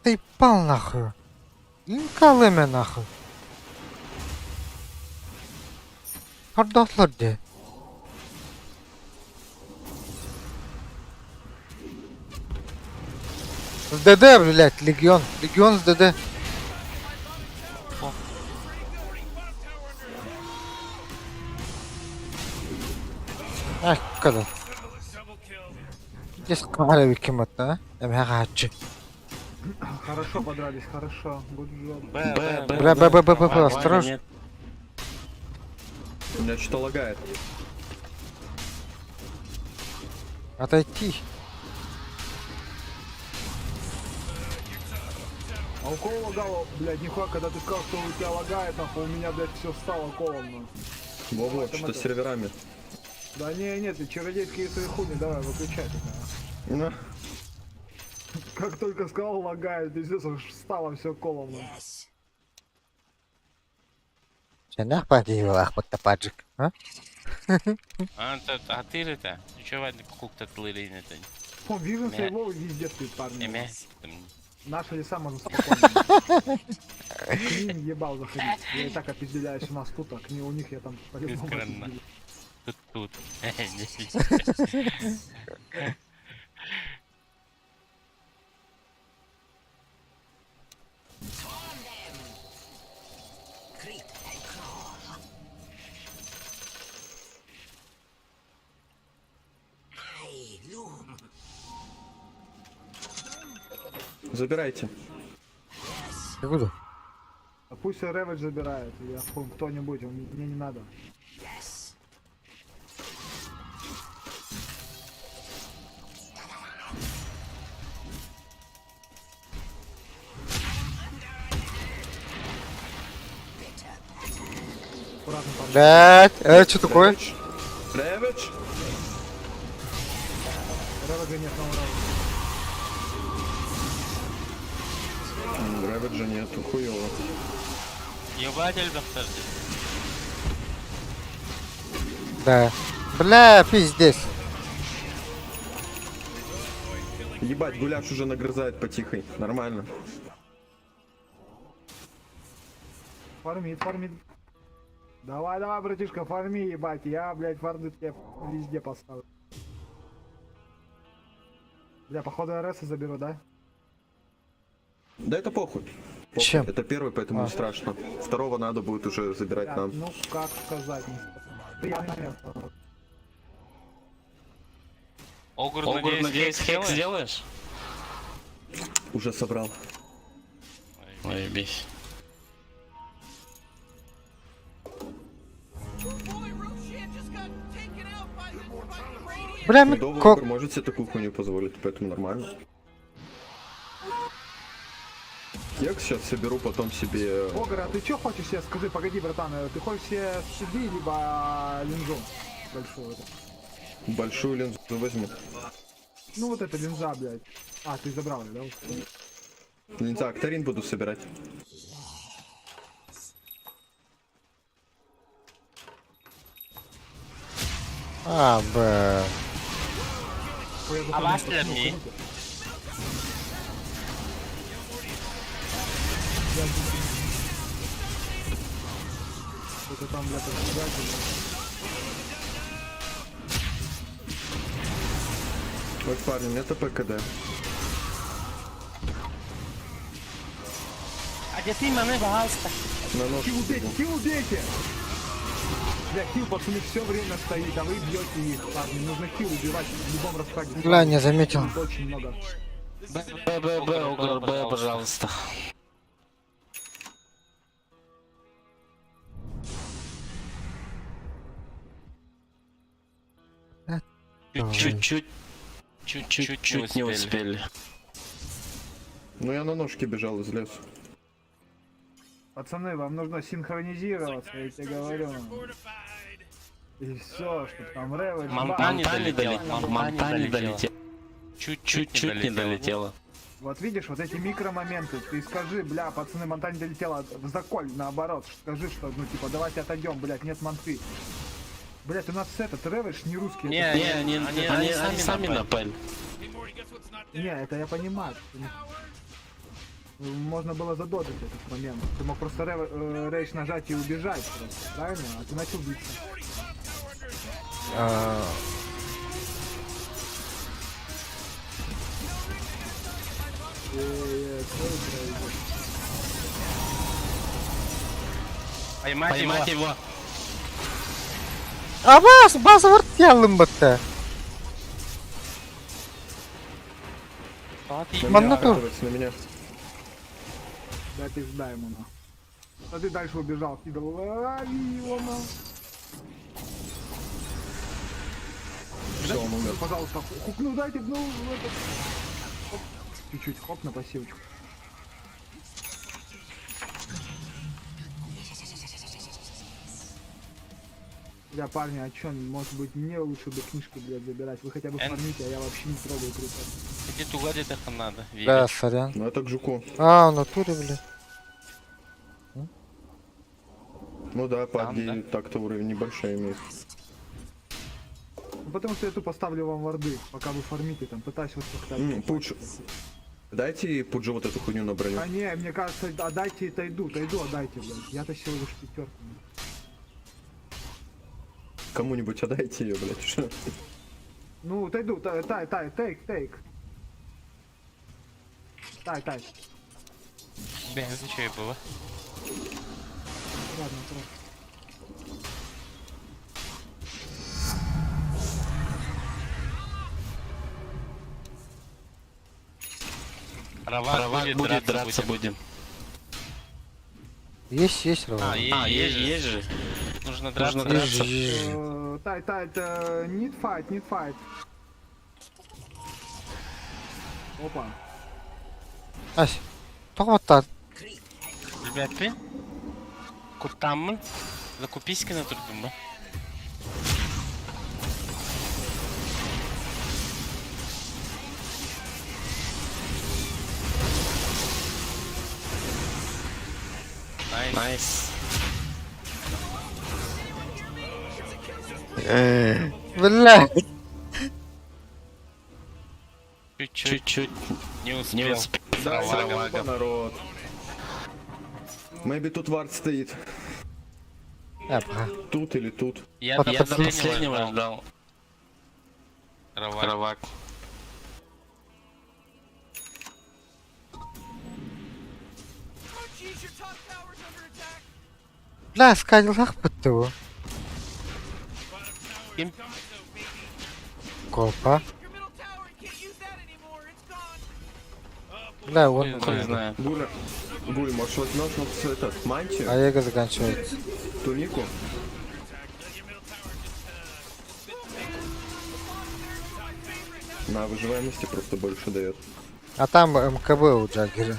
Ты пал нахуй. Инкалыме нахуй. Кардатлар де. С ДД, блядь, легион. Легион с ДД. Ай, когда? Здесь кара викимата, а? Я хочу. Хорошо подрались, хорошо. Good job. Б, осторожно. У меня что-то лагает. Отойти. А у кого лагало, блядь, нихуя, когда ты сказал, что у тебя лагает, нахуй, у меня, блядь, все стало колом, нахуй. Во-во, что с серверами. Да не, ты чародейские свои хуйни, давай, выключай тогда. Ну. Как только сказал лагает, пиздец, аж стало все колом, нахуй. Ченах подивилах под топаджик, а? А ты это? Чё вадли кук-то тлырин это? О, вижу, что его везде стоит, парни. Эме? Наши леса можно спокойно. К ним ебал заходить. Я и так опизделяюсь у нас тут, а к ним у них я там по-любому Искренно. опизделю. Тут. Забирайте. Откуда? А пусть Рэвидж забирает, я кто-нибудь, мне не надо. Аккуратно, парни. Блять, что такое? Рэвидж? Рэвиджа нет, но Рэвиджа нету, хуёво. Ебатель доктор. Да. Бля, пиздец. Ебать, гуляш уже нагрызает потихой. Нормально. фармит. Давай, братишка, фарми, ебать. Я, блядь, фарды тебе везде поставлю. Бля, походу РС заберу, да? Да это похуй. Чем? Это первый, поэтому не страшно. Второго надо будет уже забирать Бля, нам. ну, как сказать, приятный момент. Огур, надеюсь, хекс сделаешь? Уже собрал. Заебись. Бля, мы Медовый как... Огур может себе такую хуйню позволить, поэтому нормально. Хекс сейчас соберу, потом себе... Огр, а ты чё хочешь себе? Скажи, погоди, братан, ты хочешь себе CD, либо линзу большую? Большую линзу возьму. Ну вот эта линза, блядь. А, ты забрал её, да? Линза Актарин буду собирать. А, бля. А вас мне? Это там, блядь, обязательно. Вот, парни, это ПКД. А где ты, маме, пожалуйста? На нож. Хил убейте! Бля, хил, пацаны, все время стоит, а вы бьете их, парни. Нужно хил убивать в любом раскладе. Бля, не заметил. Очень много. Огур, пожалуйста. Чуть-чуть не успели. Ну я на ножке бежал из леса. Пацаны, вам нужно синхронизироваться, я тебе говорю. И все, чтобы там ревель... Манта не долетел. Чуть-чуть не долетела. Вот видишь, вот эти микромоменты, ты скажи, бля, пацаны, манта не долетела, заколь, наоборот, скажи, что, ну, типа, давайте отойдем, блядь, нет манты. Блядь, у нас этот ревель не русский. Не, они сами напали. Не, это я понимаю. Можно было задодать этот момент. Ты мог просто рейдж нажать и убежать просто, правильно? А ты начал биться. Поймать его. Бас вертелым бытта. Манна тур. На меня. Да пизда ему на. А ты дальше убежал, кидал. Лови его на. Все, он умер. Пожалуйста, хукну дайте, ну, этот. Хоп. Чуть-чуть, хоп, на пассивочку. Бля, парни, а чё, может быть, мне лучше бы книжки, блядь, забирать? Вы хотя бы фармите, а я вообще не трогаю крипер. Иди туда, где так надо. Да, сорян. Ну это к жуку. В натуре, блядь. Ну да, по Там, одни так-то уровень небольшой имеет. Ну, потому что я тупо ставлю вам варды, пока вы фармите, там, пытаюсь вас как-то... Пудж. Дайте Пуджу вот эту хуйню на броню. А не, мне кажется, отдайте Тайду, отдайте, блядь. Я тащил лишь пятерку. Кому-нибудь отдайте ее, блядь, что? Ну, Тайду, тейк. Тай. Блин, это что и было? Ладно, Равак будет, драться будем. Есть, Равак. Есть же. Нужно драться. Тай, need fight. Опа. Ась, тоғыттар. Ребята, куртаммын. Закуписька на тұрдым ба? Найс. Бля. Чуть-чуть. Не успел. Да, Равага. народ. Maybe тут вард стоит. Тут или тут. Я до последнего ждал. Равак. Бля, скайлах бітті. Копа. Бля, он... Не знаю. Гуль, может возьмешь вот этот, мантию? А Его заканчивается. Тунику? На выживаемости просто больше дает. А там МКБ у Джаггера.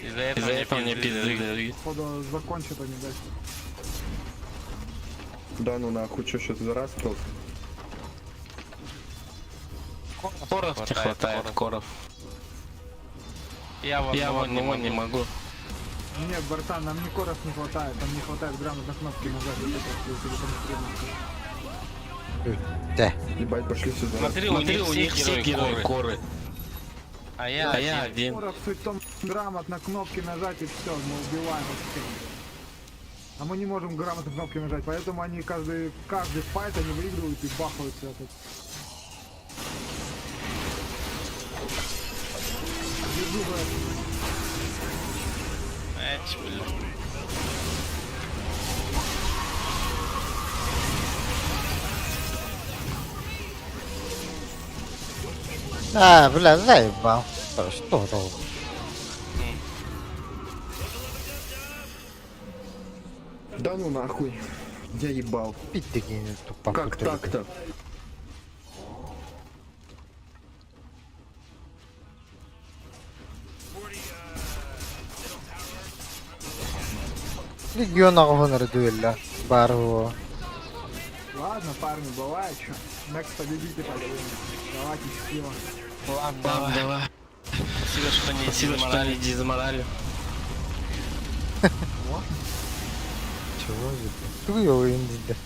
Из-за этого мне пизды. Походу, закончат они дальше. Да ну нахуй, что сейчас за раз просто? Коров не хватает, коров. Я вон не могу. Нет, братан, нам ни коров не хватает, там не хватает грамотно кнопки нажать. Да. Ебать, пошли сюда. Смотри, у них все герои коры. А я один. Коров суть в том, грамотно кнопки нажать и все, мы убиваем их. А мы не можем грамотно кнопки нажать, поэтому они каждый файт они выигрывают и бахаются этот. Держу, брат. А, бля, заебал. Что это? Да ну нахуй. Я ебал. Пить такие тупо. Как так-то? Легион агонары дуэлла. Бар его. Ладно, парни, бывает что. Next победите, поговорим. Давайте, счастливо. Давай. Спасибо, что не дезморали. Чего же ты? Хуёвый индида.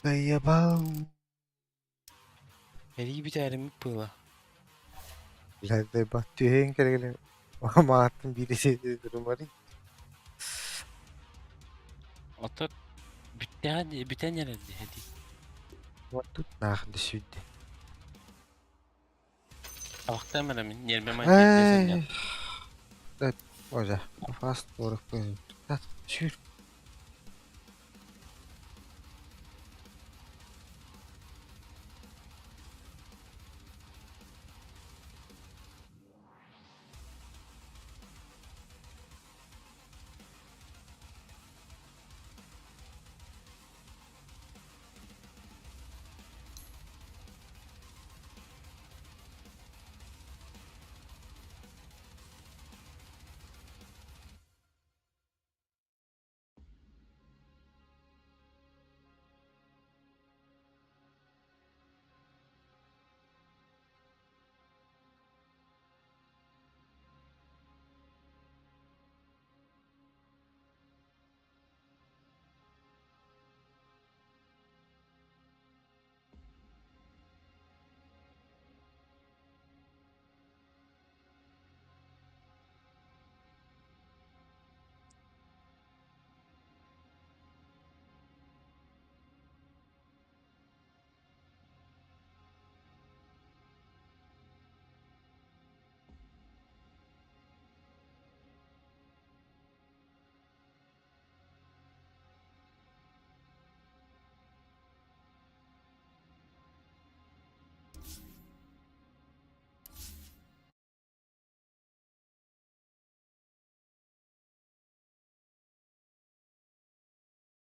Заебал. Eri biterim pıla. Bilal bak tühen kere ama attım birisi durum var. Otur. Bitti hadi. Biten herhalde hadi. Tut nah düşürdü. Avakta mı ramin? Yerime mayın Ay. Evet, hoca. Fast doğru koyun. Tut, sür.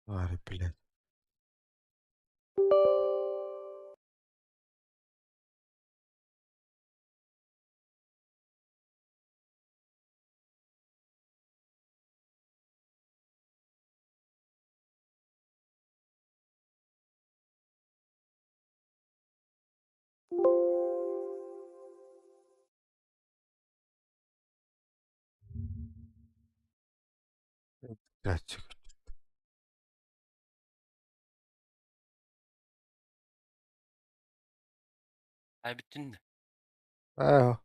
Var bile. Gerçek. Ay bittin mi? Ah,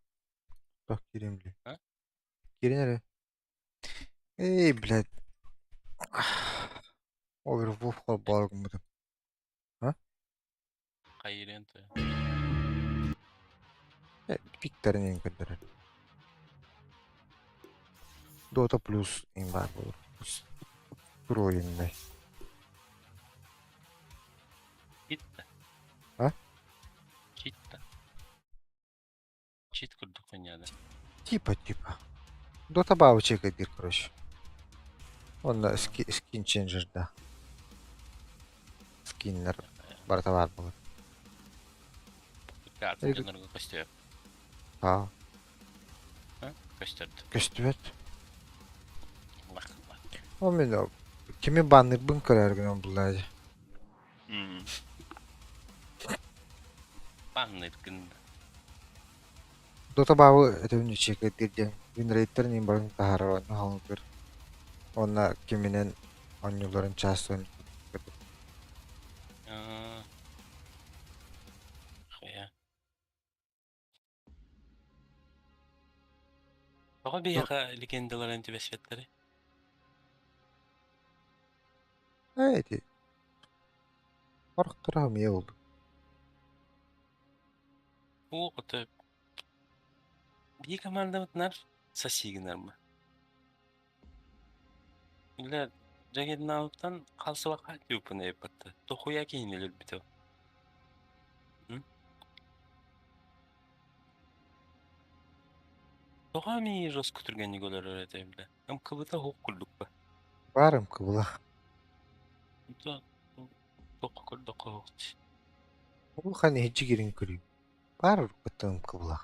bak gireyim bile. Ha? Girin nereye? Ey блядь. Overwolf kal balgın budur. Ha? Hayır ente. Piklerin en kadar. Dota Plus in var olur. Pro yenilay. Gitti. Ha? Gitti. Чит kurduk dünyada. Типа. Dota бабы чекает, короче. Он на скин ченджер, да. Скиннер. Бартовар был. Kartı kenarına koştuyor. Ha. Ha? Koşturdu. Köstüvet. Bak. O men o. Kimi banner bunker ergen bulaydı. Bannerkin. Dota бабы ödünü çekет dirgen. Win rate'ler nin barın tahara onu halındır. Ona kiminin oyuncuların çağısın. Kaya. Baka bir yaka legendaların tibesvetleri. Evet. Korkturam iyi oldu. Bu otu bir komanda bunlar sasiginar mı? İlla Juggernaut'tan kalsa vakat yok bunu yapattı. Dokuya giyinilir bir de. Hı? Doğa mı roskutürgen nigolar öğreteyim de. Hem kıvıta hok kulduk bu. Varım kıbıla. Da doku hok. Bu hani hiç girin kırıyor. Var kıtım kıbla.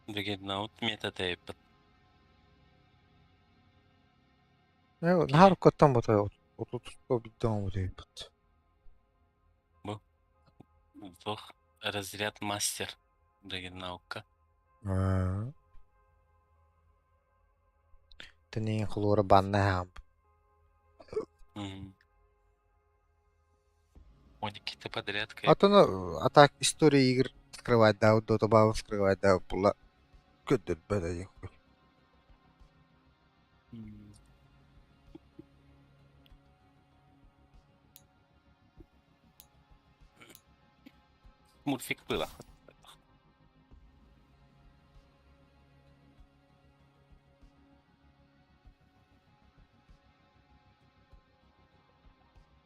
Dreadnought metatape. Evet, har kıtım bu da ototutu bir dağım bu da yapıt. Bu. Вдох. Разряд мастер. Dreadnought'ка. Тенин хлора банна хам. 12 подряд. А то атак истории игр скрывать, да, вот Dota бабу скрывать, да, була. Kötü böyle. Мультфик было.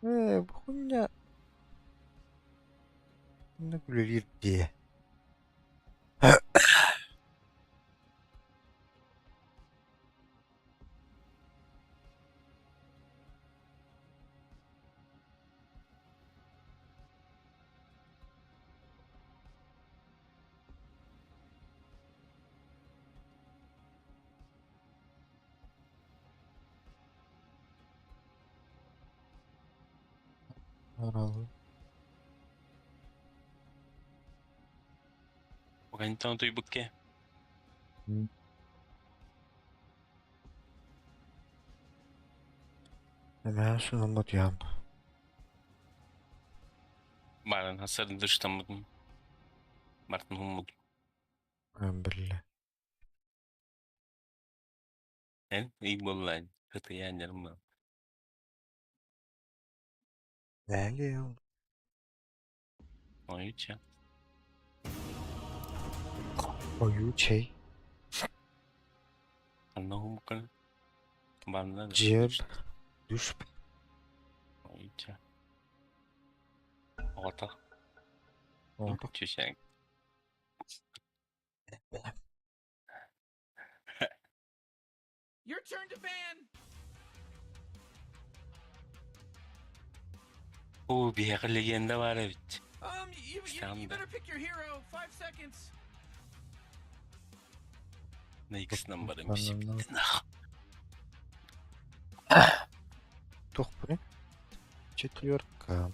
Bu хуйня. Ne güler diye. Aralı. Então tu ibu ke? Hemen şunu anlatayım. Баран hasar dıştamadım. Martin Humud. Ben belli. Sen iyi bollan. Kötü yanlarım var. Belli ya. Oyuncu. Oyu şey. Allah'ım bu kadar. Bana da. Ceb. Düş. Oyuncu. Orta. Orta. Çüşen. Your turn to ban. Bir yakın legenda var evet. You better pick your hero. 5 seconds. Ne ikisi numara bir şey. Toch bu ne? Четверка.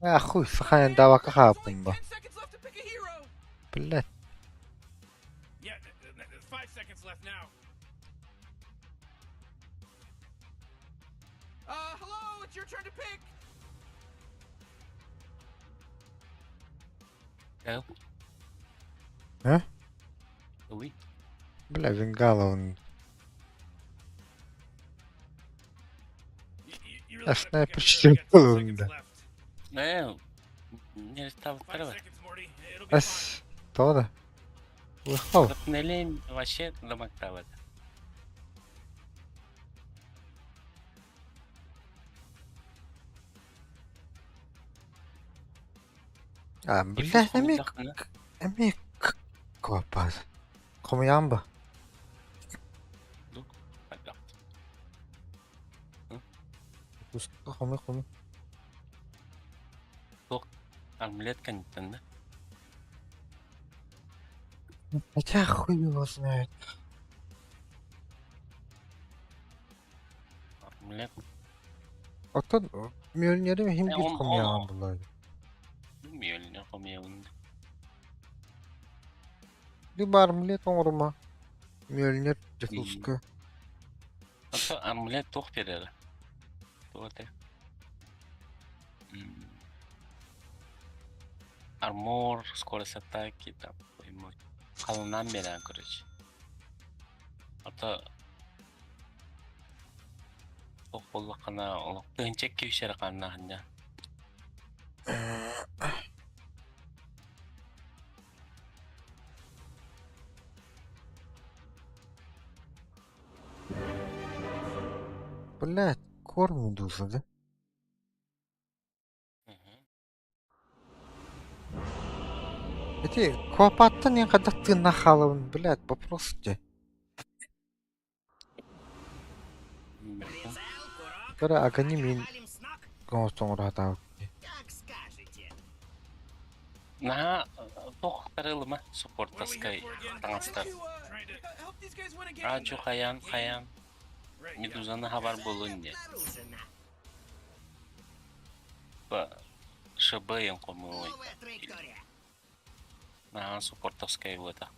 Хуй, сахань давака хапын ба. Блядь. Yeah, 5 seconds left now. Hello, it's your turn to pick. Gel. He? Oui. Бля, Вингалов. А снайпер 4 полунда. Не стал второго. Ас, то да. Выхал. Нелень вообще домактава. Бля, эмик копаз. Комуямба. Хоми. Армлет контента. Хотя хуй его знает. Армлет. Atan Mjölnir'e hem bir komyan bunlar. Mjölnir komyan. Bir barmlet orma. Mjölnir Jefulska. Ata armlet toh verir. Tote. Armor, скорость атаки, там, қалынан берен, короче. Ата тоқ болу қана олық төнчек кеушері қанна қанда. Блядь, корм медуза, да? Эти Клопаттан ең қадақтың нахалауын, блядь, вопрос де. Бір агани мен гоңостың ұрата. На, тоқтарылыма суппорт таскай таңыстар. Ачу қаян. Медузаны хабар болуын де. ШБ ең қомуой. На, суппорт таскай өті.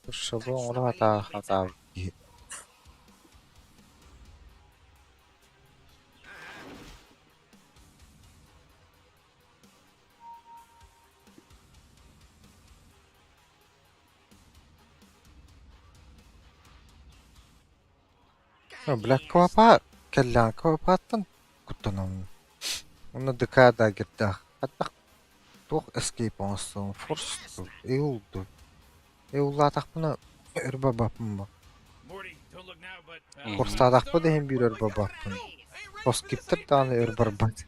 Шыбың ұрата хата. Блядь, Клопаттан күттінім. Оны декада гердах. Хаттақ тоқ эскейп оңыстың. Форс еулды. Еулатақ бұны өрбі бапын ба. Форстадақ бұ дейін бір өрбі бапын. Форскиптір даны өрбір бат.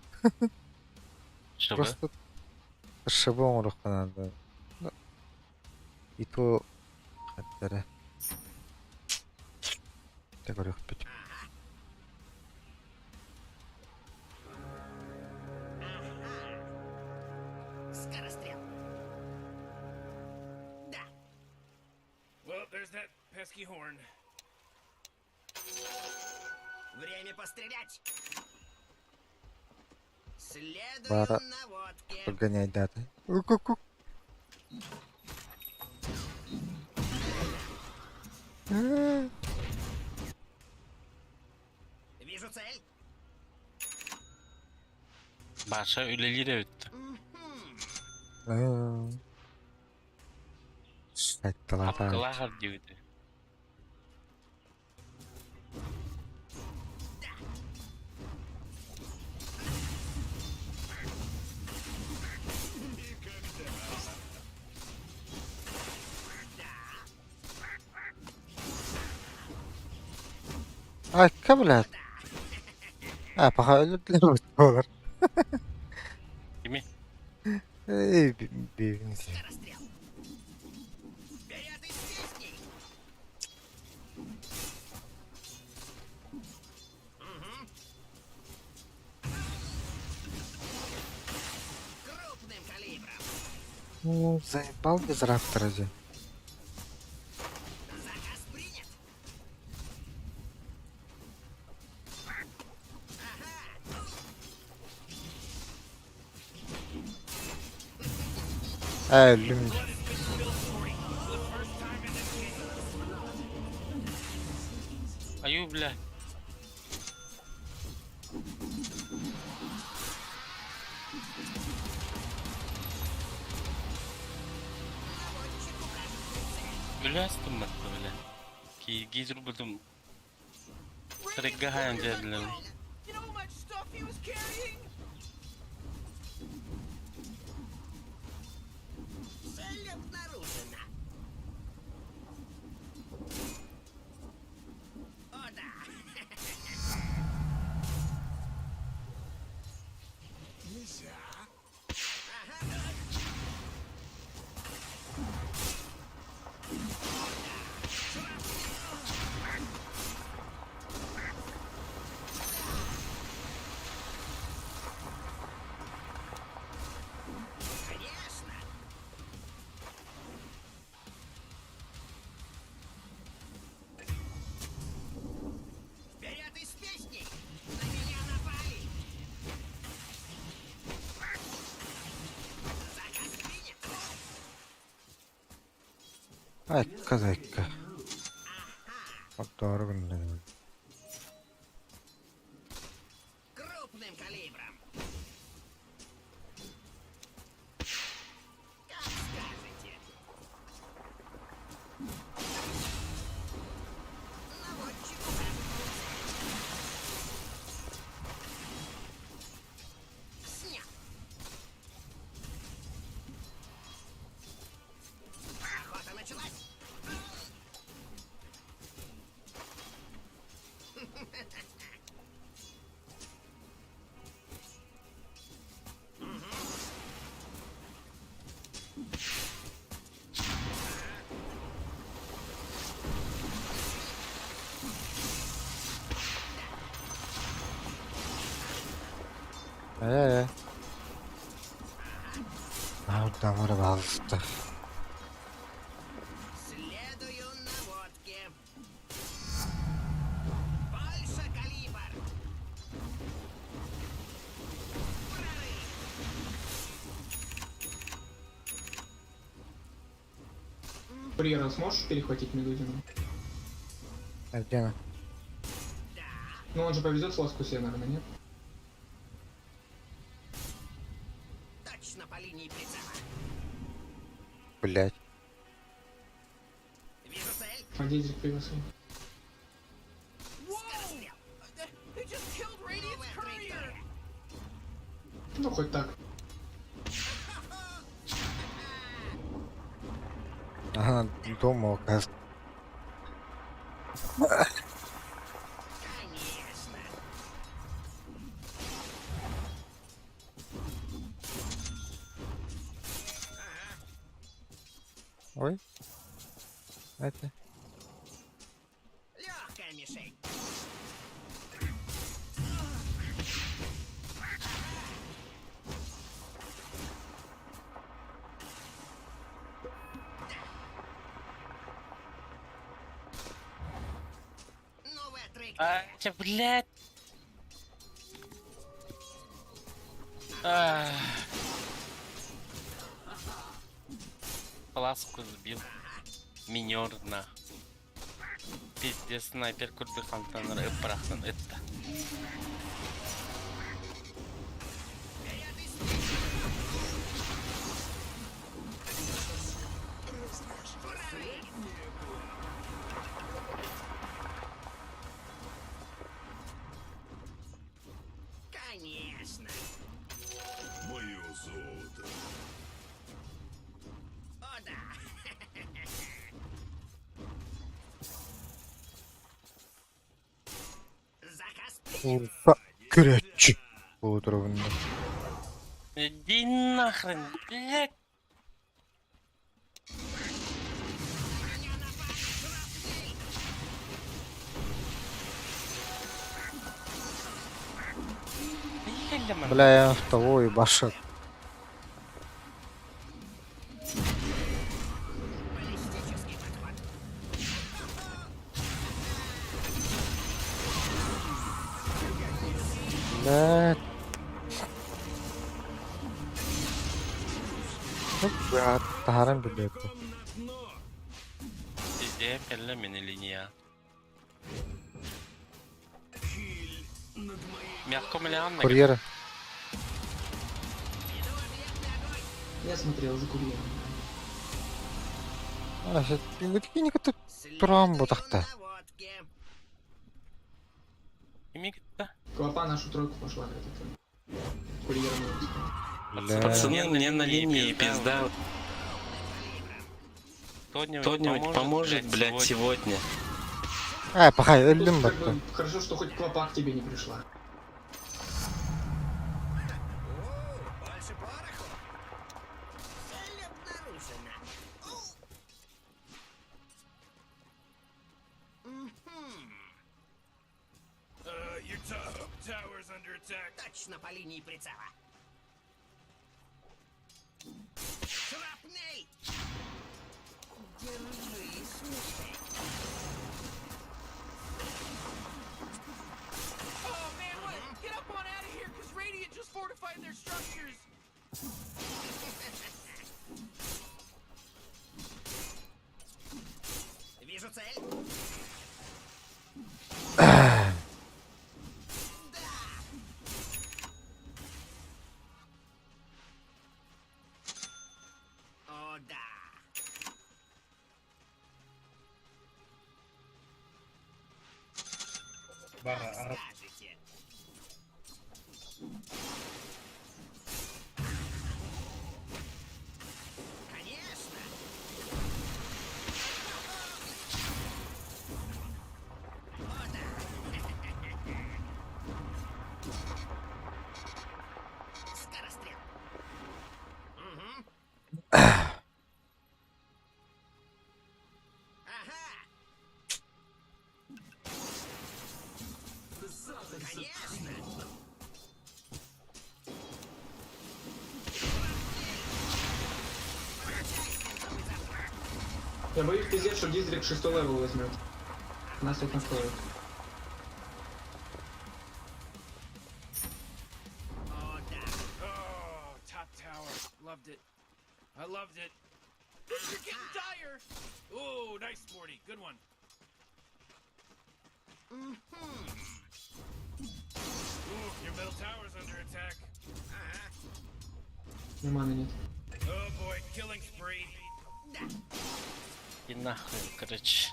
Просто шыбы оңырық қанады. Ито қаттары. Так говорю, пить. Скорострел. Да. Well, there's that pesky horn. Время пострелять. Бара Следуем наводке. погонять даты. Ку-ку-ку. Вижу цель. Баша өлелері өтті. Шайтталата. Апқылағыр деуді. Ay, kabul. Paha öldürdüler mi? Olur. Kimi? Birbirinizi. Скорострел. Вперед из песней. Крупным калибром. Ну, заебал без раптора же. Заказ принят. Ölüm. Аю, бля. Өләстім бәтті, бля. Кейгейзір бұдым. Сірекке хаян жәділер. You know how much stuff he was carrying? Цель обнаружена. О, да. Нельзя. Конечно. Вперед из песней. На меня напали. Заказ принят. Ay, kazayka. Bak doğru günler. Крупным калибром. Как скажете. Наводчик снят. Охота началась. Ай-яй-яй. Там рвался. Следую наводке. Больше калибр. Курьера сможешь перехватить Медузину? А где она? Ну он же повезет с ласку себе, наверное, нет? Точно по линии прицела. Блять. Вижу цель. Фандизик превысил. Скорострел. They just killed Radiant's courier! Ну хоть так. Ага, дома, оказывается. Конечно. Ой. Это. Легкая мишень. Новая траектория. Блядь. Ласку сбил. Минерна. Пиздец, снайпер Курдыхан Танры Прахтан. Это. Конечно. Мое золото. О, да. Заказ принят. Урфа. Крячи. Утровно. Иди нахрен, блядь. Бля, я в того и башек. Баллистический подход. Блядь. Блядь, тагаран блядь. Пизде, келле мені линия. Мягко миллион. Курьеры. Я смотрел за курьером. А, сейчас пингвиника тут прям вот так-то. Наводке. Имигта. Клопа нашу тройку пошла. Этот, курьером. Бля. Пацаны, мне на линии пизда. Кто-нибудь поможет, блядь, сегодня. А, пахай, Тут ölüm как baktı. бы хорошо, что хоть клопа к тебе не пришла. Больше пороху. Цель обнаружена. Your tower's under attack. Точно по линии прицела. Шрапнель. Держись, мишень. Oh man, what? Get up on out of here, because Radiant just fortified their structures! Вижу цель. О, да. Скажете. Конечно. О, да. Скорострел. Угу. Ага. Конечно. Я боюсь пиздец, что Дизрик 6 левел возьмет. Нас тут настроит. Oh, top tower. Loved it. I loved it. You're getting dire. Ooh, nice, Morty. Good one. Ooh, your middle tower's under attack. Нормально нет. Oh boy, killing spree. И нахуй, короче.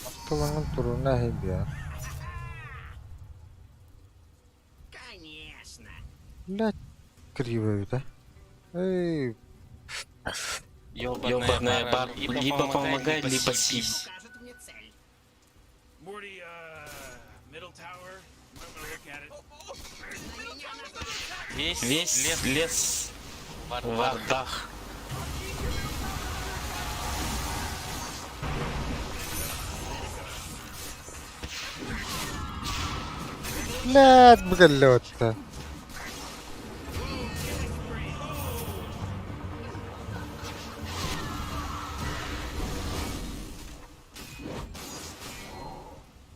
Автоланın turuna hep ya. Конечно. Блядь, криво это. Эй, Ёбаная бар, либо помогай, либо сись. Покажет мне цель. Morty, middle tower. I'm gonna look at it. Весь лес в вардах. блядь, пролёт-то.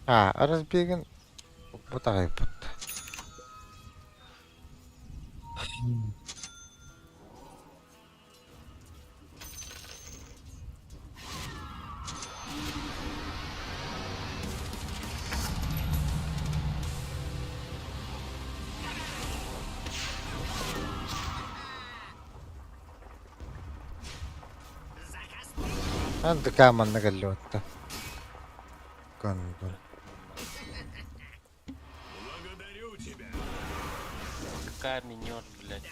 Разбеган. Вот так вот. Ант каман наголёт-то. Кондор. Какая минер, блядь.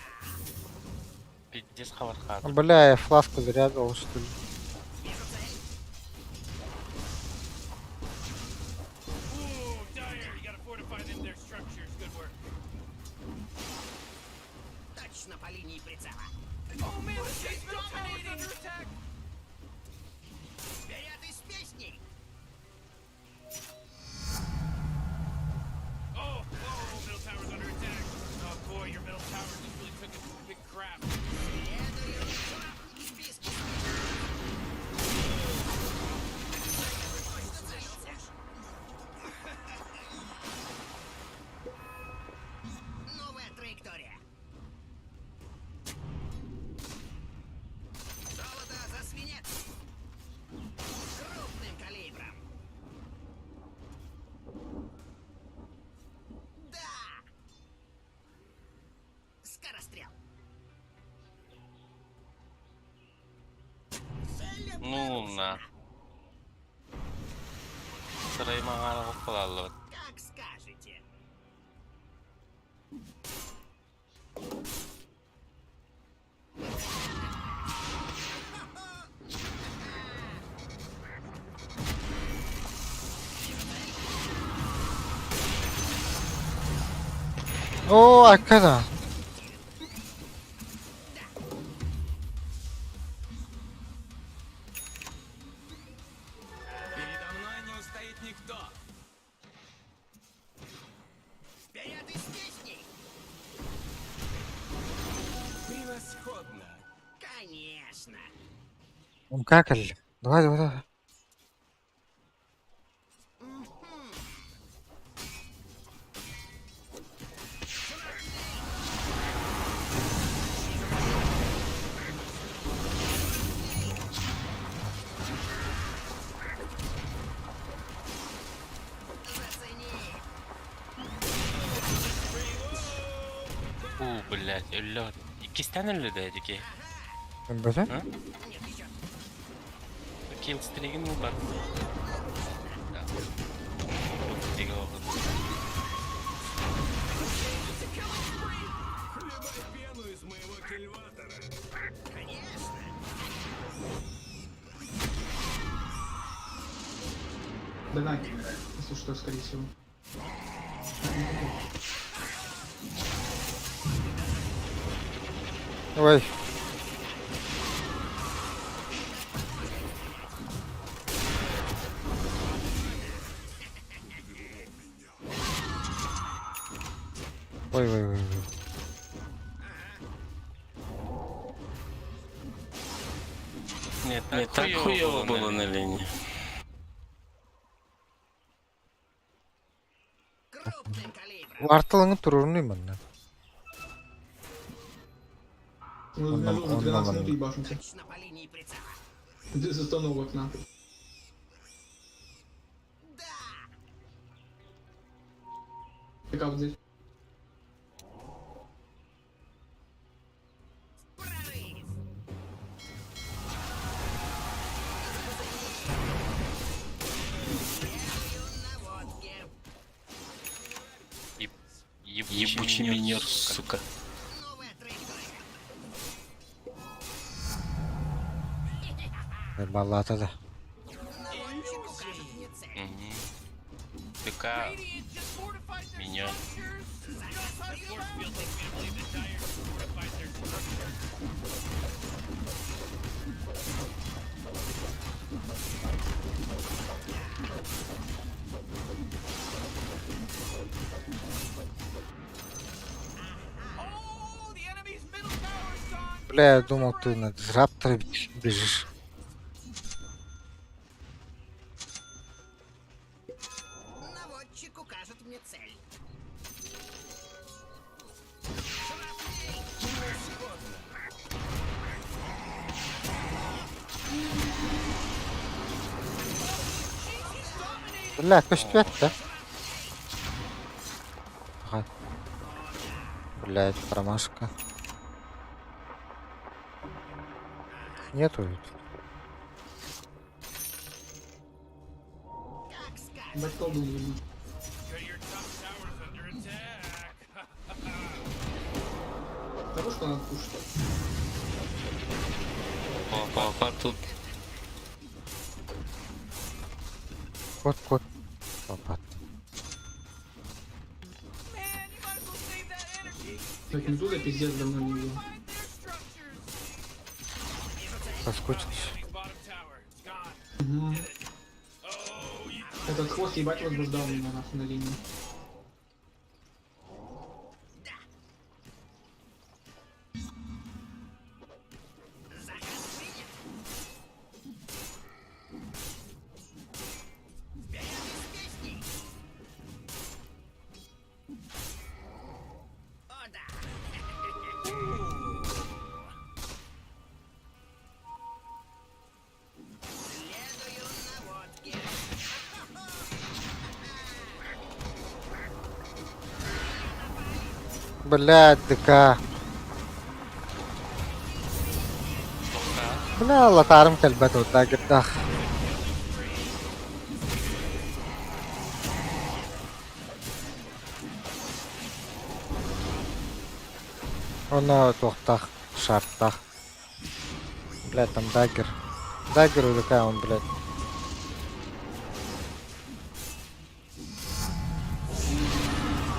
Пиздец хавархат. Бля, я фласку зарядывал, что ли. Ooh, dire. You gotta fortify them, their structures. Good work. Точно по линии прицела. Oh man, the Chase middle tower's under attack. Вперед из песни! Oh, middle tower's under attack. Oh boy, your middle tower just really took a big crap. Новая траектория. Золото за свинец. Крупным калибром. Да! Скорострел. Ну на. Сырай маңара қопалалы. Как скажете. О, акана. Передо мной не устоит никто. Вперед из песни! Превосходно! Конечно! Какали. Давай. Блядь, өллөт. Икистен өллөдө эдики. Бөтен? Килл стригин был бар. Дига огыл. Пену из моего кильватора. Донать, если что, скорее всего. Ой. Ой. Не так хуйово було на лінії. Артылыңы турурнуймун мен. Ну, Он нам- нужно он 13 нам- минут ебашимся. Без остановок, нахуй. Ты как здесь? Ебучий минер, сука. Балата да. Угу. ПК, минер. Oh, the enemy's middle tower's gone. Бля, я думал, ты на дизрапторе бежишь. Наводчик укажет мне цель. Бля, костюм да? Ага. Блядь, промашка. Нету ведь. Бать колдун ебучий. Your top tower's under attack. Того, что надо кушать. Опа, тут Кот. Попад. Man, you might as well save that energy. Так, не туда пиздец давно не видел. Find their structures. Соскучился. Bottom tower, it's gone. Угу. Этот хвост ебать возбуждал меня нахуй на линии. Блядь, ДК. Бля, латарым кальбет вот так это. Оно тохтах, шарттах. Блядь, там даггер. Даггер у ДК он, блядь.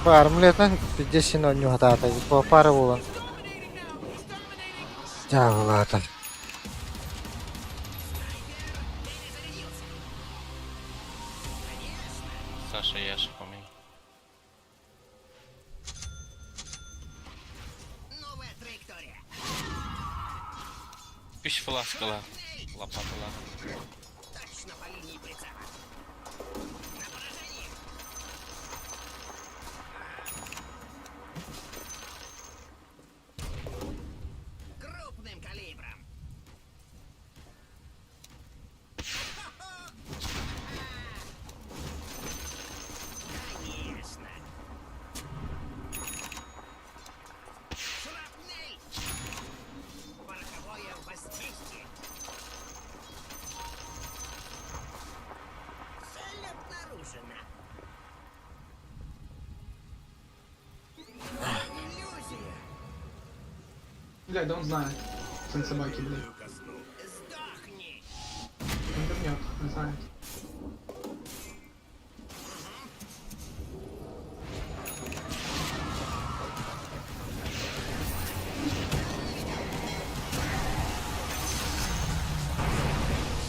Фармлетен 50 ню хатата. По пару булан. Тягулата. Саша Яша помимо. Новая траектория. Пищ фласкала. Лопатала. Точно по линии прицела. На поражение. Крупным калибром. Конечно. Шрапнель. Пороховое воздействие. Цель обнаружена. Иллюзия. Блядь, да он знает. Сын собаки, блядь. Сдохни. Он вернет, он знает.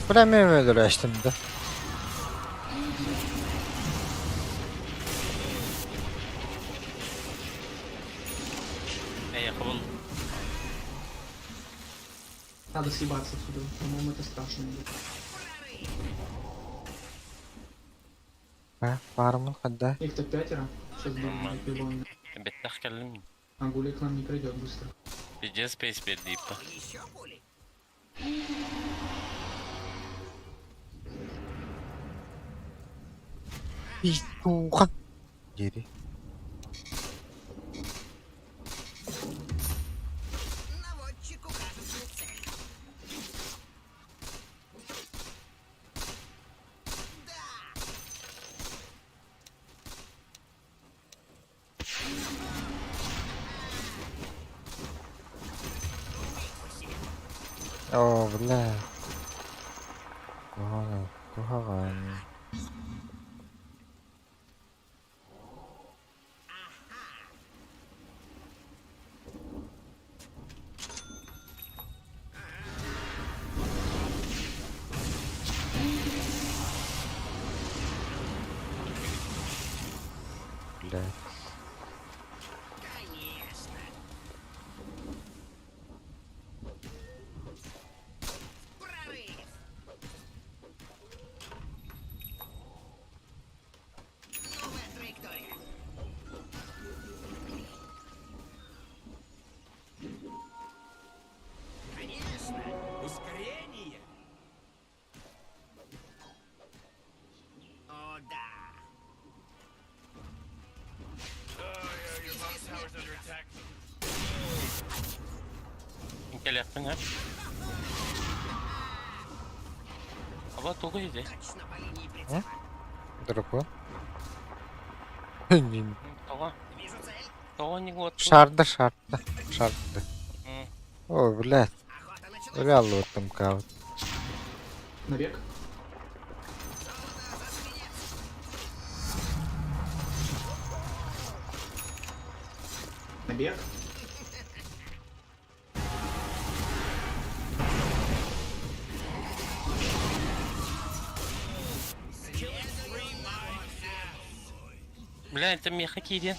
Бля, мен öldüreçtim de. Надо съебаться отсюда. По-моему, это страшно. Бармын хадда. Их-то 5. Сейчас будет любовно. Беттах келдим. А Гули к нам не придет быстро. Пиздец спейс берди ипа. Пиздуха. Гери. Наводчик укажет мне цель. О, бля. Ага, кухование. Бля. Конечно. Прорыв. Новая траектория. Конечно. Ускорение. О, да. Your bottom tower's under attack. Gel yaptın ha. Aba togu yedi. Точно по линии прицела. Дракон. Toga. Вижу цель. Toga не год. Шарда. М. Ой, блядь. Охота началась. Реально вот там каут. Набег. Набег. Бля, это меха кири.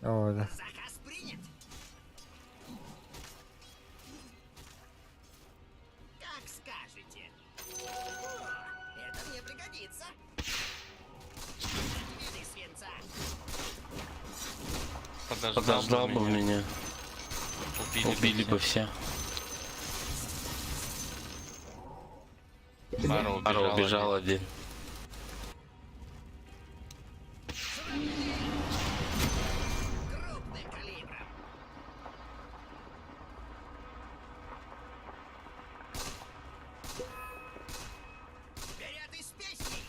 О, да. Заказ принят. Как скажете. О, это мне пригодится. Виды свинца. Подождал бы меня. Убили бы все. Пара убежал один. Крупным калибром. Вперед из песни.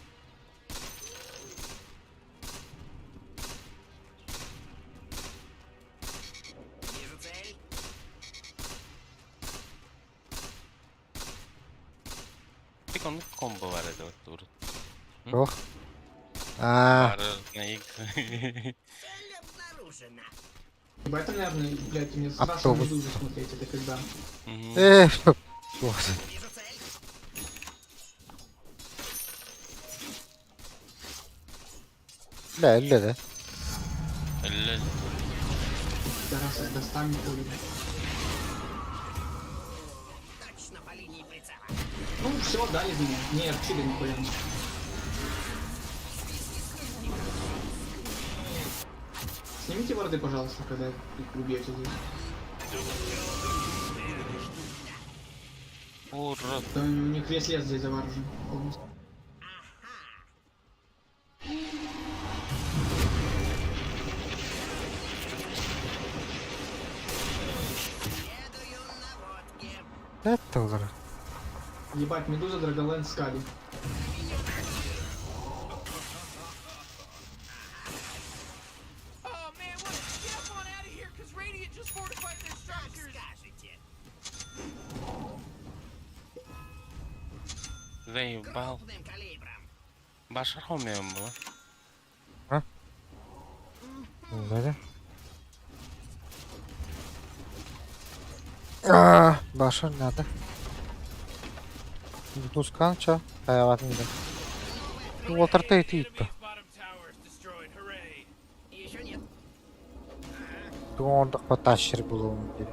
Вижу цель. Bir konuda combo var hadi bak doğru. Ох. А, Var na X. Цель обнаружена. Ебать, это, наверное, блядь, мне страшно Автобус. медузу смотреть. Это когда? вот. Вижу цель. Бля, öyle de. Elle. Зараз с достами ходит. Точно по линии прицела. Ну, все, дали меня. Не, арчили нихуя. Снимите варды, пожалуйста, когда их убьете здесь. Урод. То у них весь лес здесь заваржен полностью. Следую наводке. Это olur. Ебать, медуза, Драголенд, Скали. Oh man, what? Get up on out of here, cause Radiant just fortified their Как structures. скажете. Заебал. Крупным калибром. Башар хомеем было. Böyle. Aa, başa nerede? Tuzkan ça. Hayatım da. Water Tate gitti. Enemy's bottom tower is destroyed. Hooray. Еще нет. Doğurduk bataşır bulundu.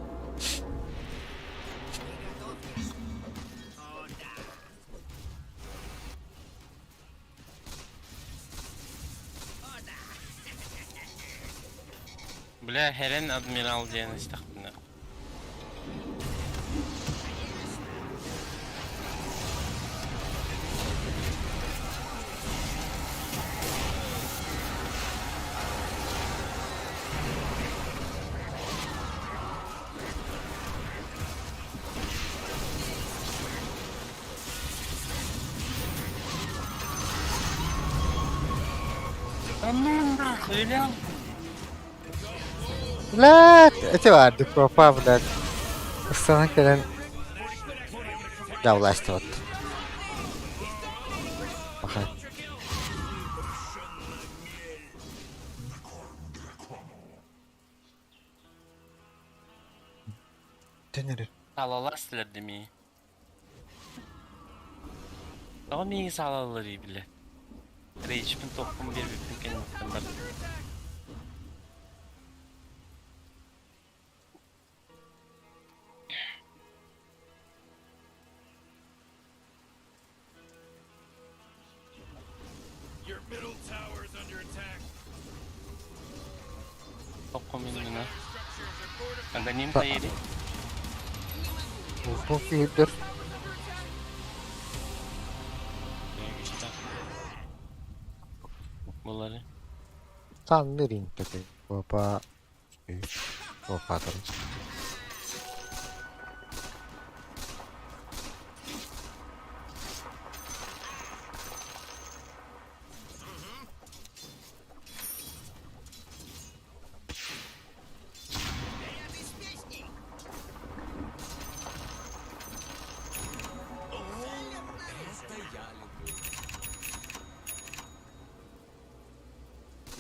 Бля, Херен адмирал диyen istaqbına. Öyle Блядь, эти vardı propa блядь. Sana gelen yavlaştı ot. Bakın. Dönerim. salalar silerdi mi? Ama neyi salaları bile. Rage'min toplum bir bütün kendisinden. Your middle tower is under attack. Toplum ünlüne. Aganim tayeri. Bu iyidir. Bunları. Tam vereyim tabii. Propa. Propadır.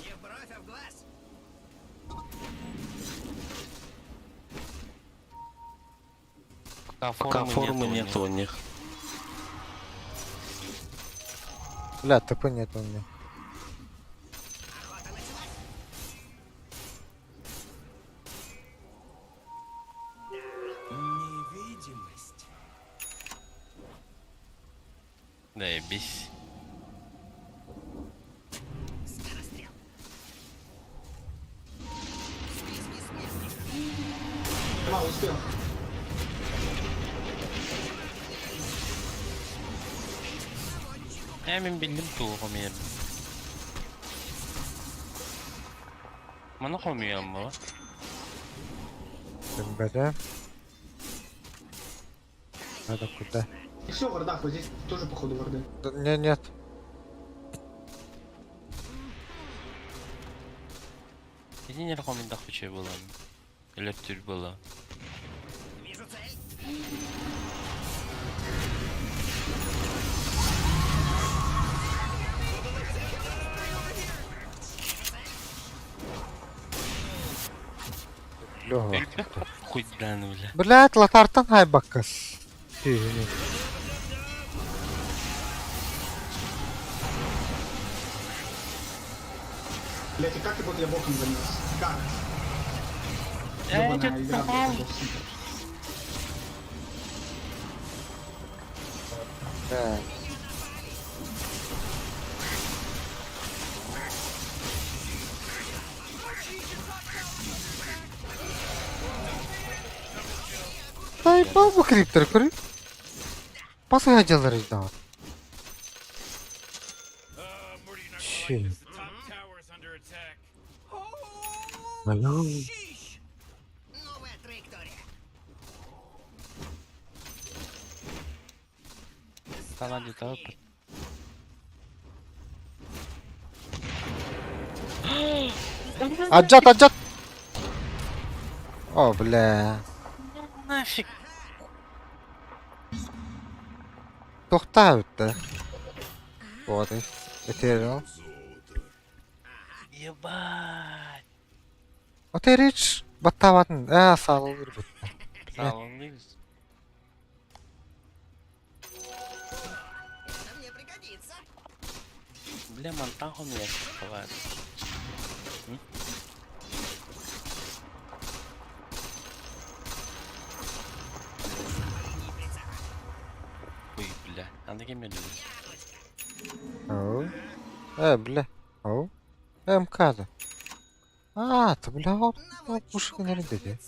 Не бровь, а в глаз. Пока формы нет у них. Бля, ТП нет у меня. Невидимость. Да и бись. Скорострел. Успел. Hemen bildim tuğum yerini. Bana koymuyor ama. МБД. Надо куда? И все, в вардах, вот здесь тоже походу варды. Нет. Yine ne rekomenda хоче bulan. Elektrik bulan. Вижу цель. Лёга. Хуйдан öyle. Блядь, лотартан хай бакас. Тихо. Блять, и как его я боком занес? Как? Эй, Ёбаная игра, блядь, боком. Да. Ай, бабу криптор, кри. Посадил раздал. Morty, you're not Shit. gonna like this. The top tower is under attack. Алло. Шиш. Новая траектория. Sana где-то опыт. Отжат. О, бля. Нафиг. Тоқтап өтті. Вот и. Этериал. Ебать. Отерич. Баттабатын. Сағыл бір бұтты. Sağlamlıyız. Это мне пригодится. Бля, монтаж у меня бывает. Ой, бля, надо гемелю. Оу. Бля. Оу. МК'ды. А, то бля, вот пушка не dedi.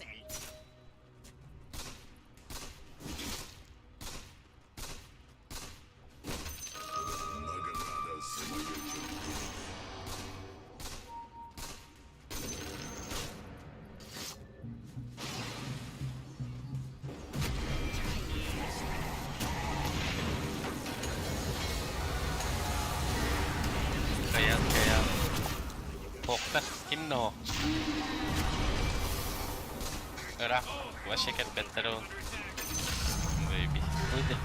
Kayan, kayan. Pokta, kinno. Ora, вообще как беттеро. Baby. Уйди.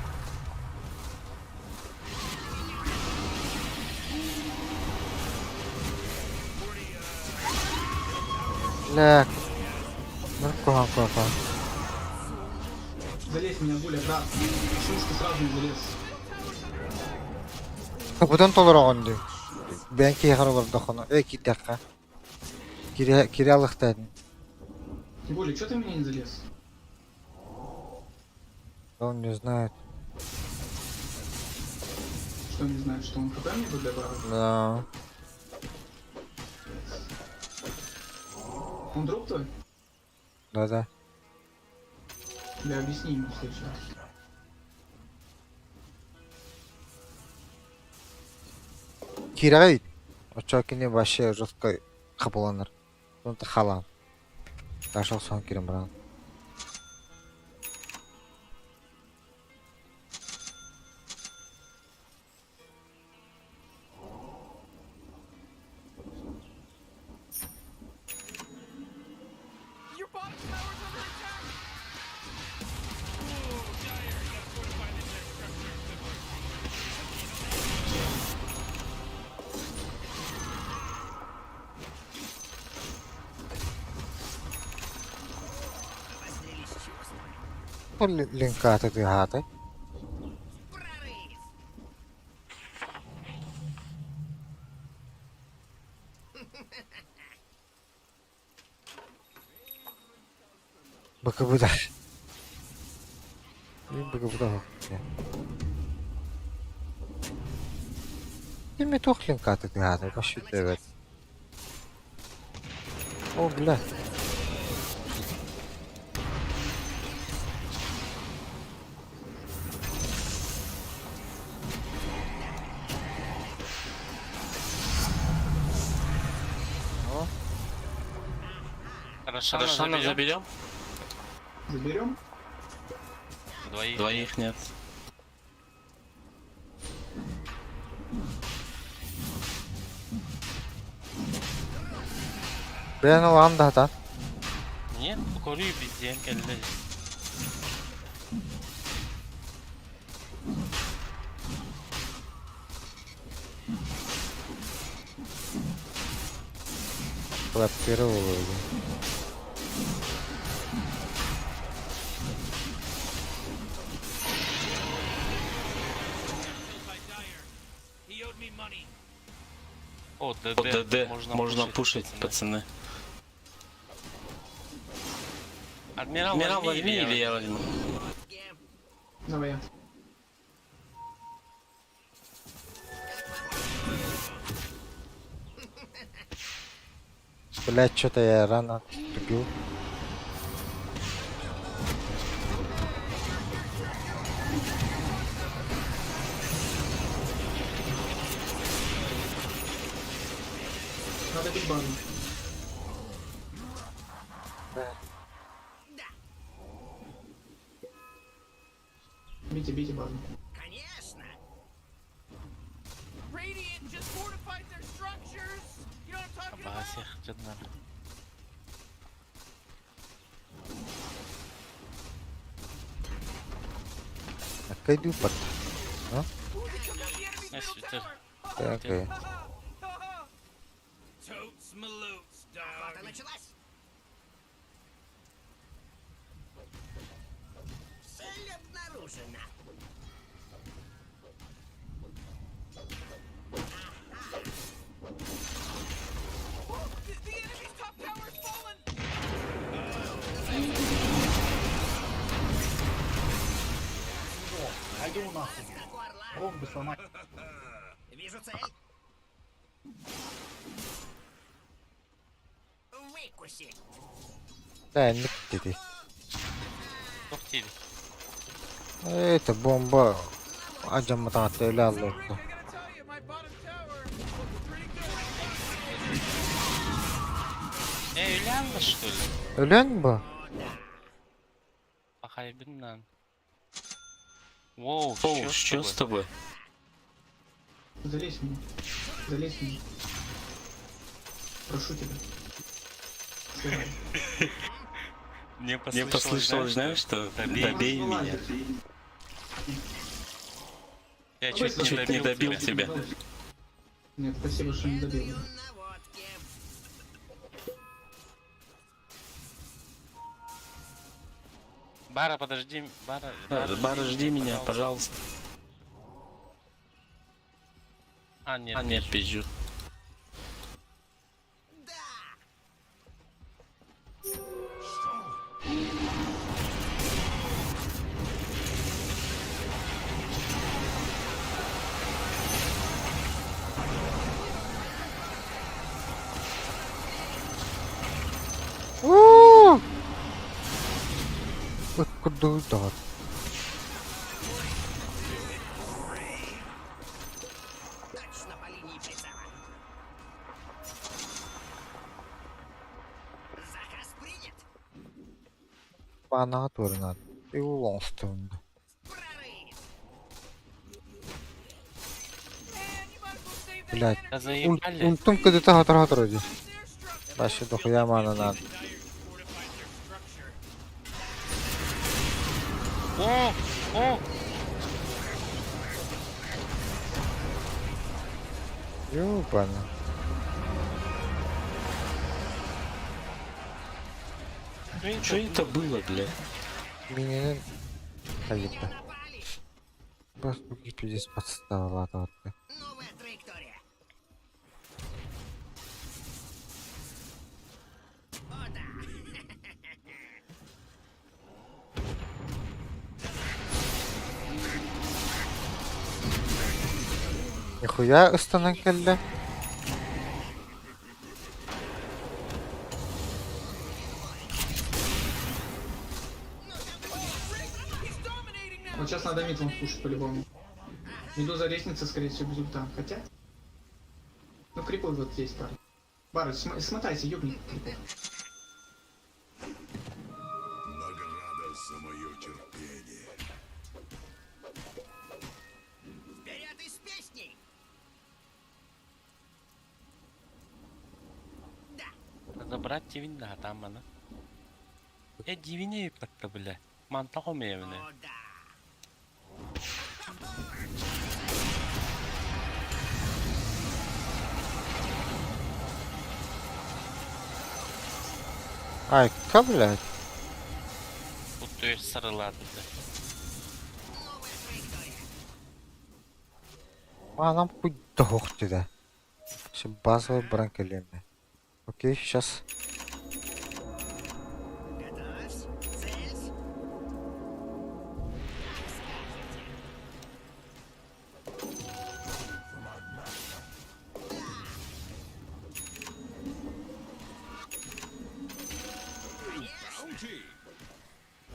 Бля. Ну, кого. Залезь меня, Гуля, да. Шушку сразу не залез. Kapıdan tolarağındı. Ben ki yakar olur dokunu. 2 dakika. Kiralık dedim. Гуля, что ты меня не залез? Он не знает. Что не знает, что он ХП мне будет добавить? Да. Он друг твой? Да. Бля, объясни ему в следующий раз. Kiraga git. O çökünü başı rızkı kapılanır. Sonra da halam. Aşağı son kirim buran. Your bottom tower's under attack! Ooh, Dire, you gotta fortify this next structure. Лінкати ти гати. Бакабуда. Бакабуда. Ти тох лінкати ти гати, башу тебе. О, бля. Рошана заберем? Заберем? Двоих нет. Ben o anda hata. Нет, koruyor biz diyen kelle. Клапировал. He owed me money. О, ДД, можно пушить, пацаны. Адмирал, возьми или я возьму? Давай я. Блять, что-то я рано тупил. Надо бить базу. Бейте базу. Radiant just fortified their structures! You know what I'm talking about? Басих, canlar. Какая дюпа? А? Ooh, they took out the enemy's Yes, middle you did. tower! Окей. Totes maloots, dog. Началась. Цель обнаружена. The enemy's top tower's fallen! Пойду нахуй. Бомбы сломать. Вижу цель. Дайнlık dedi. Yok değil. Это бомба. Acamadan attı öyle aldı. I gotta tell you, my bottom tower looks pretty good. Öyle mi что ли? Ölen mi bu? Bakayım lan. Воу, Что с тобой? Залезь мне. Залезь мне. Прошу тебя. Мне Мне послышалось, знаешь что? Добей меня. Я чуть не добил тебя. Нет, спасибо, что не добил. Бара, подожди, Бара. Бара, жди меня, пожалуйста. А, нет, пизжу. Куда удар? Точно по линии прицела. Заказ принят. Bana at vurun. Bir ulan üstünde. Блять. Да заебали. Унтум куда-то хатар вроде. Вообще дохуя мана надо. О! Ёбана. Что это было, бля? Mininin kayıptı. Bas bu gibi здесь подстава attı. Новая траектория. О, да. Nihуя ıstanan kelle. Вот сейчас надо мид вам слушать по-любому. Иду за лестницей, скорее всего, без ульта. Хотя? Ну, крипы вот здесь, парень. Бары, смотайте, ёбни крипы. Награда за мое терпение. Вперед из песней. Забрать дивин да там она. Дивине ипатта, бля. Мантак умею мне. О, да. Ay kabul. Bu dövüş sarıladı. Анам хуй дох туда. Сейчас базовый бранкелемы. Окей, сейчас. Готовь. Цель.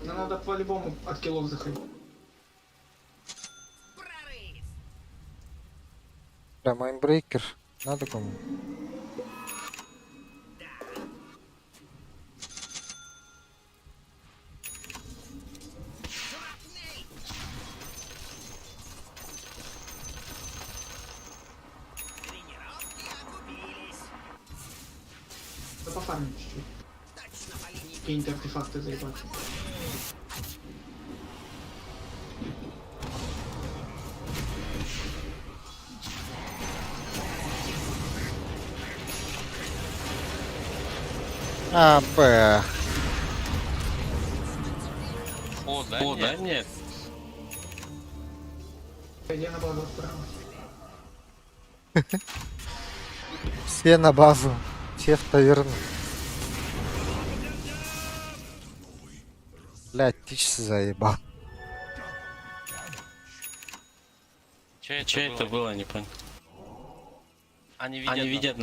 Нам надо по-любому от киллов заходить. Прорыв. Да, майнбрейкер. Надо кому? Шрапнель. Тренировки окупились. Да пофармим чуть-чуть. Точно по линии. Какие-нибудь артефакты заебать. А, Б. О, да, О, да, нет. нет. Пойди на базу справа. Все на базу. Все в таверну. Блять, тич заебал. Че это было, не понял. Они Они видят.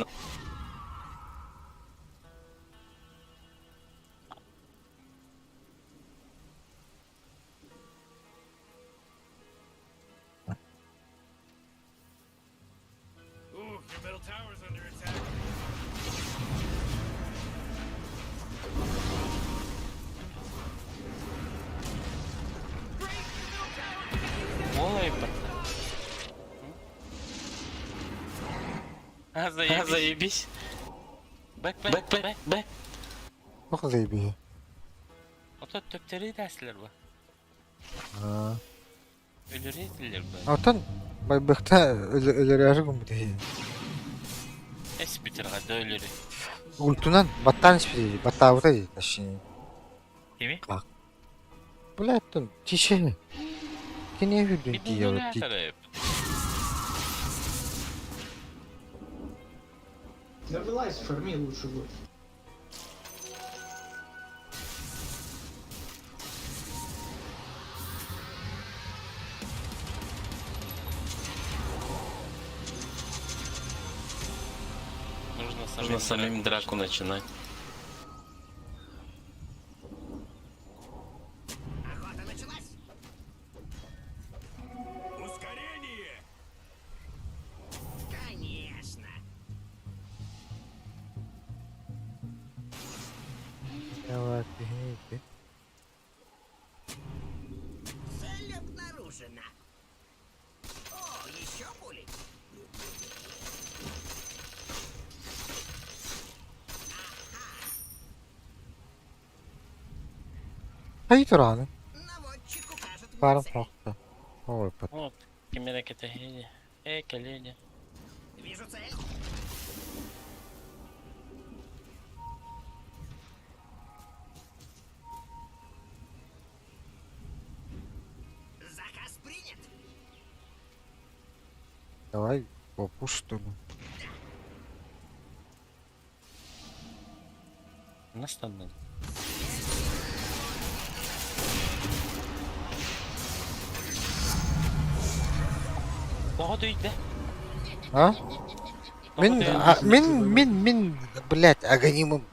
Заебись. Бэк. Ох, заебись. Ото төптері дәсілер ба. Өліретілер ба. Алтан байбықта өлірәжі күмді. Әс бітірға да өлірі. Ультунан баттан іспеді, баттауыта дейді, ташыны. Кеме? Блядь, тон, тише. Кене хүрден Бітін тие өлі вот дейді. атарайып. Да вылазь, форми лучше будет. Нужно самим драку начинать. Охота началась. Ускорение! Конечно. Давай, пигнейте. Цель обнаружена. О, еще пули. Hayır Turan'ı. Наводчик укажет мне Пару цель. nokta. Ой, под. Вот, кемерек это геди. Коллеги. Вижу цель. Заказ принят. Давай, попу что ли. Настанно. Оға дөйді. А? Мен, блядь, агонимым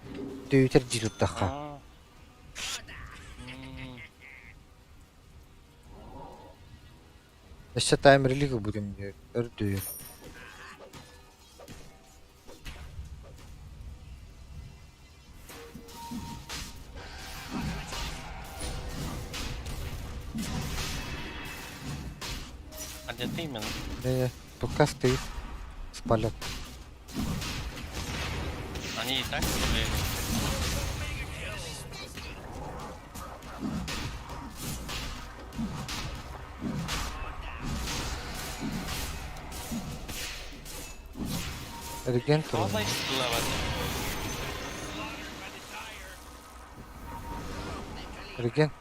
дөйтер диліп тақа. Еще таймерлигі будем үрді. А где ты именно? Не, пока стоит. Спалят. Они и так стреляли. Реген тұру. Қалай стылавады. Реген.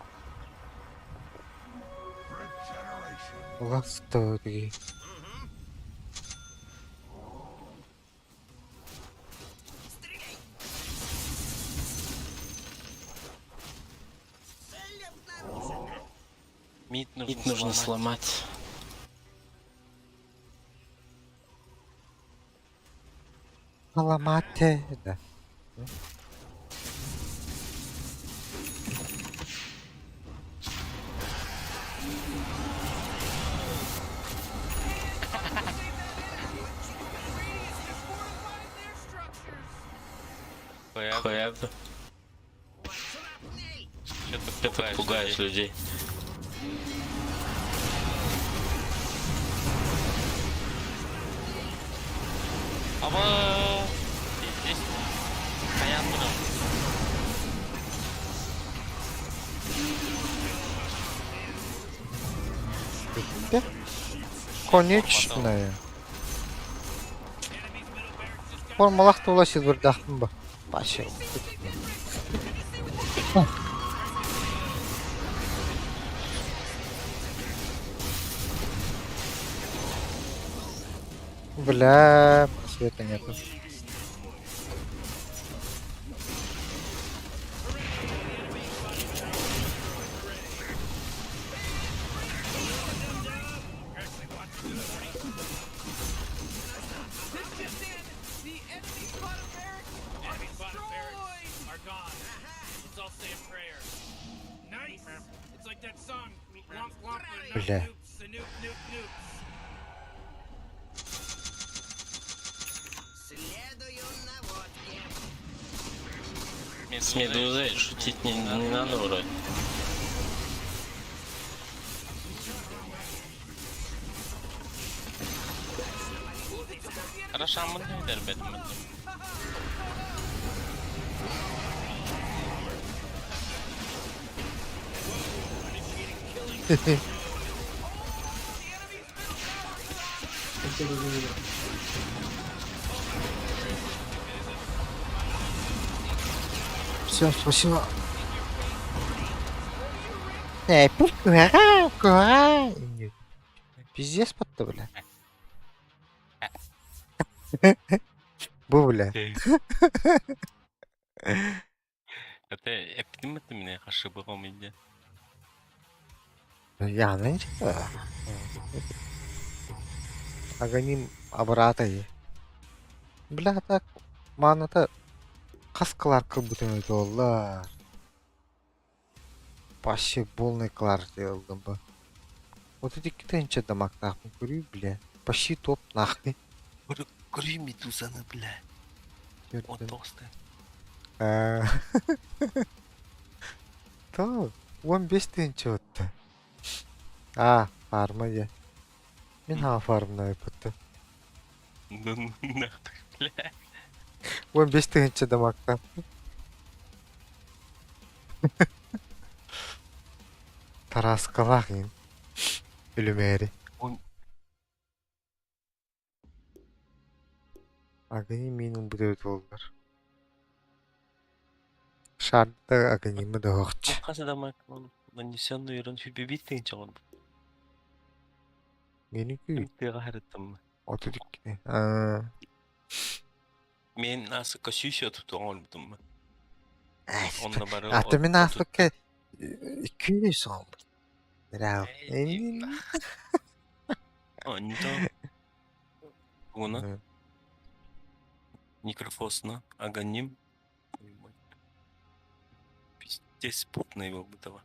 Ула сто деги. Цель обнаружена. Мид нужно сломать. Аламате, да. Хэп. Что ты пугаешь людей? Ama здесь понятно. Конечная. Формалақты ола сіз бір дақтың ба? Башы. Бля, света нету. Бля. Следую наводке. С медузой шутить не надо вроде. Aşağımın neyler benim adım? Все, спасибо. Кура. Пиздец подто, бля. Bu bile. Это эпидемия karşı bulamayınca. Yani Аганим обратно. Бля, так маната каскалар кылбытын өтөллар. Вообще полный клар делдым бы. Вот эти китайча дамаг нахуй көрүү, бля. Почти топ нахуй. Көрүй медузаны, бля. Көрдім. 19-ты. То 15 тынчы өттү. Фарма я. Мен фармына өттү. Ну нахуй, бля. 15 тынчы дамагтан. Тараскалак ин. Үлүмери. Агани менің бүдеуді олдар. Шарды аганимы да оқчы. Қасы да макман нанесенный урон фибибиттен чоғын. Мені күй. Тыға харыттым. Оты диккіне. Мен асы косюсия тұту олбдым. Онда бары... Аты мен асылыққа 200 соң. Рау. Онда... Оны... Некрофосна, аганим. Пиздец, путный его бытово.